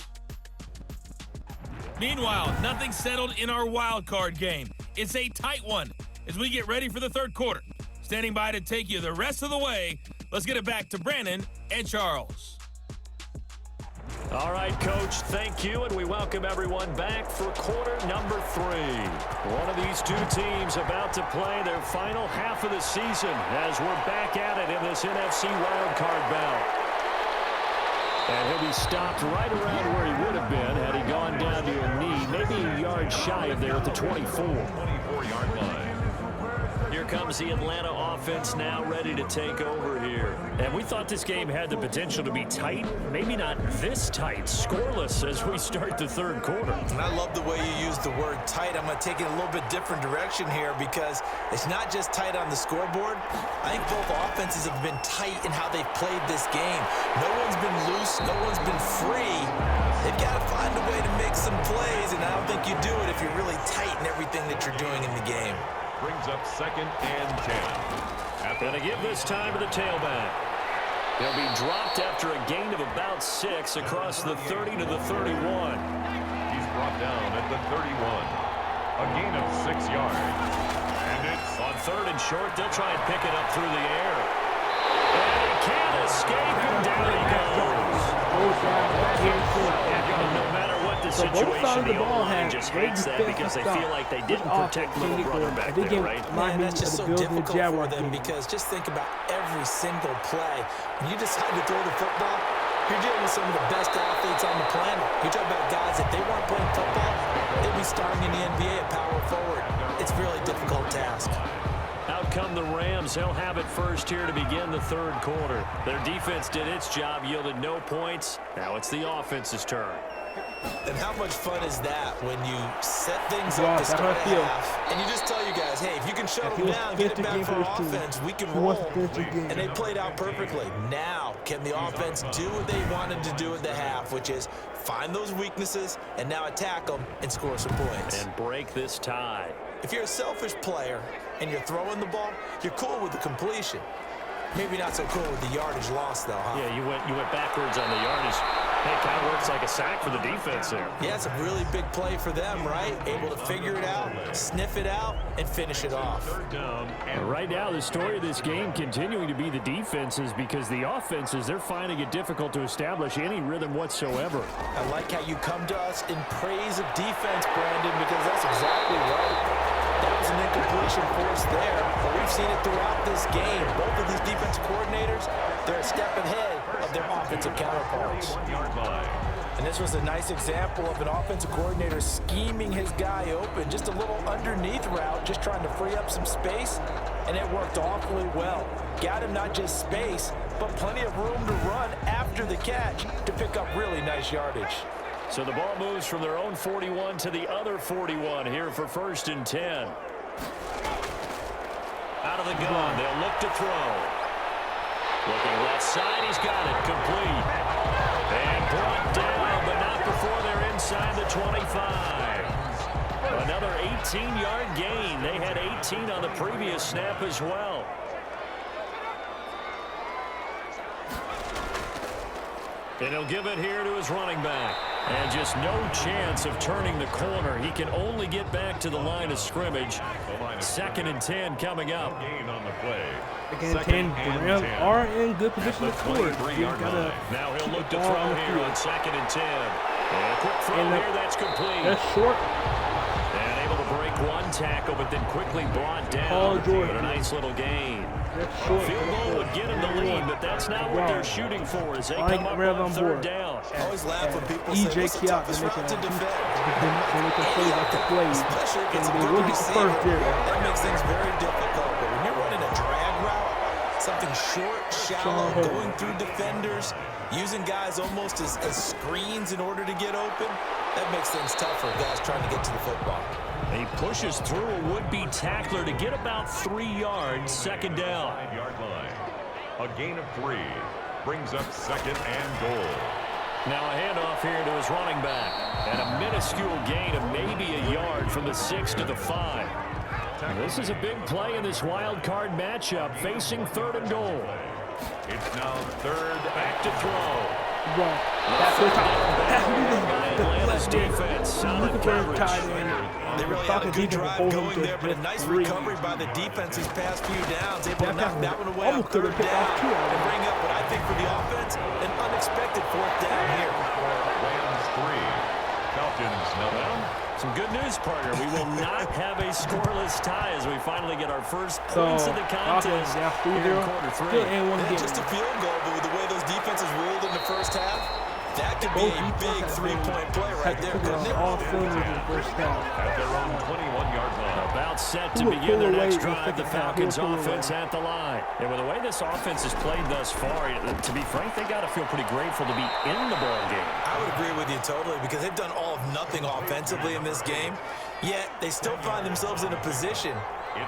Meanwhile, nothing settled in our wildcard game. It's a tight one as we get ready for the 3rd quarter. Standing by to take you the rest of the way, let's get it back to Brandon and Charles. All right, Coach, thank you, and we welcome everyone back for quarter number 3. One of these two teams about to play their final half of the season as we're back at it in this NFC wildcard bout. And he'll be stopped right around where he would have been had he gone down to a knee, maybe a yard shy of there at the 24-yard line. Here comes the Atlanta offense now ready to take over here. And we thought this game had the potential to be tight. Maybe not this tight, scoreless as we start the 3rd quarter. And I love the way you use the word tight. I'm going to take it a little bit different direction here because it's not just tight on the scoreboard. I think both offenses have been tight in how they've played this game. No one's been loose. No one's been free. They've got to find a way to make some plays, and I don't think you do it if you're really tight in everything that you're doing in the game. Brings up 2nd and 10. Going to give this time to the tailback. He'll be dropped after a gain of about 6 across the 30 to the 31. He's brought down at the 31. A gain of 6 yards. And it's on 3rd and short. They'll try and pick it up through the air. And he can't escape, and down he goes. No matter what the situation, the O-line just hates that because they feel like they didn't protect little brother back there, right? Man, that's just so difficult for them because just think about every single play. When you decide to throw the football, you're dealing with some of the best athletes on the planet. You talk about guys, if they weren't playing football, they'd be starting in the NBA at power forward. It's a really difficult task. Out come the Rams. They'll have it first here to begin the 3rd quarter. Their defense did its job, yielded no points. Now it's the offense's turn. And how much fun is that when you set things up to start a half, and you just tell you guys, hey, if you can shut them down, get it back for offense, we can roll. And they played out perfectly. Now, can the offense do what they wanted to do at the half, which is find those weaknesses and now attack them and score some points. And break this tie. If you're a selfish player and you're throwing the ball, you're cool with the completion. Maybe not so cool with the yardage loss, though, huh? Yeah, you went backwards on the yardage. Hey, it kind of works like a sack for the defense there. Yeah, it's a really big play for them, right? Able to figure it out, sniff it out, and finish it off. Right now, the story of this game continuing to be the defenses because the offenses, they're finding it difficult to establish any rhythm whatsoever. I like how you come to us in praise of defense, Brandon, because that's exactly right. That was an incompletion force there, but we've seen it throughout this game. Both of these defensive coordinators, they're a step ahead of their offensive counterparts. And this was a nice example of an offensive coordinator scheming his guy open. Just a little underneath route, just trying to free up some space, and it worked awfully well. Got him not just space, but plenty of room to run after the catch to pick up really nice yardage. So the ball moves from their own 41 to the other 41 here for 1st and 10. Out of the gun, they'll look to throw. Looking left side, he's got it, complete. And brought down, but not before they're inside the 25. Another 18-yard gain. They had 18 on the previous snap as well. And he'll give it here to his running back. And just no chance of turning the corner. He can only get back to the line of scrimmage. 2nd and 10 coming up. Again, 10, the Rams are in good position to score. Now he'll look to throw here on 2nd and 10. And a quick throw here, that's complete. That's short. And able to break one tackle, but then quickly brought down. But a nice little gain. Field goal would get him the lead, but that's not what they're shooting for as they come up on 3rd down. I always laugh when people say, what's the toughest route to defend? Especially if it's a good receiver, that makes things very difficult. But when you're running a drag route, something short, shallow, going through defenders, using guys almost as screens in order to get open, that makes things tough for guys trying to get to the football. He pushes through a would-be tackler to get about 3 yards, 2nd down. 5-yard line. A gain of 3 brings up 2nd and goal. Now a handoff here to his running back. And a minuscule gain of maybe a yard from the 6 to the 5. This is a big play in this wild card matchup, facing 3rd and goal. It's now 3rd, back to throw. That's Atlanta's defense. Solid coverage. They really had a good drive going there, but a nice recovery by the defense these past few downs. Able to knock that one away on 3rd down and bring up what I think for the offense, an unexpected 4th down here. Rams 3. Falcons now down. Some good news, partner. We will not have a scoreless tie as we finally get our first points of the contest here in quarter 3. And just a field goal, but with the way those defenses ruled in the first half, that could be a big 3-point play right there, couldn't it? At their own 21-yard line. About set to begin their next drive. The Falcons offense at the line. And with the way this offense has played thus far, to be frank, they got to feel pretty grateful to be in the ball game. I would agree with you totally because they've done all of nothing offensively in this game, yet they still find themselves in a position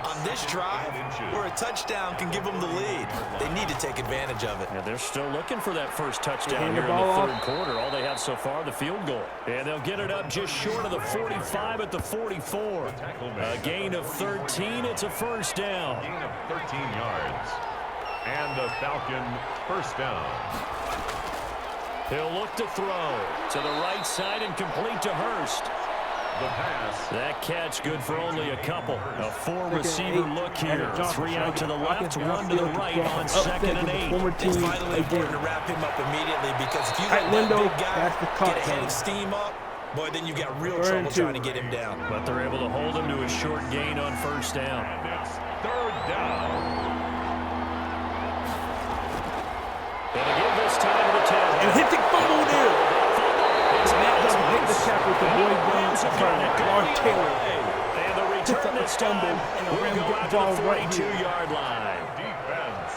on this drive where a touchdown can give them the lead. They need to take advantage of it. Yeah, they're still looking for that first touchdown here in the 3rd quarter. All they have so far, the field goal. And they'll get it up just short of the 45 at the 44. A gain of 13. It's a 1st down. Gain of 13 yards. And a Falcon 1st down. He'll look to throw to the right side and complete to Hurst. The pass. That catch good for only a couple. A 4-receiver look here. 3 out to the left, 1 to the right on 2nd and 8. It's vitally important to wrap him up immediately because if you let that big guy get ahead of steam up, boy, then you got real trouble trying to get him down. But they're able to hold him to a short gain on 1st down. And it's 3rd down. And again this time to the 10. And hit the fumble there. Hit the tackle to Boyd Jones. And the return this time will go out to the 42-yard line. Defense.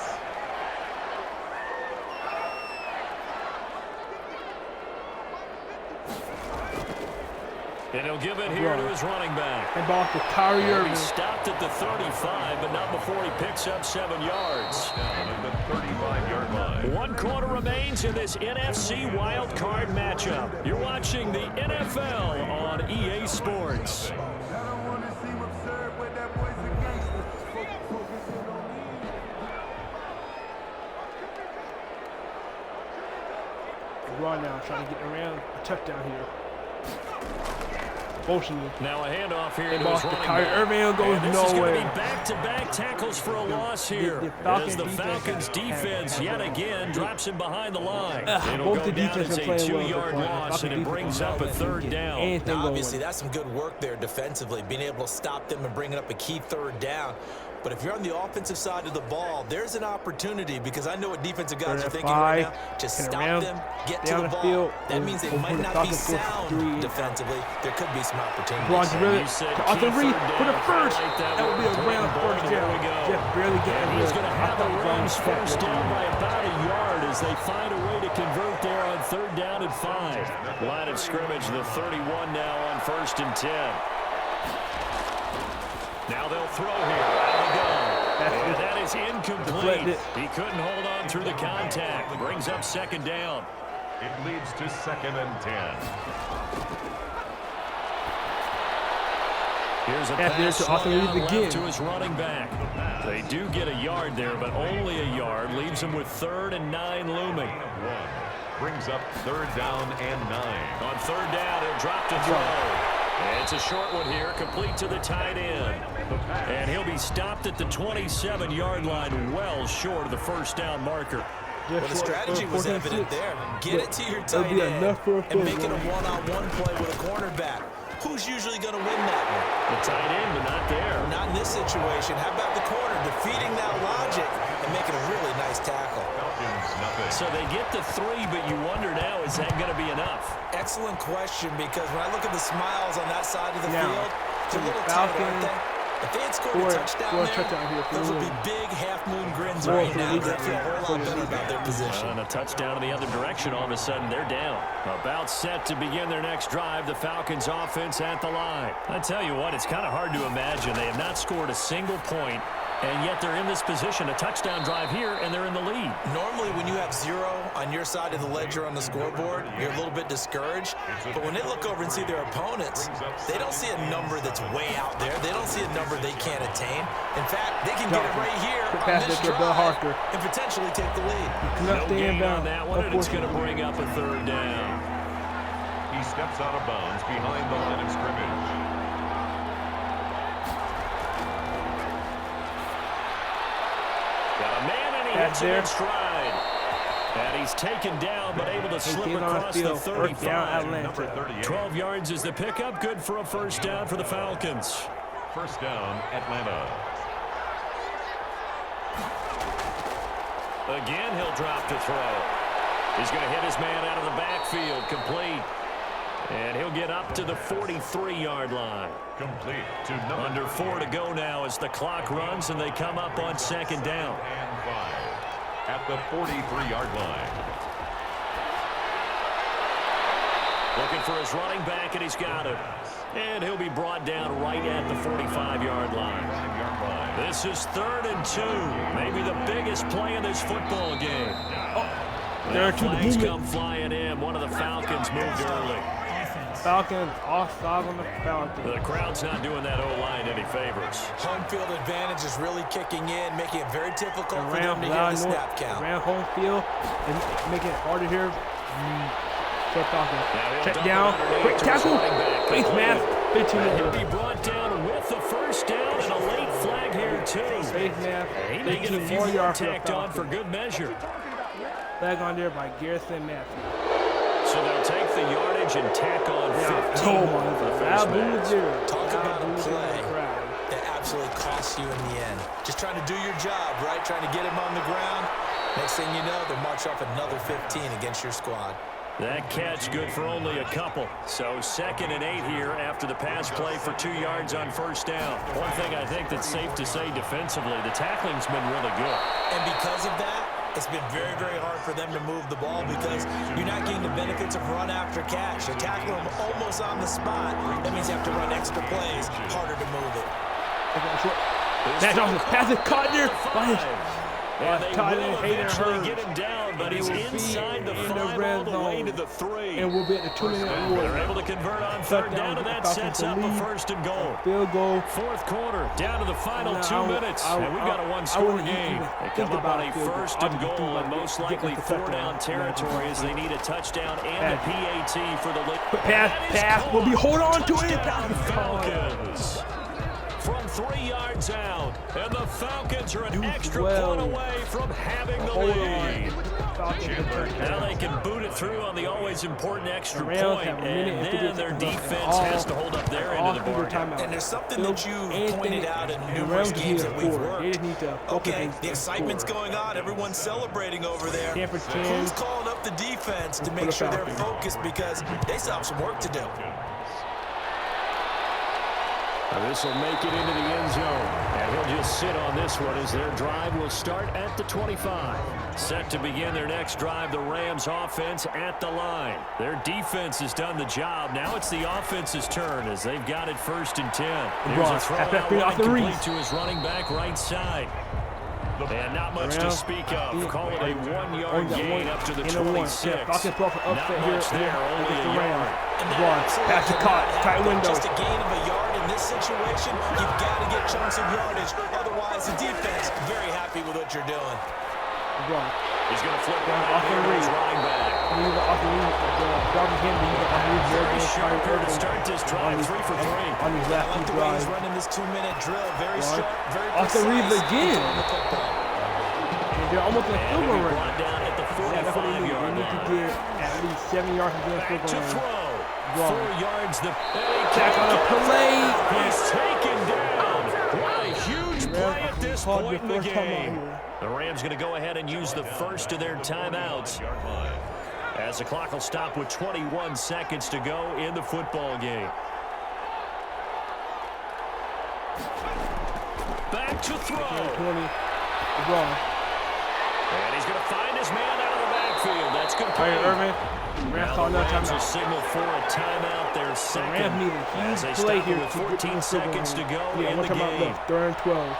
And he'll give it here to his running back. And ball to Kyrie Irving. He stopped at the 35, but not before he picks up 7 yards. Down at the 35-yard line. 1 quarter remains in this NFC wild card matchup. You're watching the NFL on EA Sports. Raw now, trying to get around a touchdown here. Now a handoff here to his running Kyrie back. Irving goes This is nowhere. going to be back-to-back tackles for a loss here. As the Falcons defense yet again drops him behind the line. It'll go down as a 2-yard loss, and it brings up a 3rd down. Now, obviously, that's some good work there defensively, being able to stop them and bringing up a key 3rd down. But if you're on the offensive side of the ball, there's an opportunity because I know what defensive guys are thinking right now. Just stop them, get to the ball. That means they might not be sound defensively. There could be some opportunities. Austin Reed for the first. That would be a Rams 1st down. Jeff barely getting He's going to have the Rams 1st down by about a yard as they find a way to convert there on 3rd down and 5. Line of scrimmage, the 31 now on 1st and 10. Now they'll throw here. And that is incomplete. He couldn't hold on through the contact. Brings up 2nd down. It leads to 2nd and 10. Here's a pass left to his running back. They do get a yard there, but only a yard. Leaves him with 3rd and 9 looming. brings up 3rd down and 9. On 3rd down, he'll drop to throw. And it's a short one here, complete to the tight end. And he'll be stopped at the 27-yard line, well short of the 1st down marker. Well, the strategy was evident there. Get it to your tight end and make it a one-on-one play with a cornerback. Who's usually going to win that one? The tight end, but not there. Not in this situation. How about the corner defeating that logic and making a really nice tackle? So they get the 3, but you wonder now, is that going to be enough? Excellent question, because when I look at the smiles on that side of the field, they're a little tight, aren't they? If they had scored a touchdown there, those would be big half-moon grins right now. They feel a whole lot better about their position. And a touchdown in the other direction, all of a sudden they're down. About set to begin their next drive, the Falcons offense at the line. I tell you what, it's kind of hard to imagine. They have not scored a single point, and yet they're in this position, a touchdown drive here, and they're in the lead. Normally, when you have 0 on your side of the ledger on the scoreboard, you're a little bit discouraged. But when they look over and see their opponents, they don't see a number that's way out there. They don't see a number they can't attain. In fact, they can get it right here on this drive and potentially take the lead. No gain on that one, and it's going to bring up a 3rd down. He steps out of bounds behind the line of scrimmage. Got a man, and he hits him in stride. And he's taken down, but able to slip across the 35. 12 yards is the pickup. Good for a 1st down for the Falcons. 1st down, Atlanta. Again, he'll drop to throw. He's going to hit his man out of the backfield. Complete. And he'll get up to the 43-yard line. Complete to under 4 to go now as the clock runs, and they come up on 2nd down. And 5 at the 43-yard line. Looking for his running back, and he's got it. And he'll be brought down right at the 45-yard line. This is 3rd and 2. Maybe the biggest play in this football game. There are two flags come flying in. One of the Falcons moved early. Falcons offside on the Falcons. The crowd's not doing that O-line any favors. Home field advantage is really kicking in, making it very difficult for them to get a snap count. Around home field and making it harder here. Check down, quick tackle, face mask, 15 minutes. He'll be brought down with the 1st down and a late flag here too. Face mask, he may get a few more tacked on for good measure. Flag on there by Garrison Matthews. So they'll take the yardage and tack on 15. Oh my, talk about a play that absolutely costs you in the end. Just trying to do your job, right? Trying to get him on the ground. Next thing you know, they'll march off another 15 against your squad. That catch good for only a couple. So 2nd and 8 here after the pass play for 2 yards on 1st down. One thing I think that's safe to say defensively, the tackling's been really good. And because of that, it's been very, very hard for them to move the ball because you're not getting the benefits of run after catch. They tackle them almost on the spot. That means you have to run extra plays, harder to move it. Matt Johnson, pass it, caught there. And they will eventually get him down, but he's inside the 5 all the way to the 3. And we'll be at the 2-minute warning. They're able to convert on 3rd down, and that sets up a 1st and goal. Field goal. 4th quarter, down to the final 2 minutes. And we've got a one-score game. They come up on a 1st and goal, and most likely 4-down territory as they need a touchdown and a PAT for the lead. Pass. We'll be hold on to it. Falcons. From 3 yards out, and the Falcons are an extra point away from having the lead. Now they can boot it through on the always important extra point, and then their defense has to hold up their end of the bargain. And there's something that you pointed out in numerous games that we've worked. Okay, the excitement's going on. Everyone's celebrating over there. Who's calling up the defense to make sure they're focused because they still have some work to do? This will make it into the end zone, and he'll just sit on this one as their drive will start at the 25. Set to begin their next drive, the Rams offense at the line. Their defense has done the job. Now it's the offense's turn as they've got it 1st and 10. Here's a throw out running complete to his running back right side. And not much to speak of. Call it a 1-yard gain up to the 26. Not much there, only a yard. Pass the tight window. Just a gain of a yard in this situation, you've got to get chunks of yardage. Otherwise, the defense very happy with what you're doing. LeBron. He's going to flip right off the here. He's running back. He's off the ring. Dropping him, but he's off the ring more than Kyrie Irving. Start this drive 3 for 3. On his last two drives. He's running this 2-minute drill. Very sharp, very off the read again. And they're almost in a field goal range. Brought down at the 45-yard line. They need to get at least 7 yards from the field goal range. 4 yards. Jack on a play. He's taken down. What a huge play at this point in the game. The Rams going to go ahead and use the first of their timeouts, as the clock will stop with 21 seconds to go in the football game. Back to throw. 20. LeBron. And he's going to find his man out of the backfield. That's good. Kyrie Irving. Rams call no timeout. A signal for a timeout. Their second. Rams need a huge play here with 14 seconds to go in the game. Left, 3rd and 12.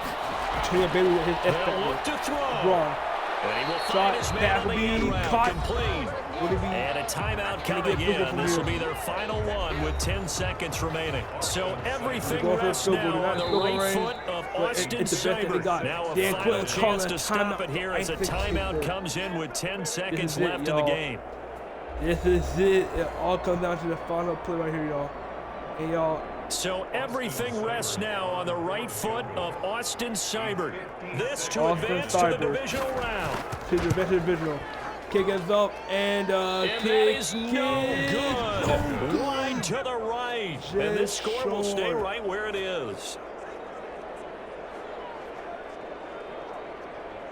Tua Baby with his look to throw. LeBron. And he will find his man on the end route. Caught. Complete. And a timeout coming in. This will be their final one with 10 seconds remaining. So everything rests now on the right foot of Austin Seibert. Now a final chance to stop it here as a timeout comes in with 10 seconds left in the game. This is it. It all comes down to the final play right here, y'all. And y'all. So everything rests now on the right foot of Austin Seibert. This to advance to the divisional round. To the divisional. Kick is up and kick is no good. Line to the right. And this score will stay right where it is.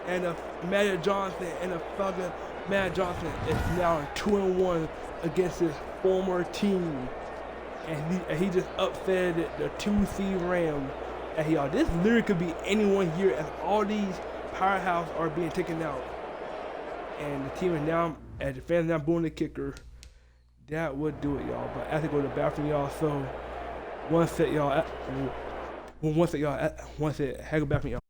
And Matt Johnson and the fucking Matt Johnson is now 2-1 against his former team. And he just upset the 2-seed Rams. And y'all, this literally could be any one year as all these powerhouses are being taken out. And the team is now, as the fans now booing the kicker, that would do it, y'all. But I have to go to the bathroom, y'all. So, one set, y'all. Have a bathroom, y'all.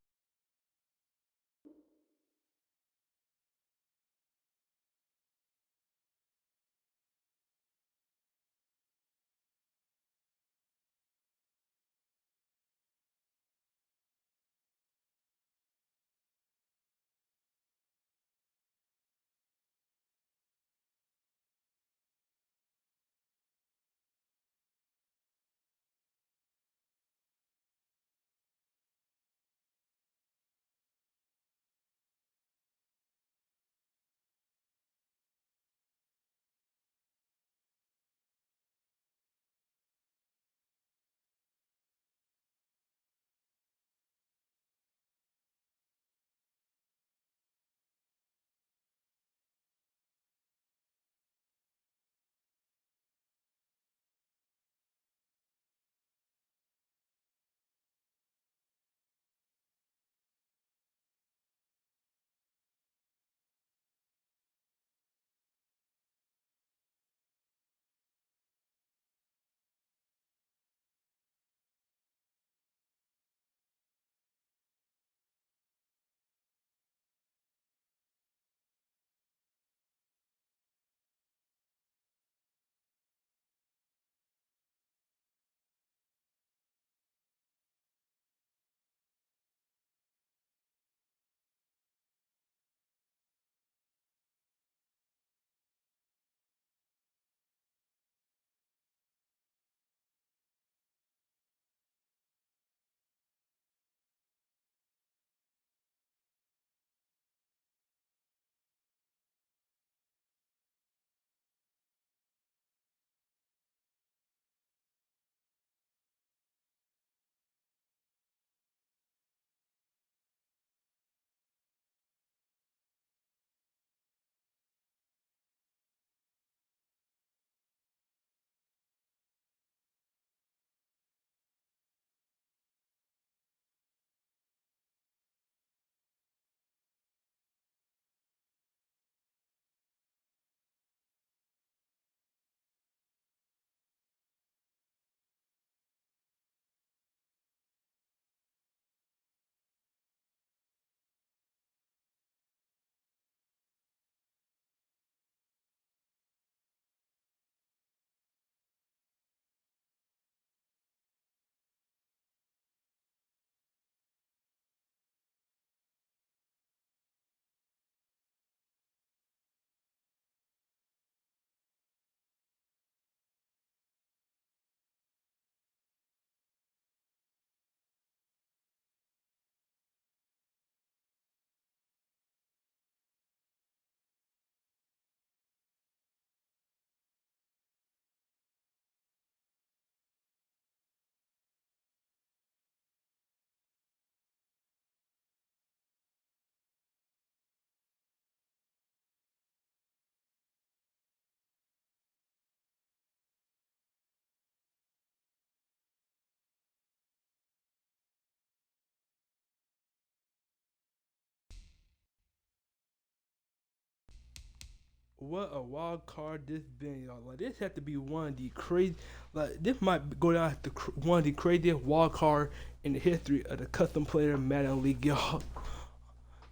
What a wild card this been, y'all. Like, this had to be one of the crazy. Like, this might go down as one of the craziest wild card in the history of the custom player Madden League, y'all.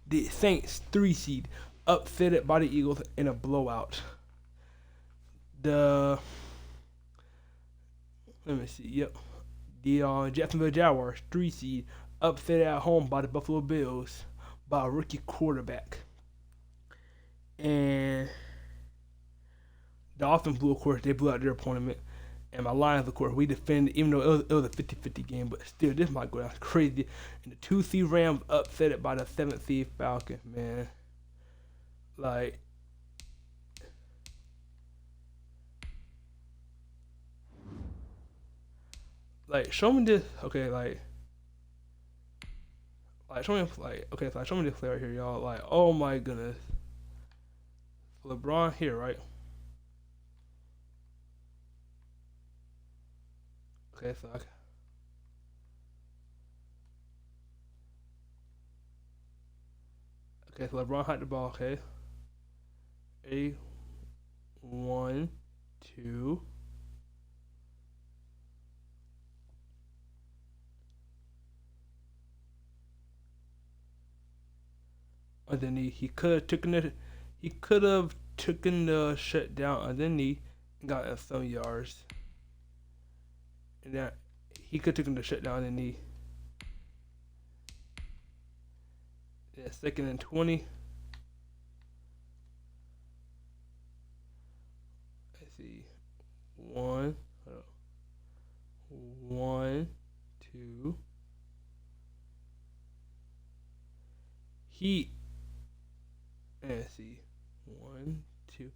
The Saints 3 seed upsetted by the Eagles in a blowout. Let me see. Yep. The Jacksonville Jaguars 3 seed upset at home by the Buffalo Bills by a rookie quarterback. And the Dolphins blew, of course, they blew out their opponent. And my Lions, of course, we defended, even though it was a 50-50 game, but still, this might go down crazy. And the 2 seed Rams upset it by the 7th seed Falcons, man. Like, show me this, okay, show me, okay, so show me this play right here, y'all. Like, oh my goodness. LeBron here, right? Okay, so LeBron had the ball, okay. 1, 2. Underneath, he could have taken the shutdown underneath and got some yards. And then he could have taken the shutdown underneath. Yeah, 2nd and 20. Let's see. 1, 2. Let's see. 1, 2.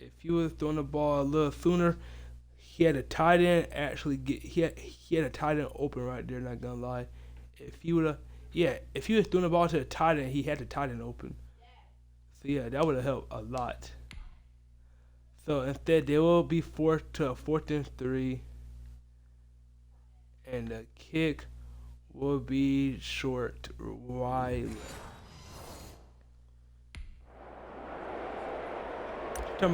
If he was throwing the ball a little sooner, he had a tight end actually he had a tight end open right there, not gonna lie. If he was throwing the ball to the tight end, he had the tight end open. So yeah, that would have helped a lot. So instead they will be forced to a 4th and 3. And the kick will be short wide. I'm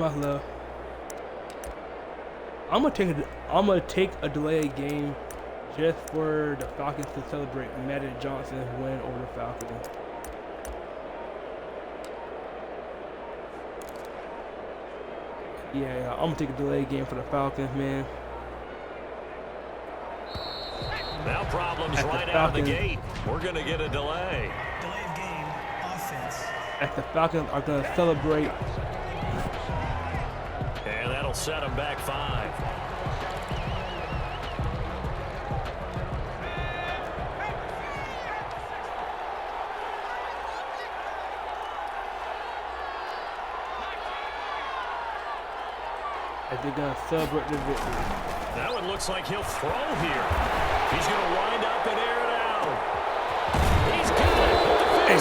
gonna take a delay game just for the Falcons to celebrate Magic Johnson's win over the Falcons. Yeah, I'm gonna take a delay game for the Falcons, man. Now problems right out of the gate. We're gonna get a delay. Delay of game, offense. As the Falcons are gonna celebrate. And that'll set them back 5. As they're going to celebrate the victory. That one looks like he'll throw here. He's going to wind up and air it out. He's got it.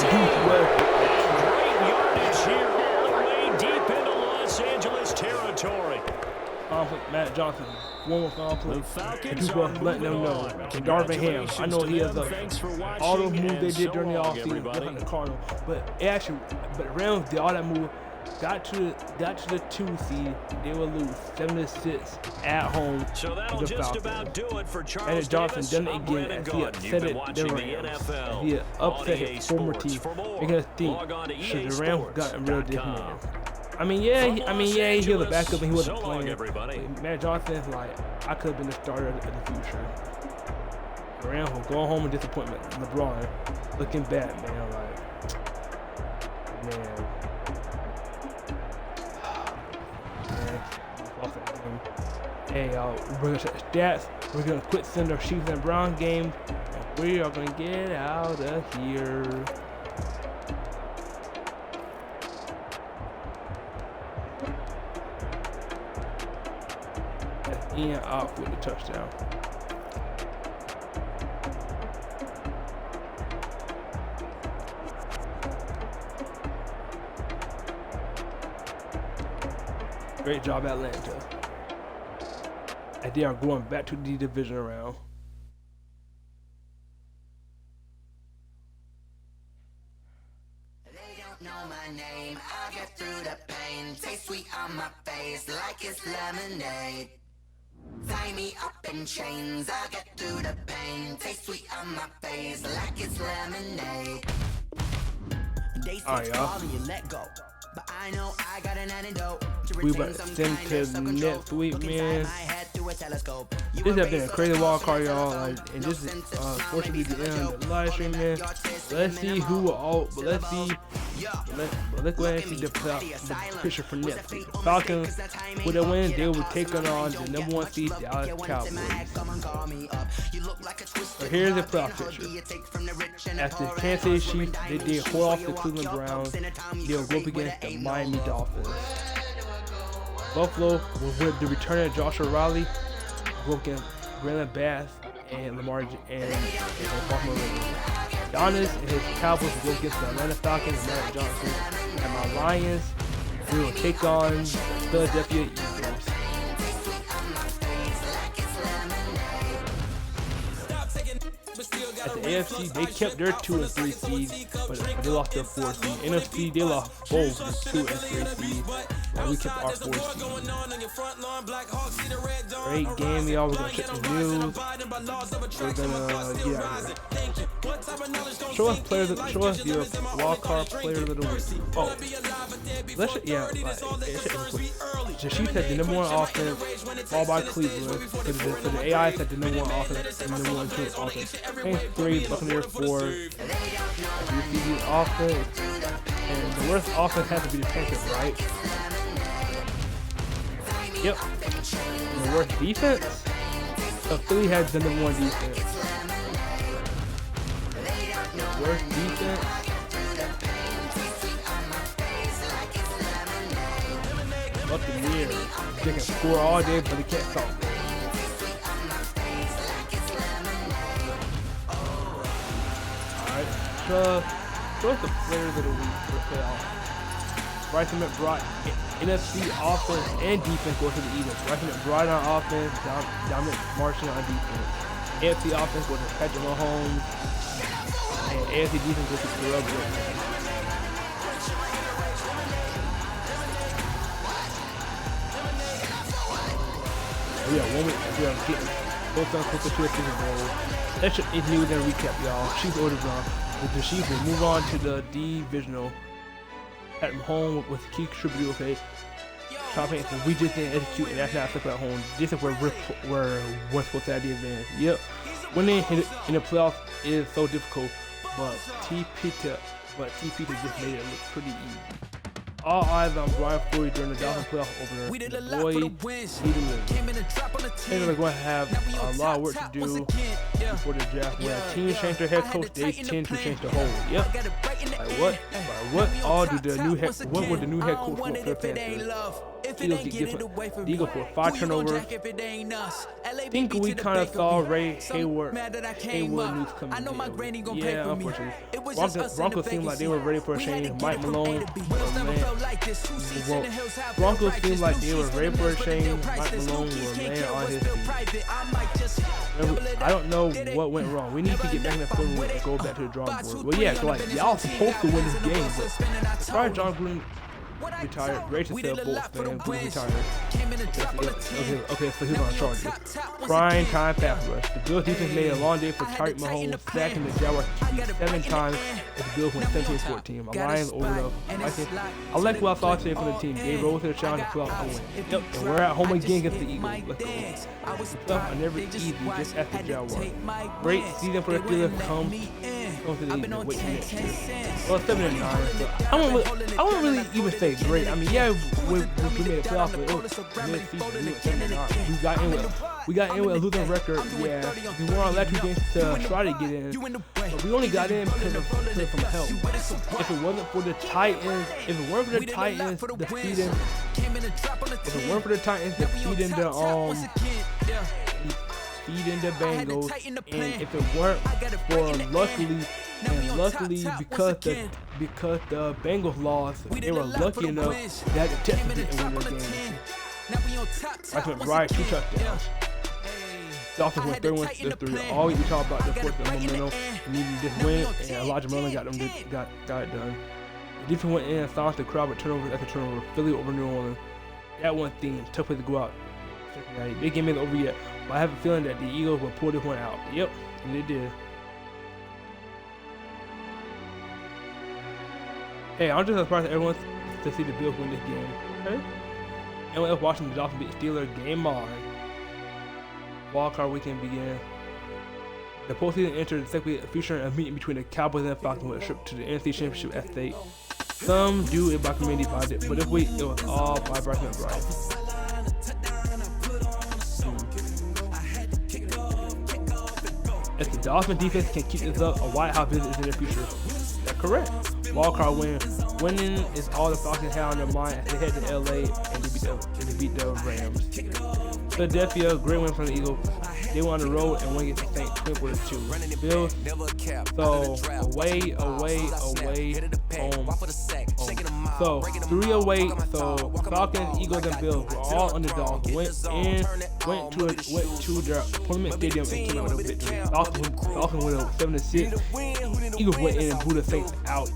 Great yardage here all the way deep into Los Angeles territory. Matt Johnson, one more conflict. The Falcons are letting them know. Darvin Ham, I know he has all those moves they did during the offseason behind the Cardinals, but Rams did all that move. Got to the 2 seed, they will lose 7-6 at home. So that'll just about do it for Charles Johnson Davis. done it again as he upset it the Rams. He upset his former team. They're gonna think, should the Rams gotten rid of this man? I mean, yeah, he was a backup and he wasn't playing. But Matt Johnson's like, I could have been the starter of the future. The Rams will go home in disappointment. LeBron looking bad, man. Like, man. Hey, we're gonna set the stats. We're gonna quit sending our Chiefs and Browns games, and we are gonna get out of here. That's Ian off with the touchdown. Great job, Atlanta. And they are going back to the division round. They don't know my my name. I'll get through the pain. Taste sweet on my face like it's lemonade. Tie me up in chains. I'll get through the pain. Taste sweet on my face like it's lemonade. Alright, y'all. But I know I got an antidote. We about to send to next week, man. This has been a crazy wild card, y'all. Like, and this is fortunately the end of the live stream, man. Let's see who will all. But let's see. Let's go ahead and see the picture for next week. The Falcons, with a win, they will take on the #1 seed Dallas Cowboys. So here's the playoff picture. After Kansas City Chiefs, they did hold off the Cleveland Browns. They'll go up against the Miami Dolphins. Buffalo with the return of Joshua Riley, go against Grayland Bass and Lamar and Baltimore Ravens. Giannis and his Cowboys will go against the Atlanta Falcons and Matt Johnson. And my Lions, we will take on Philadelphia Eagles. At the AFC, they kept their 2 and 3 seeds, but they lost their 4 seed. NFC, they lost both the 2 and 3 seeds, and we kept our 4 seed. Great game, y'all. We're gonna check the news. We're gonna get out of here. Show us your wild card player of the week. Oh, let's the Chiefs had the #1 offense, followed by Cleveland. For the AI had the #1 offense and the #1 offense. Saints 3, Buccaneers 4. The offense, and the worst offense had to be the Panthers, right? Yep. And the worst defense, so Philly had the #1 defense. The worst defense. Buccaneers. They can score all day, but they can't stop. Alright, so what's the players of the week for the playoffs? Bryson McBride, NFC offense and defense goes to the Eagles. Bryson McBride on offense, Dominic Marshall on defense. AFC offense goes to Patrick Mahomes, and AFC defense goes to Terrell Williams. We have 1 week. We are getting both on closer to a Super Bowl. That's your news and recap, y'all. Chiefs orders on. With the Chiefs, will move on to the divisional. At home with key contributor, okay. Top Panthers, we just didn't execute, and that's not stuff at home. This is where we're supposed to have the advantage. Yep. Winning in the playoffs is so difficult, but TP just made it look pretty easy. All eyes on Brian Floyd during the Dolphins playoff opener. The boys need to win. They're going to have a lot of work to do before the draft. When a team change their head coach, they tend to change the whole. Yep. What would the new head coach want for the Panthers? Eagles get different. The Eagles for 5 turnovers. I think we kind of saw Hayward news coming in. Yeah, unfortunately. Broncos seemed like they were ready for a change. Mike Malone. Broncos seemed like they were ready for a change. Mike Malone will land on his feet. I don't know what went wrong. We need to get back in the film and go back to the drawing board. Well, yeah, so like y'all supposed to win this game, but as far as John Gruden retired, Rachel said both fans who retired. Okay, so he's on charges. Prime time pass rush. The Bills defense made a long day for Tyreek Mahomes, sacking the Jaguars 7 times as the Bills went 17-14. My Lions ordered up. I like what I saw today from the team. They rose to the challenge to pull out the win. Yep, and we're at home again against the Eagles. Let's go. The playoffs are never easy, just ask the Jaguars. Great season for the Steelers comes to the Eagles. Wait next year. Well, 7-9. So I won't really even say great. I mean, yeah, we made a playoff, but it was mid-season. We went 7-9. We got in with a losing record. Yeah, we won our last 2 games to try to get in, but we only got in because of help. If it wasn't for the Titans, defeating the Bengals, and if it weren't for luckily because the Bengals lost, they were lucky enough that the Texans didn't win their game. I went right 2 touchdowns. Dolphins went 31-3. All we talk about the force of momentum. We needed this win, and Elijah Mullen got it done. The defense went in and silenced the crowd with turnovers after turnover. Philly over New Orleans. That one thing, tough place to go out. They game ain't over yet, but I have a feeling that the Eagles will pull this one out. Yep, and they did. Hey, I'm just surprised that everyone to see the Bills win this game. Okay? Anyone else watching the Dolphins beat Steelers? Game on. Wildcard weekend began. The postseason entered the second week, featuring a meeting between the Cowboys and Falcons with a trip to the NFC Championship at stake. Some do it by committee divided, but this week it was all by Bryce McBride. If the Dolphins defense can keep this up, a White House visit is in their future. That's correct. Wildcard win. Winning is all the Falcons have on their mind as they head to LA and they beat the Rams. Philadelphia, great win from the Eagles. They went on the road and won against the Saints 24-2. Bills, so away, home. So 3 away. So Falcons, Eagles, and Bills were all underdogs. Went to their opponent stadium and came out with a victory. Falcons went up 7-6. Eagles went in and blew the Saints out.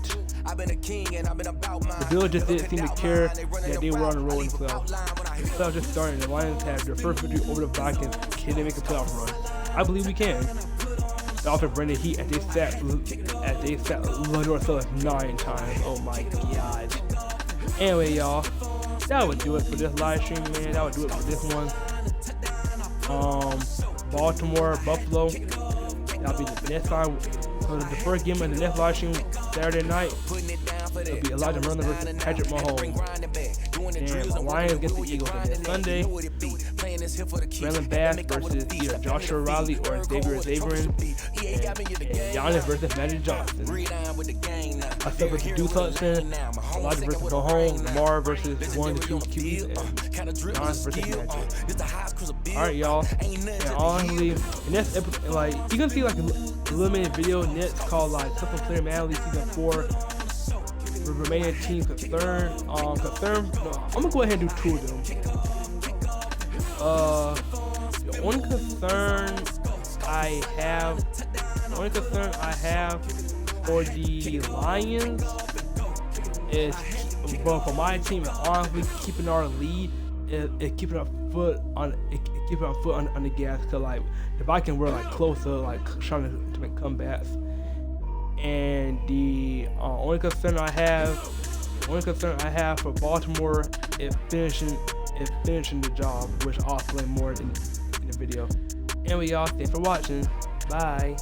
The Bills just didn't seem to care that they were on the road in the playoffs. The playoffs just started and the Lions had their first victory over the Vikings. Can they make a playoff run? I believe we can. The offense bring the heat as they sat Lador Phillips 9 times. Oh my god. Anyway, y'all, that would do it for this live stream, man. That would do it for this one. Baltimore, Buffalo. That'll be the next time. So the first game of the next live stream Saturday night will be Elijah Merlin versus Patrick Mahomes. And the Lions against the Eagles on this Sunday. Braylon Bass versus either Joshua Riley or Xavier Xavier. And Giannis versus Magic Johnson. Myself versus Duke Hudson. Elijah versus Mahomes. Lamar versus 1 to 2 QBs. And Giannis versus Magic. Alright, y'all. And honestly, and that's like you're gonna see like a limited video next called like Custom Player Manually Season 4. The remaining teams concerned. I'm gonna go ahead and do 2 of them. The only concern I have for the Lions is, well, for my team, honestly, keeping our lead is keeping our foot on the gas. Cause like the Vikings were like closer, like trying to make comebacks. And the only concern I have for Baltimore is finishing the job, which I'll explain more in the video. Anyway, y'all, thanks for watching. Bye.